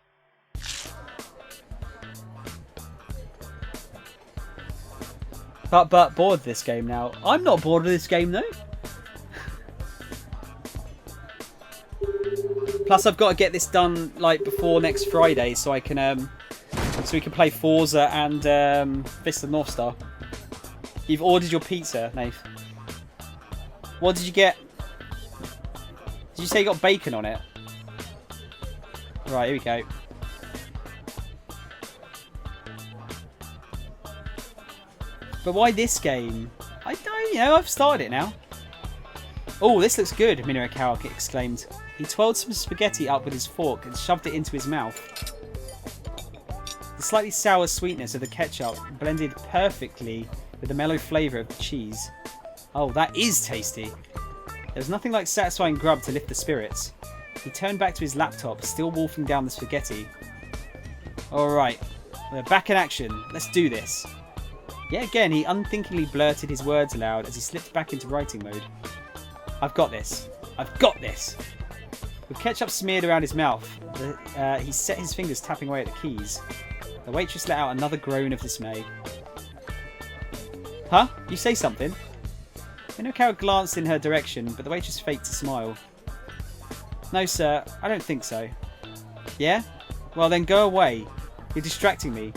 But bored of this game now. I'm not bored of this game, though. Plus, I've got to get this done like before next Friday, so I can so we can play Forza and Fist of North Star. You've ordered your pizza, Nath. What did you get? Did you say you got bacon on it? Right, here we go. But why this game? I don't, you know, I've started it now. Oh, this looks good, Minorikawa exclaimed. He twirled some spaghetti up with his fork and shoved it into his mouth. The slightly sour sweetness of the ketchup blended perfectly with the mellow flavour of the cheese. Oh, that is tasty. There's nothing like satisfying grub to lift the spirits. He turned back to his laptop, still wolfing down the spaghetti. Alright, we're back in action. Let's do this. Yet again, he unthinkingly blurted his words aloud as he slipped back into writing mode. I've got this. I've got this. With ketchup smeared around his mouth, he set his fingers tapping away at the keys. The waitress let out another groan of dismay. Huh? You say something? Minorikawa glanced in her direction, but the waitress faked a smile. No, sir, I don't think so. Yeah? Well, then go away. You're distracting me.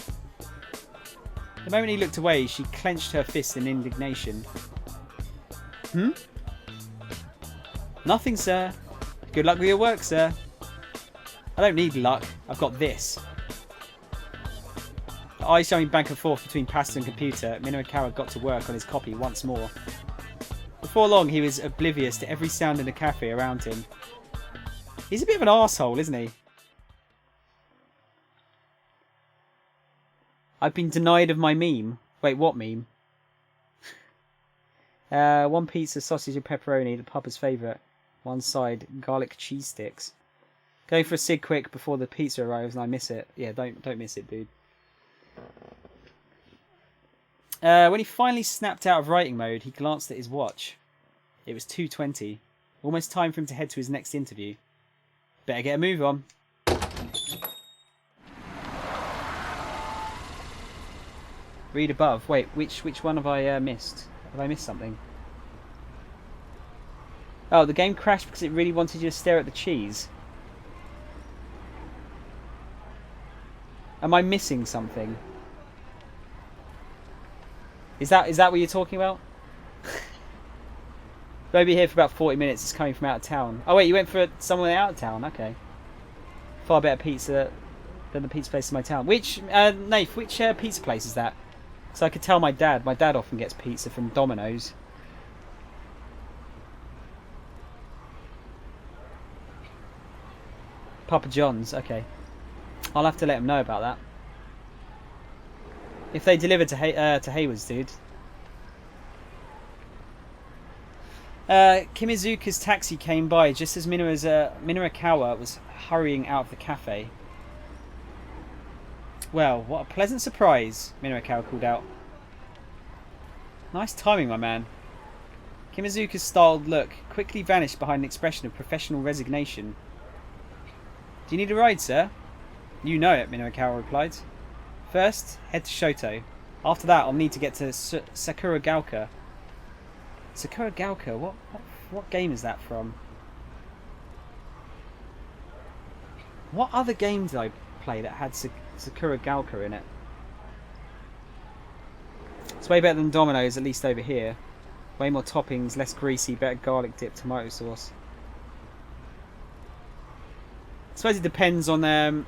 The moment he looked away, she clenched her fist in indignation. Hmm? Nothing, sir. Good luck with your work, sir. I don't need luck. I've got this. The eyes showing back and forth between pasta and computer, Minorikawa got to work on his copy once more. Before long, he was oblivious to every sound in the cafe around him. He's a bit of an arsehole, isn't he? I've been denied of my meme. Wait, what meme? One pizza, sausage and pepperoni, the pupper's favourite. One side, garlic cheese sticks. Going for a cig quick before the pizza arrives and I miss it. Yeah, don't miss it, dude. When he finally snapped out of writing mode, he glanced at his watch. It was 2:20. Almost time for him to head to his next interview. Better get a move on. Read above. Wait, which one have I missed? Have I missed something? Oh, the game crashed because it really wanted you to stare at the cheese. Am I missing something? Is that what you're talking about? Maybe here for about 40 minutes. It's coming from out of town. Oh wait, you went for somewhere out of town. Okay. Far better pizza than the pizza place in my town. Which, Nath, which pizza place is that? So I could tell my dad. My dad often gets pizza from Domino's. Papa John's. Okay. I'll have to let him know about that. If they deliver to Hayward's, dude. Kimizuka's taxi came by just as Minorikawa was hurrying out of the cafe. Well, what a pleasant surprise, Minorikawa called out. Nice timing, my man. Kimizuka's startled look quickly vanished behind an expression of professional resignation. Do you need a ride, sir? You know it, Minorikawa replied. First, head to Shoto. After that, I'll need to get to Sakuragaoka. Sakuragaoka? What game is that from? What other game did I play that had Sakuragaoka in it? It's way better than Domino's, at least over here. Way more toppings, less greasy, better garlic dip, tomato sauce. I suppose it depends on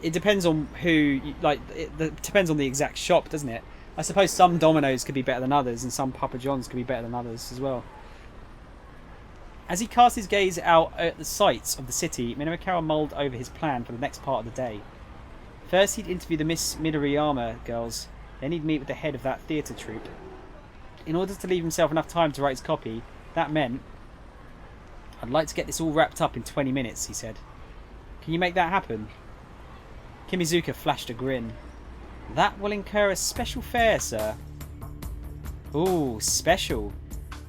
it depends on who it depends on the exact shop, doesn't it? I suppose some Domino's could be better than others, and some Papa John's could be better than others as well. As he cast his gaze out at the sights of the city, Minorikawa mulled over his plan for the next part of the day. First, he'd interview the Miss Midoriyama girls. Then he'd meet with the head of that theatre troupe. In order to leave himself enough time to write his copy, that meant, I'd like to get this all wrapped up in 20 minutes, he said. Can you make that happen? Kimizuka flashed a grin. That will incur a special fare, sir. Ooh, special,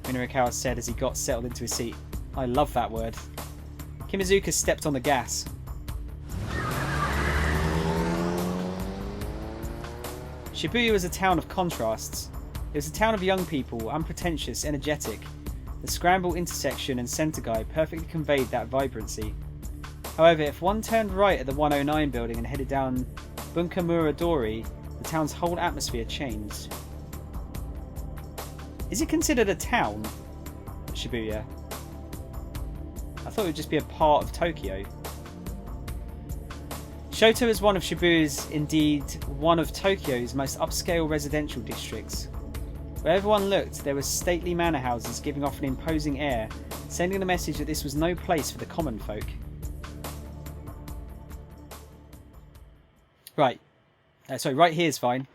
Minorikawa said as he got settled into his seat. I love that word. Kimizuka stepped on the gas. Shibuya was a town of contrasts. It was a town of young people, unpretentious, energetic. The Scramble intersection and centre guy perfectly conveyed that vibrancy. However, if one turned right at the 109 building and headed down Bunkamura Dori, the town's whole atmosphere changed. Is it considered a town, Shibuya? I thought it would just be a part of Tokyo. Shoto is one of Shibuya's, indeed one of Tokyo's most upscale residential districts. Wherever one looked, there were stately manor houses giving off an imposing air, sending the message that this was no place for the common folk. Right. Right here's fine.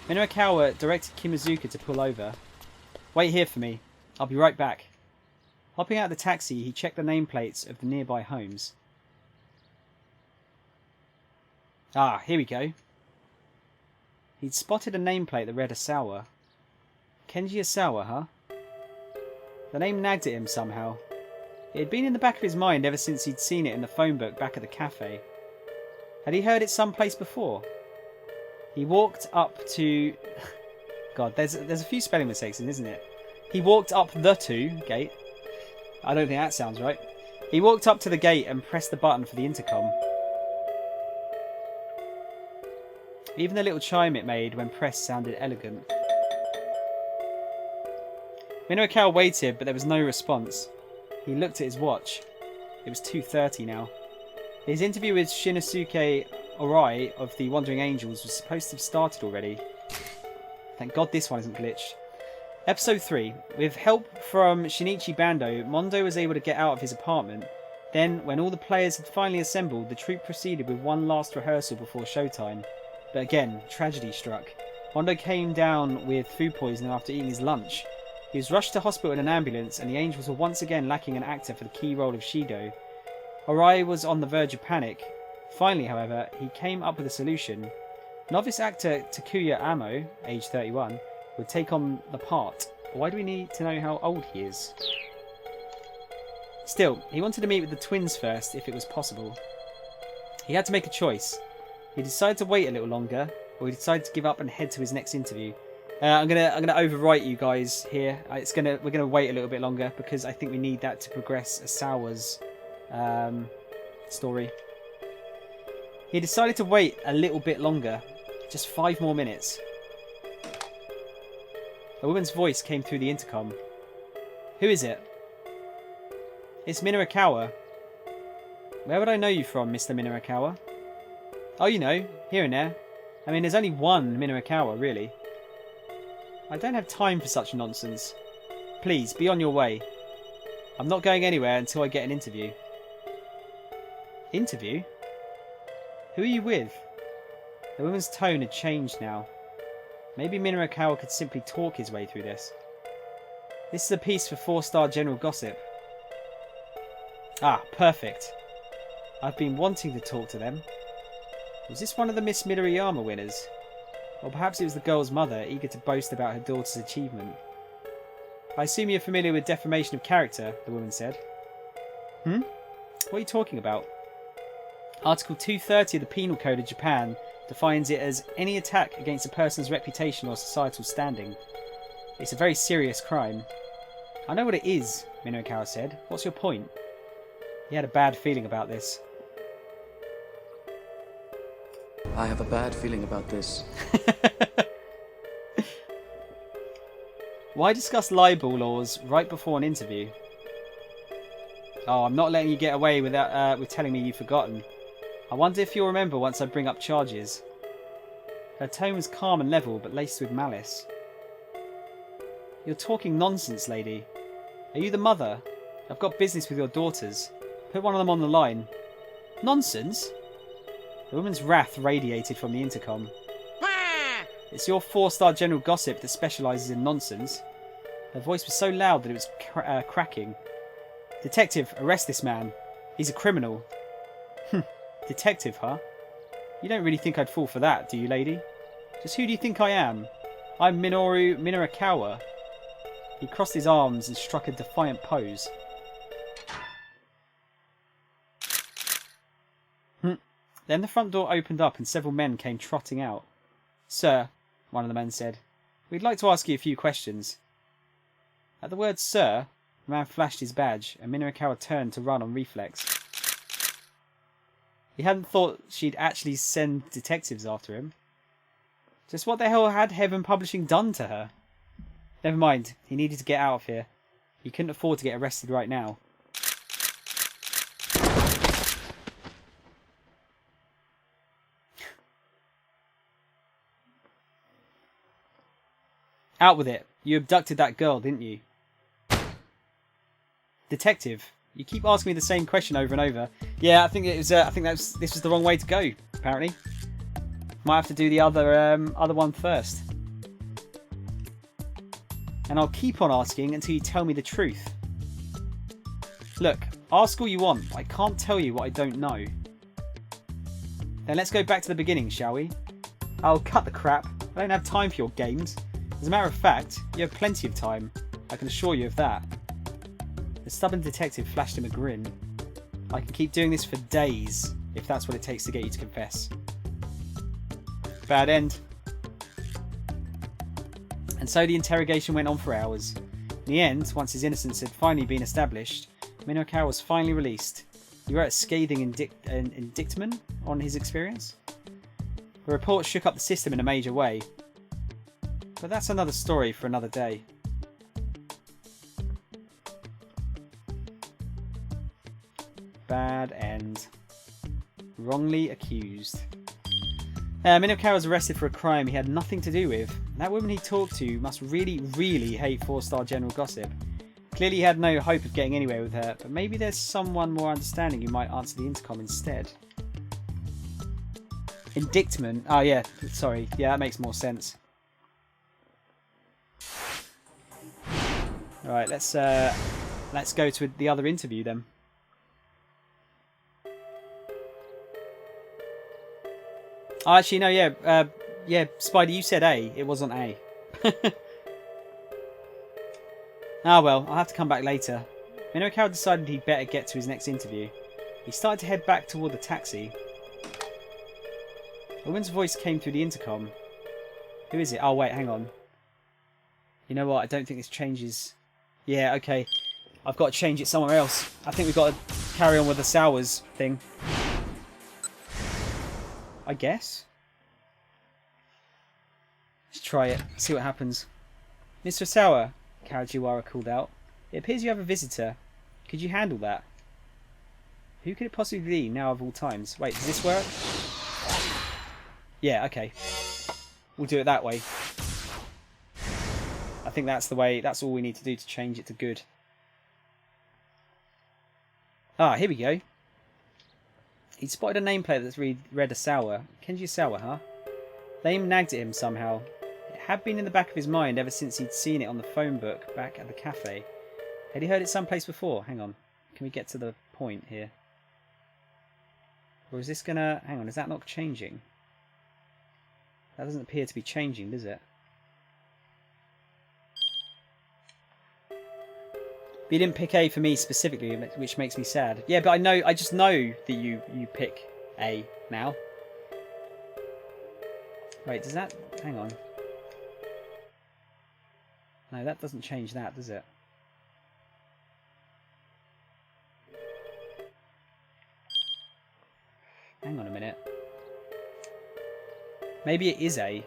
Minorikawa directed Kimizuka to pull over. Wait here for me. I'll be right back. Hopping out of the taxi, he checked the nameplates of the nearby homes. Ah, here we go. He'd spotted a nameplate that read Asawa. Kenji Asawa, huh? The name nagged at him somehow. It had been in the back of his mind ever since he'd seen it in the phone book back at the cafe. Had he heard it someplace before? He walked up to... God, there's a few spelling mistakes in, isn't it? He walked up the to gate. I don't think that sounds right. He walked up to the gate and pressed the button for the intercom. Even the little chime it made when pressed sounded elegant. Minorikawa waited, but there was no response. He looked at his watch. It was 2:30 now. His interview with Shinosuke Orai of the Wandering Angels was supposed to have started already. Thank God this one isn't glitched. Episode 3. With help from Shinichi Bando, Mondo was able to get out of his apartment. Then, when all the players had finally assembled, the troupe proceeded with one last rehearsal before showtime. But again, tragedy struck. Mondo came down with food poisoning after eating his lunch. He was rushed to hospital in an ambulance, and the Angels were once again lacking an actor for the key role of Shido. Orai was on the verge of panic. Finally, however, he came up with a solution. Novice actor Takuya Amo, age 31, would take on the part. Why do we need to know how old he is? Still, he wanted to meet with the twins first, if it was possible. He had to make a choice. He decided to wait a little longer, or he decided to give up and head to his next interview. I'm gonna overwrite you guys here. We're gonna wait a little bit longer because I think we need that to progress Asawa's story. He decided to wait a little bit longer, just 5 more minutes. A woman's voice came through the intercom. Who is it? It's Minorikawa. Where would I know you from, Mr. Minorikawa? Oh, you know, here and there. I mean, there's only one Minorikawa, really. I don't have time for such nonsense. Please, be on your way. I'm not going anywhere until I get an interview. Interview? Who are you with? The woman's tone had changed now. Maybe Minorikawa could simply talk his way through this. This is a piece for 4-star general gossip. Ah, perfect. I've been wanting to talk to them. Was this one of the Miss Midoriyama winners? Or perhaps it was the girl's mother, eager to boast about her daughter's achievement. I assume you're familiar with defamation of character, the woman said. What are you talking about? Article 230 of the Penal Code of Japan defines it as any attack against a person's reputation or societal standing. It's a very serious crime. I know what it is, Minorikawa said. What's your point? He had a bad feeling about this. I have a bad feeling about this. Why discuss libel laws right before an interview? Oh, I'm not letting you get away with telling me you've forgotten. I wonder if you'll remember once I bring up charges. Her tone was calm and level, but laced with malice. You're talking nonsense, lady. Are you the mother? I've got business with your daughters. Put one of them on the line. Nonsense? The woman's wrath radiated from the intercom. It's your 4-star general gossip that specialises in nonsense. Her voice was so loud that it was cracking. Detective, arrest this man. He's a criminal. Detective, huh? You don't really think I'd fall for that, do you, lady? Just who do you think I am? I'm Minorikawa. He crossed his arms and struck a defiant pose. Then the front door opened up and several men came trotting out. Sir, one of the men said, we'd like to ask you a few questions. At the word sir, the man flashed his badge and Minorikawa turned to run on reflex. He hadn't thought she'd actually send detectives after him. Just what the hell had Heaven Publishing done to her? Never mind, he needed to get out of here. He couldn't afford to get arrested right now. Out with it. You abducted that girl, didn't you? Detective, you keep asking me the same question over and over. Yeah, I think it was. This was the wrong way to go. Apparently, might have to do the other one first. And I'll keep on asking until you tell me the truth. Look, ask all you want. I can't tell you what I don't know. Then let's go back to the beginning, shall we? I'll cut the crap. I don't have time for your games. As a matter of fact, you have plenty of time. I can assure you of that. The stubborn detective flashed him a grin. I can keep doing this for days, if that's what it takes to get you to confess. Bad end. And so the interrogation went on for hours. In the end, once his innocence had finally been established, Minorikawa was finally released. He wrote a scathing indictment on his experience. The report shook up the system in a major way. But that's another story for another day. Bad end. Wrongly accused. Minorikawa was arrested for a crime he had nothing to do with. That woman he talked to must really, really hate 4-star general gossip. Clearly he had no hope of getting anywhere with her, but maybe there's someone more understanding who might answer the intercom instead. Indictment. Oh yeah, sorry. Yeah, that makes more sense. Alright, let's go to the other interview then. Oh, actually, no, yeah, Spidey, you said A. It wasn't A. Ah, well, I'll have to come back later. Minorikawa decided he'd better get to his next interview. He started to head back toward the taxi. A woman's voice came through the intercom. Who is it? Oh, wait, hang on. You know what? I don't think this changes. Yeah, okay. I've got to change it somewhere else. I think we've got to carry on with the Sours thing. I guess. Let's try it. See what happens. Mr. Sour, Kajiwara called out. It appears you have a visitor. Could you handle that? Who could it possibly be now of all times? Wait, does this work? Yeah, okay. We'll do it that way. I think that's the way. That's all we need to do to change it to good. Ah, here we go. He spotted a nameplate that's read a Sour. Kenji Sour, huh? Name nagged at him somehow. It had been in the back of his mind ever since he'd seen it on the phone book back at the cafe. Had he heard it someplace before? Hang on. Can we get to the point here? Or is this gonna... Hang on, is that not changing? That doesn't appear to be changing, does it? But you didn't pick A for me specifically, which makes me sad. Yeah, but I just know that you pick A now. Wait, does that... Hang on. No, that doesn't change that, does it? Hang on a minute. Maybe it is A,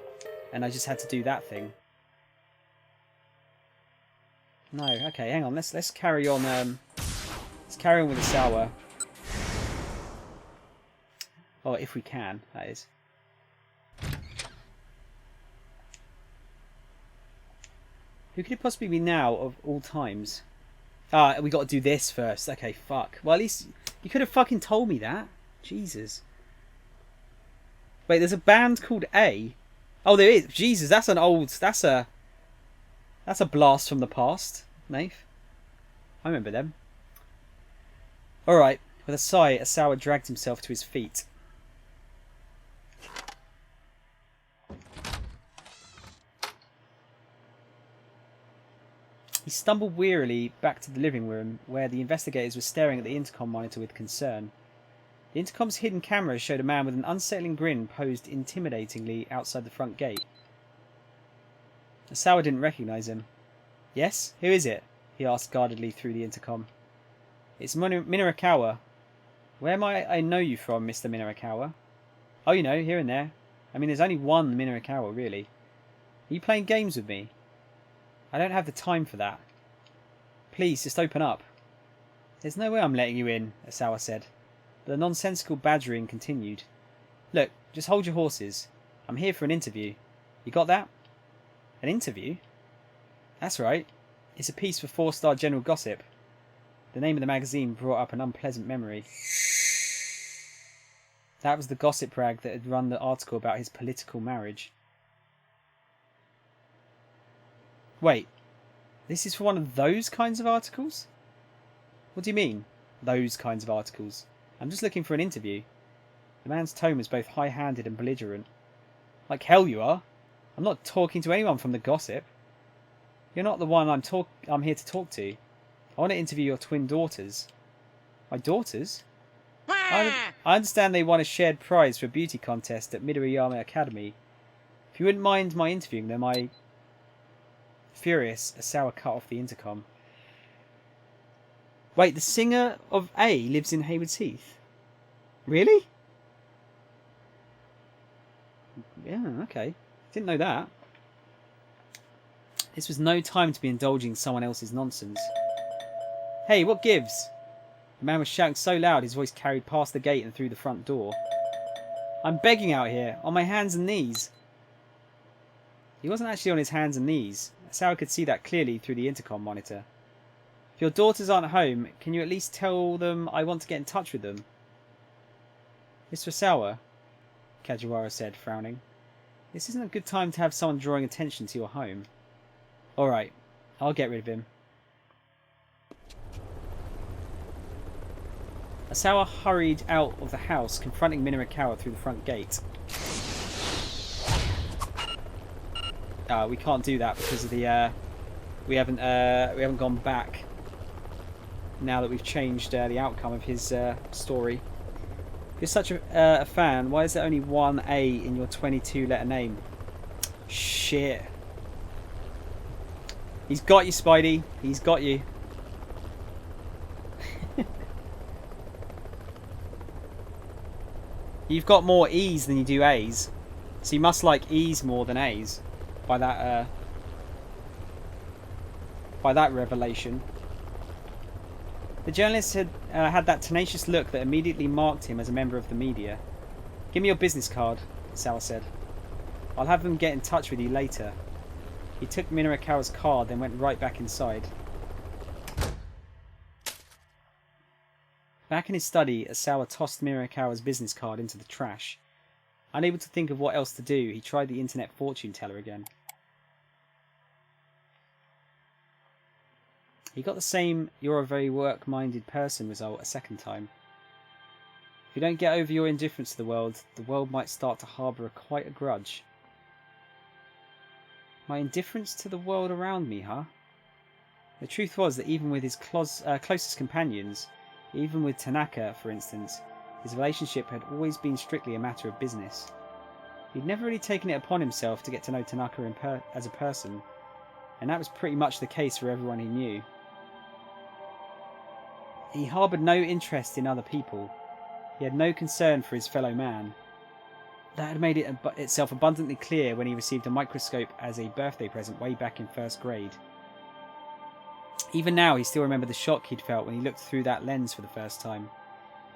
and I just had to do that thing. No, okay, hang on. Let's carry on. Let's carry on with the Sour. Oh, if we can, that is. Who could it possibly be now of all times? Ah, we got to do this first. Okay, fuck. Well, at least you could have fucking told me that. Jesus. Wait, there's a band called A. Oh, there is. Jesus, that's an old... That's a blast from the past, Nath. I remember them. Alright. With a sigh, Asawa dragged himself to his feet. He stumbled wearily back to the living room, where the investigators were staring at the intercom monitor with concern. The intercom's hidden cameras showed a man with an unsettling grin posed intimidatingly outside the front gate. Asawa didn't recognise him. Yes? Who is it? He asked guardedly through the intercom. It's Minorikawa. Where might I know you from, Mr. Minorikawa? Oh, you know, here and there. I mean, there's only one Minorikawa, really. Are you playing games with me? I don't have the time for that. Please, just open up. There's no way I'm letting you in, Asawa said. But the nonsensical badgering continued. Look, just hold your horses. I'm here for an interview. You got that? An interview? That's right. It's a piece for 4-Star General Gossip. The name of the magazine brought up an unpleasant memory. That was the gossip rag that had run the article about his political marriage. Wait, this is for one of those kinds of articles? What do you mean, those kinds of articles? I'm just looking for an interview. The man's tone was both high-handed and belligerent. Like hell you are. I'm not talking to anyone from the gossip. You're not the one I'm here to talk to. I want to interview your twin daughters. My daughters? I understand they won a shared prize for a beauty contest at Midoriyama Academy. If you wouldn't mind my interviewing them, I... Furious, Asawa cut off the intercom. Wait, the singer of A lives in Haywards Heath? Really? Yeah, okay. Didn't know that. This was no time to be indulging someone else's nonsense. Hey, what gives? The man was shouting so loud his voice carried past the gate and through the front door. I'm begging out here, on my hands and knees. He wasn't actually on his hands and knees. Asawa could see that clearly through the intercom monitor. If your daughters aren't home, can you at least tell them I want to get in touch with them? Mr. Asawa, Kajiwara said, frowning. This isn't a good time to have someone drawing attention to your home. Alright, I'll get rid of him. Asawa hurried out of the house, confronting Minorikawa through the front gate. We can't do that because of the we haven't gone back now that we've changed the outcome of his story. If you're such a fan, why is there only one A in your 22-letter name? Shit. He's got you, Spidey. He's got you. You've got more E's than you do A's. So you must like E's more than A's. By that revelation. The journalist had had that tenacious look that immediately marked him as a member of the media. Give me your business card, Sawa said. I'll have them get in touch with you later. He took Minorikawa's card, then went right back inside. Back in his study, Asawa tossed Minorikawa's business card into the trash. Unable to think of what else to do, he tried the internet fortune teller again. He got the same "you're a very work-minded person" result a second time. If you don't get over your indifference to the world might start to harbour quite a grudge. My indifference to the world around me, huh? The truth was that even with his closest companions, even with Tanaka, for instance, his relationship had always been strictly a matter of business. He'd never really taken it upon himself to get to know Tanaka as a person, and that was pretty much the case for everyone he knew. He harboured no interest in other people. He had no concern for his fellow man. That had made itself abundantly clear when he received a microscope as a birthday present way back in first grade. Even now, he still remembered the shock he'd felt when he looked through that lens for the first time.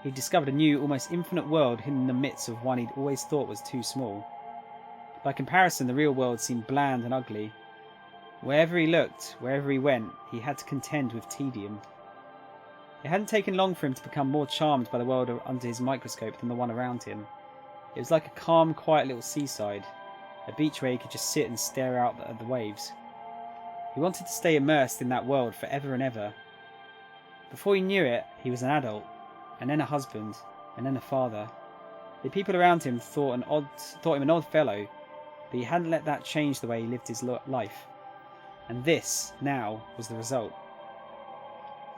He'd discovered a new, almost infinite world hidden in the midst of one he'd always thought was too small. By comparison, the real world seemed bland and ugly. Wherever he looked, wherever he went, he had to contend with tedium. It hadn't taken long for him to become more charmed by the world under his microscope than the one around him. It was like a calm, quiet little seaside, a beach where he could just sit and stare out at the waves. He wanted to stay immersed in that world forever and ever. Before he knew it, he was an adult, and then a husband, and then a father. The people around him thought him an odd fellow, but he hadn't let that change the way he lived his life. And this, now, was the result.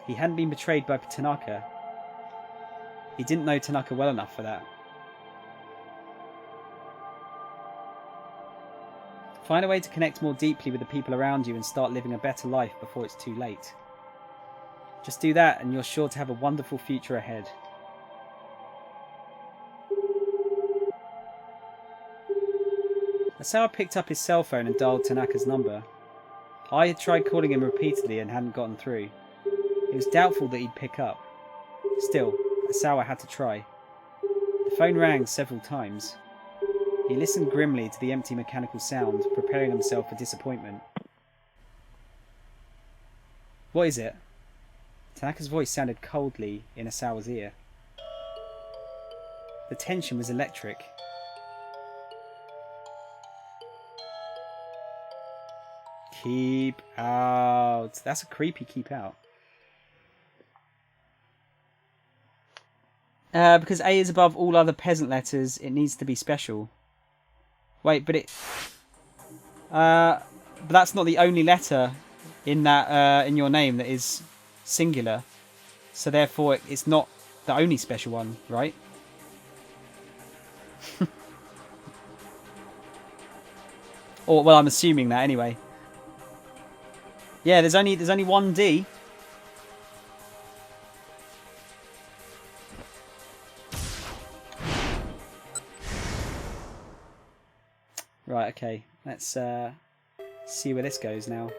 He hadn't been betrayed by Tanaka. He didn't know Tanaka well enough for that. Find a way to connect more deeply with the people around you and start living a better life before it's too late. Just do that and you're sure to have a wonderful future ahead. Asawa picked up his cell phone and dialed Tanaka's number. I had tried calling him repeatedly and hadn't gotten through. It was doubtful that he'd pick up. Still, Asawa had to try. The phone rang several times. He listened grimly to the empty mechanical sound, preparing himself for disappointment. What is it? Tanaka's voice sounded coldly in Asawa's ear. The tension was electric. Keep out. That's a creepy keep out. Because A is above all other peasant letters, it needs to be special. Wait, but but that's not the only letter in that in your name that is singular. So therefore, it's not the only special one, right? Or well, I'm assuming that anyway. Yeah, there's only one D. Right, okay. Let's see where this goes now.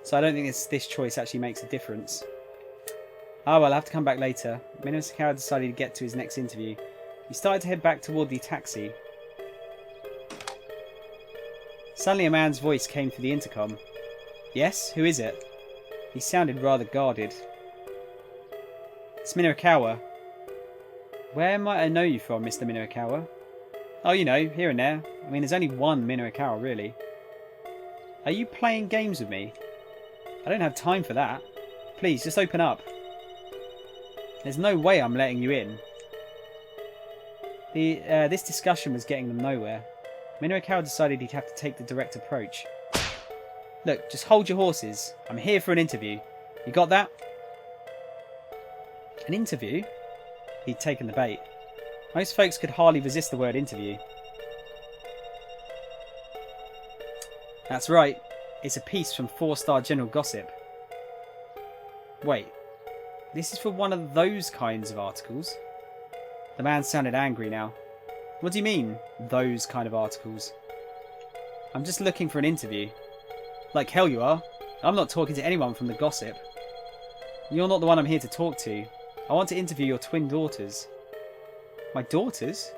So I don't think this choice actually makes a difference. Oh well, I'll have to come back later. Minosakawa decided to get to his next interview. He started to head back toward the taxi. Suddenly a man's voice came through the intercom. Yes, who is it? He sounded rather guarded. It's Minorikawa. Where might I know you from, Mr. Minorikawa? Oh, you know, here and there. I mean, there's only one Minorikawa, really. Are you playing games with me? I don't have time for that. Please, just open up. There's no way I'm letting you in. This discussion was getting them nowhere. Minorikawa decided he'd have to take the direct approach. Look, just hold your horses. I'm here for an interview. You got that? An interview? He'd taken the bait. Most folks could hardly resist the word interview. That's right. It's a piece from 4-Star General Gossip. Wait. This is for one of those kinds of articles? The man sounded angry now. What do you mean, those kind of articles? I'm just looking for an interview. Like hell you are. I'm not talking to anyone from the Gossip. You're not the one I'm here to talk to. I want to interview your twin daughters. My daughters?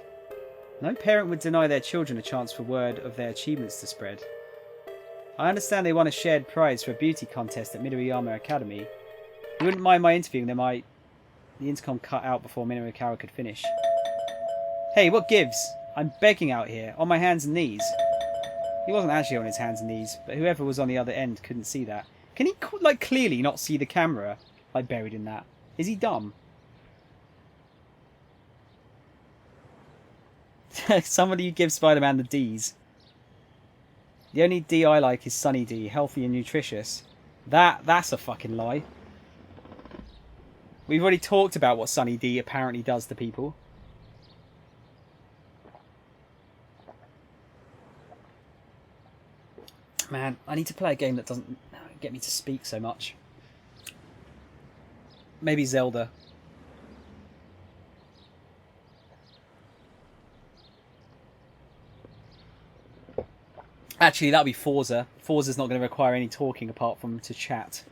No parent would deny their children a chance for word of their achievements to spread. I understand they won a shared prize for a beauty contest at Midoriyama Academy. You wouldn't mind my interviewing them, The intercom cut out before Minoru could finish. Hey, what gives? I'm begging out here, on my hands and knees. He wasn't actually on his hands and knees, but whoever was on the other end couldn't see that. Can he, like, clearly not see the camera, like, buried in that? Is he dumb? Somebody give Spider-Man the D's. The only D I like is Sunny D, healthy and nutritious. That's a fucking lie. We've already talked about what Sunny D apparently does to people. Man, I need to play a game that doesn't get me to speak so much. Maybe Zelda. Actually, that'll be Forza. Forza's not going to require any talking apart from to chat.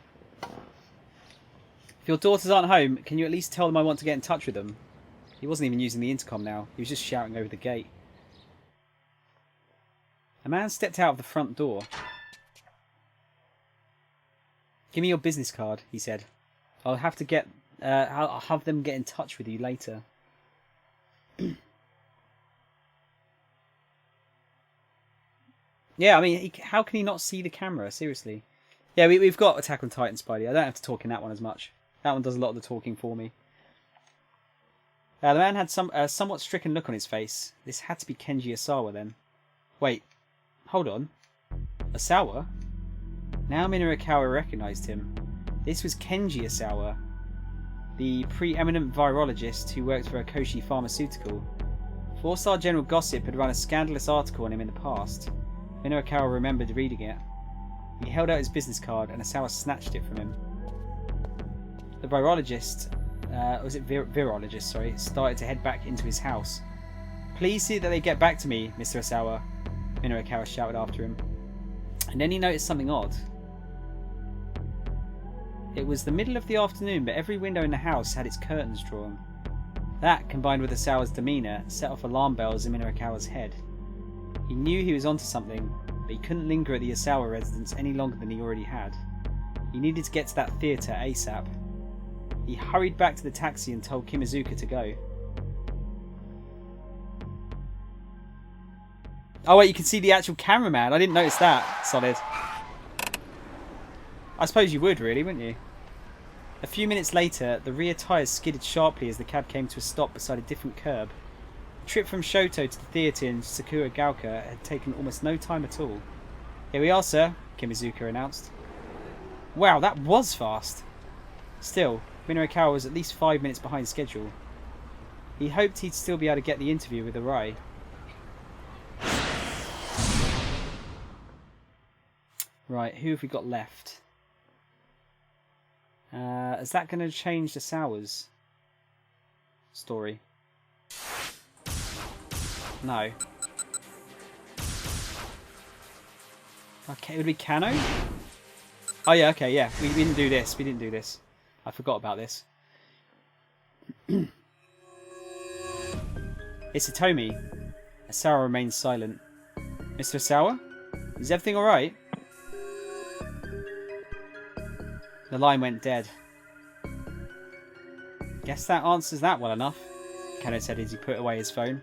If your daughters aren't home, can you at least tell them I want to get in touch with them? He wasn't even using the intercom now. He was just shouting over the gate. A man stepped out of the front door. Give me your business card, he said. I'll have them get in touch with you later. Yeah, I mean, how can he not see the camera? Seriously. Yeah, we've got Attack on Titan, Spidey. I don't have to talk in that one as much. That one does a lot of the talking for me. The man had a somewhat stricken look on his face. This had to be Kenji Osawa then. Wait, hold on. Osawa? Now Minoru recognised him. This was Kenji Osawa, the preeminent virologist who worked for Akoshi Pharmaceutical. 4-Star General Gossip had run a scandalous article on him in the past. Minoru remembered reading it. He held out his business card and Osawa snatched it from him. The virologist, virologist, started to head back into his house. Please see that they get back to me, Mr. Osawa, Minoru shouted after him. And then he noticed something odd. It was the middle of the afternoon, but every window in the house had its curtains drawn. That, combined with Osawa's demeanour, set off alarm bells in Minoru's head. He knew he was onto something, but he couldn't linger at the Osawa residence any longer than he already had. He needed to get to that theatre ASAP. He hurried back to the taxi and told Kimazuka to go. Oh wait, you can see the actual cameraman. I didn't notice that. Solid. I suppose you would really, wouldn't you? A few minutes later, the rear tyres skidded sharply as the cab came to a stop beside a different curb. The trip from Shoto to the theatre in Sakuragaoka had taken almost no time at all. Here we are, sir, Kimazuka announced. Wow, that was fast. Still, Minoru was at least 5 minutes behind schedule. He hoped he'd still be able to get the interview with Arai. Right, who have we got left? Is that going to change the Osawa's story? No. Okay, it would be Kano? Oh yeah, okay, yeah. We didn't do this. We didn't do this. I forgot about this. It's Hitomi. Osawa remains silent. Mr. Osawa? Is everything alright? The line went dead. Guess that answers that well enough, Kano said as he put away his phone.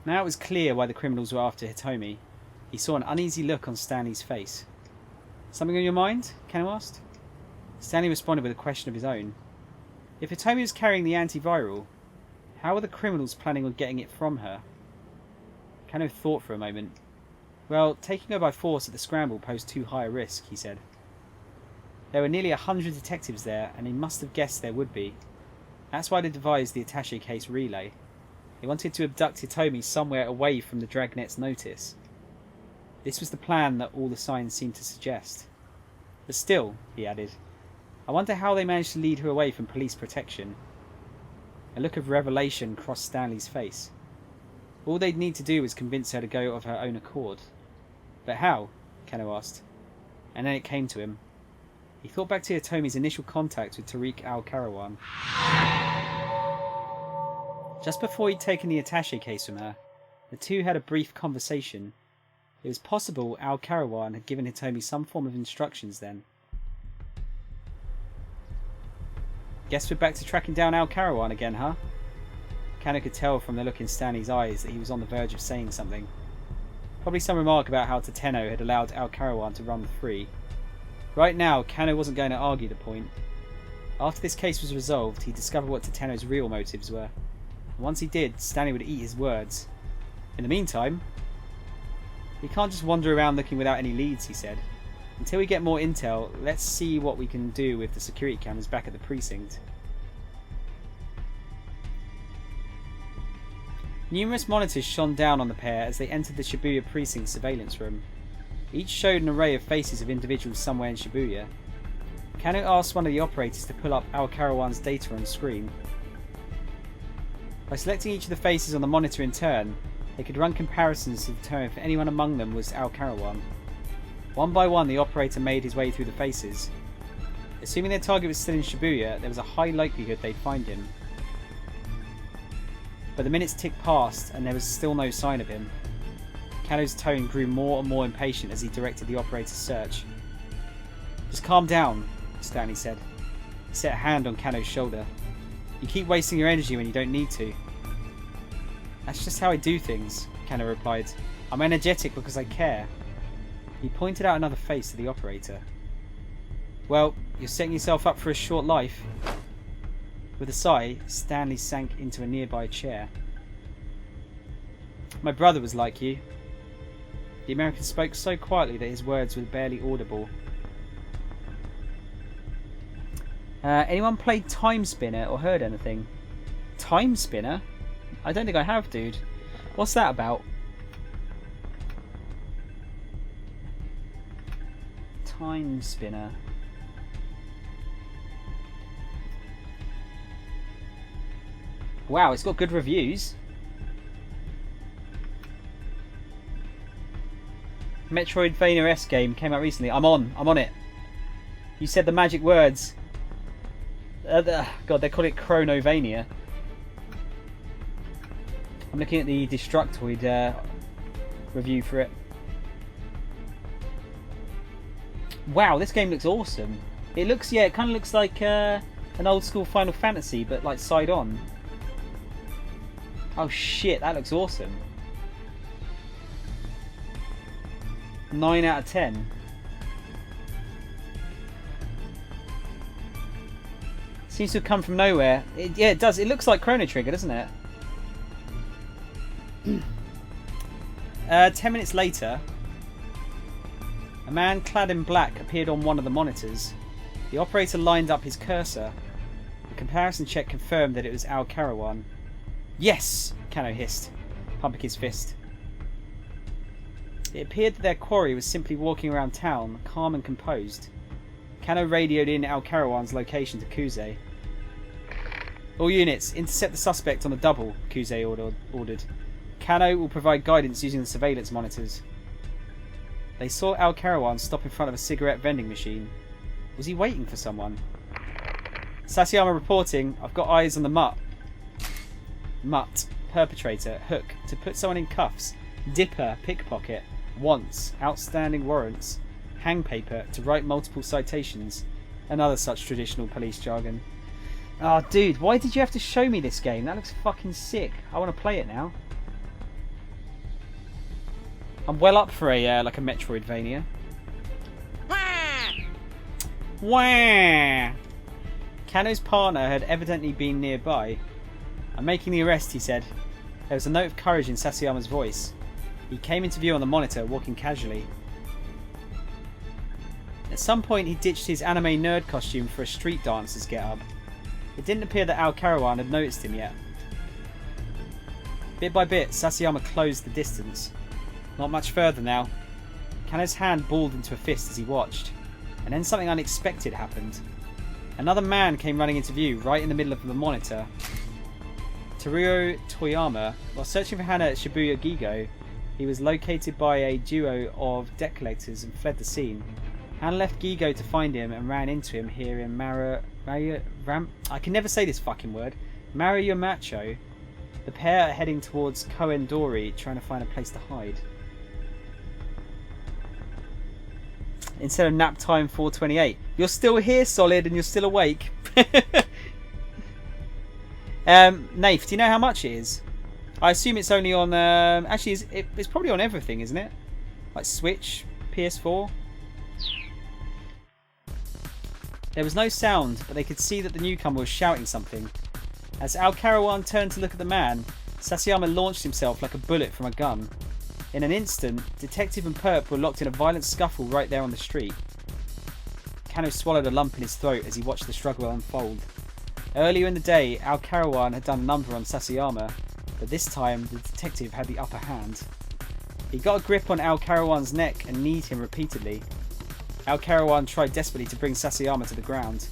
Now it was clear why the criminals were after Hitomi. He saw an uneasy look on Stanley's face. Something on your mind? Kano asked. Stanley responded with a question of his own. If Hitomi was carrying the antiviral, how were the criminals planning on getting it from her? Kano thought for a moment. Well, taking her by force at the scramble posed too high a risk, he said. There were nearly 100 detectives there, and he must have guessed there would be. That's why they devised the attaché case relay. They wanted to abduct Hitomi somewhere away from the Dragnet's notice. This was the plan that all the signs seemed to suggest. But still, he added, I wonder how they managed to lead her away from police protection. A look of revelation crossed Stanley's face. All they'd need to do was convince her to go of her own accord. But how? Kano asked. And then it came to him. He thought back to Hitomi's initial contact with Tariq al-Karawan. Just before he'd taken the attaché case from her, the two had a brief conversation. It was possible al-Karawan had given Hitomi some form of instructions then. Guess we're back to tracking down al-Karawan again, huh? Kano could tell from the look in Stanley's eyes that he was on the verge of saying something. Probably some remark about how Tateno had allowed al-Karawan to run free. Right now, Kano wasn't going to argue the point. After this case was resolved, he'd discover what Tateno's real motives were. And once he did, Stanley would eat his words. In the meantime, we can't just wander around looking without any leads, he said. Until we get more intel, let's see what we can do with the security cameras back at the precinct. Numerous monitors shone down on the pair as they entered the Shibuya precinct surveillance room. Each showed an array of faces of individuals somewhere in Shibuya. Kano asked one of the operators to pull up al-Karawan's data on screen. By selecting each of the faces on the monitor in turn, they could run comparisons to determine if anyone among them was al-Karawan. One by one, the operator made his way through the faces. Assuming their target was still in Shibuya, there was a high likelihood they'd find him. But the minutes ticked past, and there was still no sign of him. Kano's tone grew more and more impatient as he directed the operator's search. Just calm down, Stanley said. He set a hand on Kano's shoulder. You keep wasting your energy when you don't need to. That's just how I do things, Kano replied. I'm energetic because I care. He pointed out another face to the operator. Well, you're setting yourself up for a short life. With a sigh, Stanley sank into a nearby chair. My brother was like you. The American spoke so quietly that his words were barely audible. Anyone played Time Spinner or heard anything? Time Spinner? I don't think I have, dude. What's that about? Time Spinner. Wow, it's got good reviews. Metroidvania-esque game came out recently. I'm on it. You said the magic words. God, they call it Chronovania. I'm looking at the Destructoid review for it. Wow, this game looks awesome. It looks, yeah, it kind of looks like an old school Final Fantasy, but like side on. Oh shit, that looks awesome. 9 out of 10. Seems to have come from nowhere. Yeah, it does. It looks like Chrono Trigger, doesn't it? 10 minutes later, a man clad in black appeared on one of the monitors. The operator lined up his cursor. The comparison check confirmed that it was al-Karawan. Yes! Kano hissed, pumping his fist. It appeared that their quarry was simply walking around town, calm and composed. Kano radioed in al-Karawan's location to Kuze. All units, intercept the suspect on the double, Kuze ordered. Kano will provide guidance using the surveillance monitors. They saw al-Karawan stop in front of a cigarette vending machine. Was he waiting for someone? Sasayama reporting, I've got eyes on the Mutt, perpetrator, hook, to put someone in cuffs, dipper, pickpocket, wants, outstanding warrants, hang paper, to write multiple citations, and other such traditional police jargon. Oh, dude, why did you have to show me this game? That looks fucking sick. I want to play it now. I'm well up for a like a Metroidvania. Wah! Kano's partner had evidently been nearby. I'm making the arrest, he said. There was a note of courage in Sasayama's voice. He came into view on the monitor, walking casually. At some point, he ditched his anime nerd costume for a street dancer's get-up. It didn't appear that Al Karawan had noticed him yet. Bit by bit, Sasayama closed the distance. Not much further now. Kano's hand balled into a fist as he watched. And then something unexpected happened. Another man came running into view right in the middle of the monitor. Teruo Toyama, while searching for Hana at Shibuya Gigo, he was located by a duo of debt collectors and fled the scene. Hana left Gigo to find him and ran into him here in I can never say this fucking word. Maruyamacho. The pair are heading towards Koen-dori, trying to find a place to hide. Instead of nap time 4:28. You're still here, Solid, and you're still awake. Nath, do you know how much it is? I assume it's only on... actually, it's probably on everything, isn't it? Like Switch, PS4. There was no sound, but they could see that the newcomer was shouting something. As Al Karawan turned to look at the man, Sasayama launched himself like a bullet from a gun. In an instant, Detective and Perp were locked in a violent scuffle right there on the street. Kano swallowed a lump in his throat as he watched the struggle unfold. Earlier in the day, Al Karawan had done a number on Sasayama, but this time the detective had the upper hand. He got a grip on Al Karawan's neck and kneed him repeatedly. Al Karawan tried desperately to bring Sasayama to the ground,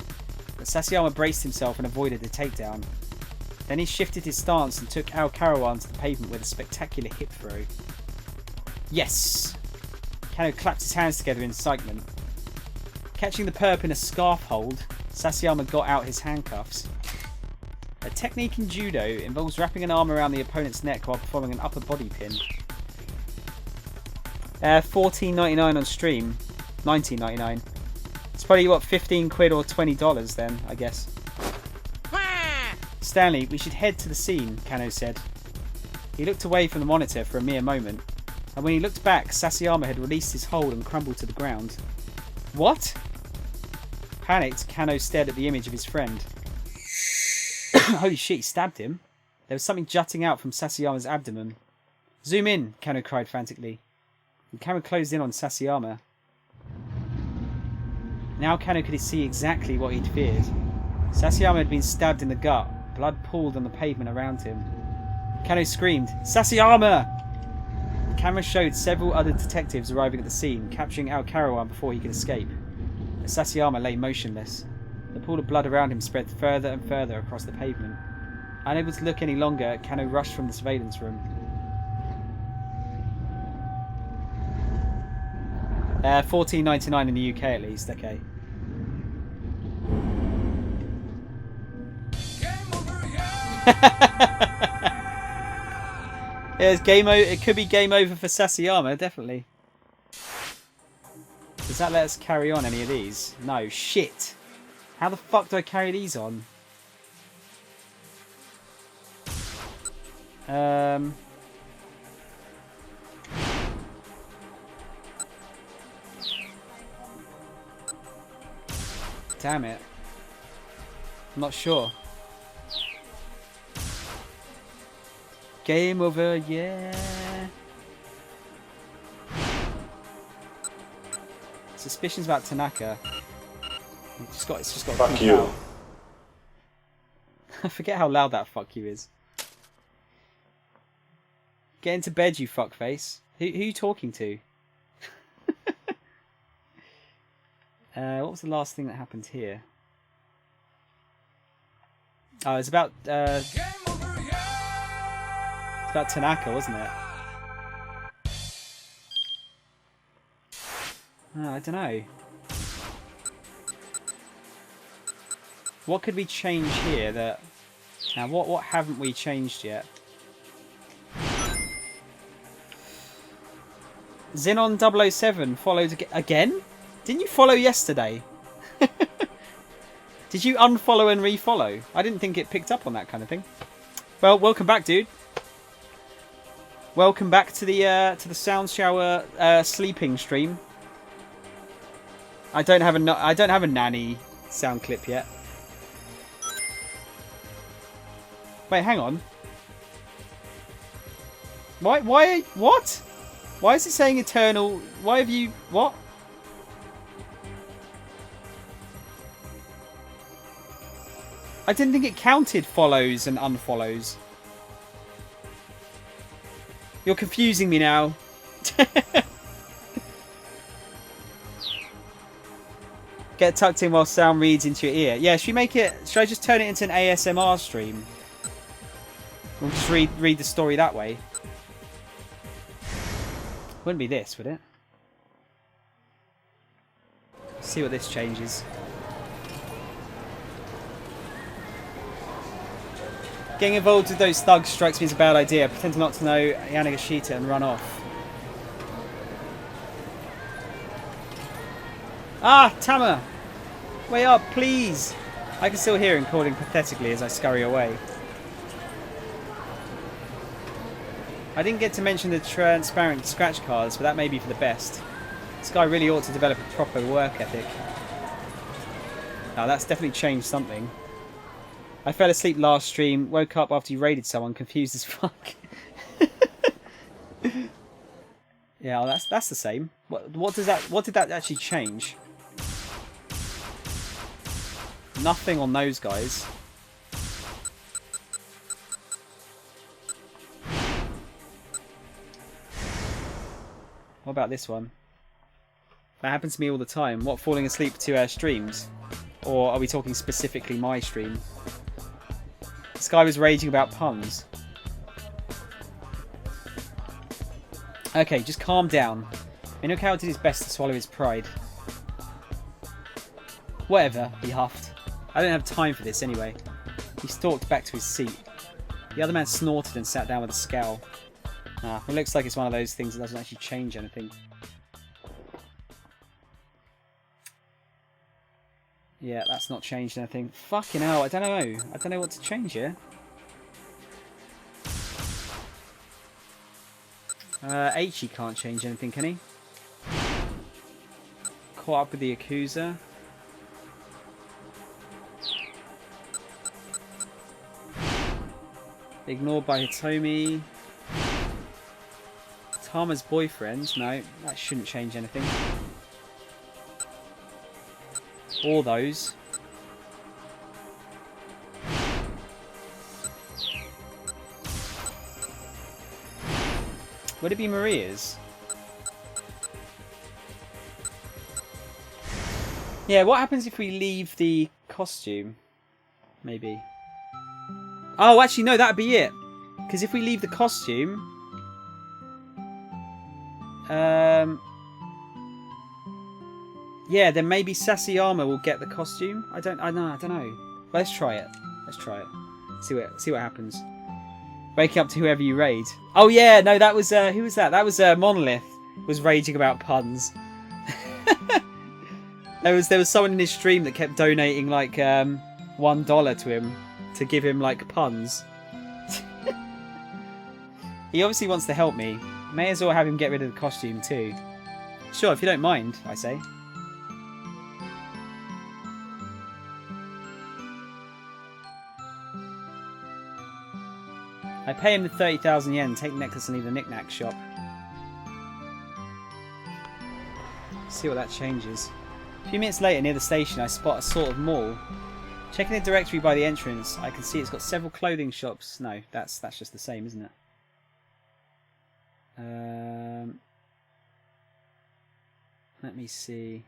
but Sasayama braced himself and avoided the takedown. Then he shifted his stance and took Al Karawan to the pavement with a spectacular hip throw. Yes! Kano clapped his hands together in excitement. Catching the Perp in a scarf hold, Sasayama got out his handcuffs. A technique in judo involves wrapping an arm around the opponent's neck while performing an upper body pin. $14.99 on stream. $19.99. It's probably what, 15 quid or $20 then, I guess. Stanley, we should head to the scene, Kano said. He looked away from the monitor for a mere moment, and when he looked back, Sasayama had released his hold and crumbled to the ground. What? Panicked, Kano stared at the image of his friend. Holy shit, he stabbed him. There was something jutting out from Sasayama's abdomen. Zoom in, Kano cried frantically. The camera closed in on Sasayama. Now Kano could see exactly what he'd feared. Sasayama had been stabbed in the gut. Blood pooled on the pavement around him. Kano screamed, "Sasayama!" The camera showed several other detectives arriving at the scene, capturing Al Karawan before he could escape. But Sasayama lay motionless. The pool of blood around him spread further and further across the pavement. Unable to look any longer, Kano rushed from the surveillance room. $14.99 in the UK at least, okay. Yeah, it's game over. It could be game over for Sasayama, definitely. Does that let us carry on any of these? No, shit. How the fuck do I carry these on? Damn it. I'm not sure. Game over, yeah. Suspicions about Tanaka. It's just got Fuck you. I forget how loud that fuck you is. Get into bed, you fuckface. Who are you talking to? What was the last thing that happened here? Oh, it's about Tanaka, wasn't it? Oh, I don't know. What could we change here that... Now, what haven't we changed yet? Xenon 007 followed again? Didn't you follow yesterday? Did you unfollow and refollow? I didn't think it picked up on that kind of thing. Well, welcome back, dude. Welcome back to the Sound Shower sleeping stream. I don't have a nanny sound clip yet. Wait, hang on. What? Why is it saying eternal? Why have you... What? I didn't think it counted follows and unfollows. You're confusing me now. Get tucked in while sound reads into your ear. Yeah, should we make it... Should I just turn it into an ASMR stream? We'll just read the story that way. Wouldn't be this, would it? See what this changes. Getting involved with those thugs strikes me as a bad idea. Pretend not to know Yanagashita and run off. Ah, Tama! Wake up, please! I can still hear him calling pathetically as I scurry away. I didn't get to mention the transparent scratch cards, but that may be for the best. This guy really ought to develop a proper work ethic. Now that's definitely changed something. I fell asleep last stream, woke up after you raided someone, confused as fuck. Yeah, well, that's the same. What did that actually change? Nothing on those guys. What about this one? That happens to me all the time. What, falling asleep to our streams? Or are we talking specifically my stream? This guy was raging about puns. Okay, just calm down. Inokawa did his best to swallow his pride. Whatever, he huffed. I don't have time for this anyway. He stalked back to his seat. The other man snorted and sat down with a scowl. Ah, it looks like it's one of those things that doesn't actually change anything. Yeah, that's not changed anything. Fucking hell, I don't know. I don't know what to change here. Aichi can't change anything, can he? Caught up with the Yakuza. Ignored by Hitomi. Tama's boyfriend. No, that shouldn't change anything. All those. Would it be Maria's? Yeah, what happens if we leave the costume? Maybe. Oh, actually, no, that'd be it. Because if we leave the costume... yeah, then maybe Sasayama will get the costume. I don't know. Well, let's try it. Let's try it. See what happens. Waking up to whoever you raid. Oh yeah, no, that was who was that? That was Monolith was raging about puns. there was someone in his stream that kept donating like $1 to him to give him like puns. He obviously wants to help me. May as well have him get rid of the costume too. Sure, if you don't mind, I say. I pay him the 30,000 yen, take the necklace and leave the knick-knack shop. See what that changes. A few minutes later, near the station, I spot a sort of mall. Checking the directory by the entrance, I can see it's got several clothing shops. No, that's just the same, isn't it? Let me see.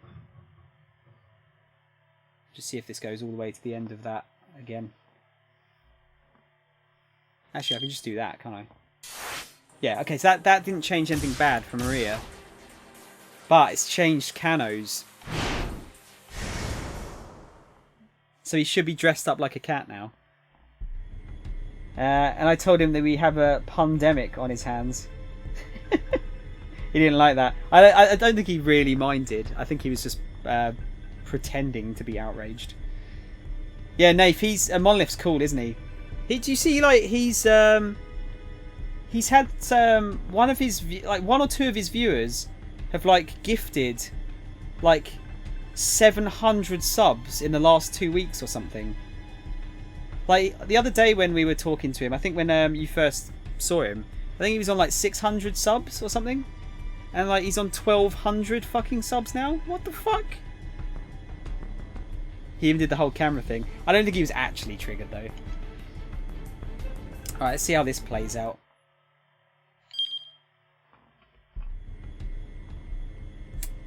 Just see if this goes all the way to the end of that again. Actually, I can just do that, can't I? Yeah, okay, so that didn't change anything bad for Maria. But it's changed Kano's. So he should be dressed up like a cat now. And I told him that we have a pandemic on his hands. He didn't like that. I don't think he really minded. I think he was just pretending to be outraged. Yeah, Nath, Monolith's cool, isn't he? Do you see, like, he's had one or two of his viewers have like gifted like 700 subs in the last 2 weeks or something. Like the other day when we were talking to him, I think when you first saw him, I think he was on like 600 subs or something, and like he's on 1,200 fucking subs now. What the fuck? He even did the whole camera thing. I don't think he was actually triggered though. Alright, let's see how this plays out.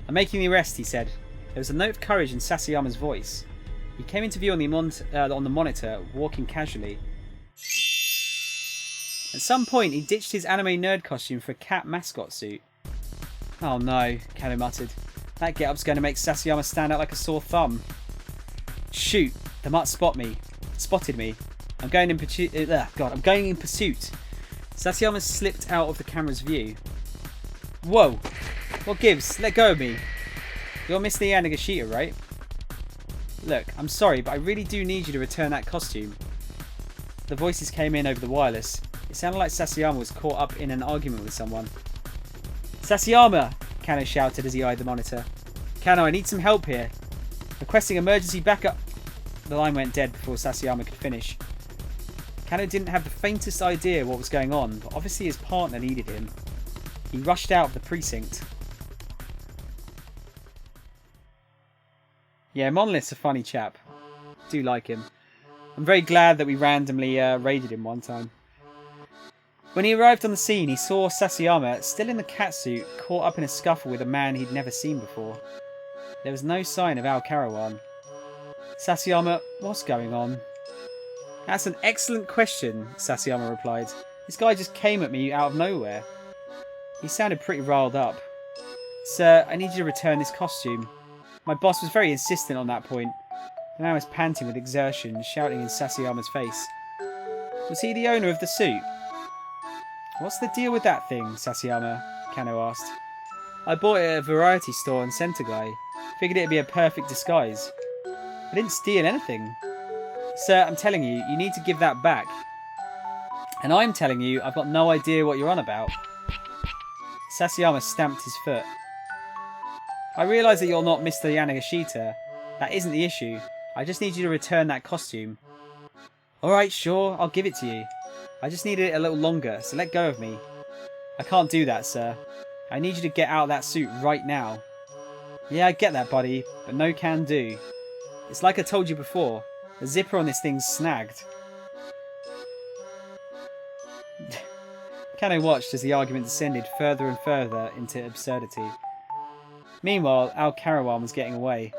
I'm making the arrest, he said. There was a note of courage in Sasayama's voice. He came into view on the monitor, walking casually. At some point, he ditched his anime nerd costume for a cat mascot suit. Oh no, Kano muttered. That get-up's going to make Sasayama stand out like a sore thumb. Shoot, they might spotted me. I'm going in pursuit. I'm going in pursuit. Sasayama slipped out of the camera's view. Whoa, what gives? Let go of me. You're Mr. Yanagashita, right? Look, I'm sorry, but I really do need you to return that costume. The voices came in over the wireless. It sounded like Sasayama was caught up in an argument with someone. Sasayama! Kano shouted as he eyed the monitor. Kano, I need some help here. Requesting emergency backup. The line went dead before Sasayama could finish. Kano didn't have the faintest idea what was going on, but obviously his partner needed him. He rushed out of the precinct. Yeah, Monolith's a funny chap. Do like him. I'm very glad that we randomly raided him one time. When he arrived on the scene, he saw Sasayama, still in the catsuit, caught up in a scuffle with a man he'd never seen before. There was no sign of Al Karawan. Sasayama, what's going on? That's an excellent question, Sasayama replied. This guy just came at me out of nowhere. He sounded pretty riled up. Sir, I need you to return this costume. My boss was very insistent on that point. The man was panting with exertion, shouting in Sasayama's face. Was he the owner of the suit? What's the deal with that thing, Sasayama? Kano asked. I bought it at a variety store in Sentagai. Figured it'd be a perfect disguise. I didn't steal anything. Sir, I'm telling you, you need to give that back. And I'm telling you, I've got no idea what you're on about. Sasayama stamped his foot. I realise that you're not Mr. Yanagashita. That isn't the issue. I just need you to return that costume. Alright, sure, I'll give it to you. I just need it a little longer, so let go of me. I can't do that, sir. I need you to get out of that suit right now. Yeah, I get that, buddy, but no can do. It's like I told you before. The zipper on this thing's snagged. Kano watched as the argument descended further and further into absurdity. Meanwhile, Al Karawan was getting away.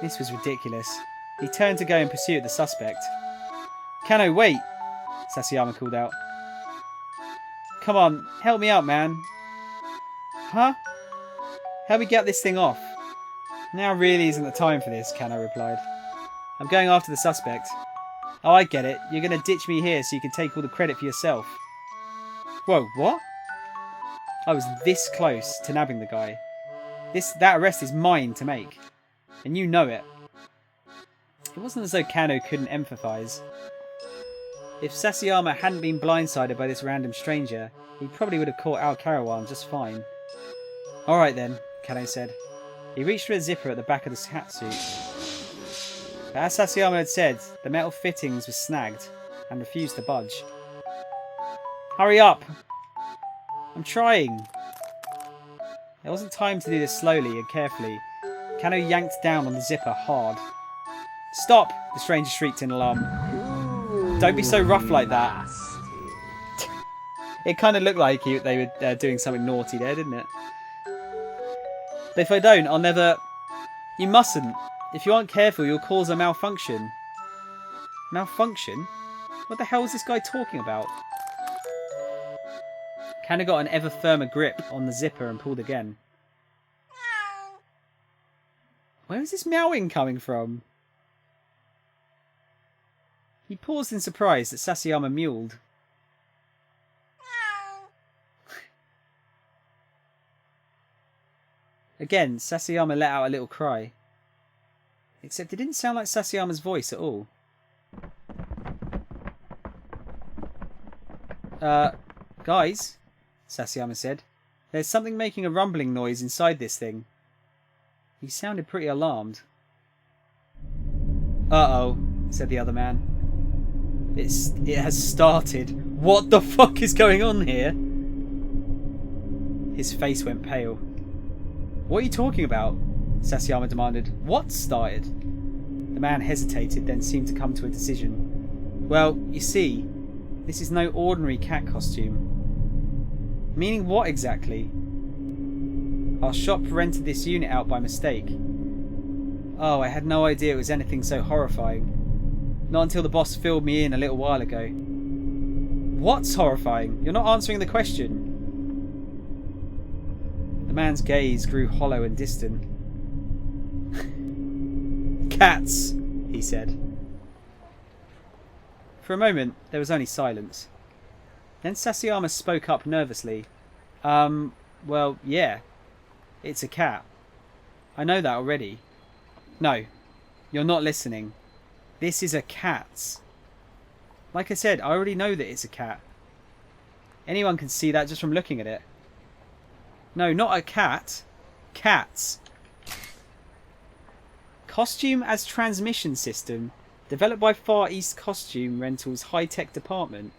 This was ridiculous. He turned to go in pursuit of the suspect. Kano, wait! Sasayama called out. Come on, help me out, man. Huh? Help me get this thing off. Now really isn't the time for this, Kano replied. I'm going after the suspect. Oh, I get it. You're going to ditch me here so you can take all the credit for yourself. Whoa, what? I was this close to nabbing the guy. That arrest is mine to make. And you know it. It wasn't as though Kano couldn't empathise. If Sasayama hadn't been blindsided by this random stranger, he probably would have caught Al Karawan just fine. Alright then, Kano said. He reached for a zipper at the back of the hatsuit. But as Sasayama had said, the metal fittings were snagged and refused to budge. Hurry up! I'm trying! There wasn't time to do this slowly and carefully. Kano yanked down on the zipper hard. Stop! The stranger shrieked in alarm. Don't be so rough like that. It kind of looked like they were doing something naughty there, didn't it? But if I don't, I'll never... You mustn't. If you aren't careful, you'll cause a malfunction. Malfunction? What the hell is this guy talking about? Kano got an ever firmer grip on the zipper and pulled again. Where is this meowing coming from? He paused in surprise that Sasayama mewled. Again, Sasayama let out a little cry. Except it didn't sound like Sasayama's voice at all. Guys, Sasayama said. There's something making a rumbling noise inside this thing. He sounded pretty alarmed. Uh-oh, said the other man. It has started. What the fuck is going on here? His face went pale. What are you talking about? Sasayama demanded. What started? The man hesitated, then seemed to come to a decision. Well, you see, this is no ordinary cat costume. Meaning what exactly? Our shop rented this unit out by mistake. Oh, I had no idea it was anything so horrifying. Not until the boss filled me in a little while ago. What's horrifying? You're not answering the question. The man's gaze grew hollow and distant. Cats, he said. For a moment, there was only silence. Then Sasayama spoke up nervously. Well, yeah. It's a cat. I know that already. No, you're not listening. This is a cat. Like I said, I already know that it's a cat. Anyone can see that just from looking at it. No, not a cat. Cats. Costume as transmission system. Developed by Far East Costume Rental's high-tech department.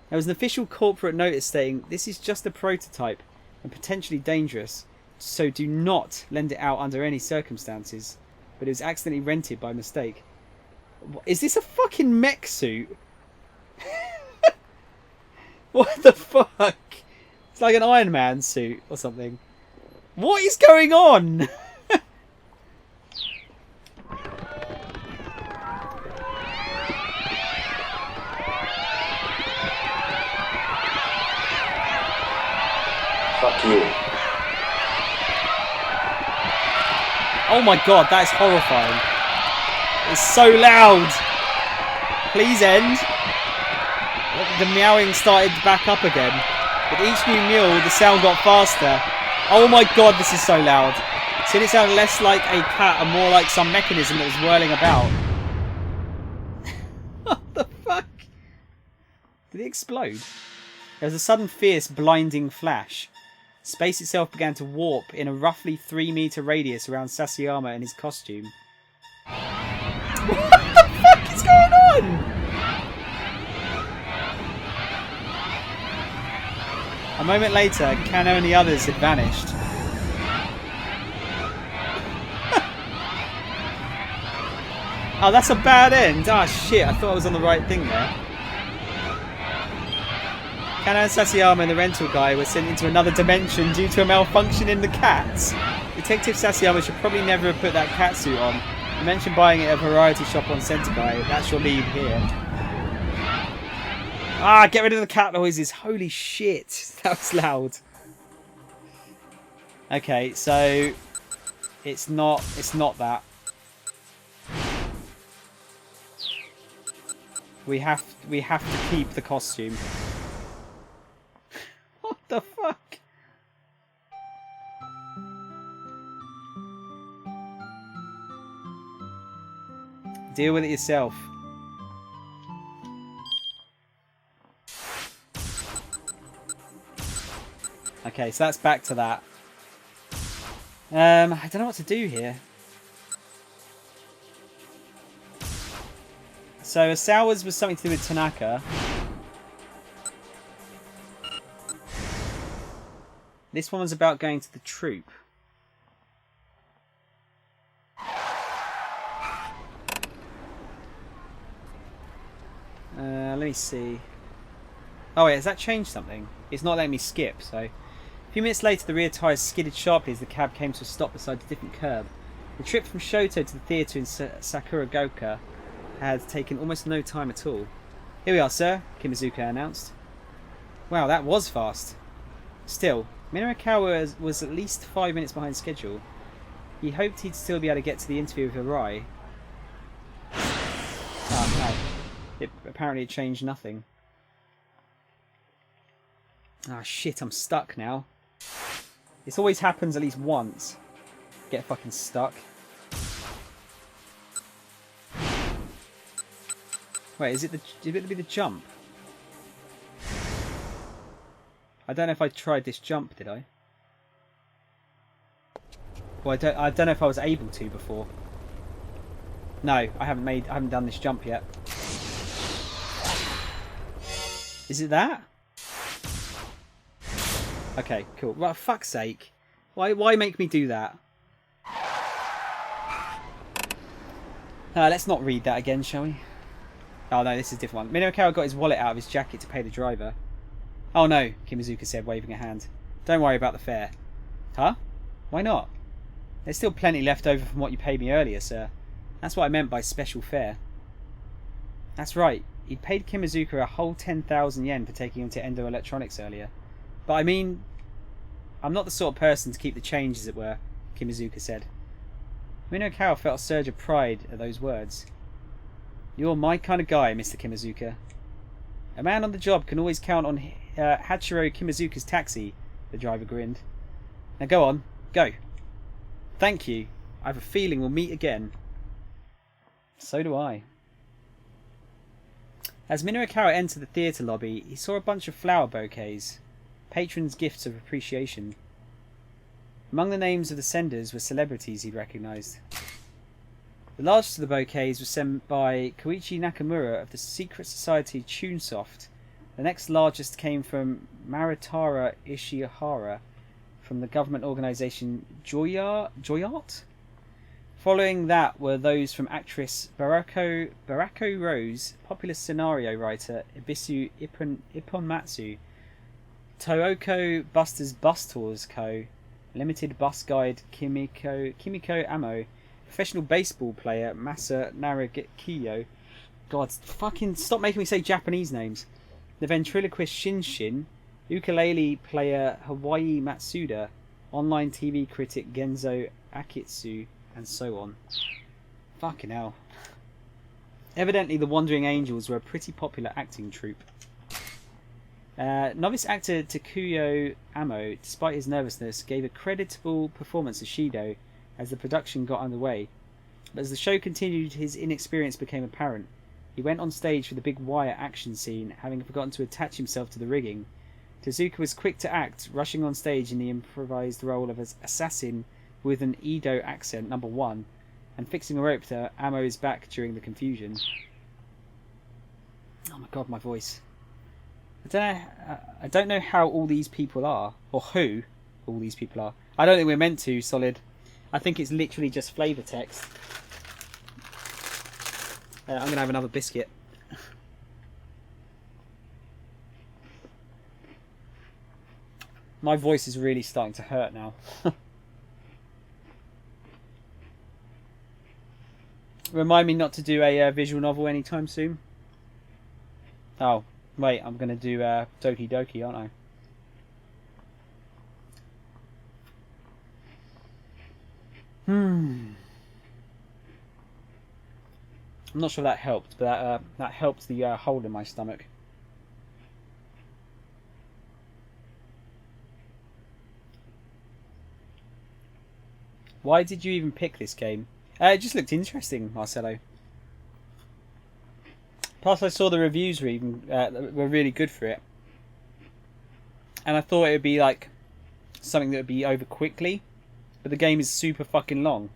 There was an official corporate notice stating, this is just a prototype and potentially dangerous, so do not lend it out under any circumstances. But it was accidentally rented by mistake. Is this a fucking mech suit? What the fuck? It's like an Iron Man suit or something. What is going on? Fuck you. Oh my god, that is horrifying. It's so loud. Please end. The meowing started back up again. With each new meal, the sound got faster. Oh my god, this is so loud. Soon it sounded less like a cat and more like some mechanism that was whirling about. What the fuck? Did it explode? There was a sudden fierce, blinding flash. Space itself began to warp in a roughly 3-meter radius around Sasayama and his costume. What the fuck is going on? A moment later, Kano and the others had vanished. Oh, that's a bad end. Ah, shit, I thought I was on the right thing there. Kano and Sasayama and the rental guy were sent into another dimension due to a malfunction in the cats. Detective Sasayama should probably never have put that cat suit on. You mentioned buying it at a variety shop on Sentai. That's your lead here. Ah, get rid of the cat noises. Holy shit. That was loud. Okay, so it's not that. We have to keep the costume. What the fuck? Deal with it yourself. Okay, so that's back to that. I don't know what to do here. So Asawa's was something to do with Tanaka. This one was about going to the troop. Let me see. Oh wait, has that changed something? It's not letting me skip, so... A few minutes later, the rear tyres skidded sharply as the cab came to a stop beside a different curb. The trip from Shoto to the theatre in Sakuragaoka had taken almost no time at all. Here we are, sir, Kimazuka announced. Wow, that was fast. Still, Minorikawa was at least 5 minutes behind schedule. He hoped he'd still be able to get to the interview with Arai. Oh, no. Apparently it changed nothing. Ah, shit, I'm stuck now. This always happens at least once. Get fucking stuck. Wait, is it to be the jump? I don't know if I tried this jump, did I? Well, I don't know if I was able to before. No, I haven't done this jump yet. Is it that? Okay, cool. Well, fuck's sake. Why make me do that? Let's not read that again, shall we? Oh no, this is a different one. Minokawa got his wallet out of his jacket to pay the driver. Oh no, Kimazuka said, waving a hand. Don't worry about the fare. Huh? Why not? There's still plenty left over from what you paid me earlier, sir. That's what I meant by special fare. That's right. He'd paid Kimazuka a whole 10,000 yen for taking him to Endo Electronics earlier. But I mean, I'm not the sort of person to keep the change, as it were, Kimazuka said. Minokawa felt a surge of pride at those words. You're my kind of guy, Mr. Kimazuka. A man on the job can always count on Hachiro Kimazuka's taxi, the driver grinned. Now go on, go. Thank you. I have a feeling we'll meet again. So do I. As Minokawa entered the theatre lobby, he saw a bunch of flower bouquets, patrons' gifts of appreciation. Among the names of the senders were celebrities he'd recognised. The largest of the bouquets was sent by Koichi Nakamura of the secret society Tunesoft. The next largest came from Maritara Ishihara from the government organisation Joyart. Following that were those from actress Barako Rose, popular scenario writer Ibisu Ipponmatsu, Tooko Buster's Bus Tours Co., limited bus guide Kimiko Amo, professional baseball player Masa Narakiyo. God, fucking stop making me say Japanese names. The ventriloquist Shinshin, ukulele player Hawaii Matsuda, online TV critic Genzo Akitsu, and so on. Fucking hell. Evidently the Wandering Angels were a pretty popular acting troupe. Novice actor Takuyo Amo, despite his nervousness, gave a creditable performance as Shido as the production got underway. But as the show continued, his inexperience became apparent. He went on stage for the big wire action scene, having forgotten to attach himself to the rigging. Tezuka was quick to act, rushing on stage in the improvised role of an assassin with an Edo accent, number 1, and fixing a rope to Amo's back during the confusion. Oh my god, my voice. I don't know how all these people are, or who all these people are. I don't think we're meant to, Solid. I think it's literally just flavour text. I'm going to have another biscuit. My voice is really starting to hurt now. Remind me not to do a visual novel anytime soon. Oh, wait, I'm going to do Doki Doki, aren't I? I'm not sure that helped, but that helped the hole in my stomach. Why did you even pick this game? It just looked interesting, Marcelo. Plus, I saw the reviews were really good for it, and I thought it would be like something that would be over quickly, but the game is super fucking long.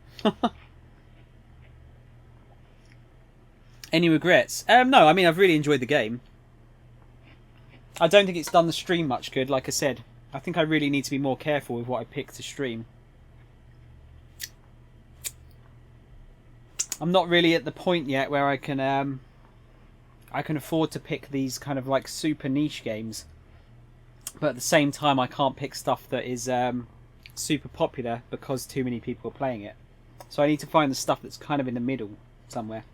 Any regrets? No, I mean I've really enjoyed the game. I don't think it's done the stream much good. Like I said, I think I really need to be more careful with what I pick to stream. I'm not really at the point yet where I can afford to pick these kind of like super niche games, but at the same time I can't pick stuff that is super popular because too many people are playing it. So I need to find the stuff that's kind of in the middle somewhere.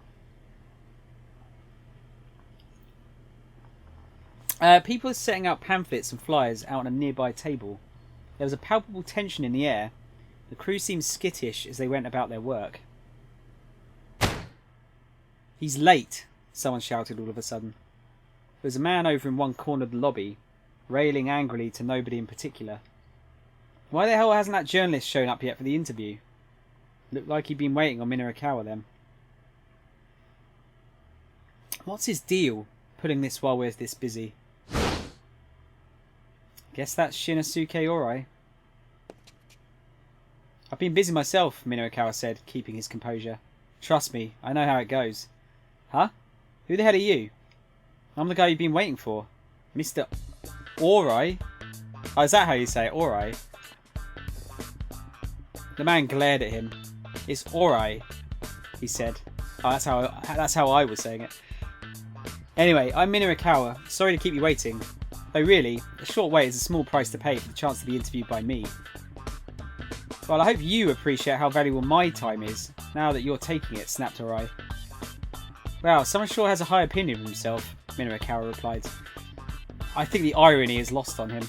People are setting out pamphlets and flyers out on a nearby table. There was a palpable tension in the air. The crew seemed skittish as they went about their work. He's late, someone shouted all of a sudden. There was a man over in one corner of the lobby, railing angrily to nobody in particular. Why the hell hasn't that journalist shown up yet for the interview? Looked like he'd been waiting on Minokawa then. What's his deal, putting this while we're this busy? Guess that's Shinosuke Orai. I've been busy myself, Minokawa said, keeping his composure. Trust me, I know how it goes. Huh? Who the hell are you? I'm the guy you've been waiting for. Mr. Orai? Oh, is that how you say it? Orai? The man glared at him. It's Orai, he said. Oh, that's how I was saying it. Anyway, I'm Minarikawa. Sorry to keep you waiting. Though really, a short wait is a small price to pay for the chance to be interviewed by me. Well, I hope you appreciate how valuable my time is, now that you're taking it, snapped Orai. Wow, someone sure has a high opinion of himself, Minarikawa replied. I think the irony is lost on him.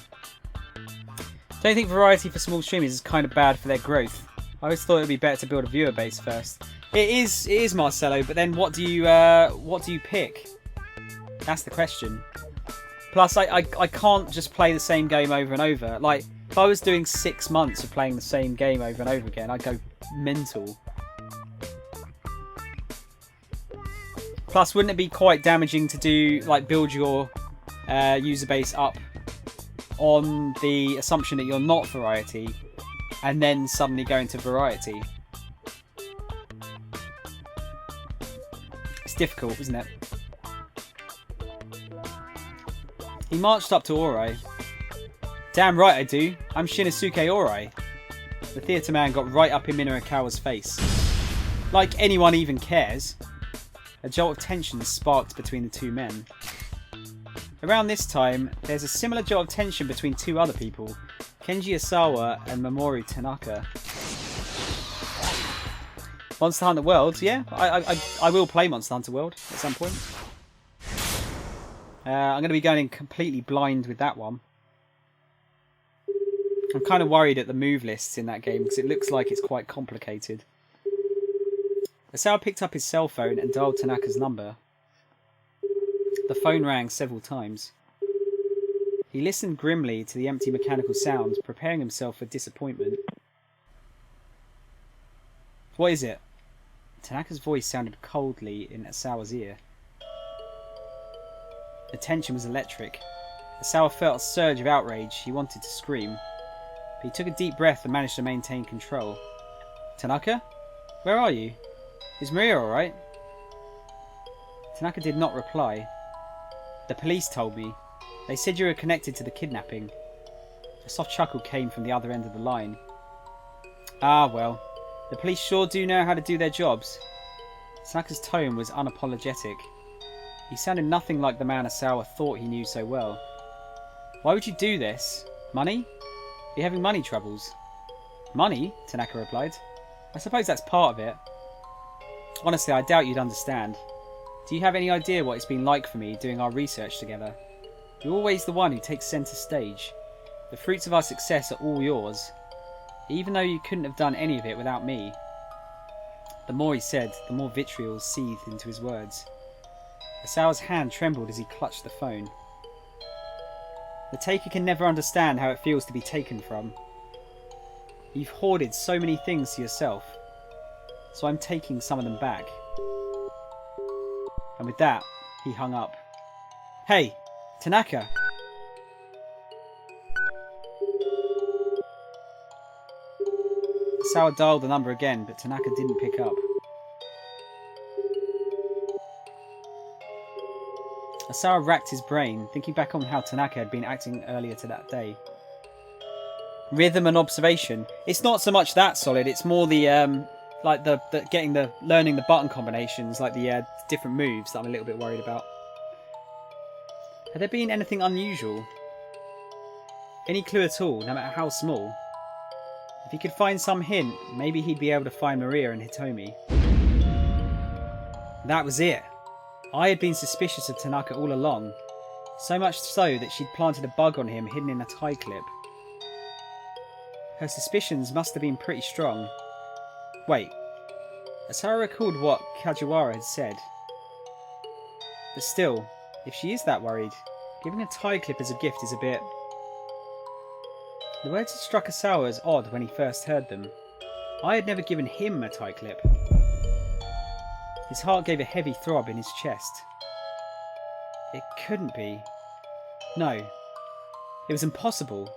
Don't you think variety for small streamers is kind of bad for their growth? I always thought it would be better to build a viewer base first. It is Marcelo, but then what do you pick? That's the question. Plus, I can't just play the same game over and over. Like, if I was doing 6 months of playing the same game over and over again, I'd go mental. Plus, wouldn't it be quite damaging to do, like, build your user base up on the assumption that you're not variety, and then suddenly go into variety? It's difficult, isn't it? He marched up to Orai. Damn right I do. I'm Shinosuke Orai. The theatre man got right up in Minarikawa's face. Like anyone even cares. A jolt of tension sparked between the two men. Around this time, there's a similar jolt of tension between two other people, Kenji Osawa and Mamoru Tanaka. Monster Hunter World, yeah, I will play Monster Hunter World at some point. I'm going to be going in completely blind with that one. I'm kind of worried at the move lists in that game because it looks like it's quite complicated. Osawa picked up his cell phone and dialed Tanaka's number. The phone rang several times. He listened grimly to the empty mechanical sound, preparing himself for disappointment. What is it? Tanaka's voice sounded coldly in Osawa's ear. The tension was electric. Osawa felt a surge of outrage. He wanted to scream. But he took a deep breath and managed to maintain control. Tanaka? Where are you? Is Maria alright? Tanaka did not reply. The police told me. They said you were connected to the kidnapping. A soft chuckle came from the other end of the line. Ah, well. The police sure do know how to do their jobs. Tanaka's tone was unapologetic. He sounded nothing like the man Osawa thought he knew so well. Why would you do this? Money? You're having money troubles. Money? Tanaka replied. I suppose that's part of it. Honestly, I doubt you'd understand. Do you have any idea what it's been like for me doing our research together? You're always the one who takes centre stage. The fruits of our success are all yours. Even though you couldn't have done any of it without me. The more he said, the more vitriol seethed into his words. Osawa's hand trembled as he clutched the phone. The taker can never understand how it feels to be taken from. You've hoarded so many things to yourself, so I'm taking some of them back. And with that, he hung up. Hey, Tanaka! Osawa dialed the number again, but Tanaka didn't pick up. Osawa racked his brain, thinking back on how Tanaka had been acting earlier to that day. Rhythm and observation. It's not so much that solid, it's more the learning the button combinations, like the different moves that I'm a little bit worried about. Had there been anything unusual? Any clue at all, no matter how small? If he could find some hint, maybe he'd be able to find Maria and Hitomi. That was it. I had been suspicious of Tanaka all along, so much so that she'd planted a bug on him hidden in a tie clip. Her suspicions must have been pretty strong. Wait, Osawa recalled what Kajiwara had said. But still, if she is that worried, giving a tie clip as a gift is a bit... The words had struck Osawa as odd when he first heard them. I had never given him a tie clip. His heart gave a heavy throb in his chest. It couldn't be. No. It was impossible.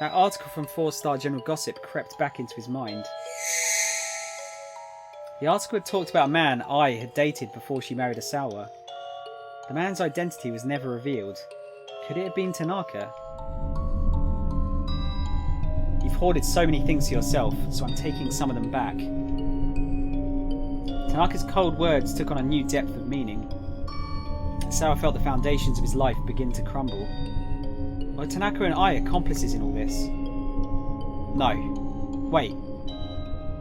That article from 4-Star General Gossip crept back into his mind. The article had talked about a man Ai had dated before she married Osawa. The man's identity was never revealed. Could it have been Tanaka? You've hoarded so many things to yourself, so I'm taking some of them back. Tanaka's cold words took on a new depth of meaning. Sawa felt the foundations of his life begin to crumble. Were Tanaka and I accomplices in all this? No. Wait.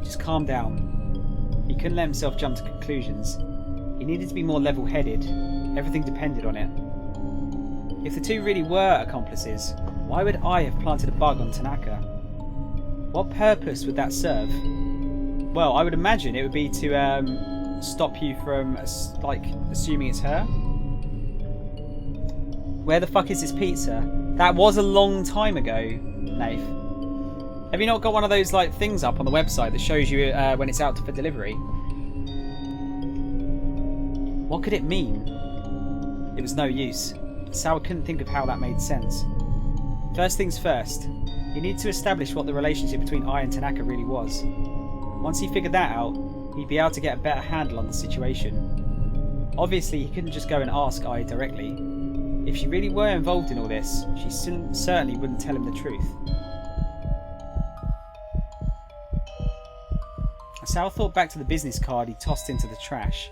Just calm down. He couldn't let himself jump to conclusions. He needed to be more level-headed. Everything depended on it. If the two really were accomplices, why would I have planted a bug on Tanaka? What purpose would that serve? Well, I would imagine it would be to stop you from, assuming it's her. Where the fuck is this pizza? That was a long time ago, Nath. Have you not got one of those things up on the website that shows you when it's out for delivery? What could it mean? It was no use. Sawa couldn't think of how that made sense. First things first, he needed to establish what the relationship between I and Tanaka really was. Once he figured that out, he'd be able to get a better handle on the situation. Obviously, he couldn't just go and ask I directly. If she really were involved in all this, she certainly wouldn't tell him the truth. Sawa thought back to the business card he tossed into the trash.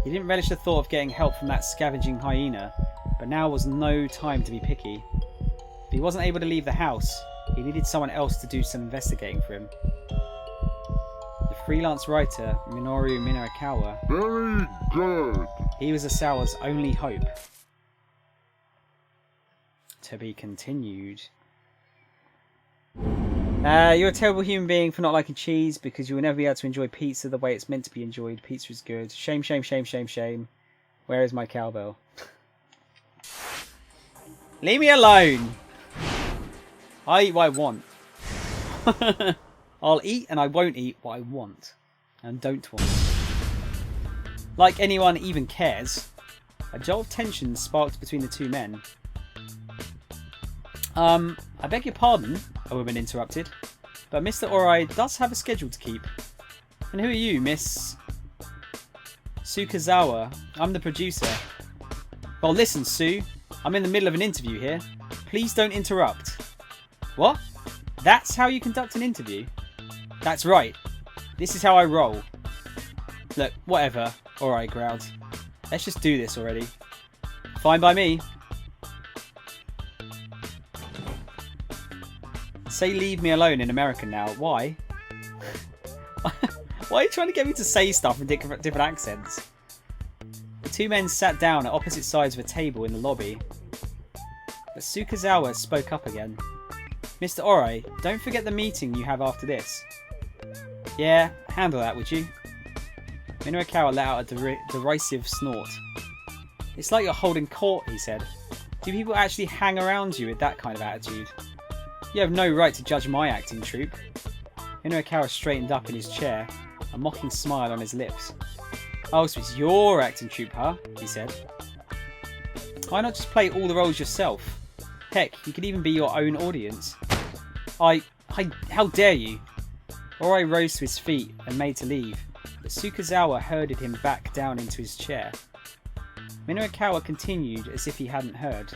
He didn't relish the thought of getting help from that scavenging hyena, but now was no time to be picky. If he wasn't able to leave the house, he needed someone else to do some investigating for him. The freelance writer, Minoru Minarikawa. Very good. He was Asawa's only hope. To be continued. You're a terrible human being for not liking cheese because you will never be able to enjoy pizza the way it's meant to be enjoyed. Pizza is good. Shame, shame, shame, shame, shame. Where is my cowbell? Leave me alone! I eat what I want. I'll eat and I won't eat what I want. And don't want. Like anyone even cares. A jolt of tension sparked between the two men. I beg your pardon, a woman interrupted, but Mr. Orai does have a schedule to keep. And who are you, Miss Sukazawa? I'm the producer. Well, listen, Sue. I'm in the middle of an interview here. Please don't interrupt. What? That's how you conduct an interview? That's right. This is how I roll. Look, whatever, Orai growled. Let's just do this already. Fine by me. Say leave me alone in American now. Why? Why are you trying to get me to say stuff in different accents? The two men sat down at opposite sides of a table in the lobby. But Sukazawa spoke up again. Mr. Orai, don't forget the meeting you have after this. Yeah, handle that, would you? Minarikawa let out a derisive snort. It's like you're holding court, he said. Do people actually hang around you with that kind of attitude? You have no right to judge my acting troupe. Minarikawa straightened up in his chair, a mocking smile on his lips. Oh, so it's your acting troupe, huh? He said. Why not just play all the roles yourself? Heck, you could even be your own audience. How dare you? Orai rose to his feet and made to leave, but Sukazawa herded him back down into his chair. Minarikawa continued as if he hadn't heard.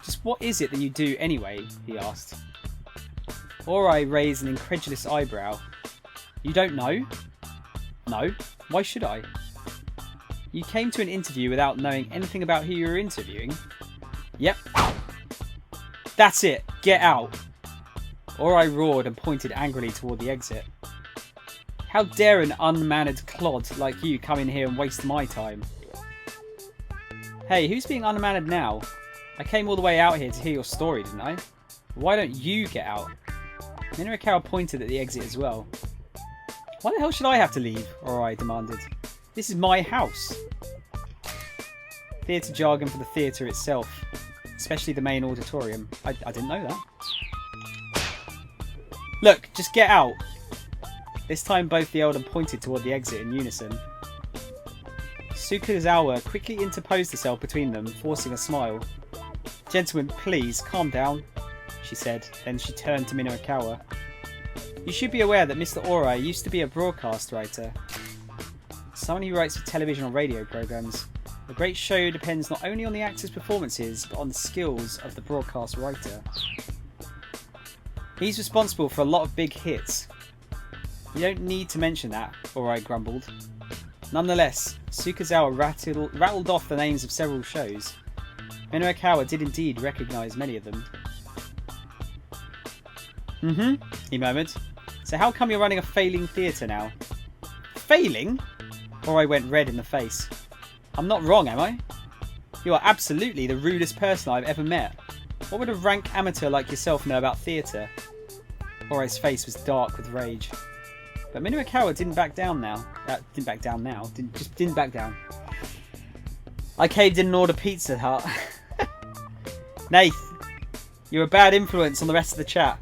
Just what is it that you do anyway? He asked. Orai raised an incredulous eyebrow. You don't know? No. Why should I? You came to an interview without knowing anything about who you were interviewing? Yep. That's it. Get out. Orai roared and pointed angrily toward the exit. How dare an unmannered clod like you come in here and waste my time? Hey, who's being unmannered now? I came all the way out here to hear your story, didn't I? Why don't you get out? Minarikawa pointed at the exit as well. Why the hell should I have to leave? Orai demanded. This is my house. Theatre jargon for the theatre itself, especially the main auditorium. I didn't know that. Look, just get out. This time both the elder pointed toward the exit in unison. Sukazawa quickly interposed herself between them, forcing a smile. Gentlemen, please, calm down, she said. Then she turned to Minarikawa. You should be aware that Mr. Orai used to be a broadcast writer. Someone who writes for television or radio programs. A great show depends not only on the actors' performances, but on the skills of the broadcast writer. He's responsible for a lot of big hits. You don't need to mention that, Orai grumbled. Nonetheless, Sukazawa rattled off the names of several shows. Minoakawa did indeed recognise many of them. He murmured. So how come you're running a failing theatre now? Failing? Or I went red in the face. I'm not wrong, am I? You are absolutely the rudest person I've ever met. What would a rank amateur like yourself know about theatre? Orai's face was dark with rage. But Minoakawa didn't back down now. Didn't back down. I caved in and ordered Pizza Hut. Nath, you're a bad influence on the rest of the chat.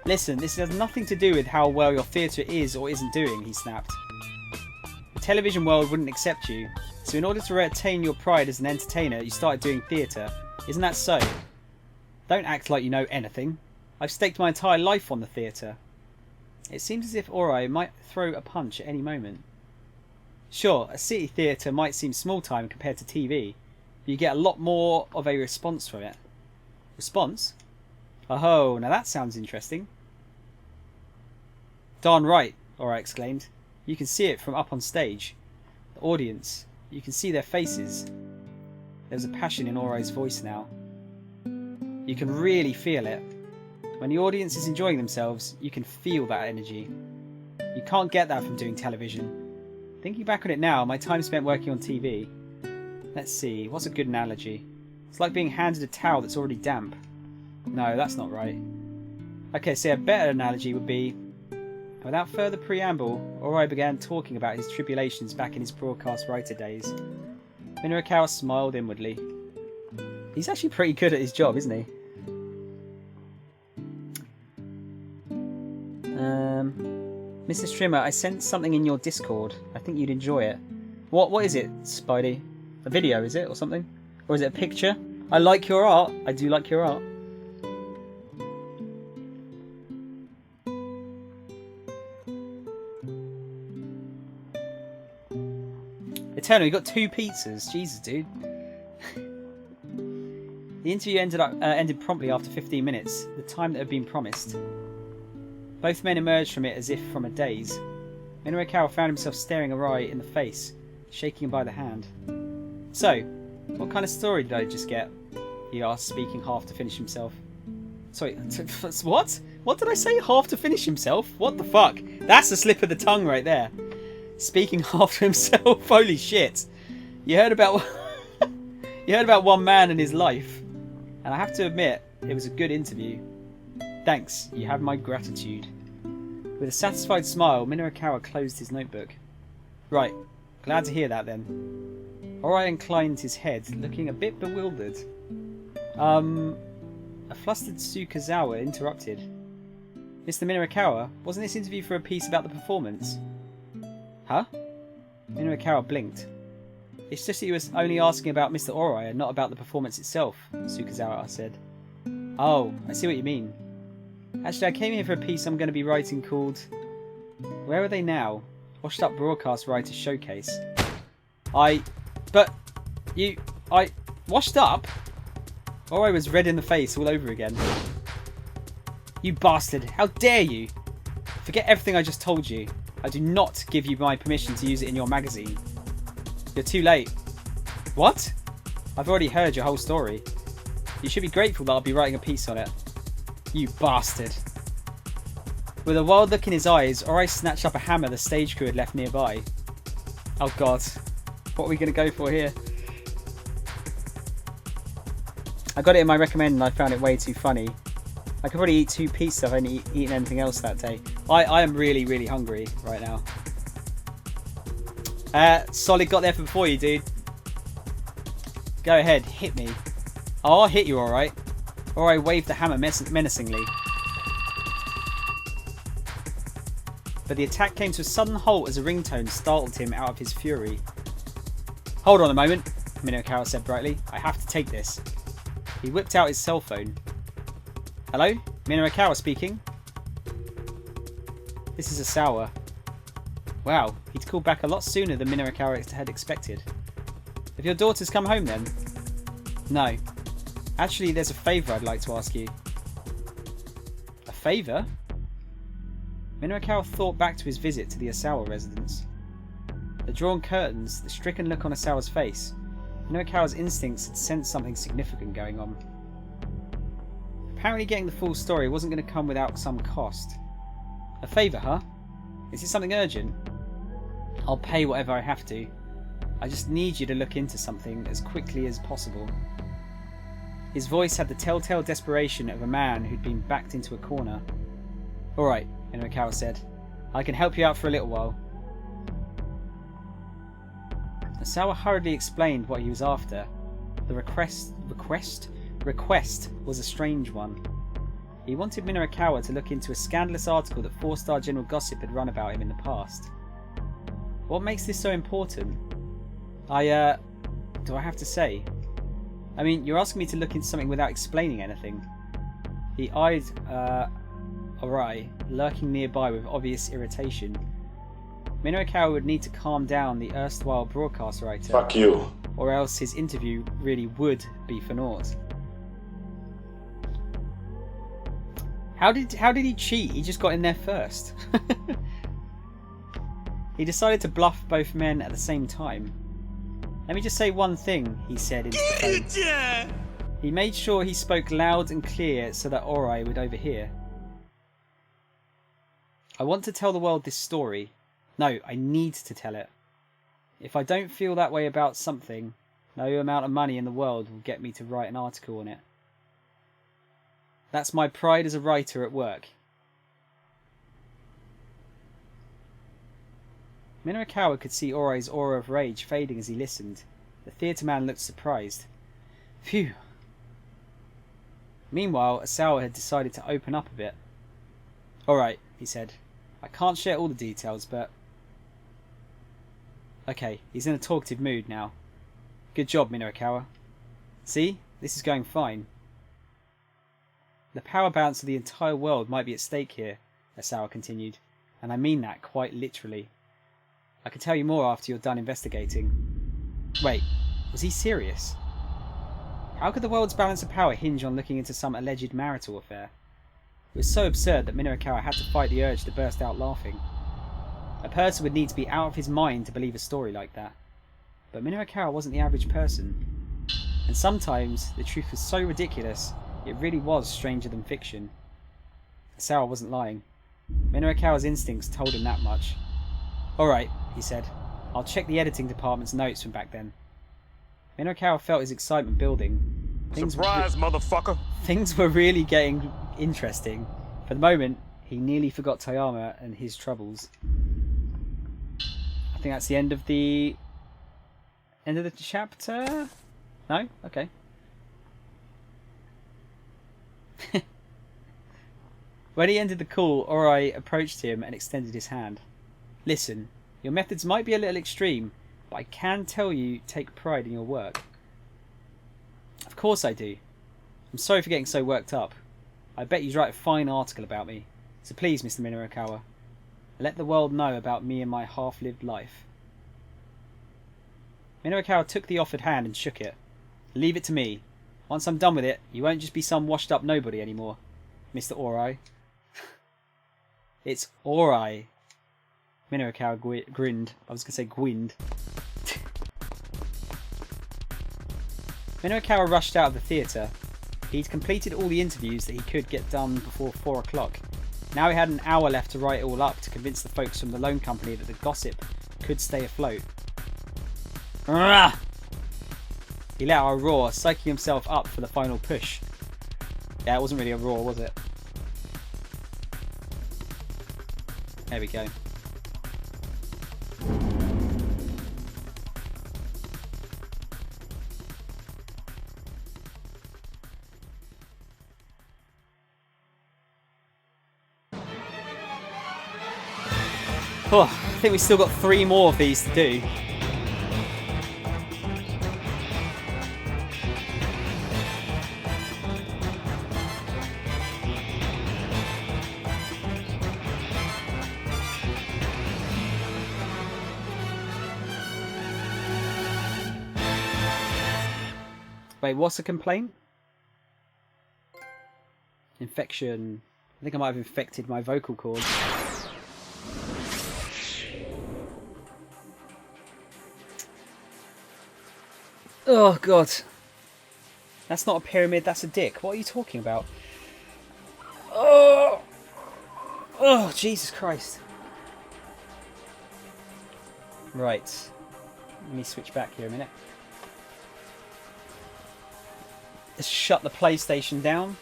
Listen, this has nothing to do with how well your theatre is or isn't doing, he snapped. The television world wouldn't accept you, so in order to retain your pride as an entertainer, you started doing theatre. Isn't that so? Don't act like you know anything. I've staked my entire life on the theatre. It seems as if Orai might throw a punch at any moment. Sure, a city theatre might seem small time compared to TV, but you get a lot more of a response from it. Response? Oh, now that sounds interesting. Darn right, Orai exclaimed. You can see it from up on stage. The audience, you can see their faces. There was a passion in Orai's voice now. You can really feel it. When the audience is enjoying themselves, you can feel that energy. You can't get that from doing television. Thinking back on it now, my time spent working on TV. Let's see, what's a good analogy? It's like being handed a towel that's already damp. No, that's not right. Okay, so a better analogy would be... Without further preamble, Orai began talking about his tribulations back in his broadcast writer days. Minoakawa smiled inwardly. He's actually pretty good at his job, isn't he? Mrs. Trimmer, I sent something in your Discord. I think you'd enjoy it. What is it, Spidey? A video, is it, or something? Or is it a picture? I like your art. I do like your art. Eternal, you got 2 pizzas. Jesus, dude. The interview ended promptly after 15 minutes, the time that had been promised. Both men emerged from it as if from a daze. Minoakawa found himself staring Orai in the face, shaking him by the hand. So, what kind of story did I just get? He asked, speaking half to finish himself. Sorry, what? What did I say? Half to finish himself? What the fuck? That's a slip of the tongue right there. Speaking half to himself. Holy shit! You heard about one man and his life, and I have to admit, it was a good interview. Thanks. You have my gratitude. With a satisfied smile, Minoakawa closed his notebook. Right. Glad to hear that then. Orai inclined his head, looking a bit bewildered. A flustered Sukazawa interrupted. Mr. Minoakawa, wasn't this interview for a piece about the performance? Huh? Minoakawa blinked. It's just that he was only asking about Mr. Orai and not about the performance itself, Sukazawa said. Oh, I see what you mean. Actually, I came here for a piece I'm going to be writing called... Where are they now? Washed Up Broadcast Writers Showcase. Washed up? Orai was red in the face all over again. You bastard! How dare you! Forget everything I just told you. I do not give you my permission to use it in your magazine. You're too late. What? I've already heard your whole story. You should be grateful that I'll be writing a piece on it. You bastard. With a wild look in his eyes, Orai snatched up a hammer the stage crew had left nearby. Oh god. What are we going to go for here? I got it in my recommend and I found it way too funny. I could probably eat 2 pizzas if I hadn't eaten anything else that day. I am really, really hungry right now. Solid got there before you, dude. Go ahead, hit me. Oh, I'll hit you, alright. Orai waved the hammer menacingly. But the attack came to a sudden halt as a ringtone startled him out of his fury. Hold on a moment, Minoakawa said brightly. I have to take this. He whipped out his cell phone. Hello? Minoakawa speaking. This is Asawa. Wow, he'd called back a lot sooner than Minoakawa had expected. Have your daughters come home then? No. Actually, there's a favour I'd like to ask you. A favour? Minoakawa thought back to his visit to the Osawa residence. The drawn curtains, the stricken look on Osawa's face. Minoakawa's instincts had sensed something significant going on. Apparently getting the full story wasn't going to come without some cost. A favour, huh? Is it something urgent? I'll pay whatever I have to. I just need you to look into something as quickly as possible. His voice had the telltale desperation of a man who'd been backed into a corner. Alright, Minoakawa said. I can help you out for a little while. Osawa hurriedly explained what he was after. The request was a strange one. He wanted Minoakawa to look into a scandalous article that 4-star General Gossip had run about him in the past. What makes this so important? Do I have to say? I mean, you're asking me to look into something without explaining anything. He eyed Orai, lurking nearby with obvious irritation. Minoakawa would need to calm down the erstwhile broadcast writer. Fuck you. Or else his interview really would be for naught. How did he cheat? He just got in there first. He decided to bluff both men at the same time. Let me just say one thing, he said into the phone. He made sure he spoke loud and clear so that Orai would overhear. I want to tell the world this story. No, I need to tell it. If I don't feel that way about something, no amount of money in the world will get me to write an article on it. That's my pride as a writer at work. Minoakawa could see Orai's aura of rage fading as he listened. The theatre man looked surprised. Phew. Meanwhile, Osawa had decided to open up a bit. Alright, he said. I can't share all the details, but... Okay, he's in a talkative mood now. Good job, Minoakawa. See? This is going fine. The power balance of the entire world might be at stake here, Osawa continued. And I mean that quite literally. I can tell you more after you're done investigating. Wait, was he serious? How could the world's balance of power hinge on looking into some alleged marital affair? It was so absurd that Minoakawa had to fight the urge to burst out laughing. A person would need to be out of his mind to believe a story like that. But Minoakawa wasn't the average person. And sometimes the truth was so ridiculous, it really was stranger than fiction. Osawa wasn't lying. Minoakawa's instincts told him that much. Alright, he said. I'll check the editing department's notes from back then. Minoakawa felt his excitement building. Surprise, motherfucker! Things were really getting interesting. For the moment, he nearly forgot Toyama and his troubles. I think that's the end of the chapter? No? Okay. When he ended the call, Orai approached him and extended his hand. Listen, your methods might be a little extreme, but I can tell you take pride in your work. Of course I do. I'm sorry for getting so worked up. I bet you'd write a fine article about me. So please, Mr. Minoakawa, let the world know about me and my half-lived life. Minoakawa took the offered hand and shook it. Leave it to me. Once I'm done with it, you won't just be some washed-up nobody anymore, Mr. Orai. It's Orai. Minoakawa grinned. I was going to say gwinned. Minoakawa rushed out of the theatre. He'd completed all the interviews that he could get done before 4 o'clock. Now he had an hour left to write it all up to convince the folks from the loan company that the gossip could stay afloat. Rah! He let out a roar, psyching himself up for the final push. Yeah, it wasn't really a roar, was it? There we go. Oh, I think we've still got 3 more of these to do. Wait, what's the complaint? Infection. I think I might have infected my vocal cords. Oh god. That's not a pyramid, that's a dick. What are you talking about? Oh, oh, Jesus Christ. Right. Let me switch back here a minute. Let's shut the PlayStation down.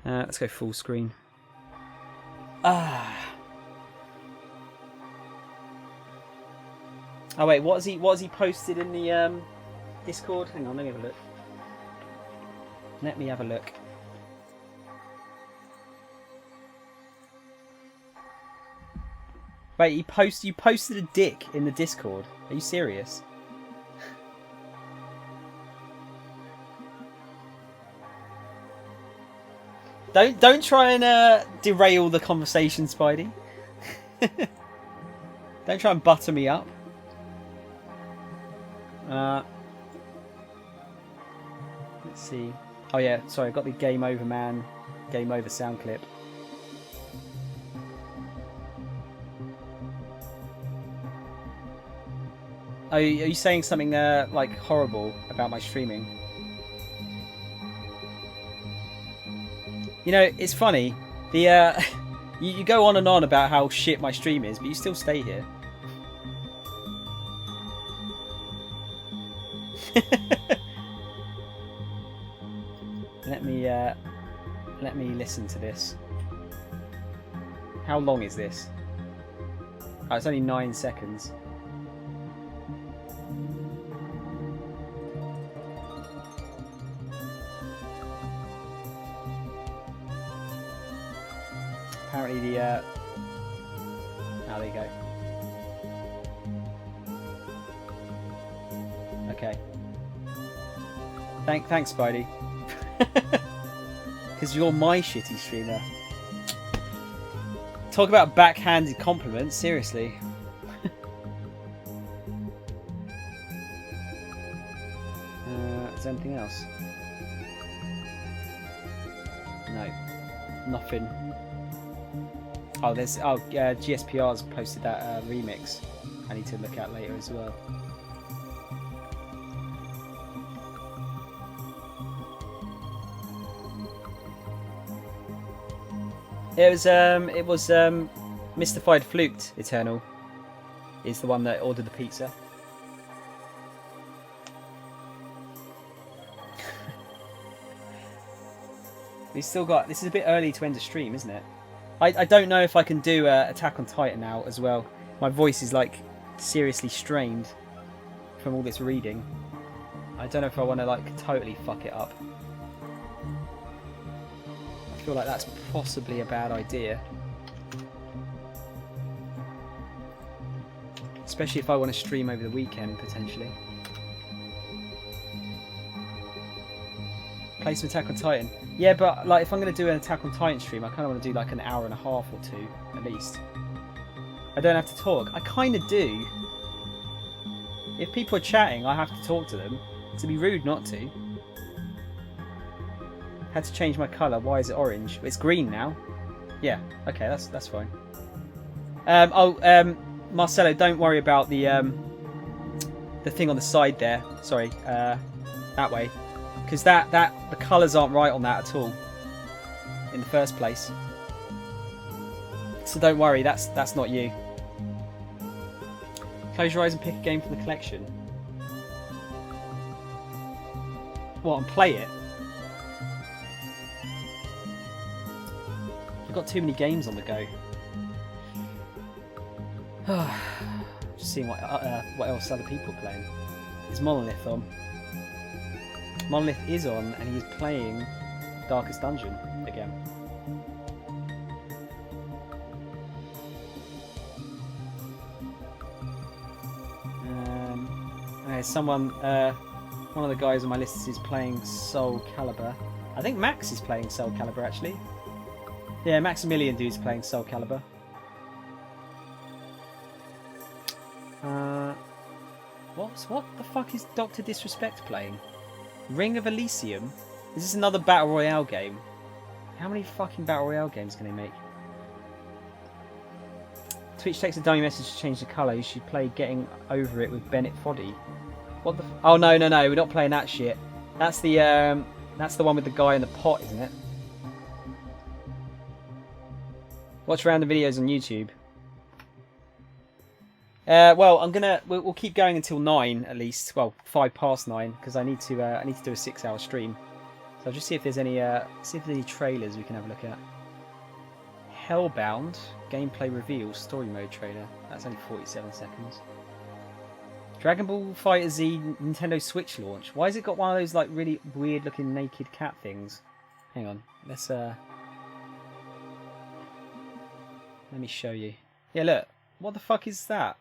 Let's go full screen. Ah. Oh wait, what has he posted in the Discord? Hang on, let me have a look. Let me have a look. Wait, you posted a dick in the Discord. Are you serious? Don't try and derail the conversation, Spidey. Don't try and butter me up. Let's see. Oh yeah, sorry, I got the Game Over Man, Game Over sound clip. Are you saying something like horrible about my streaming? You know, it's funny. The you go on and on about how shit my stream is, but you still stay here. Let me listen to this. How long is this? Oh, it's only 9 seconds. Apparently the oh, there you go. Okay. Thanks, Spidey. Because you're my shitty streamer. Talk about backhanded compliments, seriously. Is there anything else? No. Nothing. Oh, there's GSPR's posted that remix. I need to look at later as well. It was Mystified Fluked Eternal is the one that ordered the pizza. We've still got. This is a bit early to end a stream, isn't it? I don't know if I can do Attack on Titan now as well. My voice is like seriously strained from all this reading. I don't know if I want to like totally fuck it up. I feel like that's possibly a bad idea. Especially if I want to stream over the weekend, potentially. Play some Attack on Titan. Yeah, but like if I'm going to do an Attack on Titan stream, I kind of want to do like an hour and a half or two, at least. I don't have to talk. I kind of do. If people are chatting, I have to talk to them. It'd be rude not to. Had to change my colour. Why is it orange? It's green now. Yeah. Okay, that's fine. Marcelo, don't worry about the thing on the side there. Sorry, that way, because the colours aren't right on that at all in the first place. So don't worry. That's not you. Close your eyes and pick a game from the collection. What, and play it? I've got too many games on the go. Just seeing what else other people are playing. Is Monolith on? Monolith is on, and he's playing Darkest Dungeon again. Someone, one of the guys on my list is playing Soul Calibur. I think Max is playing Soul Calibur actually. Yeah, Maximilian dude's playing Soul Calibur. What the fuck is Dr. Disrespect playing? Ring of Elysium? Is this another Battle Royale game? How many fucking Battle Royale games can they make? Twitch takes a dummy message to change the colour. You should play Getting Over It with Bennett Foddy. What the? Oh no, we're not playing that shit. That's the one with the guy in the pot, isn't it? Watch random videos on YouTube. Well, we'll keep going until 9 at least. Well, 5 past 9 because I need to do a 6-hour stream. So I'll just see if there's any trailers we can have a look at. Hellbound gameplay reveal story mode trailer. That's only 47 seconds. Dragon Ball Fighter Z Nintendo Switch launch. Why has it got one of those like really weird looking naked cat things? Hang on, let me show you. Yeah, look. What the fuck is that?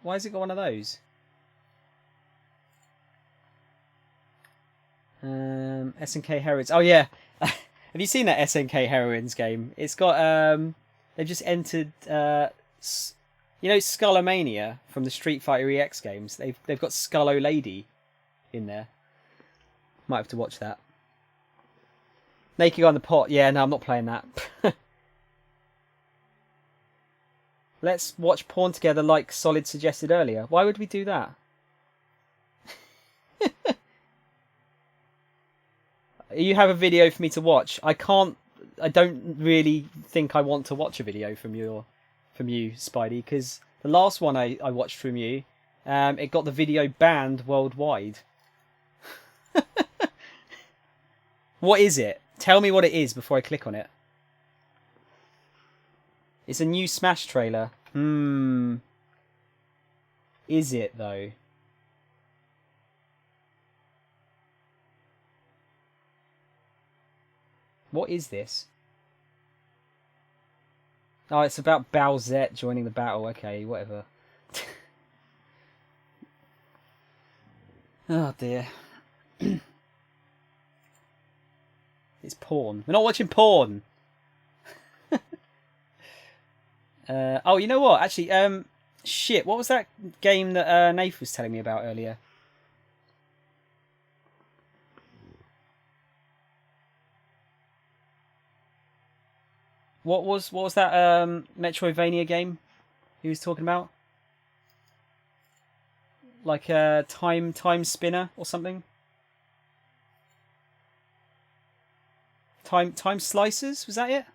Why has it got one of those? SNK Heroines. Oh yeah. Have you seen that SNK Heroines game? It's got they've just entered you know Skullomania from the Street Fighter EX games. They've got Skullo Lady in there. Might have to watch that. Naked Guy in the Pot. Yeah, no, I'm not playing that. Let's watch porn together like Solid suggested earlier. Why would we do that? You have a video for me to watch. I don't really think I want to watch a video from you, Spidey, because the last one I watched from you, it got the video banned worldwide. What is it? Tell me what it is before I click on it. It's a new Smash trailer. Is it though? What is this? Oh, it's about Bowsette joining the battle. Okay, whatever. Oh dear. It's porn. We're not watching porn. Oh, you know what? Actually, shit. What was that game that Nath was telling me about earlier? What was that Metroidvania game he was talking about? Like a time spinner or something? Time slicers, was that it?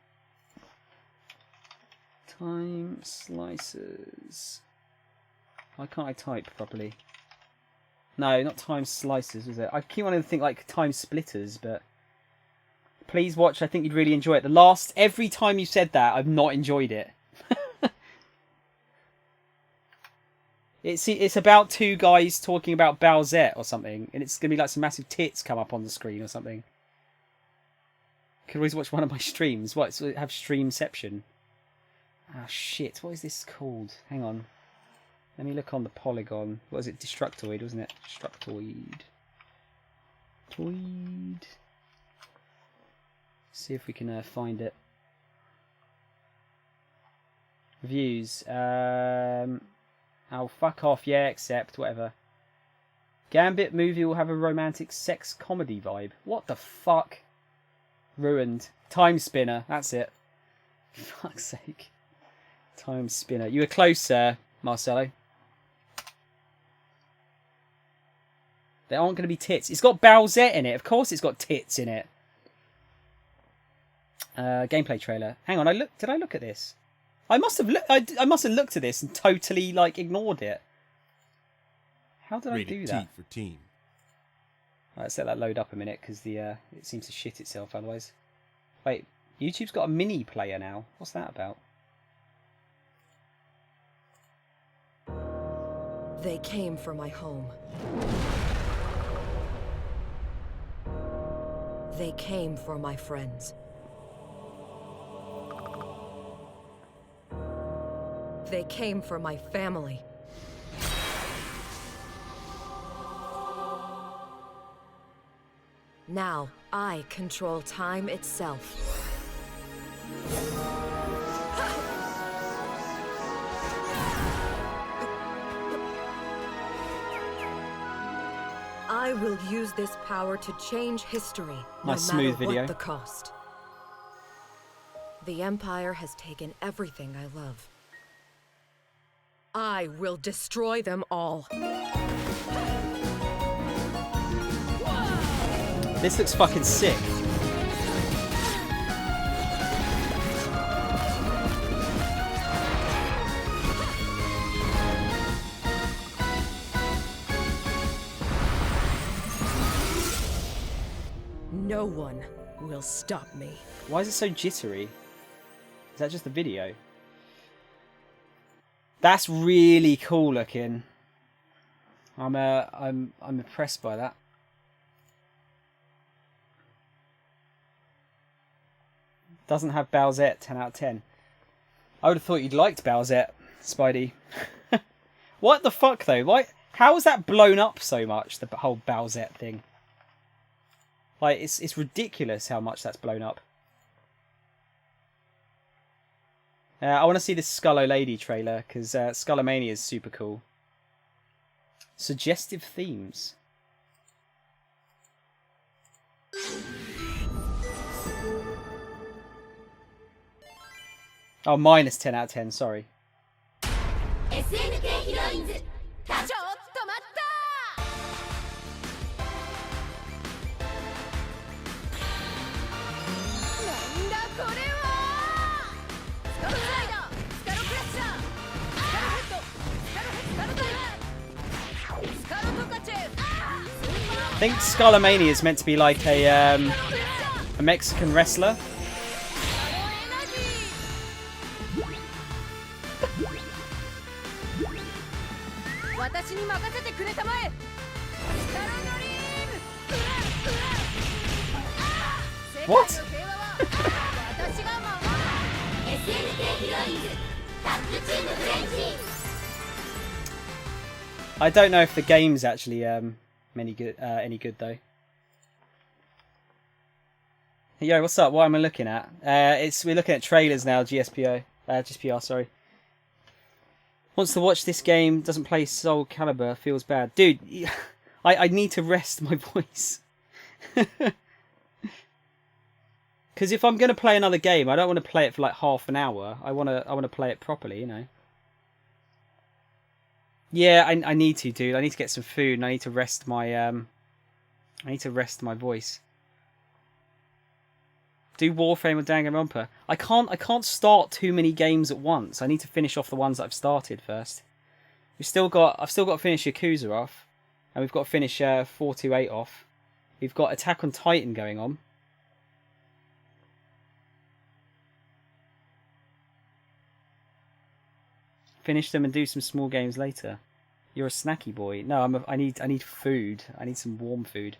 Time slicers. Why can't I type properly? No, not time slicers, was it? I keep wanting to think like time splitters, but please watch. I think you'd really enjoy it. Every time you said that, I've not enjoyed it. It's about two guys talking about Bowsette or something, and it's gonna be like some massive tits come up on the screen or something. You can always watch one of my streams. What? So have Streamception. Ah, shit. What is this called? Hang on. Let me look on the Polygon. What was it? Destructoid, wasn't it? Destructoid. See if we can find it. Reviews. Oh, fuck off. Yeah, accept. Whatever. Gambit movie will have a romantic sex comedy vibe. What the fuck? Ruined. Time Spinner. That's it. For fuck's sake. Time Spinner. You were close, Marcelo. There aren't going to be tits. It's got Bowsette in it. Of course it's got tits in it. Gameplay trailer. Hang on, did I look at this? I must have looked at this and totally like ignored it. How did I do that? For teen. Right, let's let that load up a minute because it seems to shit itself otherwise. Wait, YouTube's got a mini player now. What's that about? They came for my home. They came for my friends. They came for my family. Now, I control time itself. I will use this power to change history, no matter what the cost. The Empire has taken everything I love. I will destroy them all. This looks fucking sick. No one will stop me. Why is it so jittery? Is that just the video? That's really cool looking. I'm impressed by that. Doesn't have Bowsette, 10 out of 10. I would have thought you'd liked Bowsette, Spidey. What the fuck though? Why? How is that blown up so much? The whole Bowsette thing. Like it's ridiculous how much that's blown up. I want to see this Scullo Lady trailer because Skullomania is super cool. Suggestive themes. Oh, minus 10 out of 10, sorry. I think Skullomania is meant to be like a Mexican wrestler. What? I don't know if the game's actually any good though. Yo, what's up? What am I looking at? We're looking at trailers now. GSPR, sorry. Wants to watch this game, doesn't play Soul Calibur, feels bad. Dude, I need to rest my voice. Because if I'm going to play another game, I don't want to play it for like half an hour. I want to play it properly, you know. Yeah, I need to, dude. I need to get some food and I need to rest my voice. Do Warframe or Danganronpa. I can't start too many games at once. I need to finish off the ones that I've started first. I've still got to finish Yakuza off, and we've got to finish 428 off. We've got Attack on Titan going on. Finish them and do some small games later. You're a snacky boy. No, I need food. I need some warm food.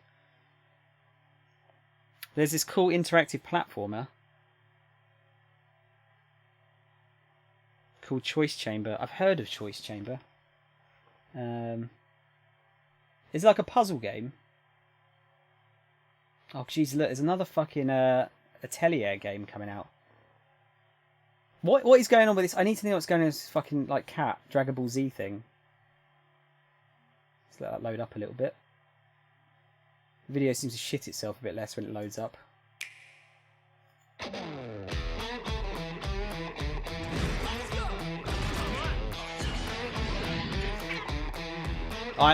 There's this cool interactive platformer called Choice Chamber. I've heard of Choice Chamber. It's like a puzzle game. Oh, jeez, look, there's another fucking Atelier game coming out. What is going on with this? I need to know what's going on with this fucking like cat Dragon Ball Z thing. Let's let that load up a little bit. The video seems to shit itself a bit less when it loads up.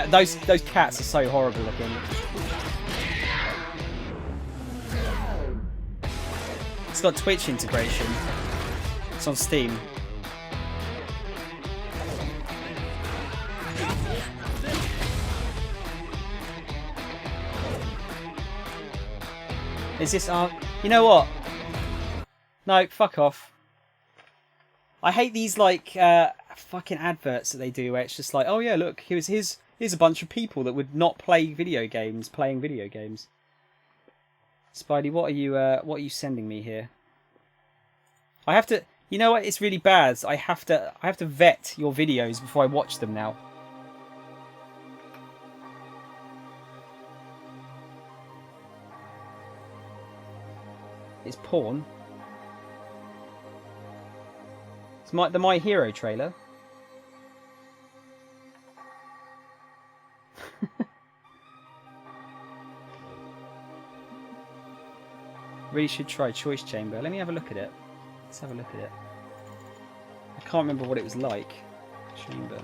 Those cats are so horrible looking. It's got Twitch integration. It's on Steam. Is this you know what? No, fuck off. I hate these like fucking adverts that they do where it's just like, oh yeah, look, here's a bunch of people that would not play video games playing video games. Spidey, what are you sending me here? I have to, you know what? It's really bad. I have to vet your videos before I watch them now. It's porn. It's the My Hero trailer. Really should try Choice Chamber. Let me have a look at it. Let's have a look at it. I can't remember what it was like. Chamber.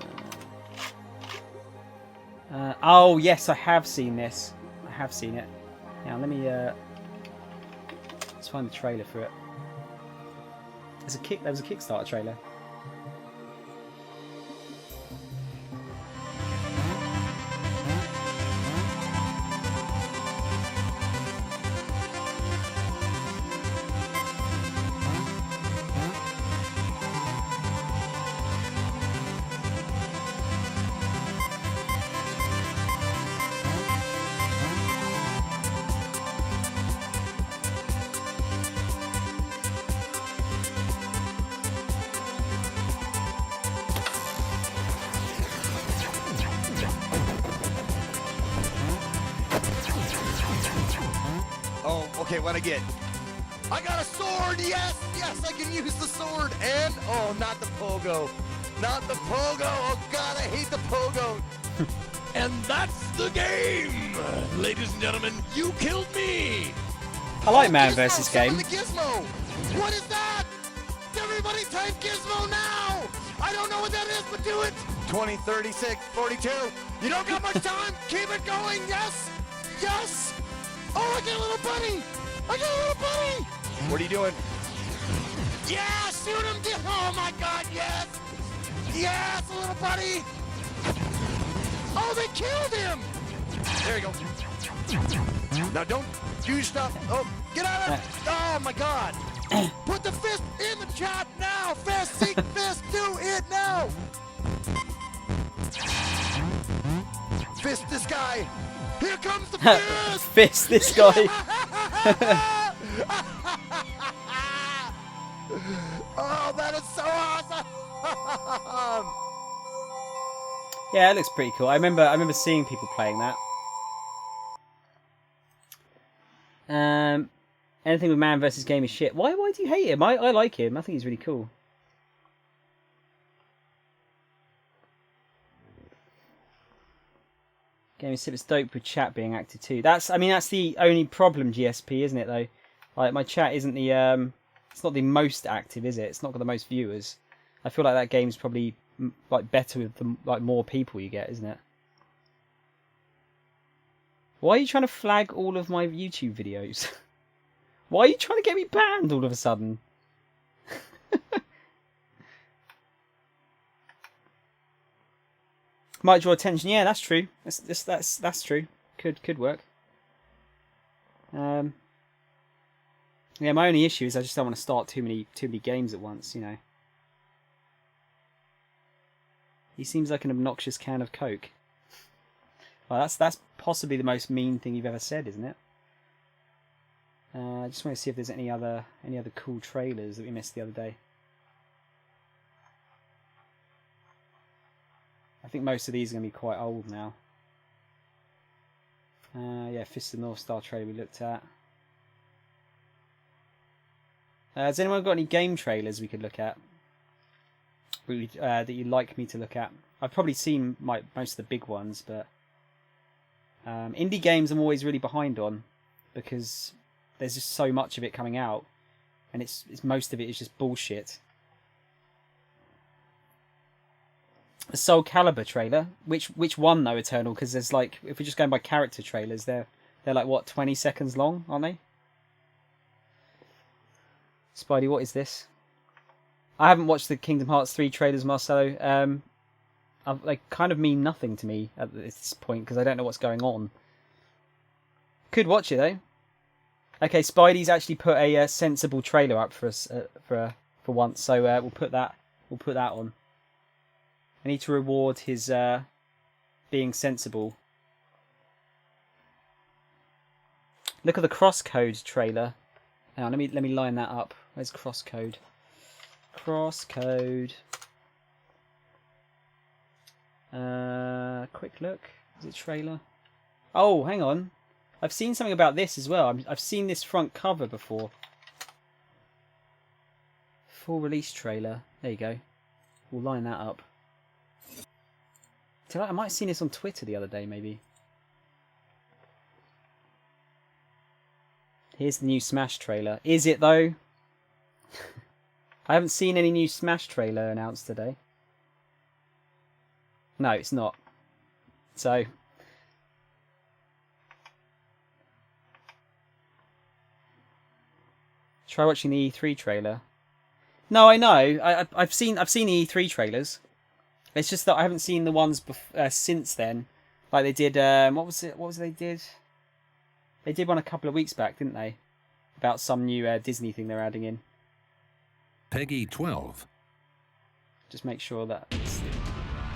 Oh yes, I have seen this. I have seen it. Now let me let's find the trailer for it. There was a Kickstarter trailer. Oh, okay, what I get? I got a sword! Yes! Yes, I can use the sword! And, oh, not the pogo. Not the pogo! Oh, God, I hate the pogo! And that's the game! Ladies and gentlemen, you killed me! I like Man vs. Game. The gizmo! What is that? Everybody type gizmo now! I don't know what that is, but do it! 20, 36, 42. You don't got much time! Keep it going! Yes! Yes! Oh, I got a little bunny! I got a little bunny! What are you doing? Yeah, shoot him! Oh my God, yes! Yes, a little bunny! Oh, they killed him! There you go. Now don't do stuff. Oh, get out of it! Oh my God! Put the fist in the chat now! Fist, seek fist, do it now! Fist this guy! Here comes the fist! Fist this guy! Oh, that is so awesome! Yeah, it looks pretty cool. I remember seeing people playing that. Anything with Man vs. Game is shit. Why do you hate him? I like him. I think he's really cool. Game is dope with chat being active too. That's the only problem, GSP, isn't it though? Like my chat isn't the it's not the most active, is it? It's not got the most viewers. I feel like that game's probably like better with the more people you get, isn't it? Why are you trying to flag all of my YouTube videos? Why are you trying to get me banned all of a sudden? Might draw attention. Yeah, that's true. That's true. Could work. Yeah, my only issue is I just don't want to start too many games at once. You know. He seems like an obnoxious can of Coke. Well, that's possibly the most mean thing you've ever said, isn't it? I just want to see if there's any other cool trailers that we missed the other day. I think most of these are going to be quite old now. Yeah, Fist of the North Star trailer we looked at. Has anyone got any game trailers we could look at? That you'd like me to look at? I've probably seen most of the big ones, but indie games I'm always really behind on because there's just so much of it coming out, and it's most of it is just bullshit. The Soul Calibur trailer, which one though, Eternal? Because there's like, if we're just going by character trailers, they're like what, 20 seconds long, aren't they? Spidey, what is this? I haven't watched the Kingdom Hearts 3 trailers, Marcelo. They kind of mean nothing to me at this point because I don't know what's going on. Could watch it though. Okay, Spidey's actually put a sensible trailer up for us for once, so we'll put that on. I need to reward his being sensible. Look at the Crosscode trailer. Now let me line that up. Where's Crosscode? Crosscode. Quick look. Is it trailer? Oh, hang on. I've seen something about this as well. I've seen this front cover before. Full release trailer. There you go. We'll line that up. I might have seen this on Twitter the other day, maybe. Here's the new Smash trailer. Is it, though? I haven't seen any new Smash trailer announced today. No, it's not. So try watching the E3 trailer. No, I know. I've seen the E3 trailers. It's just that I haven't seen the ones since then. Like they did. What was it they did? They did one a couple of weeks back, didn't they? About some new Disney thing they're adding in. Peggy 12. Just make sure that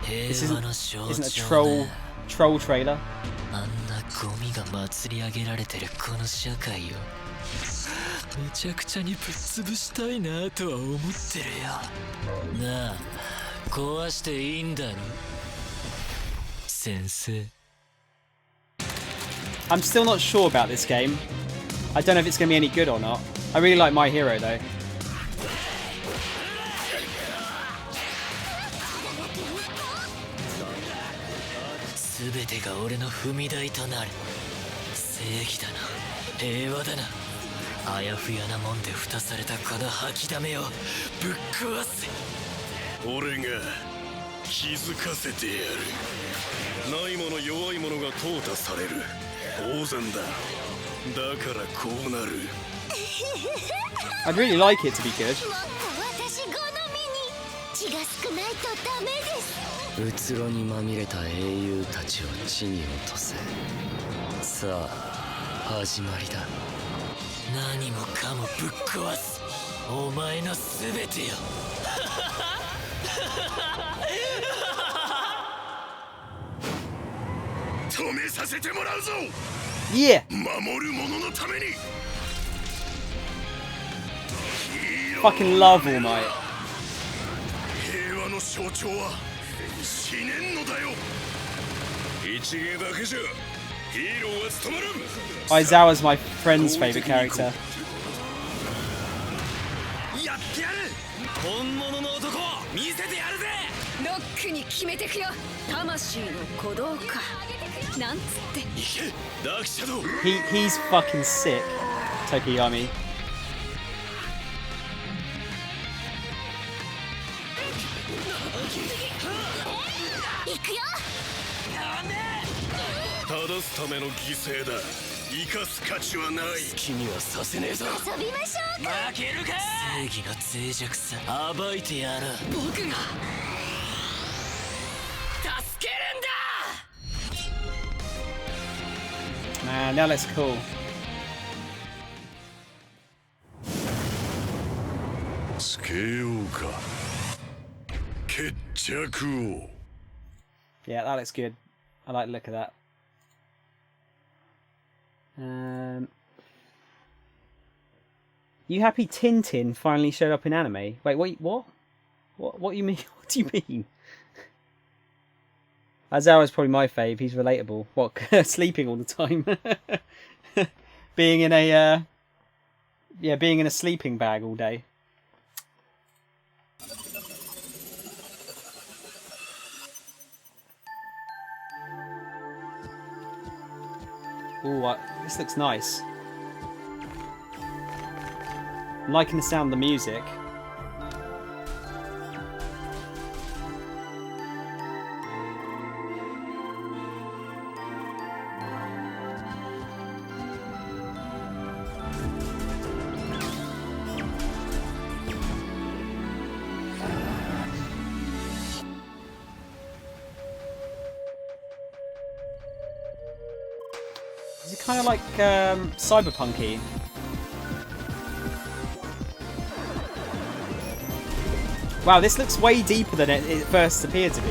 this isn't a troll trailer. あんなゴミが祭り上げられてるこの社会をめちゃくちゃにぶっ潰したいなとは思ってるよ。なあ、壊していいんだろ、先生。I'm still not sure about this game. I don't know if it's going to be any good or not. I really like My Hero though. 全てが俺の踏み台となる。正義だな、平和だな。あやふやなもんで蓋されたこの吐きだめをぶっ壊せ。俺が気づかせてやる。ないもの弱いものが淘汰される。当然だ。だからこうなる。I'd really like it to be good. 私好みに血が少ないとダメです。うつろにまみれた英雄たちを地に落とせ。さあ始まりだ。何もかもぶっ壊すお前の全てよ。止めさせてもらうぞ。 Yeah. 守る者のために。 Fucking love All Might. 平和の象徴は死ねんのだよ。一芸だけじゃヒーローは務まる。Aizawa's my friend's favourite character. やってやる。本物の男見せてやるぜ。ロックに決めてくよ。魂の鼓動か。なんつって。行け、ダークシャドウ。 He's fucking sick, Tokiyami. 行くよ。正すための犠牲だ。生かす価値はない。好きにはさせねえぞ。遊びましょうか。負けるか。正義の脆弱さ暴いてやる。僕が助けるんだ。 Man, now that's cool. Yeah, that looks good. I like the look of that. You happy Tintin finally showed up in anime? Wait, what? What you mean? What do you mean? Aizawa's probably my fave. He's relatable. What? Sleeping all the time. Being in a being in a sleeping bag all day. Ooh, this looks nice. I'm liking the sound of the music. Is it kind of like cyberpunk-y? Wow, this looks way deeper than it first appeared to be.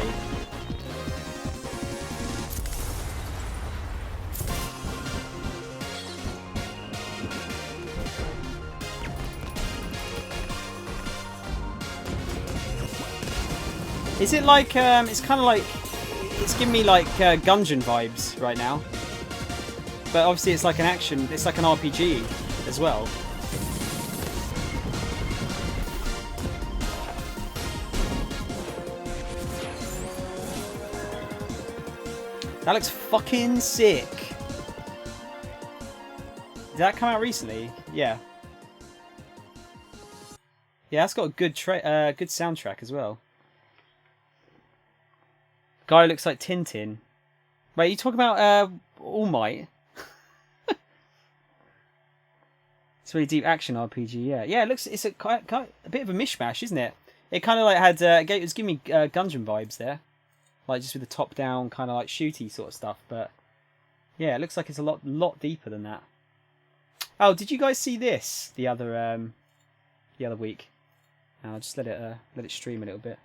Is it like, it's kind of like, it's giving me like Gungeon vibes right now. But obviously it's like an action, it's like an RPG as well. That looks fucking sick. Did that come out recently? Yeah. Yeah, that's got a good good soundtrack as well. Guy looks like Tintin. Wait, you talking about All Might? It's a really deep action RPG. Yeah, yeah. It looks. It's a bit of a mishmash, isn't it? It kind of like had. It was giving me Gundam vibes there, like just with the top-down kind of like shooty sort of stuff. But yeah, it looks like it's a lot deeper than that. Oh, did you guys see this the other week? I'll just let it stream a little bit.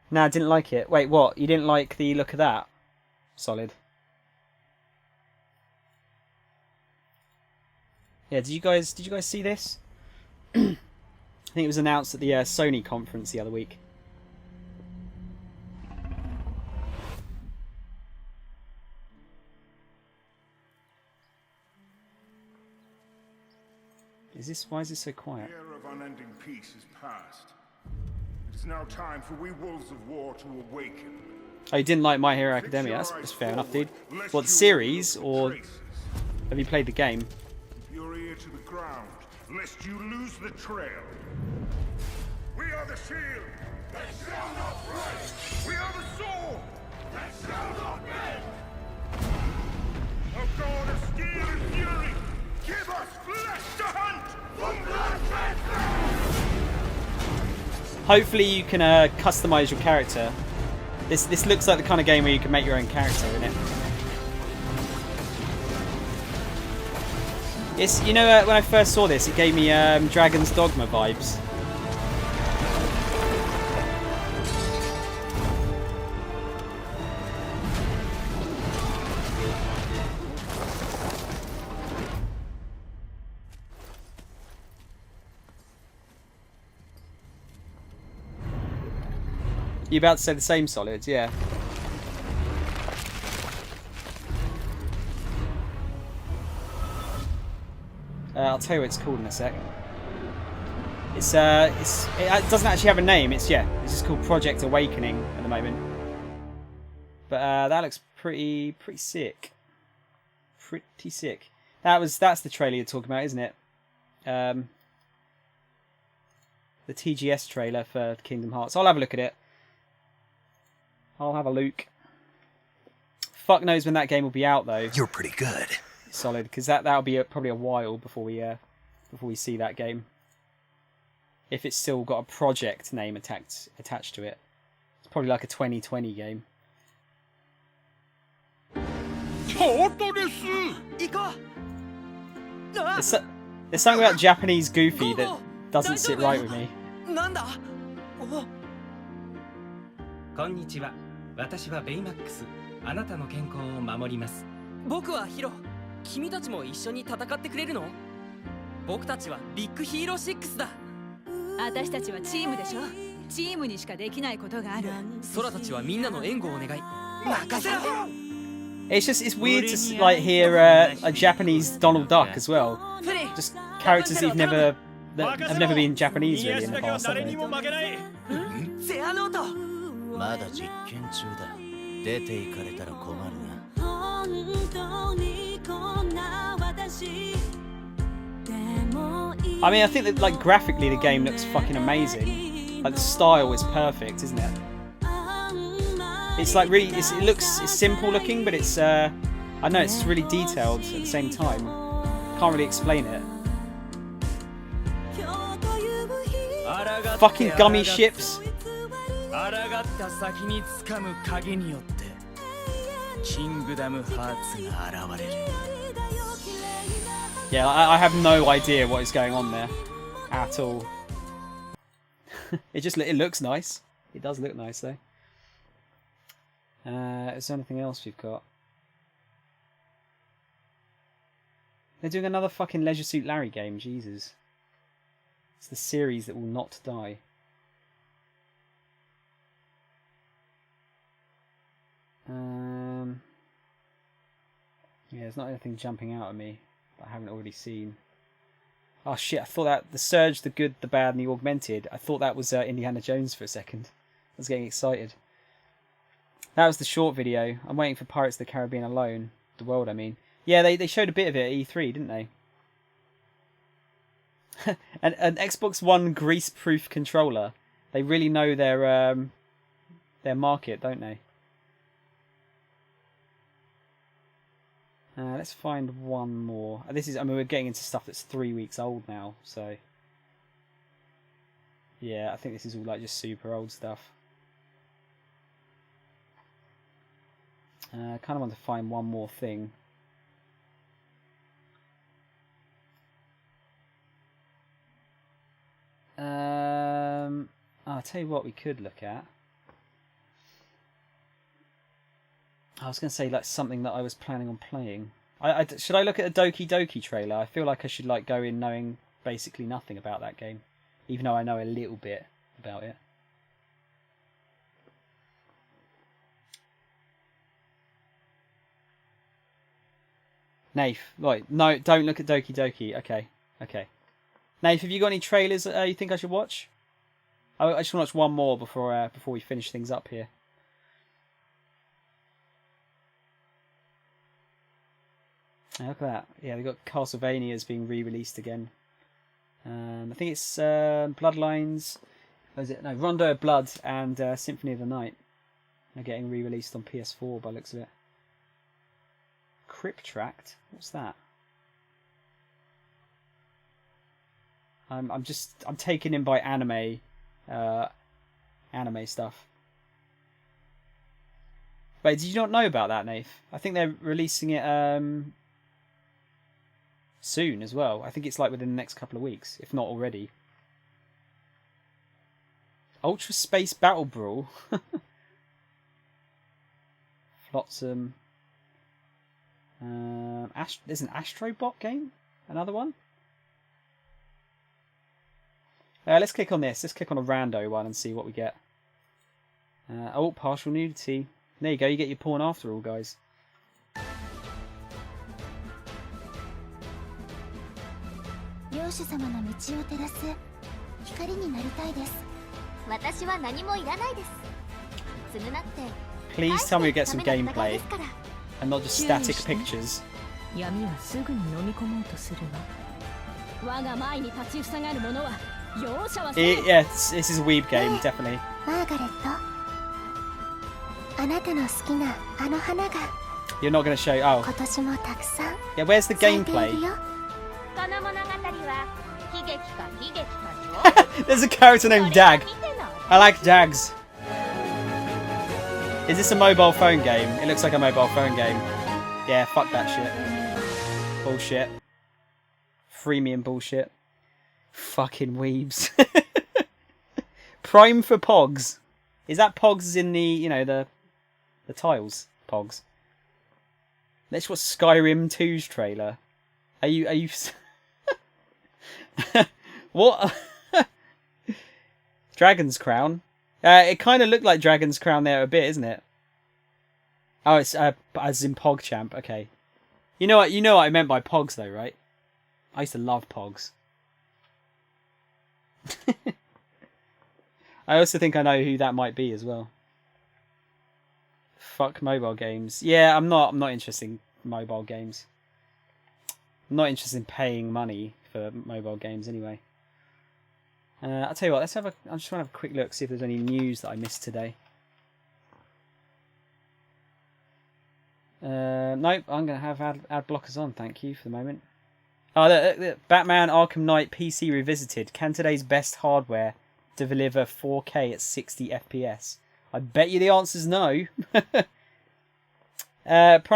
No, I didn't like it. Wait, what? You didn't like the look of that? Solid. Yeah, did you guys see this? I think it was announced at the Sony conference the other week. Why is this so quiet? The era of unending peace is past. It is now time for we wolves of war to awaken. Oh, you didn't like My Hero Academia? That's fair enough, dude. What, the series, or have you played the game? Keep your ear to the ground, lest you lose the trail. We are the shield that shall not break. We are the sword that shall not bend. O God of steel and fury, give us flesh to hunt from blood and Hopefully you can customize your character. This looks like the kind of game where you can make your own character in it. It's, you know, when I first saw this, it gave me Dragon's Dogma vibes. You about to say the same, Solids? Yeah. I'll tell you what it's called in a sec. It doesn't actually have a name. It's just called Project Awakening at the moment. But that looks pretty sick. Pretty sick. That's the trailer you're talking about, isn't it? The TGS trailer for Kingdom Hearts. I'll have a look at it. I'll have a look. Fuck knows when that game will be out, though. You're pretty good. Solid, because that'll be probably a while before we see that game. If it's still got a project name attached to it, it's probably like a 2020 game. There's something about Japanese Goofy that doesn't sit right with me. こんにちは。私はベイマックス。あなたの健康を守ります。僕はヒロ。君たちも一緒に戦ってくれるの？僕たちはビッグヒーロー6だ。私たちはチームでしょ。チームにしかできないことがある。空たちはみんなの援護をお願い。任せろ。 It's weird to like hear a Japanese Donald Duck as well. Just characters that have never been Japanese really in the past, have they? まだ実験中だ。出て行かれたら困るな。I mean, I think that like graphically the game looks fucking amazing. Like the style is perfect, isn't it? It's like really, it's simple looking, but it's I know it's really detailed at the same time. Can't really explain it. Fucking gummy ships. Yeah, I have no idea what is going on there at all. It looks nice. It does look nice though. Is there anything else we've got? They're doing another fucking Leisure Suit Larry game, Jesus. It's the series that will not die. Yeah, there's not anything jumping out at me that I haven't already seen. Oh shit, I thought that the Surge, the Good, the Bad and the Augmented, I thought that was Indiana Jones for a second. I was getting excited. That was the short video. I'm waiting for Pirates of the Caribbean Alone. The World, I mean. Yeah, they showed a bit of it at E3, didn't they? An Xbox One grease-proof controller. They really know their their market, don't they? Let's find one more. This is, I mean, we're getting into stuff that's 3 weeks old now, so yeah, I think this is all like just super old stuff. I kind of want to find one more thing. I'll tell you what we could look at. I was going to say like something that I was planning on playing. Should I look at a Doki Doki trailer? I feel like I should like go in knowing basically nothing about that game, even though I know a little bit about it. Nath, right, no, don't look at Doki Doki. Okay, okay. Nath, have you got any trailers you think I should watch? I just want to watch one more before we finish things up here. Look at that. Yeah, we've got Castlevania's being re-released again. I think it's Bloodlines. What is it? No, Rondo of Blood and Symphony of the Night are getting re-released on PS4 by the looks of it. Crip Tract? What's that? I'm taken in by anime stuff. Wait, did you not know about that, Nath? I think they're releasing it soon as well. I think it's like within the next couple of weeks, if not already. Ultra Space Battle Brawl. Flotsam. There's an Astrobot game? Another one? Let's click on this. Let's click on a rando one and see what we get. Oh, partial nudity. There you go. You get your porn after all, guys. 領主様の道を照らす光になりたいです。私は何もいらないです。償って。 Please tell me we get some gameplay and not just static pictures. 闇はすぐに飲み込もうとするわ。我が前に立ちふさがる者は容赦はせない。Yeah, this is a weeb game, definitely. マーガレット、あなたの好きなあの花が You're not going to show. Oh. 今年もたくさん Yeah, where's the gameplay? この物語は悲劇か悲劇か There's a character named Dag. I like Dags. Is this a mobile phone game? It looks like a mobile phone game. Yeah, fuck that shit. Bullshit. Freemium bullshit. Fucking weebs. Prime for Pogs. Is that Pogs in the, you know, the tiles? Pogs. Let's watch Skyrim 2's trailer. Are you what? Dragon's Crown? It kind of looked like Dragon's Crown there a bit, isn't it? Oh, it's as in PogChamp. Okay. You know what I meant by Pogs though, right? I used to love Pogs. I also think I know who that might be as well. Fuck mobile games. Yeah, I'm not interested in mobile games. I'm not interested in paying money for mobile games anyway. I'll tell you what, I just want to have a quick look, see if there's any news that I missed today. Nope, I'm going to have ad blockers on, thank you, for the moment. Oh, the Batman Arkham Knight PC Revisited. Can today's best hardware deliver 4K at 60 FPS? I bet you the answer's no. Prime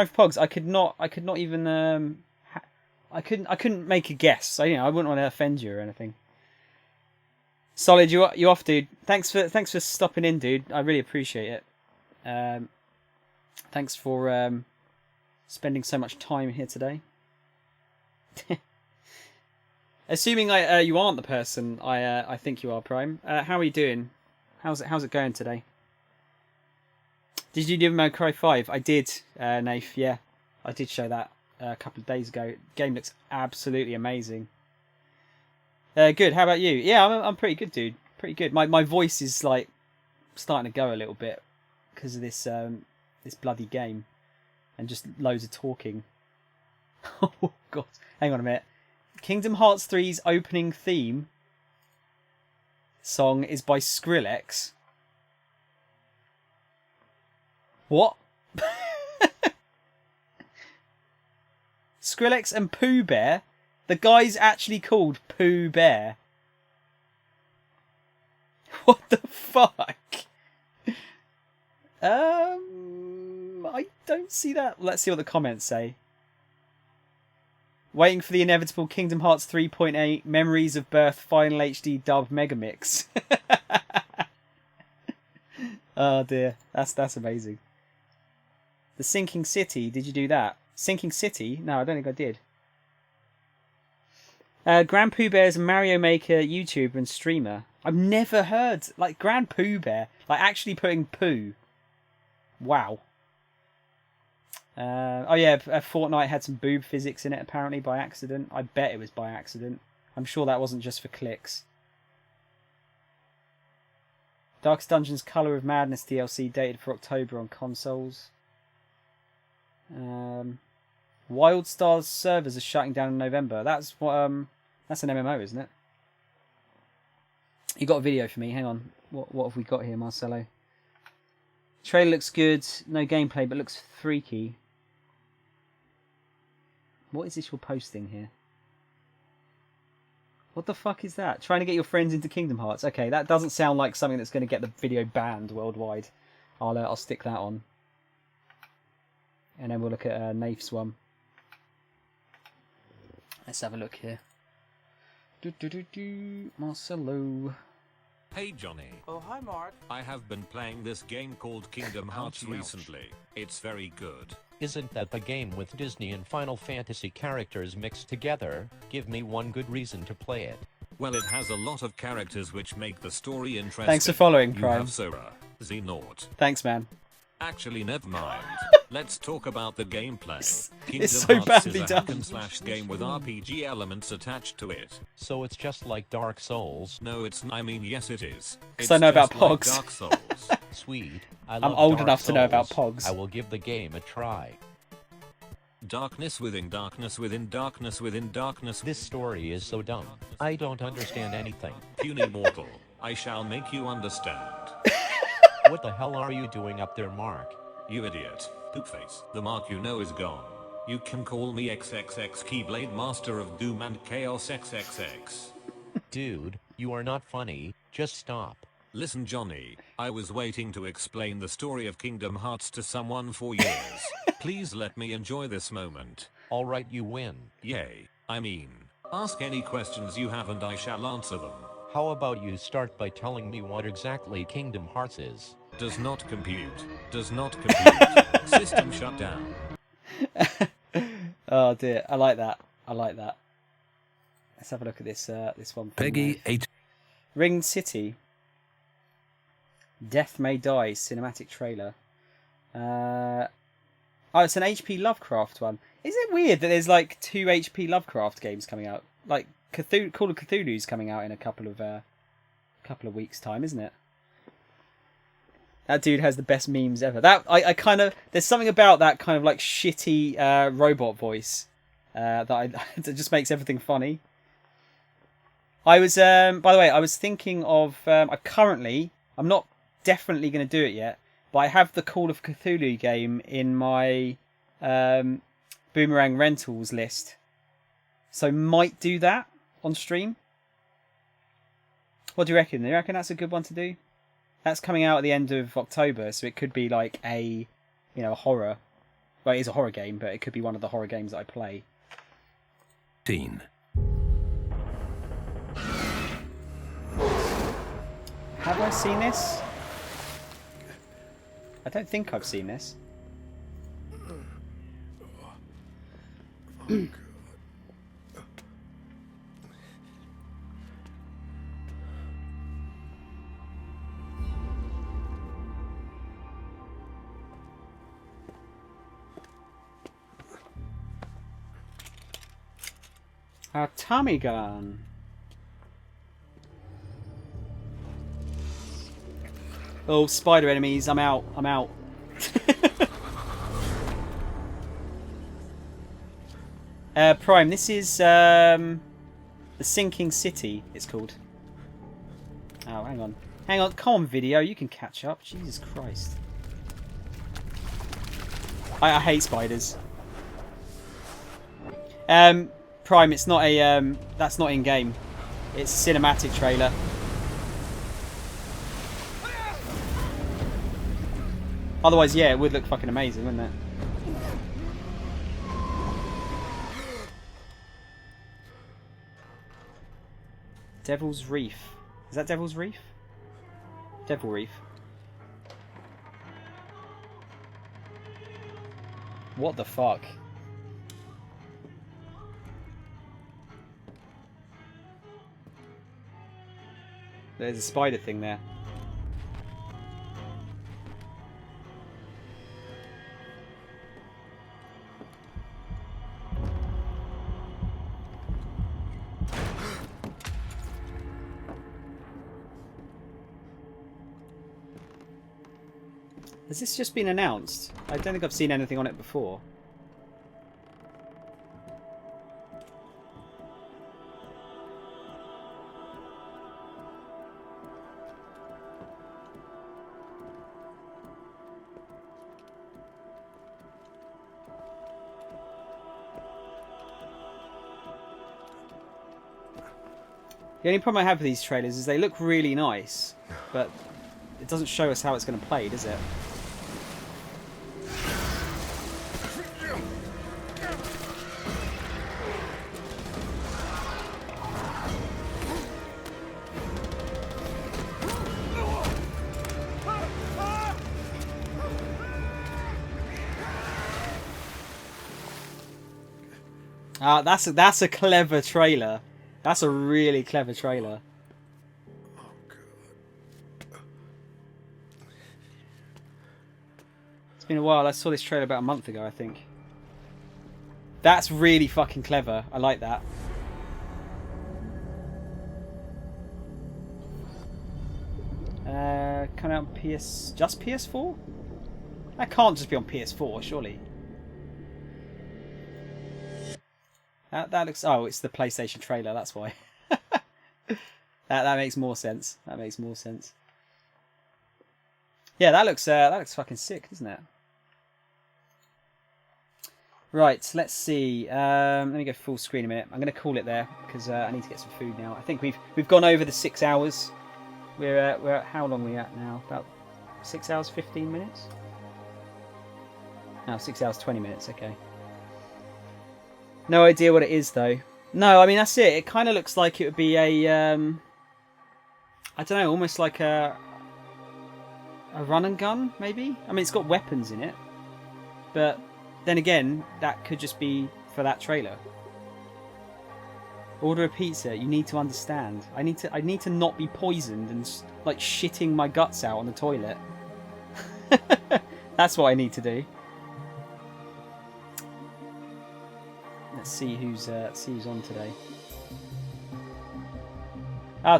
for Pogs, I could not even I couldn't make a guess. So I wouldn't want to offend you or anything. Solid, you off, dude. Thanks for stopping in, dude. I really appreciate it. Thanks for spending so much time here today. Assuming you aren't the person I think you are, Prime. How are you doing? How's it going today? Did you do Devil May Cry 5? I did, Nath. Yeah, I did show that a couple of days ago. Game looks absolutely amazing. Good. How about you? Yeah, I'm pretty good, dude. Pretty good. My voice is like starting to go a little bit because of this this bloody game and just loads of talking. Oh god. Hang on a minute. Kingdom Hearts 3's opening theme song is by Skrillex. What? Skrillex and Pooh Bear? The guy's actually called Pooh Bear. What the fuck? I don't see that. Let's see what the comments say. Waiting for the inevitable Kingdom Hearts 3.8 Memories of Birth Final HD Dub Megamix. Oh dear, that's amazing. The Sinking City, did you do that? Sinking City? No, I don't think I did. Grand Pooh Bear is a Mario Maker YouTuber and streamer. I've never heard, like, Grand Pooh Bear. Like, actually putting poo. Wow. Oh yeah, Fortnite had some boob physics in it, apparently, by accident. I bet it was by accident. I'm sure that wasn't just for clicks. Darkest Dungeons Colour of Madness DLC dated for October on consoles. WildStar's servers are shutting down in November. That's what that's an MMO, isn't it? You got a video for me. Hang on. What have we got here, Marcelo? Trailer looks good. No gameplay, but looks freaky. What is this you're posting here? What the fuck is that? Trying to get your friends into Kingdom Hearts. Okay, that doesn't sound like something that's going to get the video banned worldwide. I'll stick that on. And then we'll look at Nafe's one. Let's have a look here. Marcelo. Hey Johnny. Oh, hi, Mark. I have been playing this game called Kingdom Hearts recently. It's very good. Isn't that the game with Disney and Final Fantasy characters mixed together? Give me one good reason to play it. Well, it has a lot of characters which make the story interesting. Thanks for following, you Prime. have Sora, Xehanort. Thanks, man. Actually, never mind. Let's talk about the gameplay. It's so Hearts badly is a done. hack-and-slash game with RPG elements attached to it. So it's just like Dark Souls? No, it's I mean, yes it is. Because I know about just like Pogs. Dark Souls. Sweet. I'm old enough to know about Pogs. I will give the game a try. Darkness within darkness within darkness within darkness. This story is so dumb. I don't understand anything. Puny mortal, I shall make you understand. What the hell are you doing up there, Mark? You idiot. Poopface. The Mark you know is gone. You can call me XXX Keyblade Master of Doom and Chaos XXX. Dude, you are not funny. Just stop. Listen, Johnny, I was waiting to explain the story of Kingdom Hearts to someone for years. Please let me enjoy this moment. Alright, you win. Yay. I mean, ask any questions you have and I shall answer them. How about you start by telling me what exactly Kingdom Hearts is? Does not compute. Does not compute. System shut down. Oh dear, I like that. I like that. Let's have a look at this this one. Peggy 8. Ring City. Death May Die cinematic trailer. Oh, it's an HP Lovecraft one. Is it weird that there's like 2 HP Lovecraft games coming out? Like Call of Cthulhu's coming out in a couple of weeks' time, isn't it? That dude has the best memes ever. That I kind of, there's something about that kind of like shitty robot voice that just makes everything funny. I was by the way, I was thinking of I'm not definitely going to do it yet, but I have the Call of Cthulhu game in my Boomerang Rentals list, so might do that on stream. What do you reckon? Do you reckon that's a good one to do? That's coming out at the end of October, so it could be like a horror. Well, it is a horror game, but it could be one of the horror games that I play. Have I seen this? I don't think I've seen this. A Tommy gun. Oh, spider enemies! I'm out. I'm out. Prime. This is the Sinking City. It's called. Oh, hang on. Hang on. Come on, video. You can catch up. Jesus Christ. I hate spiders. Prime, it's not a that's not in game. It's a cinematic trailer. Otherwise, yeah, it would look fucking amazing, wouldn't it? Devil's Reef. Is that Devil's Reef? Devil Reef. What the fuck? There's a spider thing there. Has this just been announced? I don't think I've seen anything on it before. The only problem I have with these trailers is they look really nice, but it doesn't show us how it's going to play, does it? That's a clever trailer. That's a really clever trailer. It's been a while. I saw this trailer about a month ago, I think. That's really fucking clever. I like that. Coming out on just PS4? That can't just be on PS4, surely. That looks... Oh, it's the PlayStation trailer, that's why. that makes more sense. That makes more sense. Yeah, that looks fucking sick, doesn't it? Right, let's see. Let me go full screen a minute. I'm going to call it there because I need to get some food now. I think we've gone over the 6 hours. We're at how long are we at now? About 6 hours 15 minutes. No, 6 hours 20 minutes. Okay. No idea what it is though. No, I mean that's it. It kind of looks like it would be a I don't know, almost like a run and gun maybe. I mean it's got weapons in it, but then again that could just be for that trailer. Order a pizza. You need to understand. I need to not be poisoned and like shitting my guts out on the toilet. That's what I need to do. Let's see who's on today.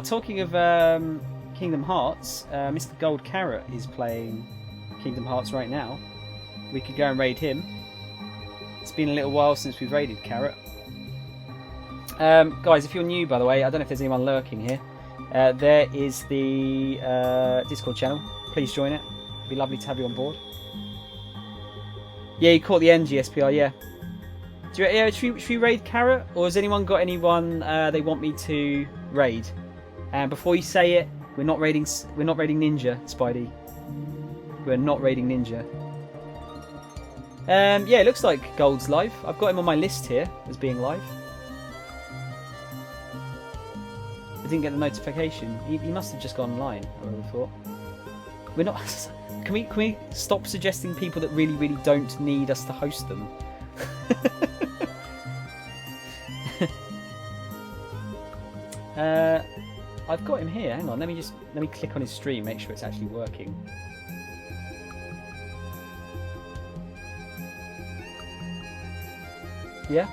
Talking of Kingdom Hearts, Mr. Gold Carrot is playing Kingdom Hearts right now. We could go and raid him. It's been a little while since we've raided Carrot. Guys, if you're new, by the way, I don't know if there's anyone lurking here. There is the Discord channel. Please join it. It'd be lovely to have you on board. Yeah, you caught the end, GSPR, yeah. Should we raid Carrot? Or has anyone got anyone they want me to raid? And before you say it, we're not raiding Ninja, Spidey. We're not raiding Ninja. Yeah, it looks like Gold's live. I've got him on my list here as being live. I didn't get the notification. He must have just gone online, I would have thought. We're not... Can we stop suggesting people that really, really don't need us to host them? I've got him here. Hang on, let me click on his stream, make sure it's actually working. Yeah,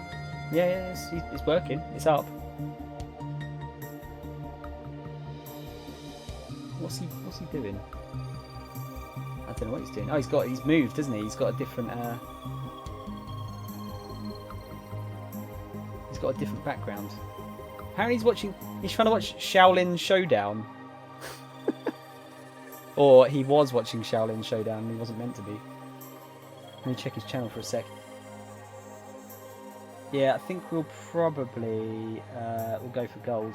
it's working. It's up. What's he doing? I don't know what he's doing. Oh, he's moved, hasn't he? He's got a different background. Apparently he's trying to watch Shaolin Showdown. Or he was watching Shaolin Showdown and he wasn't meant to be. Let me check his channel for a sec. Yeah, I think we'll probably we'll go for gold.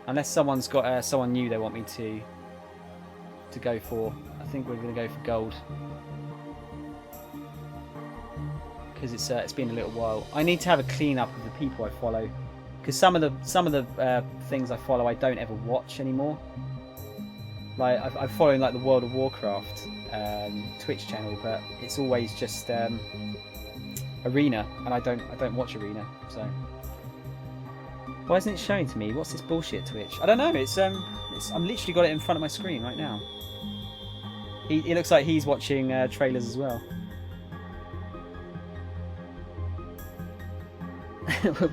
Unless someone's got someone new they want me to go for. I think we're going to go for gold. Because it's been a little while. I need to have a clean up of the people I follow. Because some of the things I follow I don't ever watch anymore. Like I'm following like the World of Warcraft Twitch channel, but it's always just Arena, and I don't watch Arena. So why isn't it showing to me? What's this bullshit Twitch? I don't know. It's I'm literally got it in front of my screen right now. It looks like he's watching trailers as well.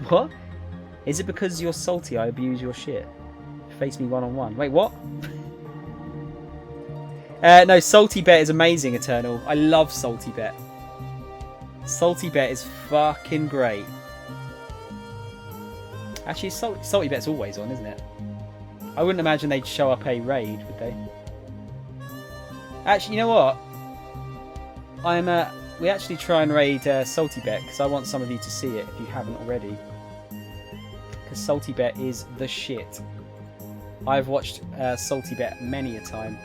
What? Is it because you're salty I abuse your shit? Face me one-on-one. Wait, what? No, Salty Bet is amazing, Eternal. I love Salty Bet. Salty Bet is fucking great. Actually, Salty Bet's always on, isn't it? I wouldn't imagine they'd show up a raid, would they? Actually, you know what? We actually try and raid Salty Bet because I want some of you to see it if you haven't already. Because Salty Bet is the shit. I've watched Salty Bet many a time.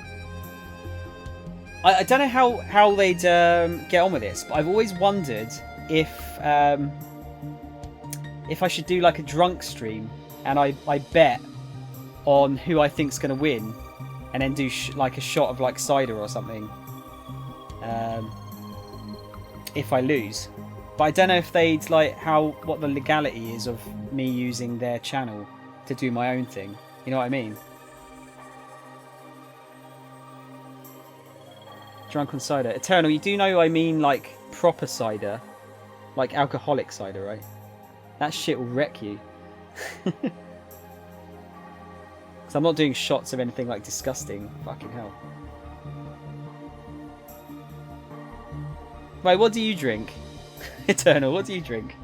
I don't know how they'd get on with this, but I've always wondered if I should do like a drunk stream and I bet on who I think's going to win, and then do like a shot of like cider or something. If I lose, but I don't know if they'd like what the legality is of me using their channel to do my own thing. You know what I mean? Drunk on cider. Eternal, you do know I mean like proper cider. Like alcoholic cider, right? That shit will wreck you. Because I'm not doing shots of anything like disgusting. Fucking hell. Wait, what do you drink? Eternal, what do you drink?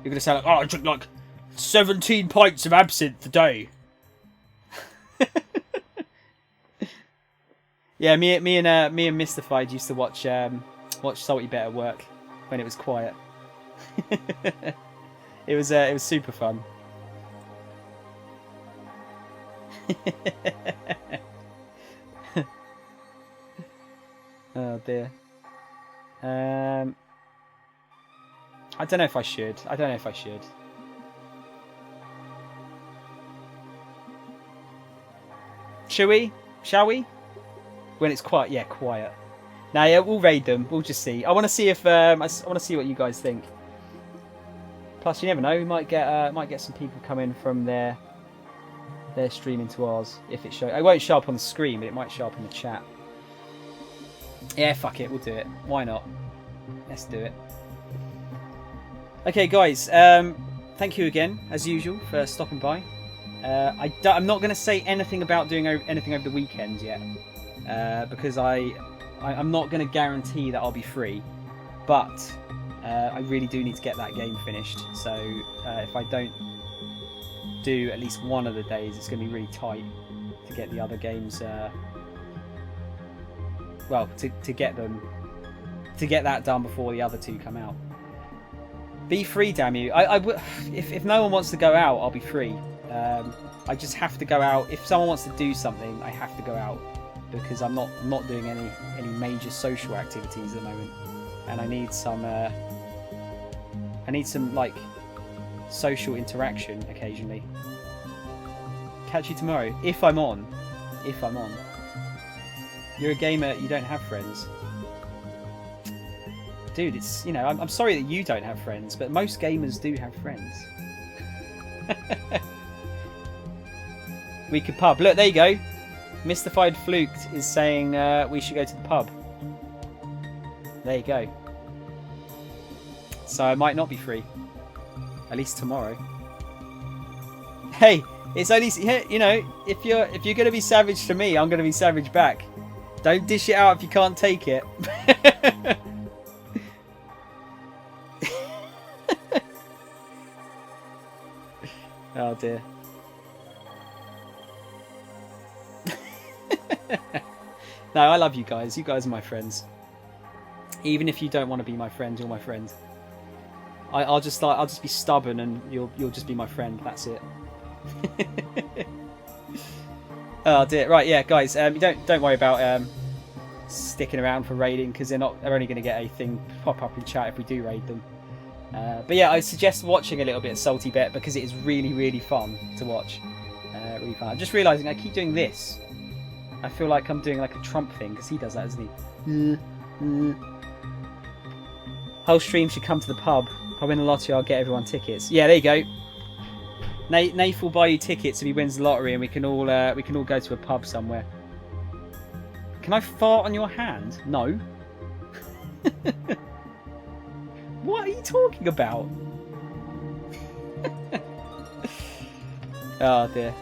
You're going to sound like, oh, I drink like 17 pints of absinthe a day. Yeah, me and Mystified used to watch Salty Bet at work when it was quiet. It was super fun. Oh dear. I don't know if I should. Shall we? When it's quiet, yeah, quiet. Now, yeah, we'll raid them. We'll just see. I want to see if I want to see what you guys think. Plus, you never know. We might get some people come in from their stream into ours. If it shows, it won't show up on the screen, but it might show up in the chat. Yeah, fuck it. We'll do it. Why not? Let's do it. Okay, guys. Thank you again, as usual, for stopping by. I'm not going to say anything about doing anything over the weekend yet. Because I'm not going to guarantee that I'll be free, but I really do need to get that game finished. So if I don't do at least one of the days, it's going to be really tight to get the other games. Well, to get that done before the other two come out. Be free, damn you! If no one wants to go out, I'll be free. I just have to go out. If someone wants to do something, I have to go out. Because I'm not doing any major social activities at the moment, and I need some like social interaction occasionally. Catch you tomorrow if I'm on. You're a gamer. You don't have friends, dude. It's I'm sorry that you don't have friends, but most gamers do have friends. We could pub. Look, there you go. Mystified Fluked is saying we should go to the pub. There you go. So I might not be free. At least tomorrow. Hey, it's only if you're gonna be savage to me, I'm gonna be savage back. Don't dish it out if you can't take it. Oh dear. No, I love you guys. You guys are my friends. Even if you don't want to be my friend, you're my friend. I'll just be stubborn, and you'll just be my friend. That's it. Oh dear. Right, yeah, guys. Don't worry about sticking around for raiding, because they're only going to get a thing pop up in chat if we do raid them. But yeah, I suggest watching a little bit of Salty Bet, because it is really, really fun to watch. Really fun. I'm just realising I keep doing this. I feel like I'm doing like a Trump thing, because he does that, doesn't he? Whole stream should come to the pub. If I win the lottery, I'll get everyone tickets. Yeah, there you go. Nath will buy you tickets if he wins the lottery, and we can all go to a pub somewhere. Can I fart on your hand? No. What are you talking about? Oh dear.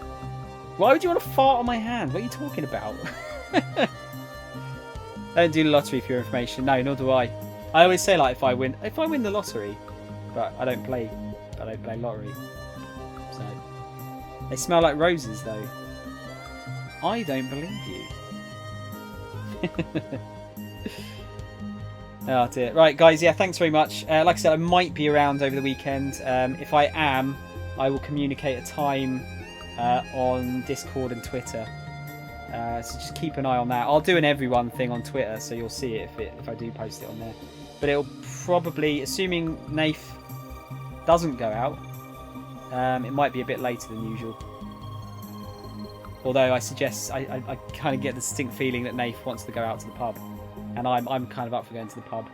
Why would you want to fart on my hand? What are you talking about? Don't do the lottery for your information. No, nor do I. I always say, like, if I win the lottery, but I don't play lottery. So they smell like roses, though. I don't believe you. Oh dear. Right, guys. Yeah, thanks very much. Like I said, I might be around over the weekend. If I am, I will communicate a time on Discord and Twitter. So just keep an eye on that. I'll do an everyone thing on Twitter, so you'll see it if I do post it on there. But it'll probably, assuming Nath doesn't go out, it might be a bit later than usual. Although I suggest, I kind of get the distinct feeling that Nath wants to go out to the pub, and I'm kind of up for going to the pub,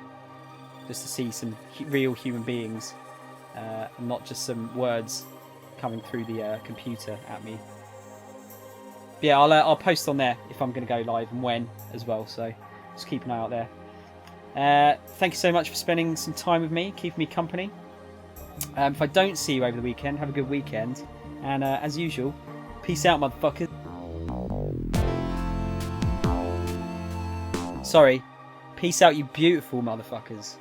just to see some real human beings, and not just some words coming through the computer at me. But yeah, I'll post on there if I'm going to go live and when as well, so just keep an eye out there. Thank you so much for spending some time with me, keeping me company. If I don't see you over the weekend, have a good weekend, and as usual, peace out, motherfuckers. Sorry, peace out, you beautiful motherfuckers.